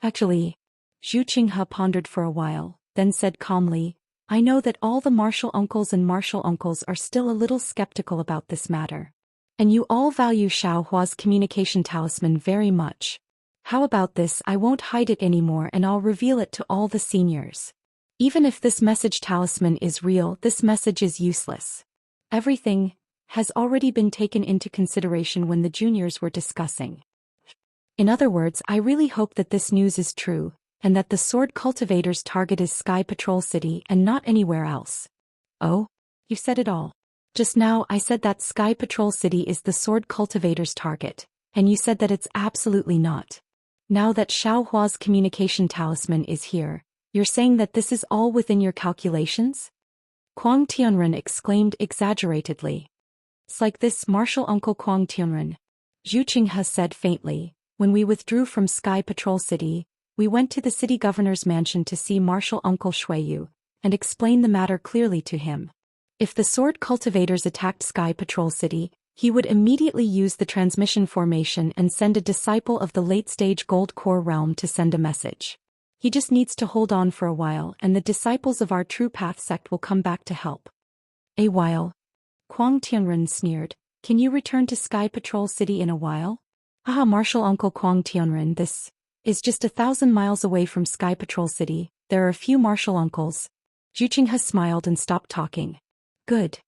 Actually, Zhu Qinghe pondered for a while, then said calmly, I know that all the martial uncles and martial uncles are still a little skeptical about this matter. And you all value Xiao Hua's communication talisman very much. How about this? I won't hide it anymore and I'll reveal it to all the seniors. Even if this message talisman is real, this message is useless. Everything has already been taken into consideration when the juniors were discussing. In other words, I really hope that this news is true, and that the sword cultivator's target is Sky Patrol City and not anywhere else. Oh? You said it all. Just now I said that Sky Patrol City is the sword cultivator's target, and you said that it's absolutely not. Now that Xiao Hua's communication talisman is here, you're saying that this is all within your calculations? Kuang Tianren exclaimed exaggeratedly. It's like this, martial uncle Kuang Tianren. Zhu Qinghe said faintly, when we withdrew from Sky Patrol City, we went to the city governor's mansion to see martial uncle Shuiyu, and explain the matter clearly to him. If the sword cultivators attacked Sky Patrol City, he would immediately use the transmission formation and send a disciple of the late-stage Gold Core realm to send a message. He just needs to hold on for a while and the disciples of our True Path sect will come back to help. A while? Kuang Tianren sneered. Can you return to Sky Patrol City in a while? Ah, martial uncle Kuang Tianren, this is just 1,000 miles away from Sky Patrol City. There are a few martial uncles. Zhu Qinghe smiled and stopped talking. Good.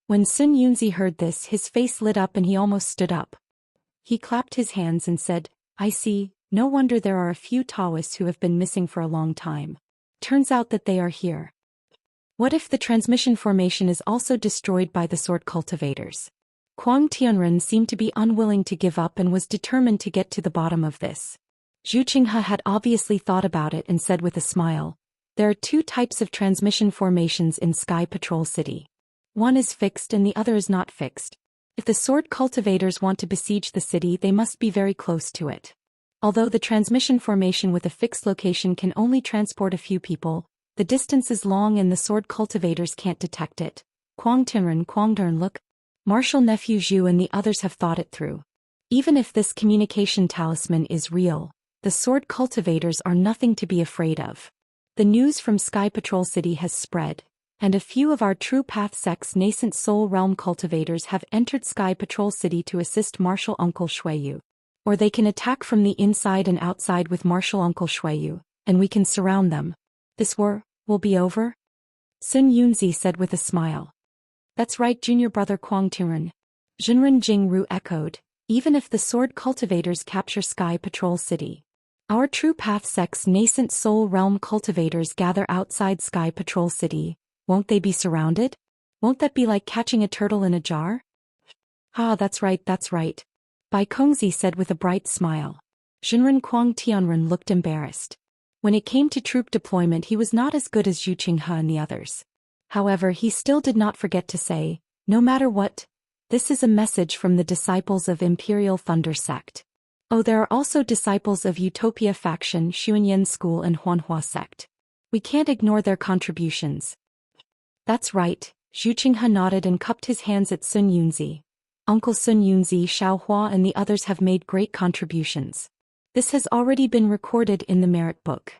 When Sun Yunzi heard this, his face lit up and he almost stood up. He clapped his hands and said, I see, no wonder there are a few Taoists who have been missing for a long time. Turns out that they are here. What if the transmission formation is also destroyed by the sword cultivators? Kwang Tianren seemed to be unwilling to give up and was determined to get to the bottom of this. Zhu Qinghe had obviously thought about it and said with a smile, "There are two types of transmission formations in Sky Patrol City. One is fixed and the other is not fixed. If the sword cultivators want to besiege the city, they must be very close to it. Although the transmission formation with a fixed location can only transport a few people, the distance is long and the sword cultivators can't detect it. Kwang Tianren, look. Martial nephew Zhu and the others have thought it through. Even if this communication talisman is real, the sword cultivators are nothing to be afraid of. The news from Sky Patrol City has spread, and a few of our True Path sect's nascent soul realm cultivators have entered Sky Patrol City to assist Martial Uncle Shuiyu. Or they can attack from the inside and outside with Martial Uncle Shuiyu, and we can surround them. This war will be over?" Sun Yunzi said with a smile. "That's right, junior brother Kwang Tianren." Jinren Jingru echoed, "Even if the sword cultivators capture Sky Patrol City, our True Path sect's nascent soul realm cultivators gather outside Sky Patrol City, won't they be surrounded? Won't that be like catching a turtle in a jar?" "Ah, that's right. Bai Kongzi said with a bright smile. Jinren Kwang Tianren looked embarrassed. When it came to troop deployment, he was not as good as Zhu Qinghe and the others. However, he still did not forget to say, "No matter what, this is a message from the disciples of Imperial Thunder Sect. Oh, there are also disciples of Utopia Faction, Xuanyan School and Huanhua Sect. We can't ignore their contributions." "That's right," Zhu Qinghe nodded and cupped his hands at Sun Yunzi. "Uncle Sun Yunzi, Xiaohua and the others have made great contributions. This has already been recorded in the merit book.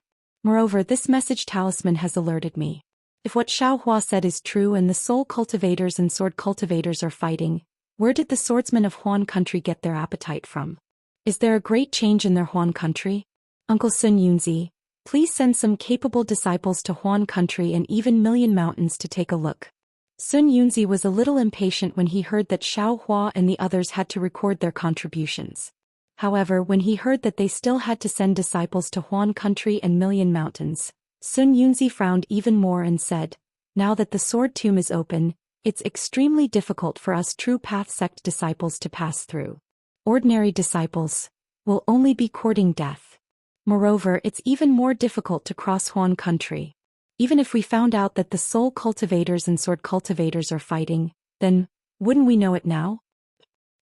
Moreover, this message talisman has alerted me. If what Xiaohua said is true and the soul cultivators and sword cultivators are fighting, where did the swordsmen of Huan country get their appetite from? Is there a great change in their Huan country? Uncle Sun Yunzi, please send some capable disciples to Huan country and even Million Mountains to take a look." Sun Yunzi was a little impatient when he heard that Xiaohua and the others had to record their contributions. However, when he heard that they still had to send disciples to Huan country and Million Mountains, Sun Yunzi frowned even more and said, "Now that the sword tomb is open, it's extremely difficult for us True Path sect disciples to pass through. Ordinary disciples will only be courting death. Moreover, it's even more difficult to cross Huan country. Even if we found out that the soul cultivators and sword cultivators are fighting, then wouldn't we know it now?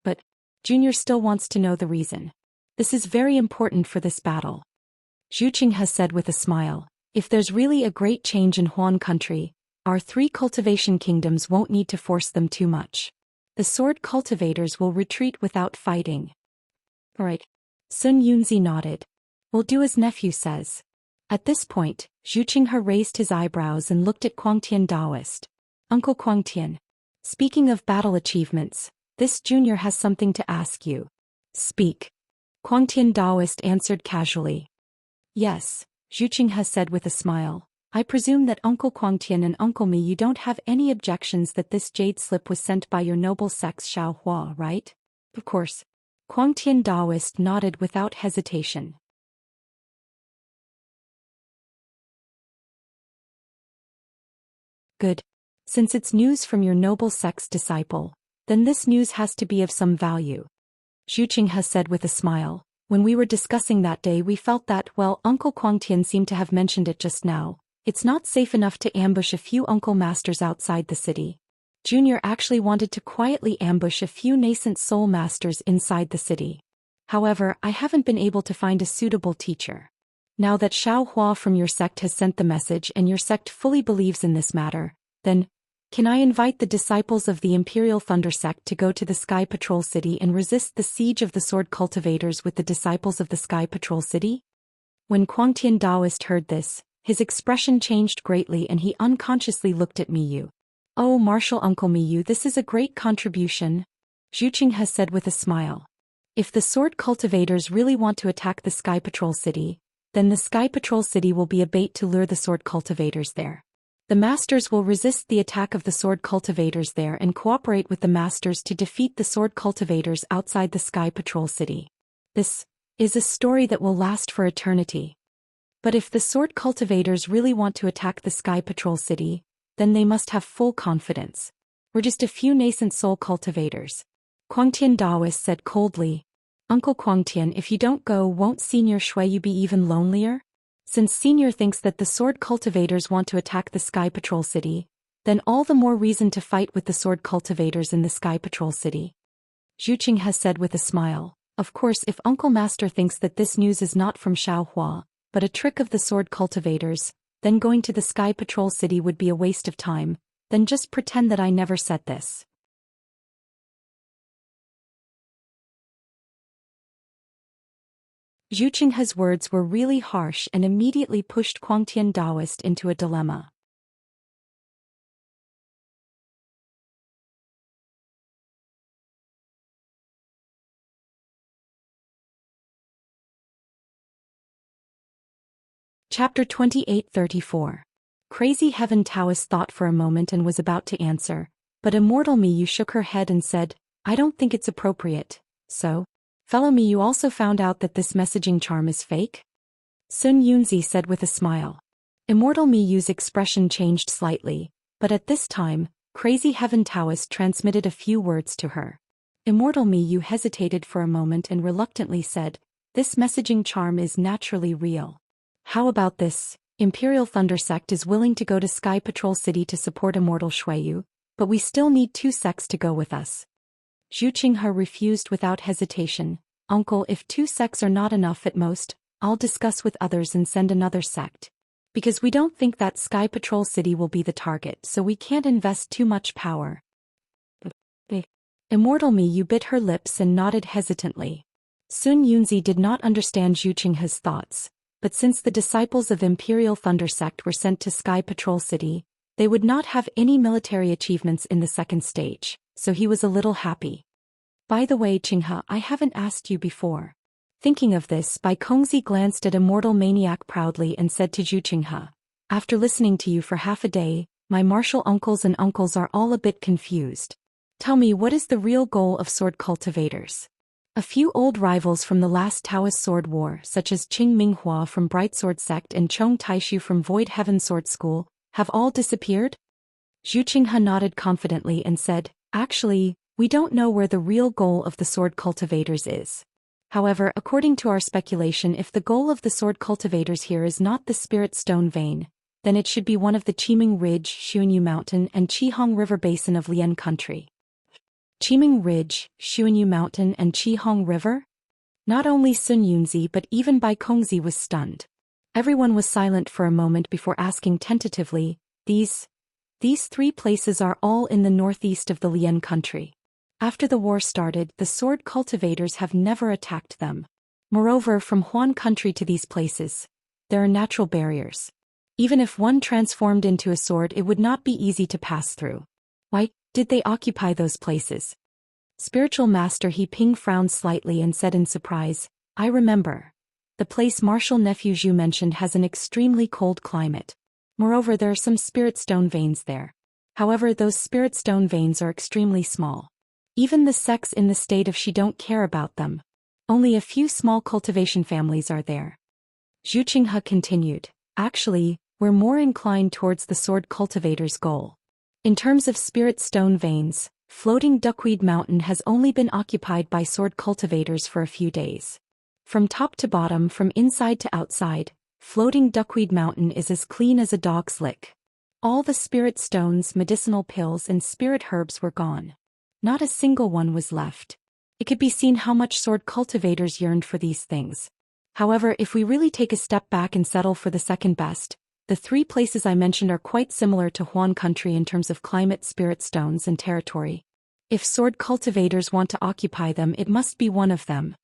But Junior still wants to know the reason. This is very important for this battle." Zhu Qinghe said with a smile, "If there's really a great change in Huan country, our 3 cultivation kingdoms won't need to force them too much. The sword cultivators will retreat without fighting." "Right." Sun Yunzi nodded. "We'll do as nephew says." At this point, Zhu Qinghe raised his eyebrows and looked at Kwangtian Daoist. "Uncle Kwangtian, speaking of battle achievements, this junior has something to ask you." "Speak." Kwangtian Daoist answered casually. "Yes," Zhu Qinghe said with a smile. "I presume that Uncle Kwangtian and Uncle Mi, you don't have any objections that this jade slip was sent by your noble sex Xiaohua, right?" "Of course." Kwangtian Daoist nodded without hesitation. "Good. Since it's news from your noble sex disciple, then this news has to be of some value," Zhu Qinghe said with a smile. "When we were discussing that day, we felt that, well, Uncle Kwangtian seemed to have mentioned it just now, it's not safe enough to ambush a few uncle masters outside the city. Junior actually wanted to quietly ambush a few nascent soul masters inside the city. However, I haven't been able to find a suitable teacher. Now that Xiaohua from your sect has sent the message and your sect fully believes in this matter, then can I invite the disciples of the Imperial Thunder Sect to go to the Sky Patrol City and resist the siege of the sword cultivators with the disciples of the Sky Patrol City?" When Kwangtian Daoist heard this, his expression changed greatly and he unconsciously looked at Miyu. "Oh, Martial Uncle Miyu, this is a great contribution," Zhu Qinghe said with a smile. "If the sword cultivators really want to attack the Sky Patrol City, then the Sky Patrol City will be a bait to lure the sword cultivators there. The masters will resist the attack of the sword cultivators there and cooperate with the masters to defeat the sword cultivators outside the Sky Patrol City. This is a story that will last for eternity. But if the sword cultivators really want to attack the Sky Patrol City, then they must have full confidence. We're just a few nascent soul cultivators. Quangtian Taoist said coldly. Uncle Quangtian, if you don't go, won't Senior Shuiyu be even lonelier? Since Senior thinks that the sword cultivators want to attack the Sky Patrol City, then all the more reason to fight with the sword cultivators in the Sky Patrol City. Zhu Qing has said with a smile. Of course, if Uncle Master thinks that this news is not from Xiaohua, but a trick of the sword cultivators, then going to the Sky Patrol City would be a waste of time, then just pretend that I never said this. Zhu Qinghe's words were really harsh and immediately pushed Quangtian Taoist into a dilemma. Chapter 28:34. Crazy Heaven Taoist thought for a moment and was about to answer, but Immortal Miyu shook her head and said, I don't think it's appropriate. So? Fellow Miyu also found out that this messaging charm is fake? Sun Yunzi said with a smile. Immortal Miyu's expression changed slightly, but at this time, Crazy Heaven Taoist transmitted a few words to her. Immortal Miyu hesitated for a moment and reluctantly said, this messaging charm is naturally real. How about this? Imperial Thunder Sect is willing to go to Sky Patrol City to support Immortal Shuiyu, but we still need 2 sects to go with us. Zhu Qinghe refused without hesitation. Uncle, if 2 sects are not enough at most, I'll discuss with others and send another sect. Because we don't think that Sky Patrol City will be the target, so we can't invest too much power. Immortal Miyu bit her lips and nodded hesitantly. Sun Yunzi did not understand Zhu Qinghe's thoughts, but since the disciples of Imperial Thunder Sect were sent to Sky Patrol City, they would not have any military achievements in the second stage, so he was a little happy. By the way, Qinghe, I haven't asked you before. Thinking of this, Bai Kongzi glanced at Immortal Maniac proudly and said to Zhu Qinghe, after listening to you for half a day, my martial uncles and uncles are all a bit confused. Tell me, what is the real goal of sword cultivators? A few old rivals from the last Taoist sword war, such as Qing Minghua from Brightsword Sect and Chong Taishu from Void Heaven Sword School, have all disappeared? Zhu Qinghe nodded confidently and said, actually, we don't know where the real goal of the sword cultivators is. However, according to our speculation, if the goal of the sword cultivators here is not the Spirit Stone Vein, then it should be one of the Qiming Ridge, Xuanyu Mountain and Qihong River Basin of Lian Country. Qiming Ridge, Xuanyu Mountain and Qihong River? Not only Sun Yunzi but even Bai Kongzi was stunned. Everyone was silent for a moment before asking tentatively, these 3 places are all in the northeast of the Lian Country. After the war started, the sword cultivators have never attacked them. Moreover, from Huan Country to these places, there are natural barriers. Even if one transformed into a sword, it would not be easy to pass through. Why did they occupy those places? Spiritual Master He Ping frowned slightly and said in surprise, I remember. The place Martial Nephew Zhu mentioned has an extremely cold climate. Moreover, there are some spirit stone veins there. However, those spirit stone veins are extremely small. Even the sects in the state of Shi don't care about them. Only a few small cultivation families are there. Zhu Qinghe continued, actually, we're more inclined towards the sword cultivator's goal. In terms of spirit stone veins, floating Duckweed Mountain has only been occupied by sword cultivators for a few days. From top to bottom, from inside to outside, floating Duckweed Mountain is as clean as a dog's lick. All the spirit stones, medicinal pills and spirit herbs were gone. Not a single one was left. It could be seen how much sword cultivators yearned for these things. However, if we really take a step back and settle for the second best, the 3 places I mentioned are quite similar to Huan Country in terms of climate, spirit stones and territory. If sword cultivators want to occupy them, it must be one of them.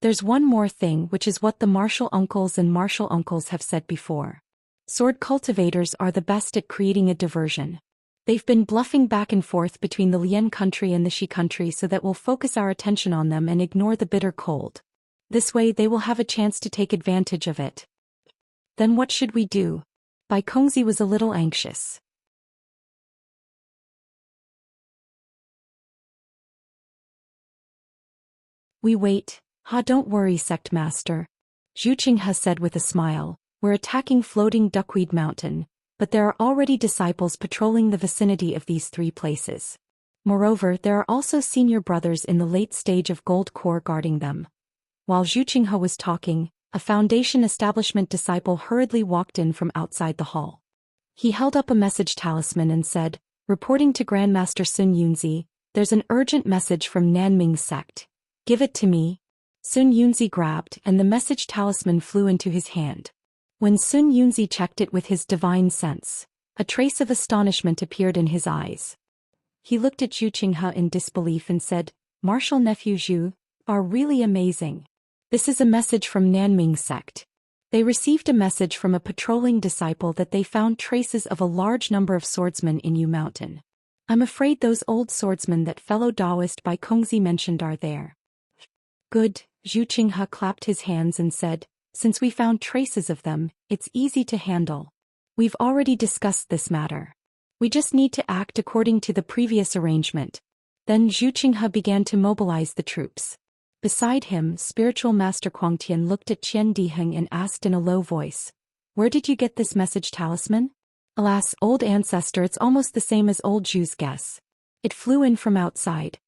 There's one more thing, which is what the martial uncles and martial uncles have said before. Sword cultivators are the best at creating a diversion. They've been bluffing back and forth between the Lian Country and the Shi Country so that we'll focus our attention on them and ignore the bitter cold. This way they will have a chance to take advantage of it. Then what should we do? Bai Kongzi was a little anxious. We wait. Don't worry, Sect Master. Zhu Qinghe said with a smile, we're attacking floating Duckweed Mountain, but there are already disciples patrolling the vicinity of these 3 places. Moreover, there are also senior brothers in the late stage of Gold Core guarding them. While Zhu Qinghe was talking, a Foundation establishment disciple hurriedly walked in from outside the hall. He held up a message talisman and said, "Reporting to Grandmaster Sun Yunzi, there's an urgent message from Nanming's sect. Give it to me." Sun Yunzi grabbed, and the message talisman flew into his hand. When Sun Yunzi checked it with his divine sense, a trace of astonishment appeared in his eyes. He looked at Zhu Qinghe in disbelief and said, "Martial nephew Zhu, are really amazing. This is a message from Nanming's sect. They received a message from a patrolling disciple that they found traces of a large number of swordsmen in Yu Mountain. I'm afraid those old swordsmen that fellow Taoist by Kongzi mentioned are there." "Good," Zhu Qinghe clapped his hands and said, "Since we found traces of them, it's easy to handle. We've already discussed this matter. We just need to act according to the previous arrangement." Then Zhu Qinghe began to mobilize the troops. Beside him, Spiritual Master Kuangtian looked at Qian Diheng and asked in a low voice, "Where did you get this message talisman?" "Alas, old ancestor, it's almost the same as old Zhu's guess. It flew in from outside."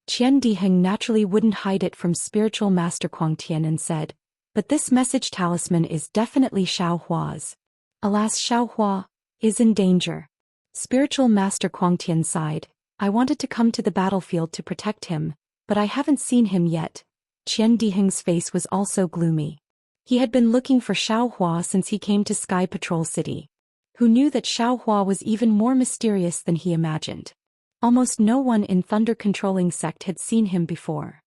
Qian Diheng naturally wouldn't hide it from Spiritual Master Kuangtian and said, "But this message talisman is definitely Xiao Hua's. Alas, Xiao Hua is in danger." Spiritual Master Kuangtian sighed, "I wanted to come to the battlefield to protect him, but I haven't seen him yet." Qian Diheng's face was also gloomy. He had been looking for Xiao Hua since he came to Sky Patrol City. Who knew that Xiao Hua was even more mysterious than he imagined? Almost no one in Thunder Controlling Sect had seen him before.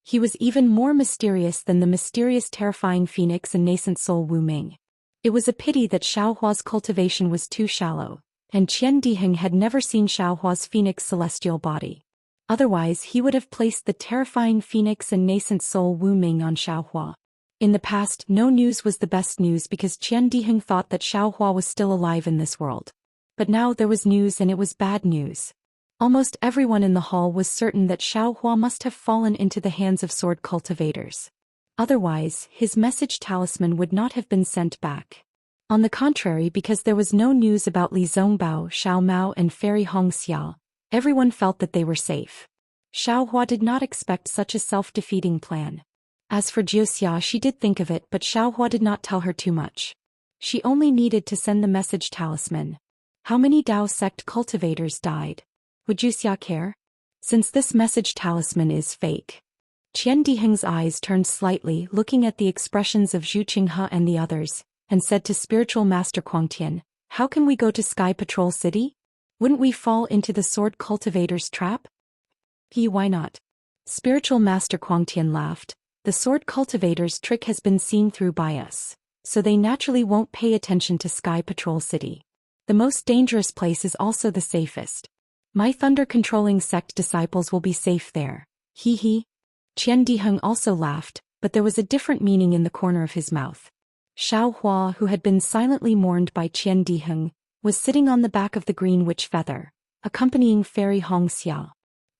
He was even more mysterious than the mysterious terrifying phoenix and nascent soul Wu Ming. It was a pity that Xiao Hua's cultivation was too shallow, and Qian Diheng had never seen Xiao Hua's phoenix celestial body. Otherwise he would have placed the terrifying phoenix and nascent soul Wu Ming on Xiao Hua. In the past, no news was the best news because Qian Diheng thought that Xiao Hua was still alive in this world. But now there was news, and it was bad news. Almost everyone in the hall was certain that Xiao Hua must have fallen into the hands of sword cultivators. Otherwise, his message talisman would not have been sent back. On the contrary, because there was no news about Li Zongbao, Xiao Mao and Fairy Hongxia, everyone felt that they were safe. Xiao Hua did not expect such a self-defeating plan. As for Jiuxia, she did think of it, but Xiao Hua did not tell her too much. She only needed to send the message talisman. How many Dao sect cultivators died? Would Jiuxia care? Since this message talisman is fake. Qian Diheng's eyes turned slightly, looking at the expressions of Zhu Qinghe and the others, and said to Spiritual Master Kuangtian, "How can we go to Sky Patrol City? Wouldn't we fall into the sword cultivator's trap?" "Why not?" Spiritual Master Kuangtian laughed. "The sword cultivator's trick has been seen through by us, so they naturally won't pay attention to Sky Patrol City. The most dangerous place is also the safest. My Thunder Controlling Sect disciples will be safe there. Hee hee." Qian Diheng also laughed, but there was a different meaning in the corner of his mouth. Xiao Hua, who had been silently mourned by Qian Diheng, was sitting on the back of the green witch feather, accompanying Fairy Hongxia.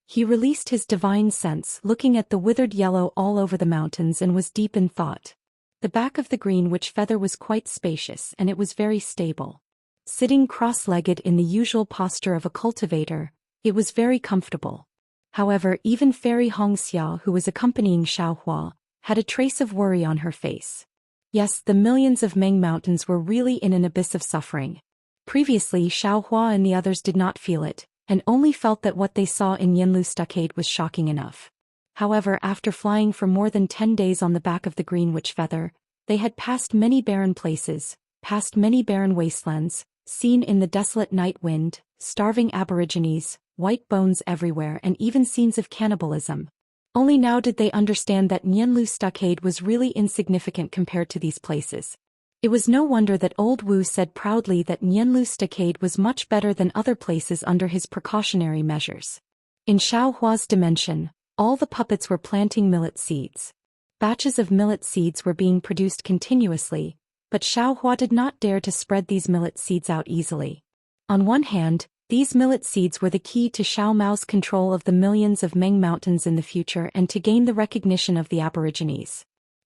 He released his divine sense, looking at the withered yellow all over the mountains, and was deep in thought. The back of the green witch feather was quite spacious, and it was very stable. Sitting cross-legged in the usual posture of a cultivator, it was very comfortable. However, even Fairy Hongxia, who was accompanying Xiao Hua, had a trace of worry on her face. Yes, the millions of Meng Mountains were really in an abyss of suffering. Previously, Xiao Hua and the others did not feel it, and only felt that what they saw in Yanlu Stockade was shocking enough. However, after flying for more than 10 days on the back of the green witch feather, they had passed many barren places, past many barren wastelands, seen in the desolate night wind, starving aborigines, white bones everywhere, and even scenes of cannibalism. Only now did they understand that Yanlu Stockade was really insignificant compared to these places. It was no wonder that old Wu said proudly that Yanlu Stockade was much better than other places under his precautionary measures. In Xiao Hua's dimension, all the puppets were planting millet seeds. Batches of millet seeds were being produced continuously, but Xiao Hua did not dare to spread these millet seeds out easily. On one hand, these millet seeds were the key to Xiao Mao's control of the millions of Meng Mountains in the future and to gain the recognition of the Aborigines.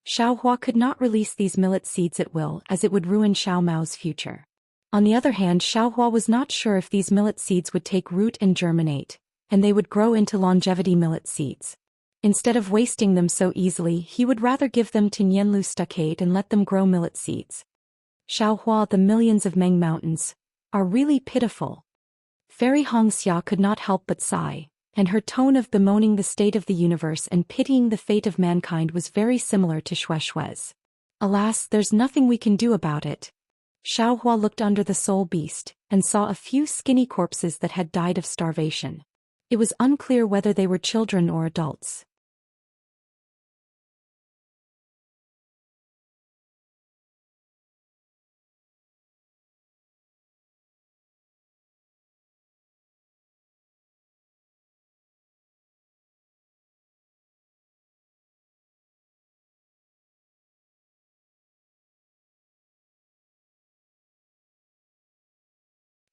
Xiao Hua could not release these millet seeds at will as it would ruin Xiao Mao's future. On the other hand, Xiao Hua was not sure if these millet seeds would take root and germinate, and they would grow into longevity millet seeds. Instead of wasting them so easily, he would rather give them to Nianlu Stockade and let them grow millet seeds. Xiao Hua, the millions of Meng Mountains are really pitiful. Fairy Hongxia could not help but sigh, and her tone of bemoaning the state of the universe and pitying the fate of mankind was very similar to Shue's. Alas, there's nothing we can do about it. Xiao Hua looked under the soul beast, and saw a few skinny corpses that had died of starvation. It was unclear whether they were children or adults.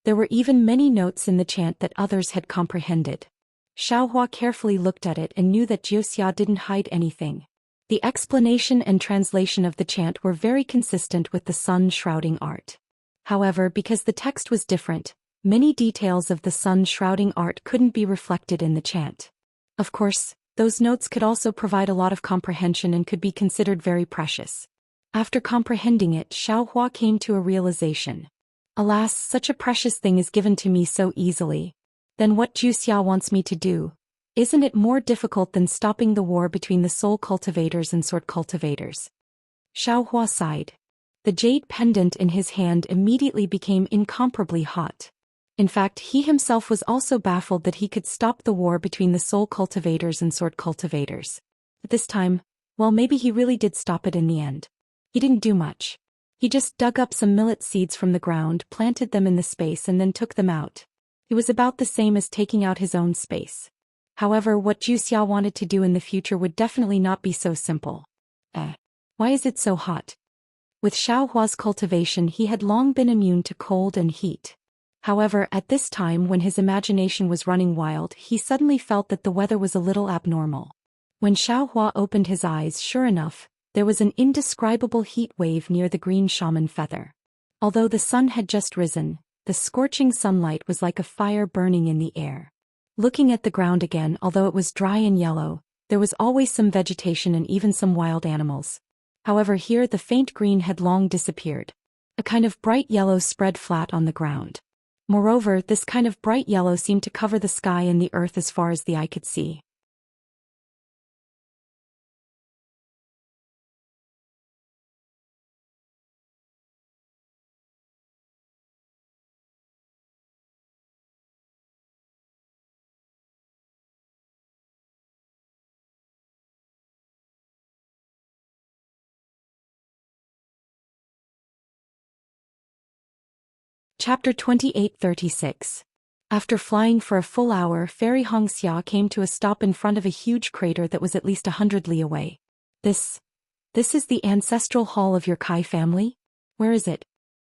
There were even many notes in the chant that others had comprehended. Xiao Hua carefully looked at it and knew that Jiuxia didn't hide anything. The explanation and translation of the chant were very consistent with the sun shrouding art. However, because the text was different, many details of the sun shrouding art couldn't be reflected in the chant. Of course, those notes could also provide a lot of comprehension and could be considered very precious. After comprehending it, Xiao Hua came to a realization. Alas, such a precious thing is given to me so easily. Then what Jiuxia wants me to do? Isn't it more difficult than stopping the war between the soul cultivators and sword cultivators? Xiao Hua sighed. The jade pendant in his hand immediately became incomparably hot. In fact, he himself was also baffled that he could stop the war between the soul cultivators and sword cultivators. At this time, well, maybe he really did stop it in the end. He didn't do much. He just dug up some millet seeds from the ground, planted them in the space and then took them out. It was about the same as taking out his own space. However, what Jiuxia wanted to do in the future would definitely not be so simple. Why is it so hot? With Xiao Hua's cultivation, he had long been immune to cold and heat. However, at this time when his imagination was running wild, he suddenly felt that the weather was a little abnormal. When Xiao Hua opened his eyes, sure enough, there was an indescribable heat wave near the green shaman feather. Although the sun had just risen, the scorching sunlight was like a fire burning in the air. Looking at the ground again, although it was dry and yellow, there was always some vegetation and even some wild animals. However, here the faint green had long disappeared. A kind of bright yellow spread flat on the ground. Moreover, this kind of bright yellow seemed to cover the sky and the earth as far as the eye could see. Chapter 28:36. After flying for a full hour, Fairy Hongxia came to a stop in front of a huge crater that was at least 100 li away. This is the ancestral hall of your Kai family? Where is it?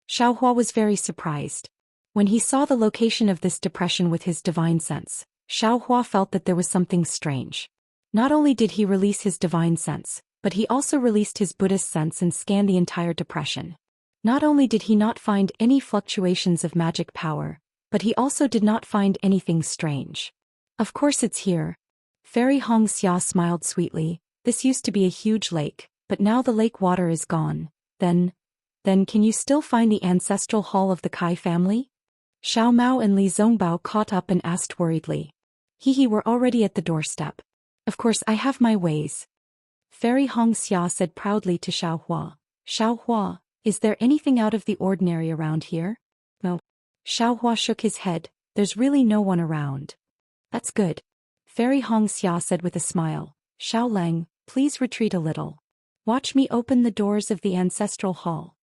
Xiao Hua was very surprised. When he saw the location of this depression with his divine sense, Xiao Hua felt that there was something strange. Not only did he release his divine sense, but he also released his Buddhist sense and scanned the entire depression. Not only did he not find any fluctuations of magic power, but he also did not find anything strange. Of course it's here. Fairy Hongxia smiled sweetly. This used to be a huge lake, but now the lake water is gone. Then can you still find the ancestral hall of the Kai family? Xiao Mao and Li Zongbao caught up and asked worriedly. We're already at the doorstep. Of course I have my ways. Fairy Hongxia said proudly to Xiao Hua. Xiao Hua, is there anything out of the ordinary around here? No. Xiao Hua shook his head. There's really no one around. That's good. Fairy Hongxia said with a smile. Xiao Lang, please retreat a little. Watch me open the doors of the ancestral hall.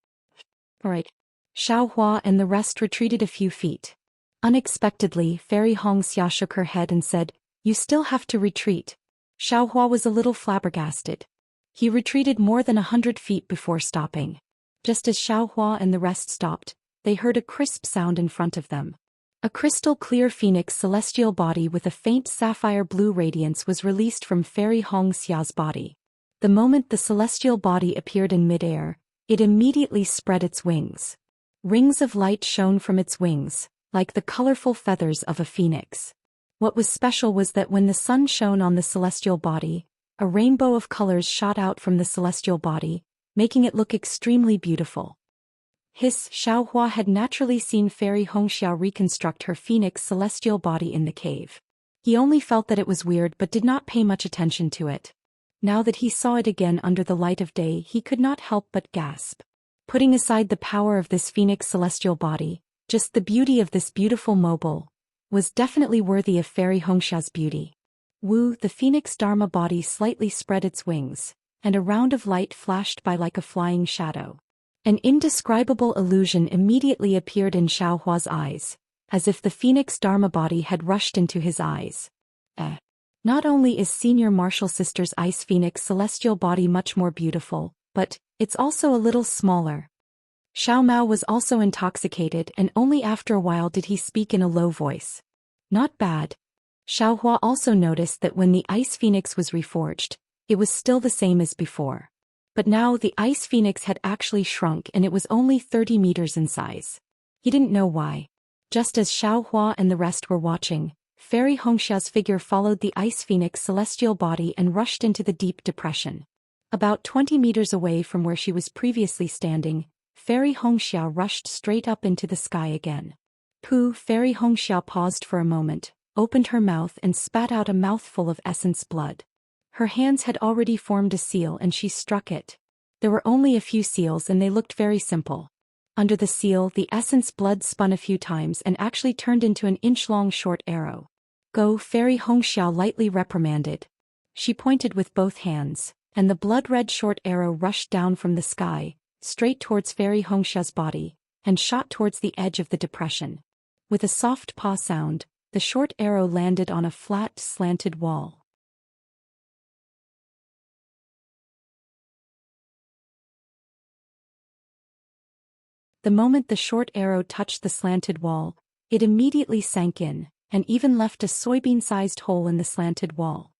All right. Xiao Hua and the rest retreated a few feet. Unexpectedly, Fairy Hongxia shook her head and said, You still have to retreat. Xiao Hua was a little flabbergasted. He retreated more than 100 feet before stopping. Just as Xiao Hua and the rest stopped, they heard a crisp sound in front of them. A crystal-clear phoenix celestial body with a faint sapphire blue radiance was released from Fairy Hongxia's body. The moment the celestial body appeared in midair, it immediately spread its wings. Rings of light shone from its wings, like the colorful feathers of a phoenix. What was special was that when the sun shone on the celestial body, a rainbow of colors shot out from the celestial body, making it look extremely beautiful. Xiaohua had naturally seen Fairy Hongxiao reconstruct her phoenix celestial body in the cave. He only felt that it was weird but did not pay much attention to it. Now that he saw it again under the light of day, he could not help but gasp. Putting aside the power of this phoenix celestial body, just the beauty of this beautiful mobile was definitely worthy of Fairy Hongxiao's beauty. The phoenix Dharma body slightly spread its wings, and a round of light flashed by like a flying shadow. An indescribable illusion immediately appeared in Xiaohua's eyes, as if the phoenix Dharma body had rushed into his eyes. Not only is Senior Martial Sister's Ice Phoenix celestial body much more beautiful, but it's also a little smaller. Xiao Mao was also intoxicated, and only after a while did he speak in a low voice. Not bad. Xiaohua also noticed that when the Ice Phoenix was reforged, it was still the same as before. But now the Ice Phoenix had actually shrunk and it was only 30 meters in size. He didn't know why. Just as Xiaohua and the rest were watching, Fairy Hongxiao's figure followed the Ice Phoenix celestial body and rushed into the deep depression. About 20 meters away from where she was previously standing, Fairy Hongxiao rushed straight up into the sky again. Fairy Hongxiao paused for a moment, opened her mouth and spat out a mouthful of essence blood. Her hands had already formed a seal and she struck it. There were only a few seals and they looked very simple. Under the seal, the essence blood spun a few times and actually turned into an inch-long short arrow. Go, Fairy Hongxiao lightly reprimanded. She pointed with both hands, and the blood-red short arrow rushed down from the sky, straight towards Fairy Hongxiao's body, and shot towards the edge of the depression. With a soft paw sound, the short arrow landed on a flat, slanted wall. The moment the short arrow touched the slanted wall, it immediately sank in, and even left a soybean-sized hole in the slanted wall.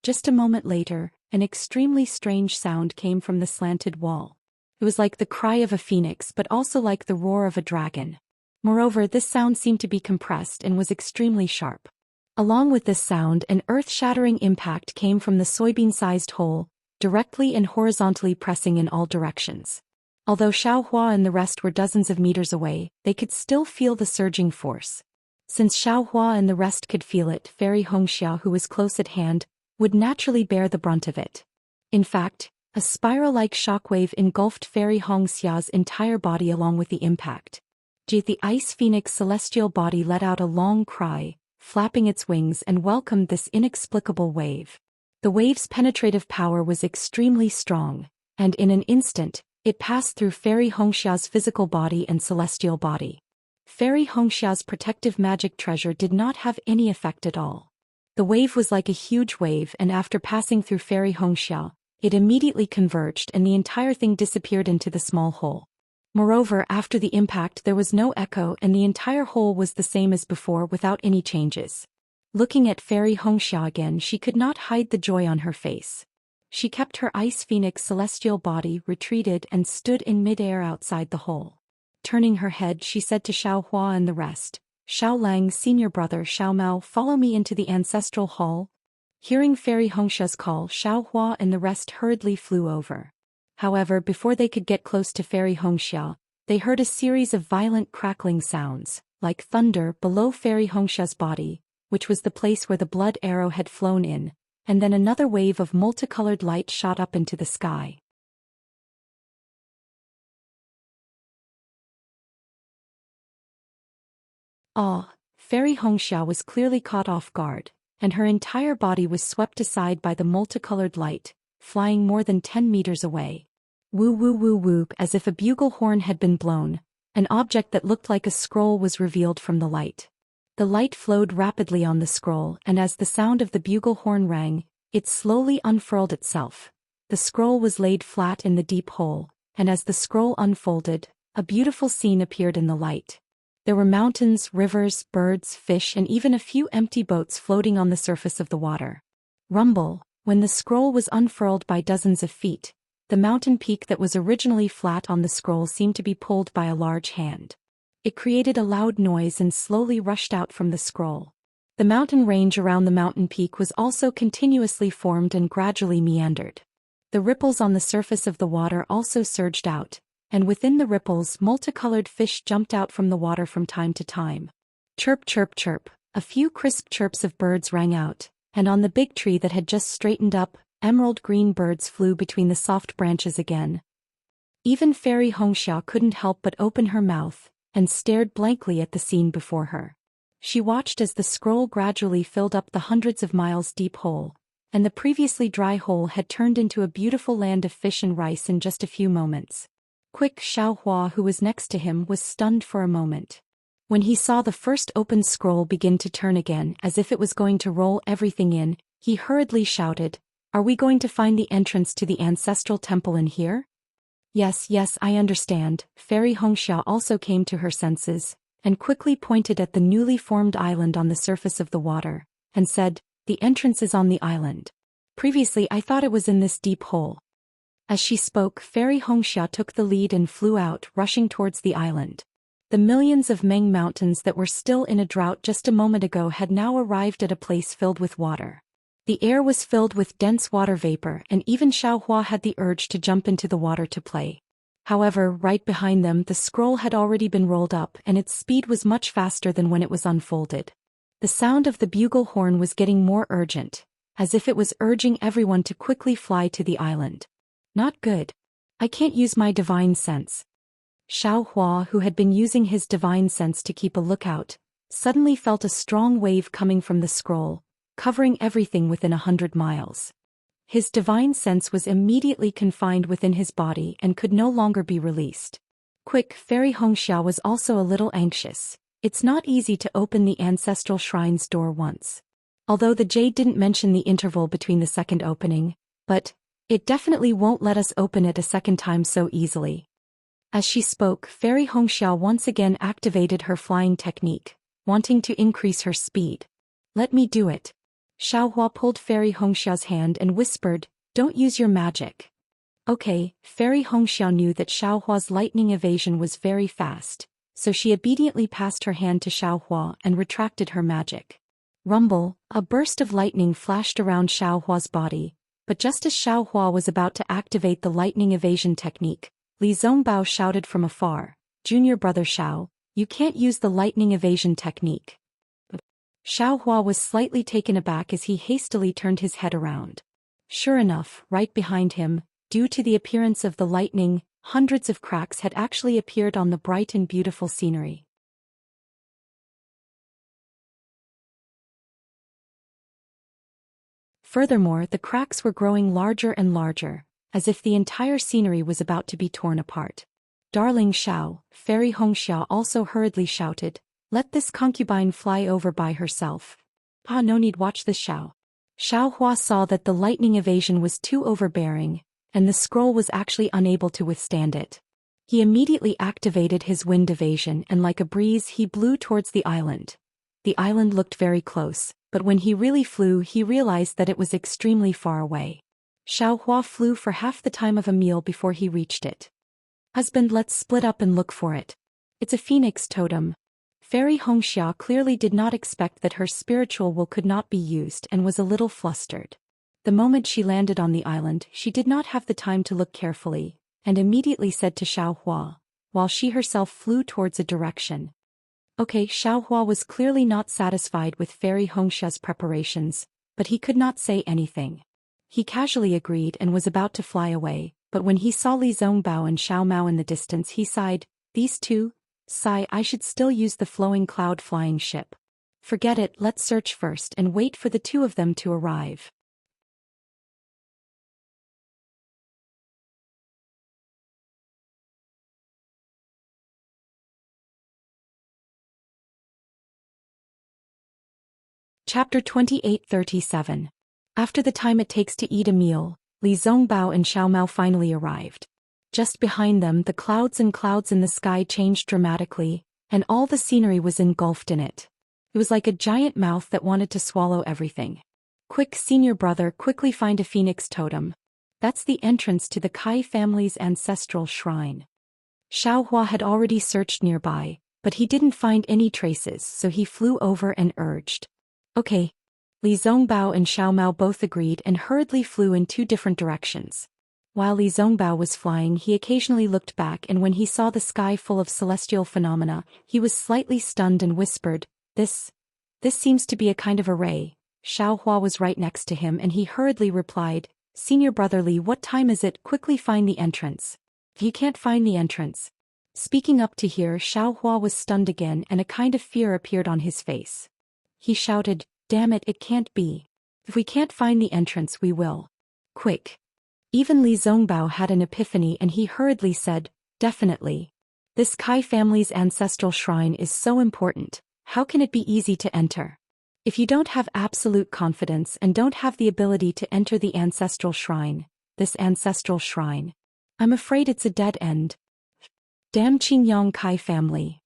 Just a moment later, an extremely strange sound came from the slanted wall. It was like the cry of a phoenix but also like the roar of a dragon. Moreover, this sound seemed to be compressed and was extremely sharp. Along with this sound, an earth-shattering impact came from the soybean-sized hole, directly and horizontally pressing in all directions. Although Xiaohua and the rest were dozens of meters away, they could still feel the surging force. Since Xiaohua and the rest could feel it, Fairy Hongxiao, who was close at hand, would naturally bear the brunt of it. In fact, a spiral-like shockwave engulfed Fairy Hongxiao's entire body along with the impact. The Ice Phoenix celestial body let out a long cry, flapping its wings and welcomed this inexplicable wave. The wave's penetrative power was extremely strong, and in an instant, it passed through Fairy Hongxiao's physical body and celestial body. Fairy Hongxiao's protective magic treasure did not have any effect at all. The wave was like a huge wave, and after passing through Fairy Hongxiao, it immediately converged and the entire thing disappeared into the small hole. Moreover, after the impact there was no echo and the entire hole was the same as before without any changes. Looking at Fairy Hongxiao again, she could not hide the joy on her face. She kept her Ice Phoenix celestial body retreated and stood in midair outside the hole. Turning her head, she said to Xiaohua and the rest, "Xiao Lang's senior brother Xiao Mao, follow me into the ancestral hall." Hearing Fairy Hongxiao's call, Xiaohua and the rest hurriedly flew over. However, before they could get close to Fairy Hongxiao, they heard a series of violent crackling sounds, like thunder, below Fairy Hongxiao's body, which was the place where the blood arrow had flown in, and then another wave of multicolored light shot up into the sky. Fairy Hongxiao was clearly caught off guard, and her entire body was swept aside by the multicolored light, flying more than 10 meters away. Woo woo woo woo, as if a bugle horn had been blown, an object that looked like a scroll was revealed from the light. The light flowed rapidly on the scroll, and as the sound of the bugle horn rang, it slowly unfurled itself. The scroll was laid flat in the deep hole, and as the scroll unfolded, a beautiful scene appeared in the light. There were mountains, rivers, birds, fish, and even a few empty boats floating on the surface of the water. Rumble, When the scroll was unfurled by dozens of feet, the mountain peak that was originally flat on the scroll seemed to be pulled by a large hand. It created a loud noise and slowly rushed out from the scroll. The mountain range around the mountain peak was also continuously formed and gradually meandered. The ripples on the surface of the water also surged out, and within the ripples multicolored fish jumped out from the water from time to time. Chirp chirp chirp, a few crisp chirps of birds rang out, and on the big tree that had just straightened up, emerald green birds flew between the soft branches again. Even Fairy Hongxia couldn't help but open her mouth, and stared blankly at the scene before her. She watched as the scroll gradually filled up the hundreds of miles deep hole, and the previously dry hole had turned into a beautiful land of fish and rice in just a few moments. Quick Xiaohua, who was next to him, was stunned for a moment. When he saw the first opened scroll begin to turn again as if it was going to roll everything in, he hurriedly shouted, "Are we going to find the entrance to the ancestral temple in here?" Yes, I understand." Fairy Hongxia also came to her senses, and quickly pointed at the newly formed island on the surface of the water, and said, "The entrance is on the island. Previously I thought it was in this deep hole." As she spoke, Fairy Hongxia took the lead and flew out, rushing towards the island. The millions of Meng mountains that were still in a drought just a moment ago had now arrived at a place filled with water. The air was filled with dense water vapor, and even Xiaohua had the urge to jump into the water to play. However, right behind them the scroll had already been rolled up and its speed was much faster than when it was unfolded. The sound of the bugle horn was getting more urgent, as if it was urging everyone to quickly fly to the island. Not good. I can't use my divine sense. Xiaohua, who had been using his divine sense to keep a lookout, suddenly felt a strong wave coming from the scroll, covering everything within 100 miles. His divine sense was immediately confined within his body and could no longer be released. Quick, Fairy Hongxia was also a little anxious. It's not easy to open the ancestral shrine's door once. Although the jade didn't mention the interval between the second opening, but it definitely won't let us open it a second time so easily. As she spoke, Fairy Hongxia once again activated her flying technique, wanting to increase her speed. "Let me do it." Xiaohua pulled Fairy Hongxia's hand and whispered, "Don't use your magic." Okay, Fairy Hongxia knew that Xiaohua's lightning evasion was very fast, so she obediently passed her hand to Xiaohua and retracted her magic. Rumble, a burst of lightning flashed around Xiaohua's body, but just as Xiaohua was about to activate the lightning evasion technique, Li Zongbao shouted from afar, "Junior brother Xiao, you can't use the lightning evasion technique." Xiaohua was slightly taken aback as he hastily turned his head around. Sure enough, right behind him, due to the appearance of the lightning, hundreds of cracks had actually appeared on the bright and beautiful scenery. Furthermore, the cracks were growing larger and larger, as if the entire scenery was about to be torn apart. "Darling Xiao," Fairy Hongxia also hurriedly shouted, "let this concubine fly over by herself." "Ah, no need, watch this Xiao." Xiaohua saw that the lightning evasion was too overbearing, and the scroll was actually unable to withstand it. He immediately activated his wind evasion and like a breeze he blew towards the island. The island looked very close, but when he really flew he realized that it was extremely far away. Xiaohua flew for half the time of a meal before he reached it. "Husband, let's split up and look for it. It's a phoenix totem." Fairy Hongxia clearly did not expect that her spiritual will could not be used and was a little flustered. The moment she landed on the island, she did not have the time to look carefully, and immediately said to Xiaohua, while she herself flew towards a direction. Okay, Xiaohua was clearly not satisfied with Fairy Hongxia's preparations, but he could not say anything. He casually agreed and was about to fly away, but when he saw Li Zongbao and Xiao Mao in the distance he sighed, "These two? Sigh, I should still use the flowing cloud flying ship. Forget it, let's search first and wait for the two of them to arrive." Chapter 28:37. After the time it takes to eat a meal, Li Zongbao and Xiao Mao finally arrived. Just behind them the clouds and clouds in the sky changed dramatically, and all the scenery was engulfed in it. It was like a giant mouth that wanted to swallow everything. Quick, senior brother, quickly find a phoenix totem. That's the entrance to the Kai family's ancestral shrine. Xiaohua had already searched nearby, but he didn't find any traces, so he flew over and urged. Okay. Li Zongbao and Xiao Mao both agreed and hurriedly flew in two different directions. While Li Zongbao was flying, he occasionally looked back, and when he saw the sky full of celestial phenomena, he was slightly stunned and whispered, This seems to be a kind of array. Xiaohua was right next to him and he hurriedly replied, Senior brother Li, what time is it? Quickly find the entrance. You can't find the entrance. Speaking up to hear, Xiaohua was stunned again and a kind of fear appeared on his face. He shouted, Damn it, it can't be. If we can't find the entrance, we will. Quick. Even Li Zongbao had an epiphany and he hurriedly said, Definitely. This Kai family's ancestral shrine is so important, how can it be easy to enter? If you don't have absolute confidence and don't have the ability to enter the ancestral shrine, this ancestral shrine, I'm afraid it's a dead end. Damn Qingyang Kai family.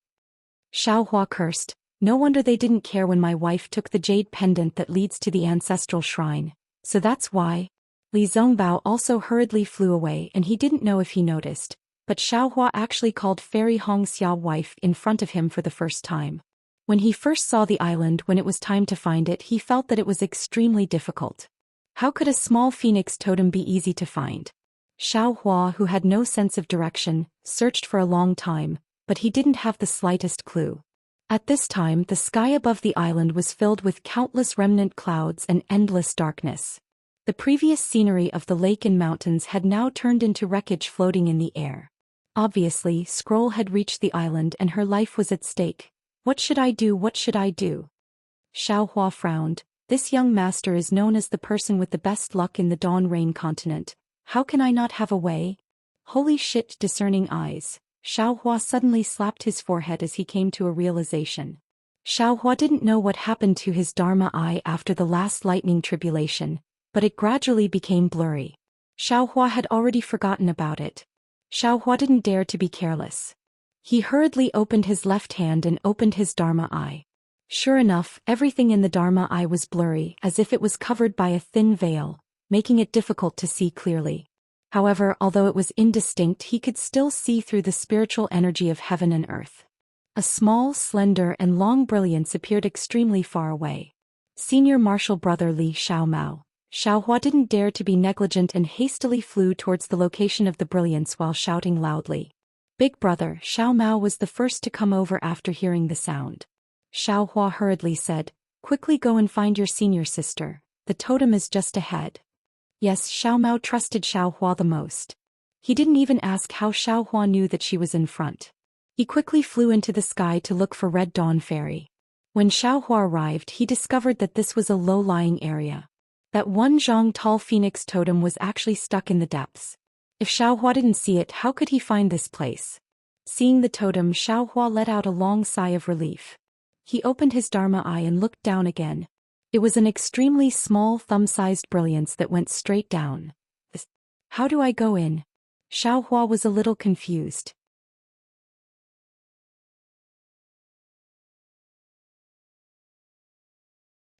Xiaohua cursed, no wonder they didn't care when my wife took the jade pendant that leads to the ancestral shrine, so that's why. Li Zongbao also hurriedly flew away and he didn't know if he noticed, but Xiaohua actually called Fairy Hongxia wife in front of him for the first time. When he first saw the island, when it was time to find it, he felt that it was extremely difficult. How could a small phoenix totem be easy to find? Xiaohua, who had no sense of direction, searched for a long time, but he didn't have the slightest clue. At this time, the sky above the island was filled with countless remnant clouds and endless darkness. The previous scenery of the lake and mountains had now turned into wreckage floating in the air. Obviously, Scroll had reached the island and her life was at stake. What should I do? What should I do? Xiaohua frowned. This young master is known as the person with the best luck in the Dawn Rain continent. How can I not have a way? Holy shit, discerning eyes. Xiaohua suddenly slapped his forehead as he came to a realization. Xiaohua didn't know what happened to his Dharma eye after the last lightning tribulation, but it gradually became blurry. Xiaohua had already forgotten about it. Xiaohua didn't dare to be careless. He hurriedly opened his left hand and opened his Dharma eye. Sure enough, everything in the Dharma eye was blurry, as if it was covered by a thin veil, making it difficult to see clearly. However, although it was indistinct, he could still see through the spiritual energy of heaven and earth. A small, slender, and long brilliance appeared extremely far away. Senior martial brother Li Xiaomao. Xiaohua didn't dare to be negligent and hastily flew towards the location of the brilliance while shouting loudly. Big brother, Xiao Mao was the first to come over after hearing the sound. Xiaohua hurriedly said, Quickly go and find your senior sister. The totem is just ahead. Yes, Xiao Mao trusted Xiaohua the most. He didn't even ask how Xiaohua knew that she was in front. He quickly flew into the sky to look for Red Dawn Fairy. When Xiaohua arrived, he discovered that this was a low-lying area. That one zhang tall phoenix totem was actually stuck in the depths. If Xiaohua didn't see it, how could he find this place? Seeing the totem, Xiaohua let out a long sigh of relief. He opened his Dharma eye and looked down again. It was an extremely small thumb-sized brilliance that went straight down. How do I go in? Xiaohua was a little confused.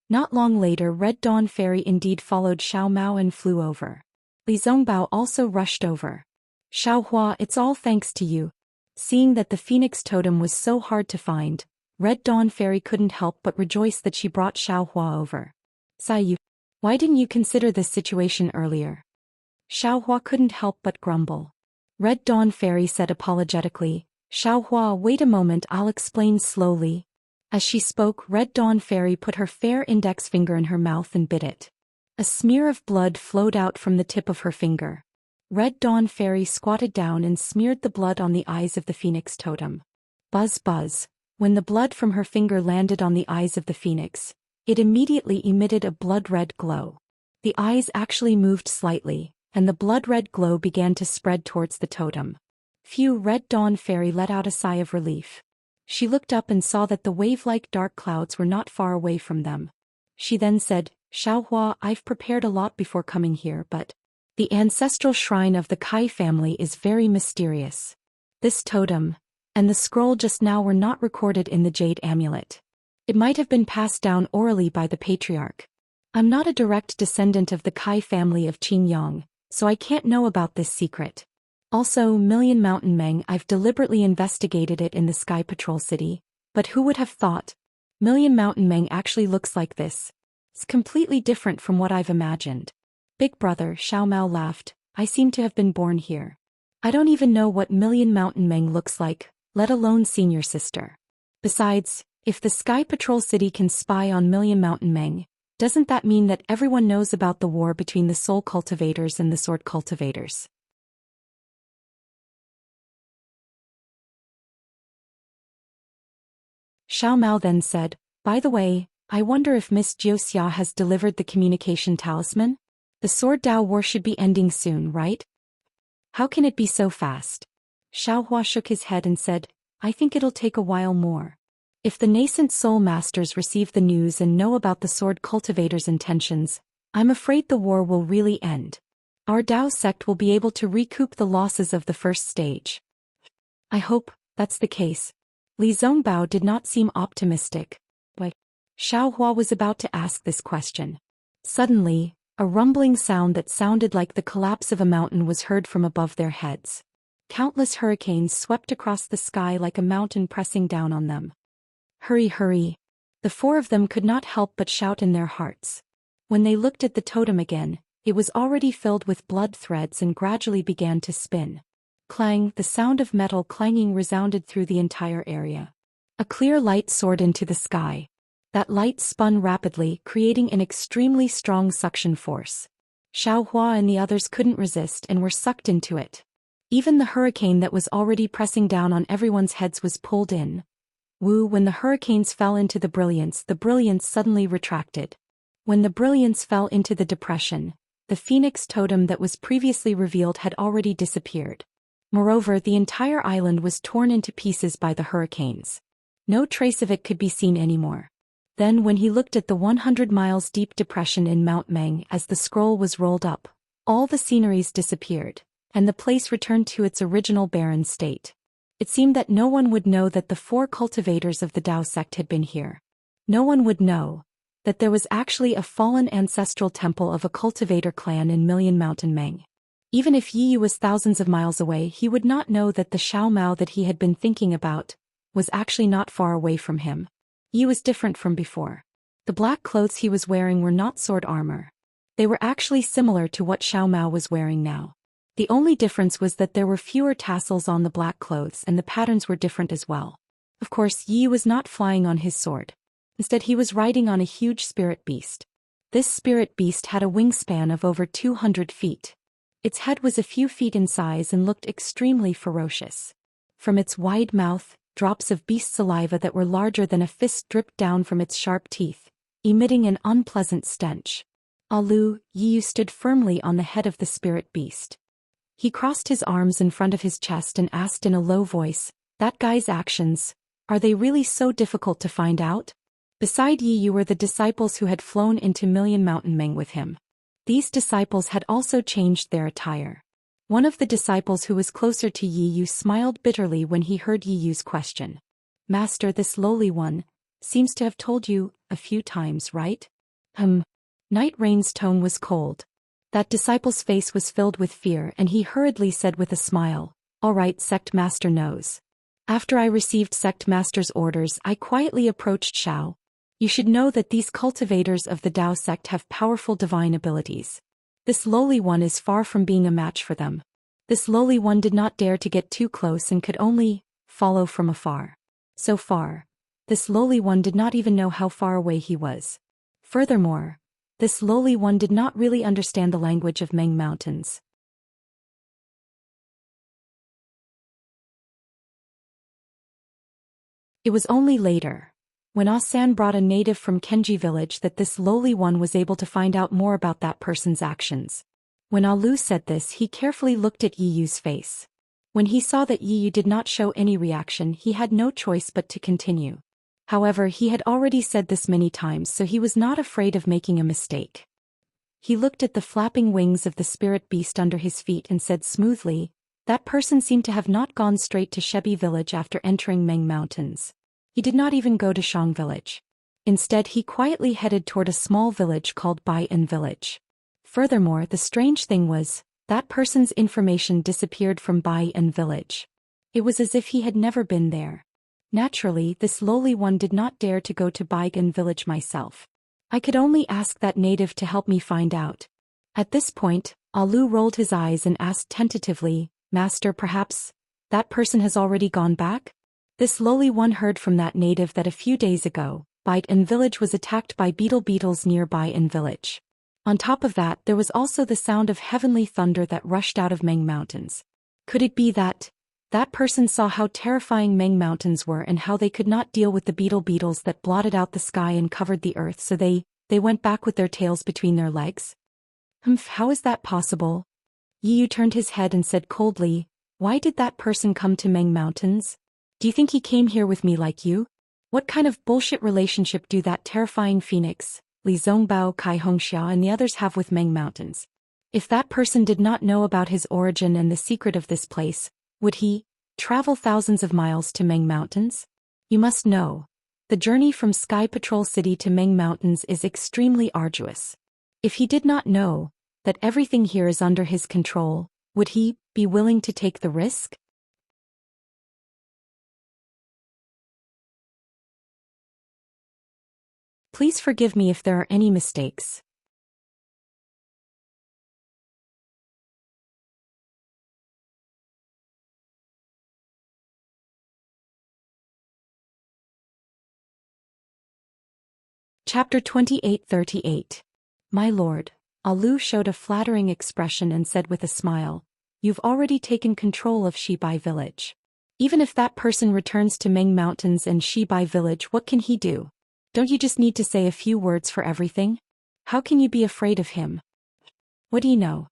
Not long later, Red Dawn Fairy indeed followed Xiao Mao and flew over. Li Zongbao also rushed over. Xiaohua, it's all thanks to you. Seeing that the phoenix totem was so hard to find, Red Dawn Fairy couldn't help but rejoice that she brought Xiaohua over. Sayu, why didn't you consider this situation earlier? Xiaohua couldn't help but grumble. Red Dawn Fairy said apologetically, Xiaohua, wait a moment, I'll explain slowly. As she spoke, Red Dawn Fairy put her fair index finger in her mouth and bit it. A smear of blood flowed out from the tip of her finger. Red Dawn Fairy squatted down and smeared the blood on the eyes of the phoenix totem. Buzz buzz. When the blood from her finger landed on the eyes of the phoenix, it immediately emitted a blood-red glow. The eyes actually moved slightly, and the blood-red glow began to spread towards the totem. Phew, Red Dawn Fairy let out a sigh of relief. She looked up and saw that the wave-like dark clouds were not far away from them. She then said, Xiaohua, I've prepared a lot before coming here, but the ancestral shrine of the Kai family is very mysterious. This totem and the scroll just now were not recorded in the jade amulet. It might have been passed down orally by the patriarch. I'm not a direct descendant of the Kai family of Qingyang, so I can't know about this secret. Also, Million Mountain Meng, I've deliberately investigated it in the Sky Patrol City, but who would have thought? Million Mountain Meng actually looks like this. It's completely different from what I've imagined. Big brother, Xiao Mao laughed, I seem to have been born here. I don't even know what Million Mountain Meng looks like, let alone senior sister. Besides, if the Sky Patrol City can spy on Million Mountain Meng, doesn't that mean that everyone knows about the war between the soul cultivators and the sword cultivators? Xiao Mao then said, by the way, I wonder if Miss Jiuxia has delivered the communication talisman? The sword Dao war should be ending soon, right? How can it be so fast? Xiao Hua shook his head and said, I think it'll take a while more. If the nascent soul masters receive the news and know about the sword cultivators' intentions, I'm afraid the war will really end. Our Dao sect will be able to recoup the losses of the first stage. I hope that's the case. Li Zongbao did not seem optimistic, but Xiao Hua was about to ask this question. Suddenly, a rumbling sound that sounded like the collapse of a mountain was heard from above their heads. Countless hurricanes swept across the sky like a mountain pressing down on them. Hurry, hurry. The four of them could not help but shout in their hearts. When they looked at the totem again, it was already filled with blood threads and gradually began to spin. Clang, the sound of metal clanging resounded through the entire area. A clear light soared into the sky. That light spun rapidly, creating an extremely strong suction force. Xiao Hua and the others couldn't resist and were sucked into it. Even the hurricane that was already pressing down on everyone's heads was pulled in. Woo, when the hurricanes fell into the brilliance suddenly retracted. When the brilliance fell into the depression, the phoenix totem that was previously revealed had already disappeared. Moreover, the entire island was torn into pieces by the hurricanes. No trace of it could be seen anymore. Then when he looked at the 100 miles deep depression in Mount Meng as the scroll was rolled up, all the sceneries disappeared, and the place returned to its original barren state. It seemed that no one would know that the four cultivators of the Dao sect had been here. No one would know that there was actually a fallen ancestral temple of a cultivator clan in Million Mountain Meng. Even if Yi Yu was thousands of miles away, he would not know that the Xiao Mao that he had been thinking about was actually not far away from him. Yi was different from before. The black clothes he was wearing were not sword armor. They were actually similar to what Xiao Mao was wearing now. The only difference was that there were fewer tassels on the black clothes and the patterns were different as well. Of course, Yi was not flying on his sword. Instead, he was riding on a huge spirit beast. This spirit beast had a wingspan of over 200 feet. Its head was a few feet in size and looked extremely ferocious. From its wide mouth, drops of beast saliva that were larger than a fist dripped down from its sharp teeth, emitting an unpleasant stench. Alu, Yi Yu stood firmly on the head of the spirit beast. He crossed his arms in front of his chest and asked in a low voice, that guy's actions, are they really so difficult to find out? Beside Yi Yu were the disciples who had flown into Million Mountain Meng with him. These disciples had also changed their attire. One of the disciples who was closer to Yi Yu smiled bitterly when he heard Yi Yu's question. Master, this lowly one seems to have told you a few times, right? Night Rain's tone was cold. That disciple's face was filled with fear and he hurriedly said with a smile, all right, Sect Master knows. After I received Sect Master's orders, I quietly approached Xiao. You should know that these cultivators of the Dao sect have powerful divine abilities. This lowly one is far from being a match for them. This lowly one did not dare to get too close and could only follow from afar. So far, this lowly one did not even know how far away he was. Furthermore, this lowly one did not really understand the language of Meng Mountains. It was only later, when Ah-san brought a native from Kenji village, that this lowly one was able to find out more about that person's actions. When Alu said this, he carefully looked at Yi Yu's face. When he saw that Yi Yu did not show any reaction, he had no choice but to continue. However, he had already said this many times, so he was not afraid of making a mistake. He looked at the flapping wings of the spirit beast under his feet and said smoothly, that person seemed to have not gone straight to Shebi village after entering Meng Mountains. He did not even go to Shang village. Instead, he quietly headed toward a small village called Bai-in Village. Furthermore, the strange thing was, that person's information disappeared from Bai-in Village. It was as if he had never been there. Naturally, this lowly one did not dare to go to Bai-in Village myself. I could only ask that native to help me find out. At this point, Alu rolled his eyes and asked tentatively, Master, perhaps that person has already gone back? This lowly one heard from that native that a few days ago, Bai-in Village was attacked by beetles near Bai-in Village. On top of that, there was also the sound of heavenly thunder that rushed out of Meng Mountains. Could it be that person saw how terrifying Meng Mountains were and how they could not deal with the beetles that blotted out the sky and covered the earth, so they went back with their tails between their legs? How is that possible? Yiyu turned his head and said coldly, why did that person come to Meng Mountains? Do you think he came here with me like you? What kind of bullshit relationship do that terrifying phoenix, Li Zongbao, Kai Hongxia and the others have with Meng Mountains? If that person did not know about his origin and the secret of this place, would he travel thousands of miles to Meng Mountains? You must know, the journey from Sky Patrol City to Meng Mountains is extremely arduous. If he did not know that everything here is under his control, would he be willing to take the risk? Please forgive me if there are any mistakes. Chapter 28:38. My lord, Alu showed a flattering expression and said with a smile, you've already taken control of Shibai Village. Even if that person returns to Meng Mountains and Shibai Village, what can he do? Don't you just need to say a few words for everything? How can you be afraid of him? What do you know?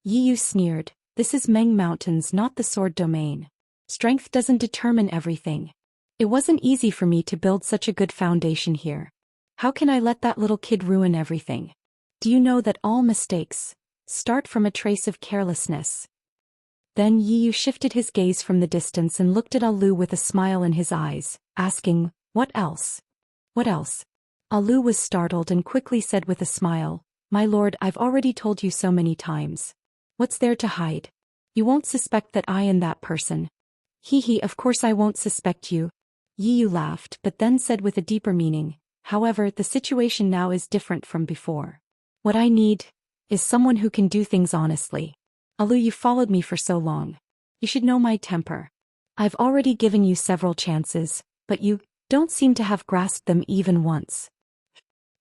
Yiyu sneered, this is Meng Mountains, not the sword domain. Strength doesn't determine everything. It wasn't easy for me to build such a good foundation here. How can I let that little kid ruin everything? Do you know that all mistakes start from a trace of carelessness? Then Yiyu shifted his gaze from the distance and looked at Alu with a smile in his eyes, asking, what else? What else? Alu was startled and quickly said with a smile, my lord, I've already told you so many times. What's there to hide? You won't suspect that I am that person. He, of course I won't suspect you. Yiyu laughed but then said with a deeper meaning, however, the situation now is different from before. What I need is someone who can do things honestly. Alu, you followed me for so long. You should know my temper. I've already given you several chances, but you don't seem to have grasped them even once.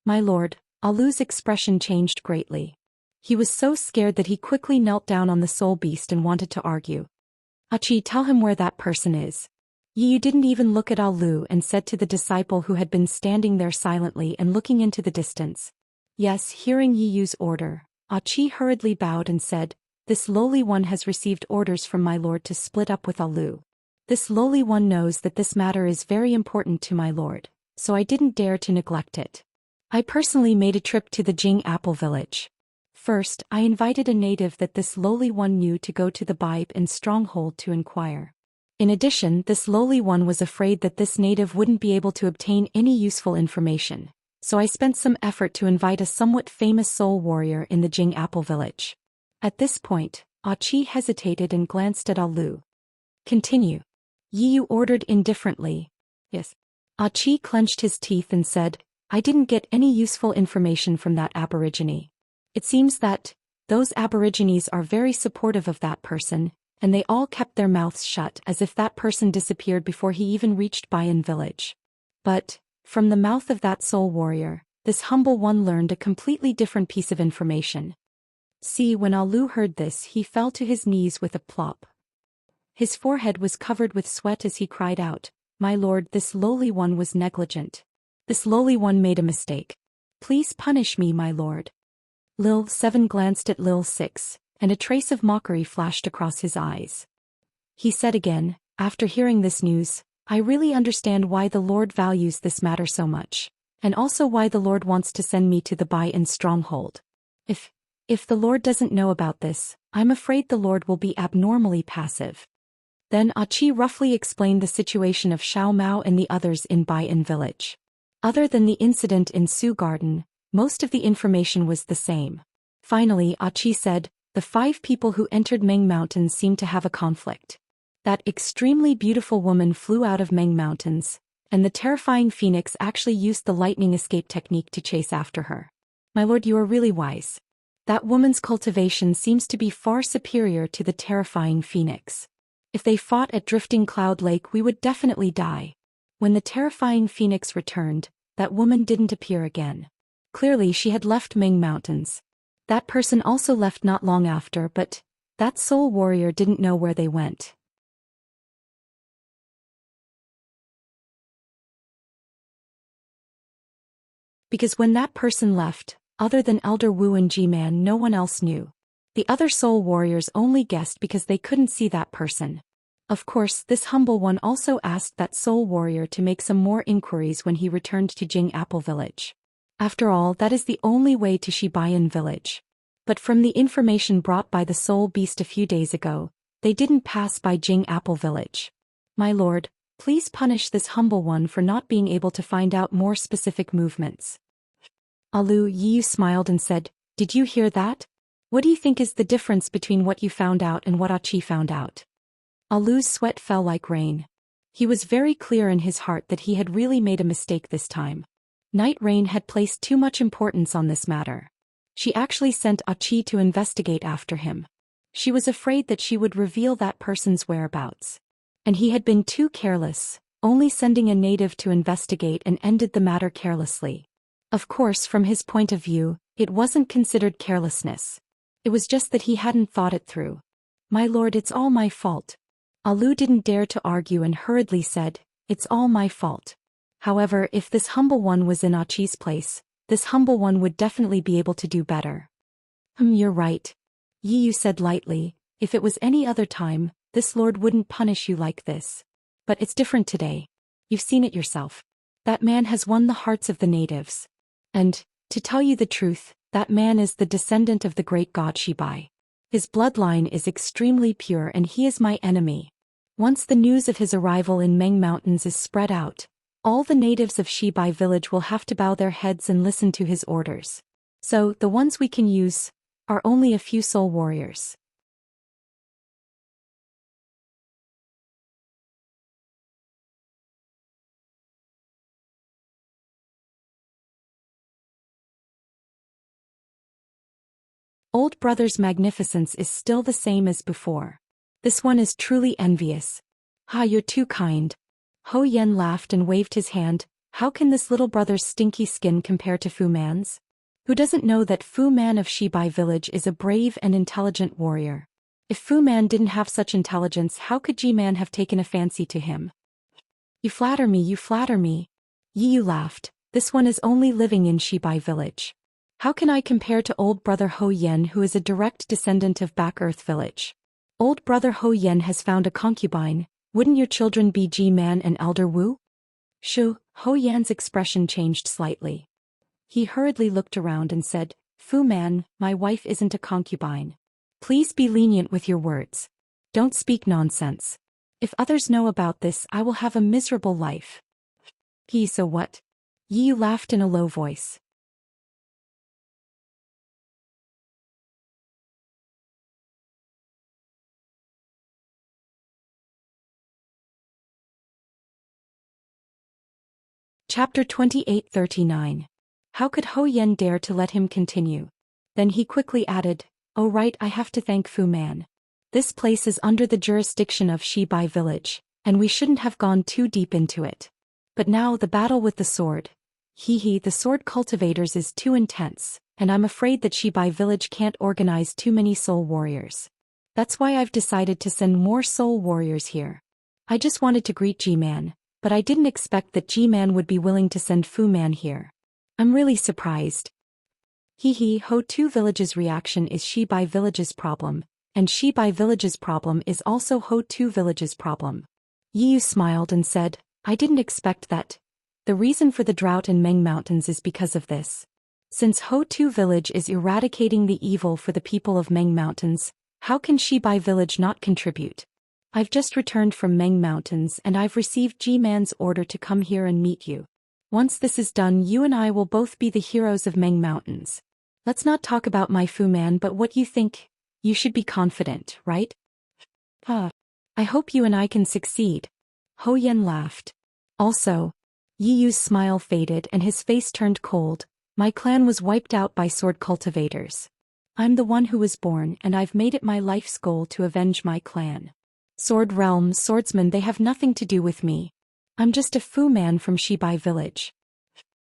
My lord, Alu's expression changed greatly. He was so scared that he quickly knelt down on the soul beast and wanted to argue. Achi, tell him where that person is. Yiyu didn't even look at Alu and said to the disciple who had been standing there silently and looking into the distance. Yes, hearing Yiyu's order, Achi hurriedly bowed and said, this lowly one has received orders from my lord to split up with Alu. This lowly one knows that this matter is very important to my lord, so I didn't dare to neglect it. I personally made a trip to the Jing Apple Village. First, I invited a native that this lowly one knew to go to the Bai-in stronghold to inquire. In addition, this lowly one was afraid that this native wouldn't be able to obtain any useful information, so I spent some effort to invite a somewhat famous soul warrior in the Jing Apple Village. At this point, Achi hesitated and glanced at Alu. Continue. Yiyu ordered indifferently. Yes. Achi clenched his teeth and said, I didn't get any useful information from that aborigine. It seems that those aborigines are very supportive of that person, and they all kept their mouths shut as if that person disappeared before he even reached Bai-in Village. But, from the mouth of that soul warrior, this humble one learned a completely different piece of information. See, when Alu heard this, he fell to his knees with a plop. His forehead was covered with sweat as he cried out, my lord, this lowly one was negligent. This lowly one made a mistake. Please punish me, my lord. Lil 7 glanced at Lil 6, and a trace of mockery flashed across his eyes. He said again, after hearing this news, I really understand why the Lord values this matter so much, and also why the Lord wants to send me to the Bai-in stronghold. If the Lord doesn't know about this, I'm afraid the Lord will be abnormally passive. Then Achi roughly explained the situation of Xiao Mao and the others in Bai-in Village. Other than the incident in Sioux Garden, most of the information was the same. Finally, Achi said, the 5 people who entered Meng Mountains seemed to have a conflict. That extremely beautiful woman flew out of Meng Mountains, and the terrifying phoenix actually used the lightning escape technique to chase after her. My lord, you are really wise. That woman's cultivation seems to be far superior to the terrifying phoenix. If they fought at Drifting Cloud Lake, we would definitely die. When the terrifying phoenix returned, that woman didn't appear again. Clearly she had left Ming Mountains. That person also left not long after, but that soul warrior didn't know where they went. Because when that person left, other than Elder Wu and G-Man, no one else knew. The other soul warriors only guessed because they couldn't see that person. Of course, this humble one also asked that soul warrior to make some more inquiries when he returned to Jing Apple Village. After all, that is the only way to Shibayan Village. But from the information brought by the soul beast a few days ago, they didn't pass by Jing Apple Village. My lord, please punish this humble one for not being able to find out more specific movements. Alu Yiyu smiled and said, did you hear that? What do you think is the difference between what you found out and what Achi found out? Alu's sweat fell like rain. He was very clear in his heart that he had really made a mistake this time. Night Rain had placed too much importance on this matter. She actually sent Achi to investigate after him. She was afraid that she would reveal that person's whereabouts. And he had been too careless, only sending a native to investigate and ended the matter carelessly. Of course, from his point of view, it wasn't considered carelessness. It was just that he hadn't thought it through. My lord, it's all my fault. Alu didn't dare to argue and hurriedly said, it's all my fault. However, if this humble one was in Achi's place, this humble one would definitely be able to do better. You're right. Yiyu said lightly, if it was any other time, this lord wouldn't punish you like this. But it's different today. You've seen it yourself. That man has won the hearts of the natives. And, to tell you the truth, that man is the descendant of the great god Shibai. His bloodline is extremely pure and he is my enemy. Once the news of his arrival in Meng Mountains is spread out, all the natives of Shibai village will have to bow their heads and listen to his orders. So, the ones we can use are only a few soul warriors. Old brother's magnificence is still the same as before. This one is truly envious. Ha, you're too kind. Ho Yen laughed and waved his hand. How can this little brother's stinky skin compare to Fu Man's? Who doesn't know that Fu Man of Shibai village is a brave and intelligent warrior? If Fu Man didn't have such intelligence, how could G-Man have taken a fancy to him? You flatter me, you flatter me. Yiyu laughed. This one is only living in Shibai village. How can I compare to old brother Ho Yen, who is a direct descendant of Back Earth village? Old brother Ho Yen has found a concubine. Wouldn't your children be G-Man and Elder Wu? Shu, Ho Yan's expression changed slightly. He hurriedly looked around and said, Fu Man, my wife isn't a concubine. Please be lenient with your words. Don't speak nonsense. If others know about this, I will have a miserable life. So what? Yiyu laughed in a low voice. Chapter 2839. How could Ho Yen dare to let him continue? Then he quickly added, oh right, I have to thank Fu Man. This place is under the jurisdiction of Shibai village, and we shouldn't have gone too deep into it. But now the battle with the sword. The sword cultivators is too intense, and I'm afraid that Shibai village can't organize too many soul warriors. That's why I've decided to send more soul warriors here. I just wanted to greet G-Man, but I didn't expect that G-Man would be willing to send Fu Man here. I'm really surprised. Ho2 village's reaction is Shibai village's problem, and Shibai village's problem is also Ho2 village's problem. Yiyu smiled and said, I didn't expect that. The reason for the drought in Meng Mountains is because of this. Since Ho2 village is eradicating the evil for the people of Meng Mountains, how can Shibai village not contribute? I've just returned from Meng Mountains and I've received G-Man's order to come here and meet you. Once this is done, you and I will both be the heroes of Meng Mountains. Let's not talk about my Fu Man but what you think. You should be confident, right? I hope you and I can succeed. Ho Yen laughed. Also, Yi Yu's smile faded and his face turned cold. My clan was wiped out by sword cultivators. I'm the one who was born and I've made it my life's goal to avenge my clan. Sword Realm, swordsmen, they have nothing to do with me. I'm just a Fu Man from Shibai village.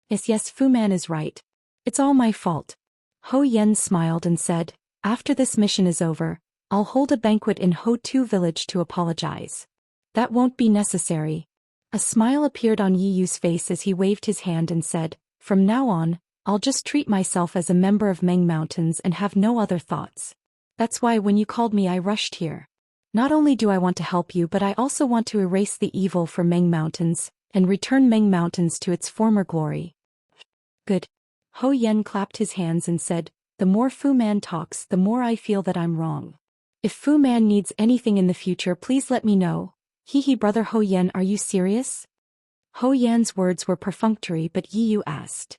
Yes, Fu Man is right. It's all my fault. Ho Yen smiled and said, after this mission is over, I'll hold a banquet in Ho Tu village to apologize. That won't be necessary. A smile appeared on Yi Yu's face as he waved his hand and said, from now on, I'll just treat myself as a member of Meng Mountains and have no other thoughts. That's why when you called me I rushed here. Not only do I want to help you but I also want to erase the evil for Meng Mountains, and return Meng Mountains to its former glory. Good. Ho Yen clapped his hands and said, the more Fu Man talks the more I feel that I'm wrong. If Fu Man needs anything in the future please let me know. Hee brother Ho Yen, are you serious? Ho Yan's words were perfunctory but Yi Yu asked.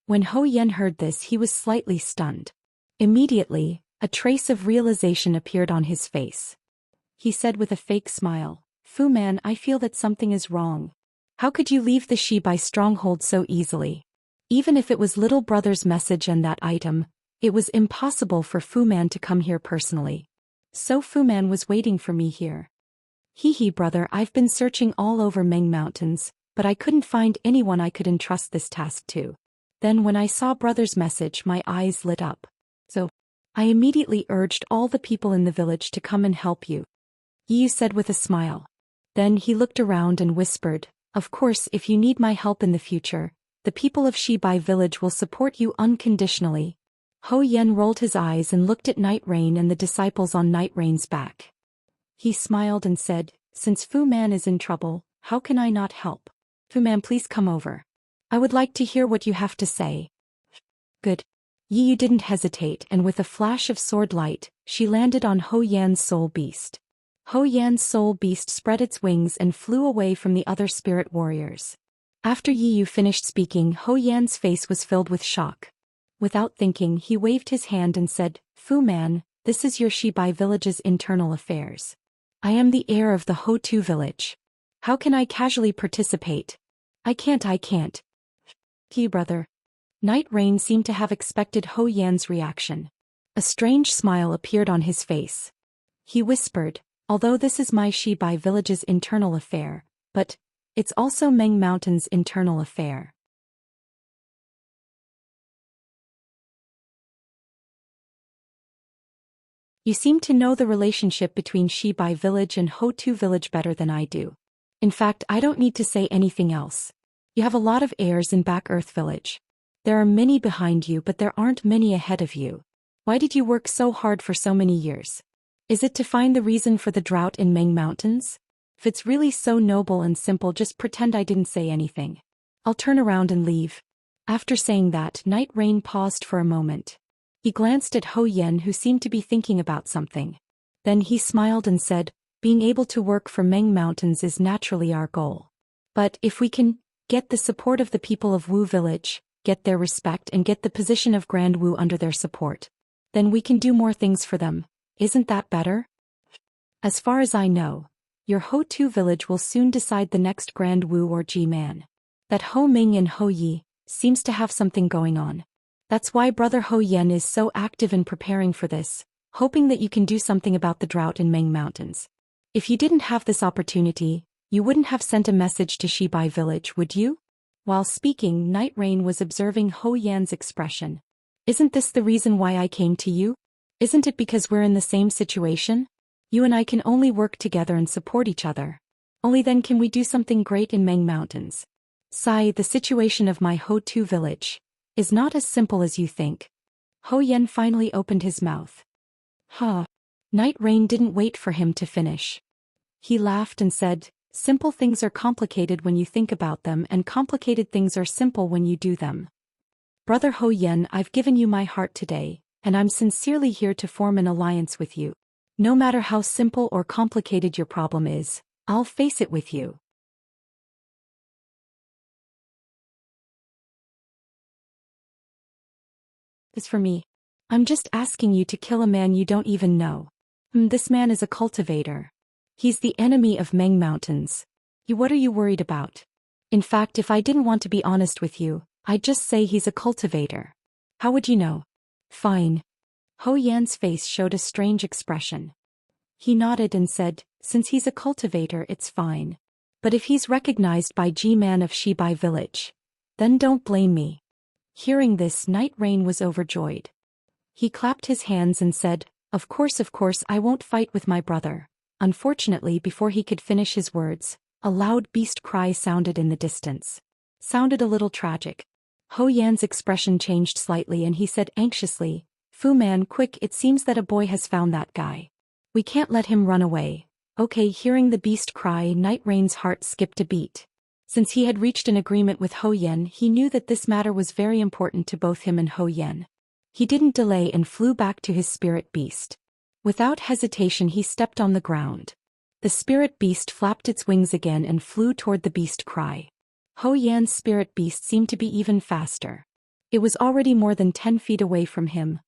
When Ho Yen heard this he was slightly stunned. Immediately, a trace of realization appeared on his face. He said with a fake smile, Fu Man, I feel that something is wrong. How could you leave the Shibai stronghold so easily? Even if it was little brother's message and that item, it was impossible for Fu Man to come here personally. So Fu Man was waiting for me here. Hee brother, I've been searching all over Meng Mountains, but I couldn't find anyone I could entrust this task to. Then when I saw brother's message my eyes lit up. So, I immediately urged all the people in the village to come and help you. Yi Yu said with a smile. Then he looked around and whispered, of course if you need my help in the future, the people of Shibai village will support you unconditionally. Ho Yen rolled his eyes and looked at Night Rain and the disciples on Night Rain's back. He smiled and said, since Fu Man is in trouble, how can I not help? Fu Man, please come over. I would like to hear what you have to say. Good. Yi Yu didn't hesitate and with a flash of sword light, she landed on Ho Yan's soul beast. Ho Yan's soul beast spread its wings and flew away from the other spirit warriors. After Yi Yu finished speaking, Ho Yan's face was filled with shock. Without thinking, he waved his hand and said, Fu Man, this is your Shibai village's internal affairs. I am the heir of the Ho Tu village. How can I casually participate? I can't. Brother. Night Rain seemed to have expected Ho Yan's reaction. A strange smile appeared on his face. He whispered, although this is my Shibai village's internal affair, but it's also Meng Mountain's internal affair. You seem to know the relationship between Shibai village and Ho Tu village better than I do. In fact, I don't need to say anything else. You have a lot of heirs in Back Earth village. There are many behind you but there aren't many ahead of you. Why did you work so hard for so many years? Is it to find the reason for the drought in Meng Mountains? If it's really so noble and simple, just pretend I didn't say anything. I'll turn around and leave. After saying that, Night Rain paused for a moment. He glanced at Ho Yen who seemed to be thinking about something. Then he smiled and said, being able to work for Meng Mountains is naturally our goal. But if we can get the support of the people of Wu village, get their respect and get the position of Grand Wu under their support, then we can do more things for them. Isn't that better? As far as I know, your Ho Tu village will soon decide the next Grand Wu or G-Man. That Ho Ming and Ho Yi seems to have something going on. That's why brother Ho Yen is so active in preparing for this, hoping that you can do something about the drought in Meng Mountains. If you didn't have this opportunity, you wouldn't have sent a message to Shibai village, would you? While speaking, Night Rain was observing Ho Yan's expression. Isn't this the reason why I came to you? Isn't it because we're in the same situation? You and I can only work together and support each other. Only then can we do something great in Meng Mountains. Sai, the situation of my Ho Tu village is not as simple as you think. Ho Yen finally opened his mouth. Night Rain didn't wait for him to finish. He laughed and said, simple things are complicated when you think about them and complicated things are simple when you do them. Brother Ho Yen, I've given you my heart today, and I'm sincerely here to form an alliance with you. No matter how simple or complicated your problem is, I'll face it with you. Is for me. I'm just asking you to kill a man you don't even know. This man is a cultivator. He's the enemy of Meng Mountains. What are you worried about? In fact, if I didn't want to be honest with you, I'd just say he's a cultivator. How would you know? Fine. Ho Yan's face showed a strange expression. He nodded and said, since he's a cultivator it's fine. But if he's recognized by G-Man of Shibai village, then don't blame me. Hearing this, Night Rain was overjoyed. He clapped his hands and said, of course I won't fight with my brother. Unfortunately, before he could finish his words, a loud beast cry sounded in the distance. Sounded a little tragic. Ho Yan's expression changed slightly and he said anxiously, Fu Man, quick, it seems that a boy has found that guy. We can't let him run away. Okay. Hearing the beast cry, Night Rain's heart skipped a beat. Since he had reached an agreement with Ho Yan, he knew that this matter was very important to both him and Ho Yan. He didn't delay and flew back to his spirit beast. Without hesitation he stepped on the ground. The spirit beast flapped its wings again and flew toward the beast cry. Ho Yan's spirit beast seemed to be even faster. It was already more than 10 feet away from him.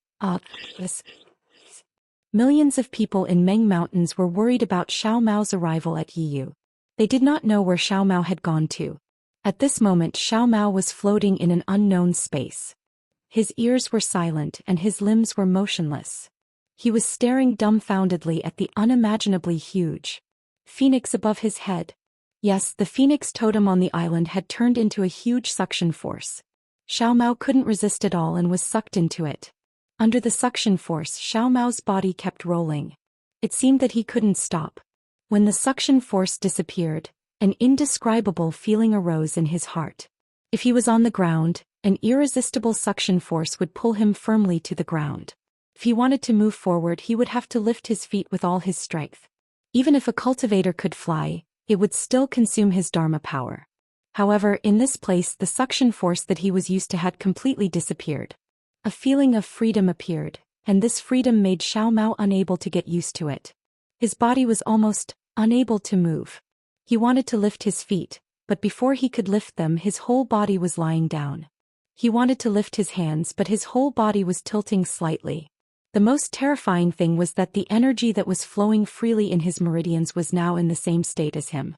Millions of people in Meng Mountains were worried about Xiao Mao's arrival at Yiyu. They did not know where Xiao Mao had gone to. At this moment Xiao Mao was floating in an unknown space. His ears were silent and his limbs were motionless. He was staring dumbfoundedly at the unimaginably huge phoenix above his head. Yes, the phoenix totem on the island had turned into a huge suction force. Xiao Mao couldn't resist at all and was sucked into it. Under the suction force, Xiao Mao's body kept rolling. It seemed that he couldn't stop. When the suction force disappeared, an indescribable feeling arose in his heart. If he was on the ground, an irresistible suction force would pull him firmly to the ground. If he wanted to move forward, he would have to lift his feet with all his strength. Even if a cultivator could fly, it would still consume his Dharma power. However, in this place the suction force that he was used to had completely disappeared. A feeling of freedom appeared, and this freedom made Xiao Mao unable to get used to it. His body was almost unable to move. He wanted to lift his feet, but before he could lift them his whole body was lying down. He wanted to lift his hands but his whole body was tilting slightly. The most terrifying thing was that the energy that was flowing freely in his meridians was now in the same state as him.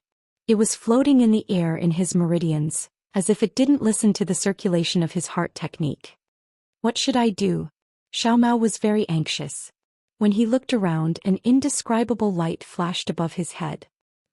It was floating in the air in his meridians, as if it didn't listen to the circulation of his heart technique. What should I do? Xiao Mao was very anxious. When he looked around, an indescribable light flashed above his head.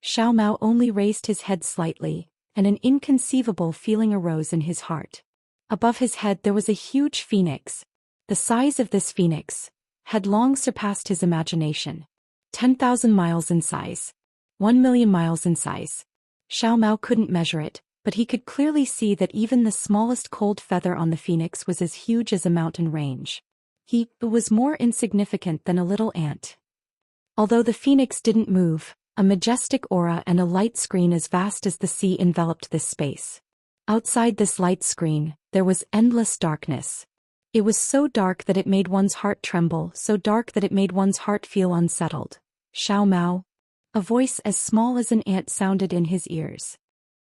Xiao Mao only raised his head slightly, and an inconceivable feeling arose in his heart. Above his head there was a huge phoenix. The size of this phoenix had long surpassed his imagination. 10,000 miles in size. 1,000,000 miles in size. Xiao Mao couldn't measure it, but he could clearly see that even the smallest cold feather on the phoenix was as huge as a mountain range. He was more insignificant than a little ant. Although the phoenix didn't move, a majestic aura and a light screen as vast as the sea enveloped this space. Outside this light screen, there was endless darkness. It was so dark that it made one's heart tremble, so dark that it made one's heart feel unsettled. Xiao Mao? A voice as small as an ant sounded in his ears.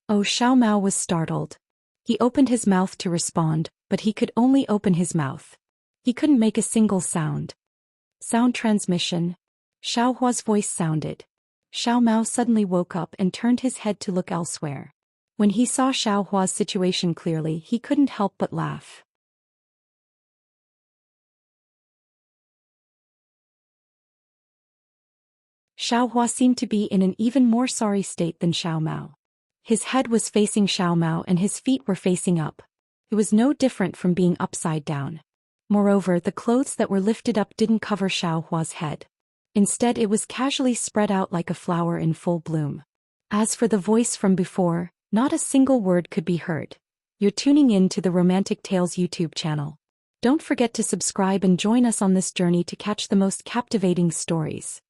Oh, Xiao Mao was startled. He opened his mouth to respond, but he could only open his mouth. He couldn't make a single sound. Sound transmission. Xiao Hua's voice sounded. Xiao Mao suddenly woke up and turned his head to look elsewhere. When he saw Xiao Hua's situation clearly, he couldn't help but laugh. Xiao Hua seemed to be in an even more sorry state than Xiao Mao. His head was facing Xiao Mao and his feet were facing up. It was no different from being upside down. Moreover, the clothes that were lifted up didn't cover Xiao Hua's head. Instead, it was casually spread out like a flower in full bloom. As for the voice from before, not a single word could be heard. You're tuning in to the Romantic Tales YouTube channel. Don't forget to subscribe and join us on this journey to catch the most captivating stories.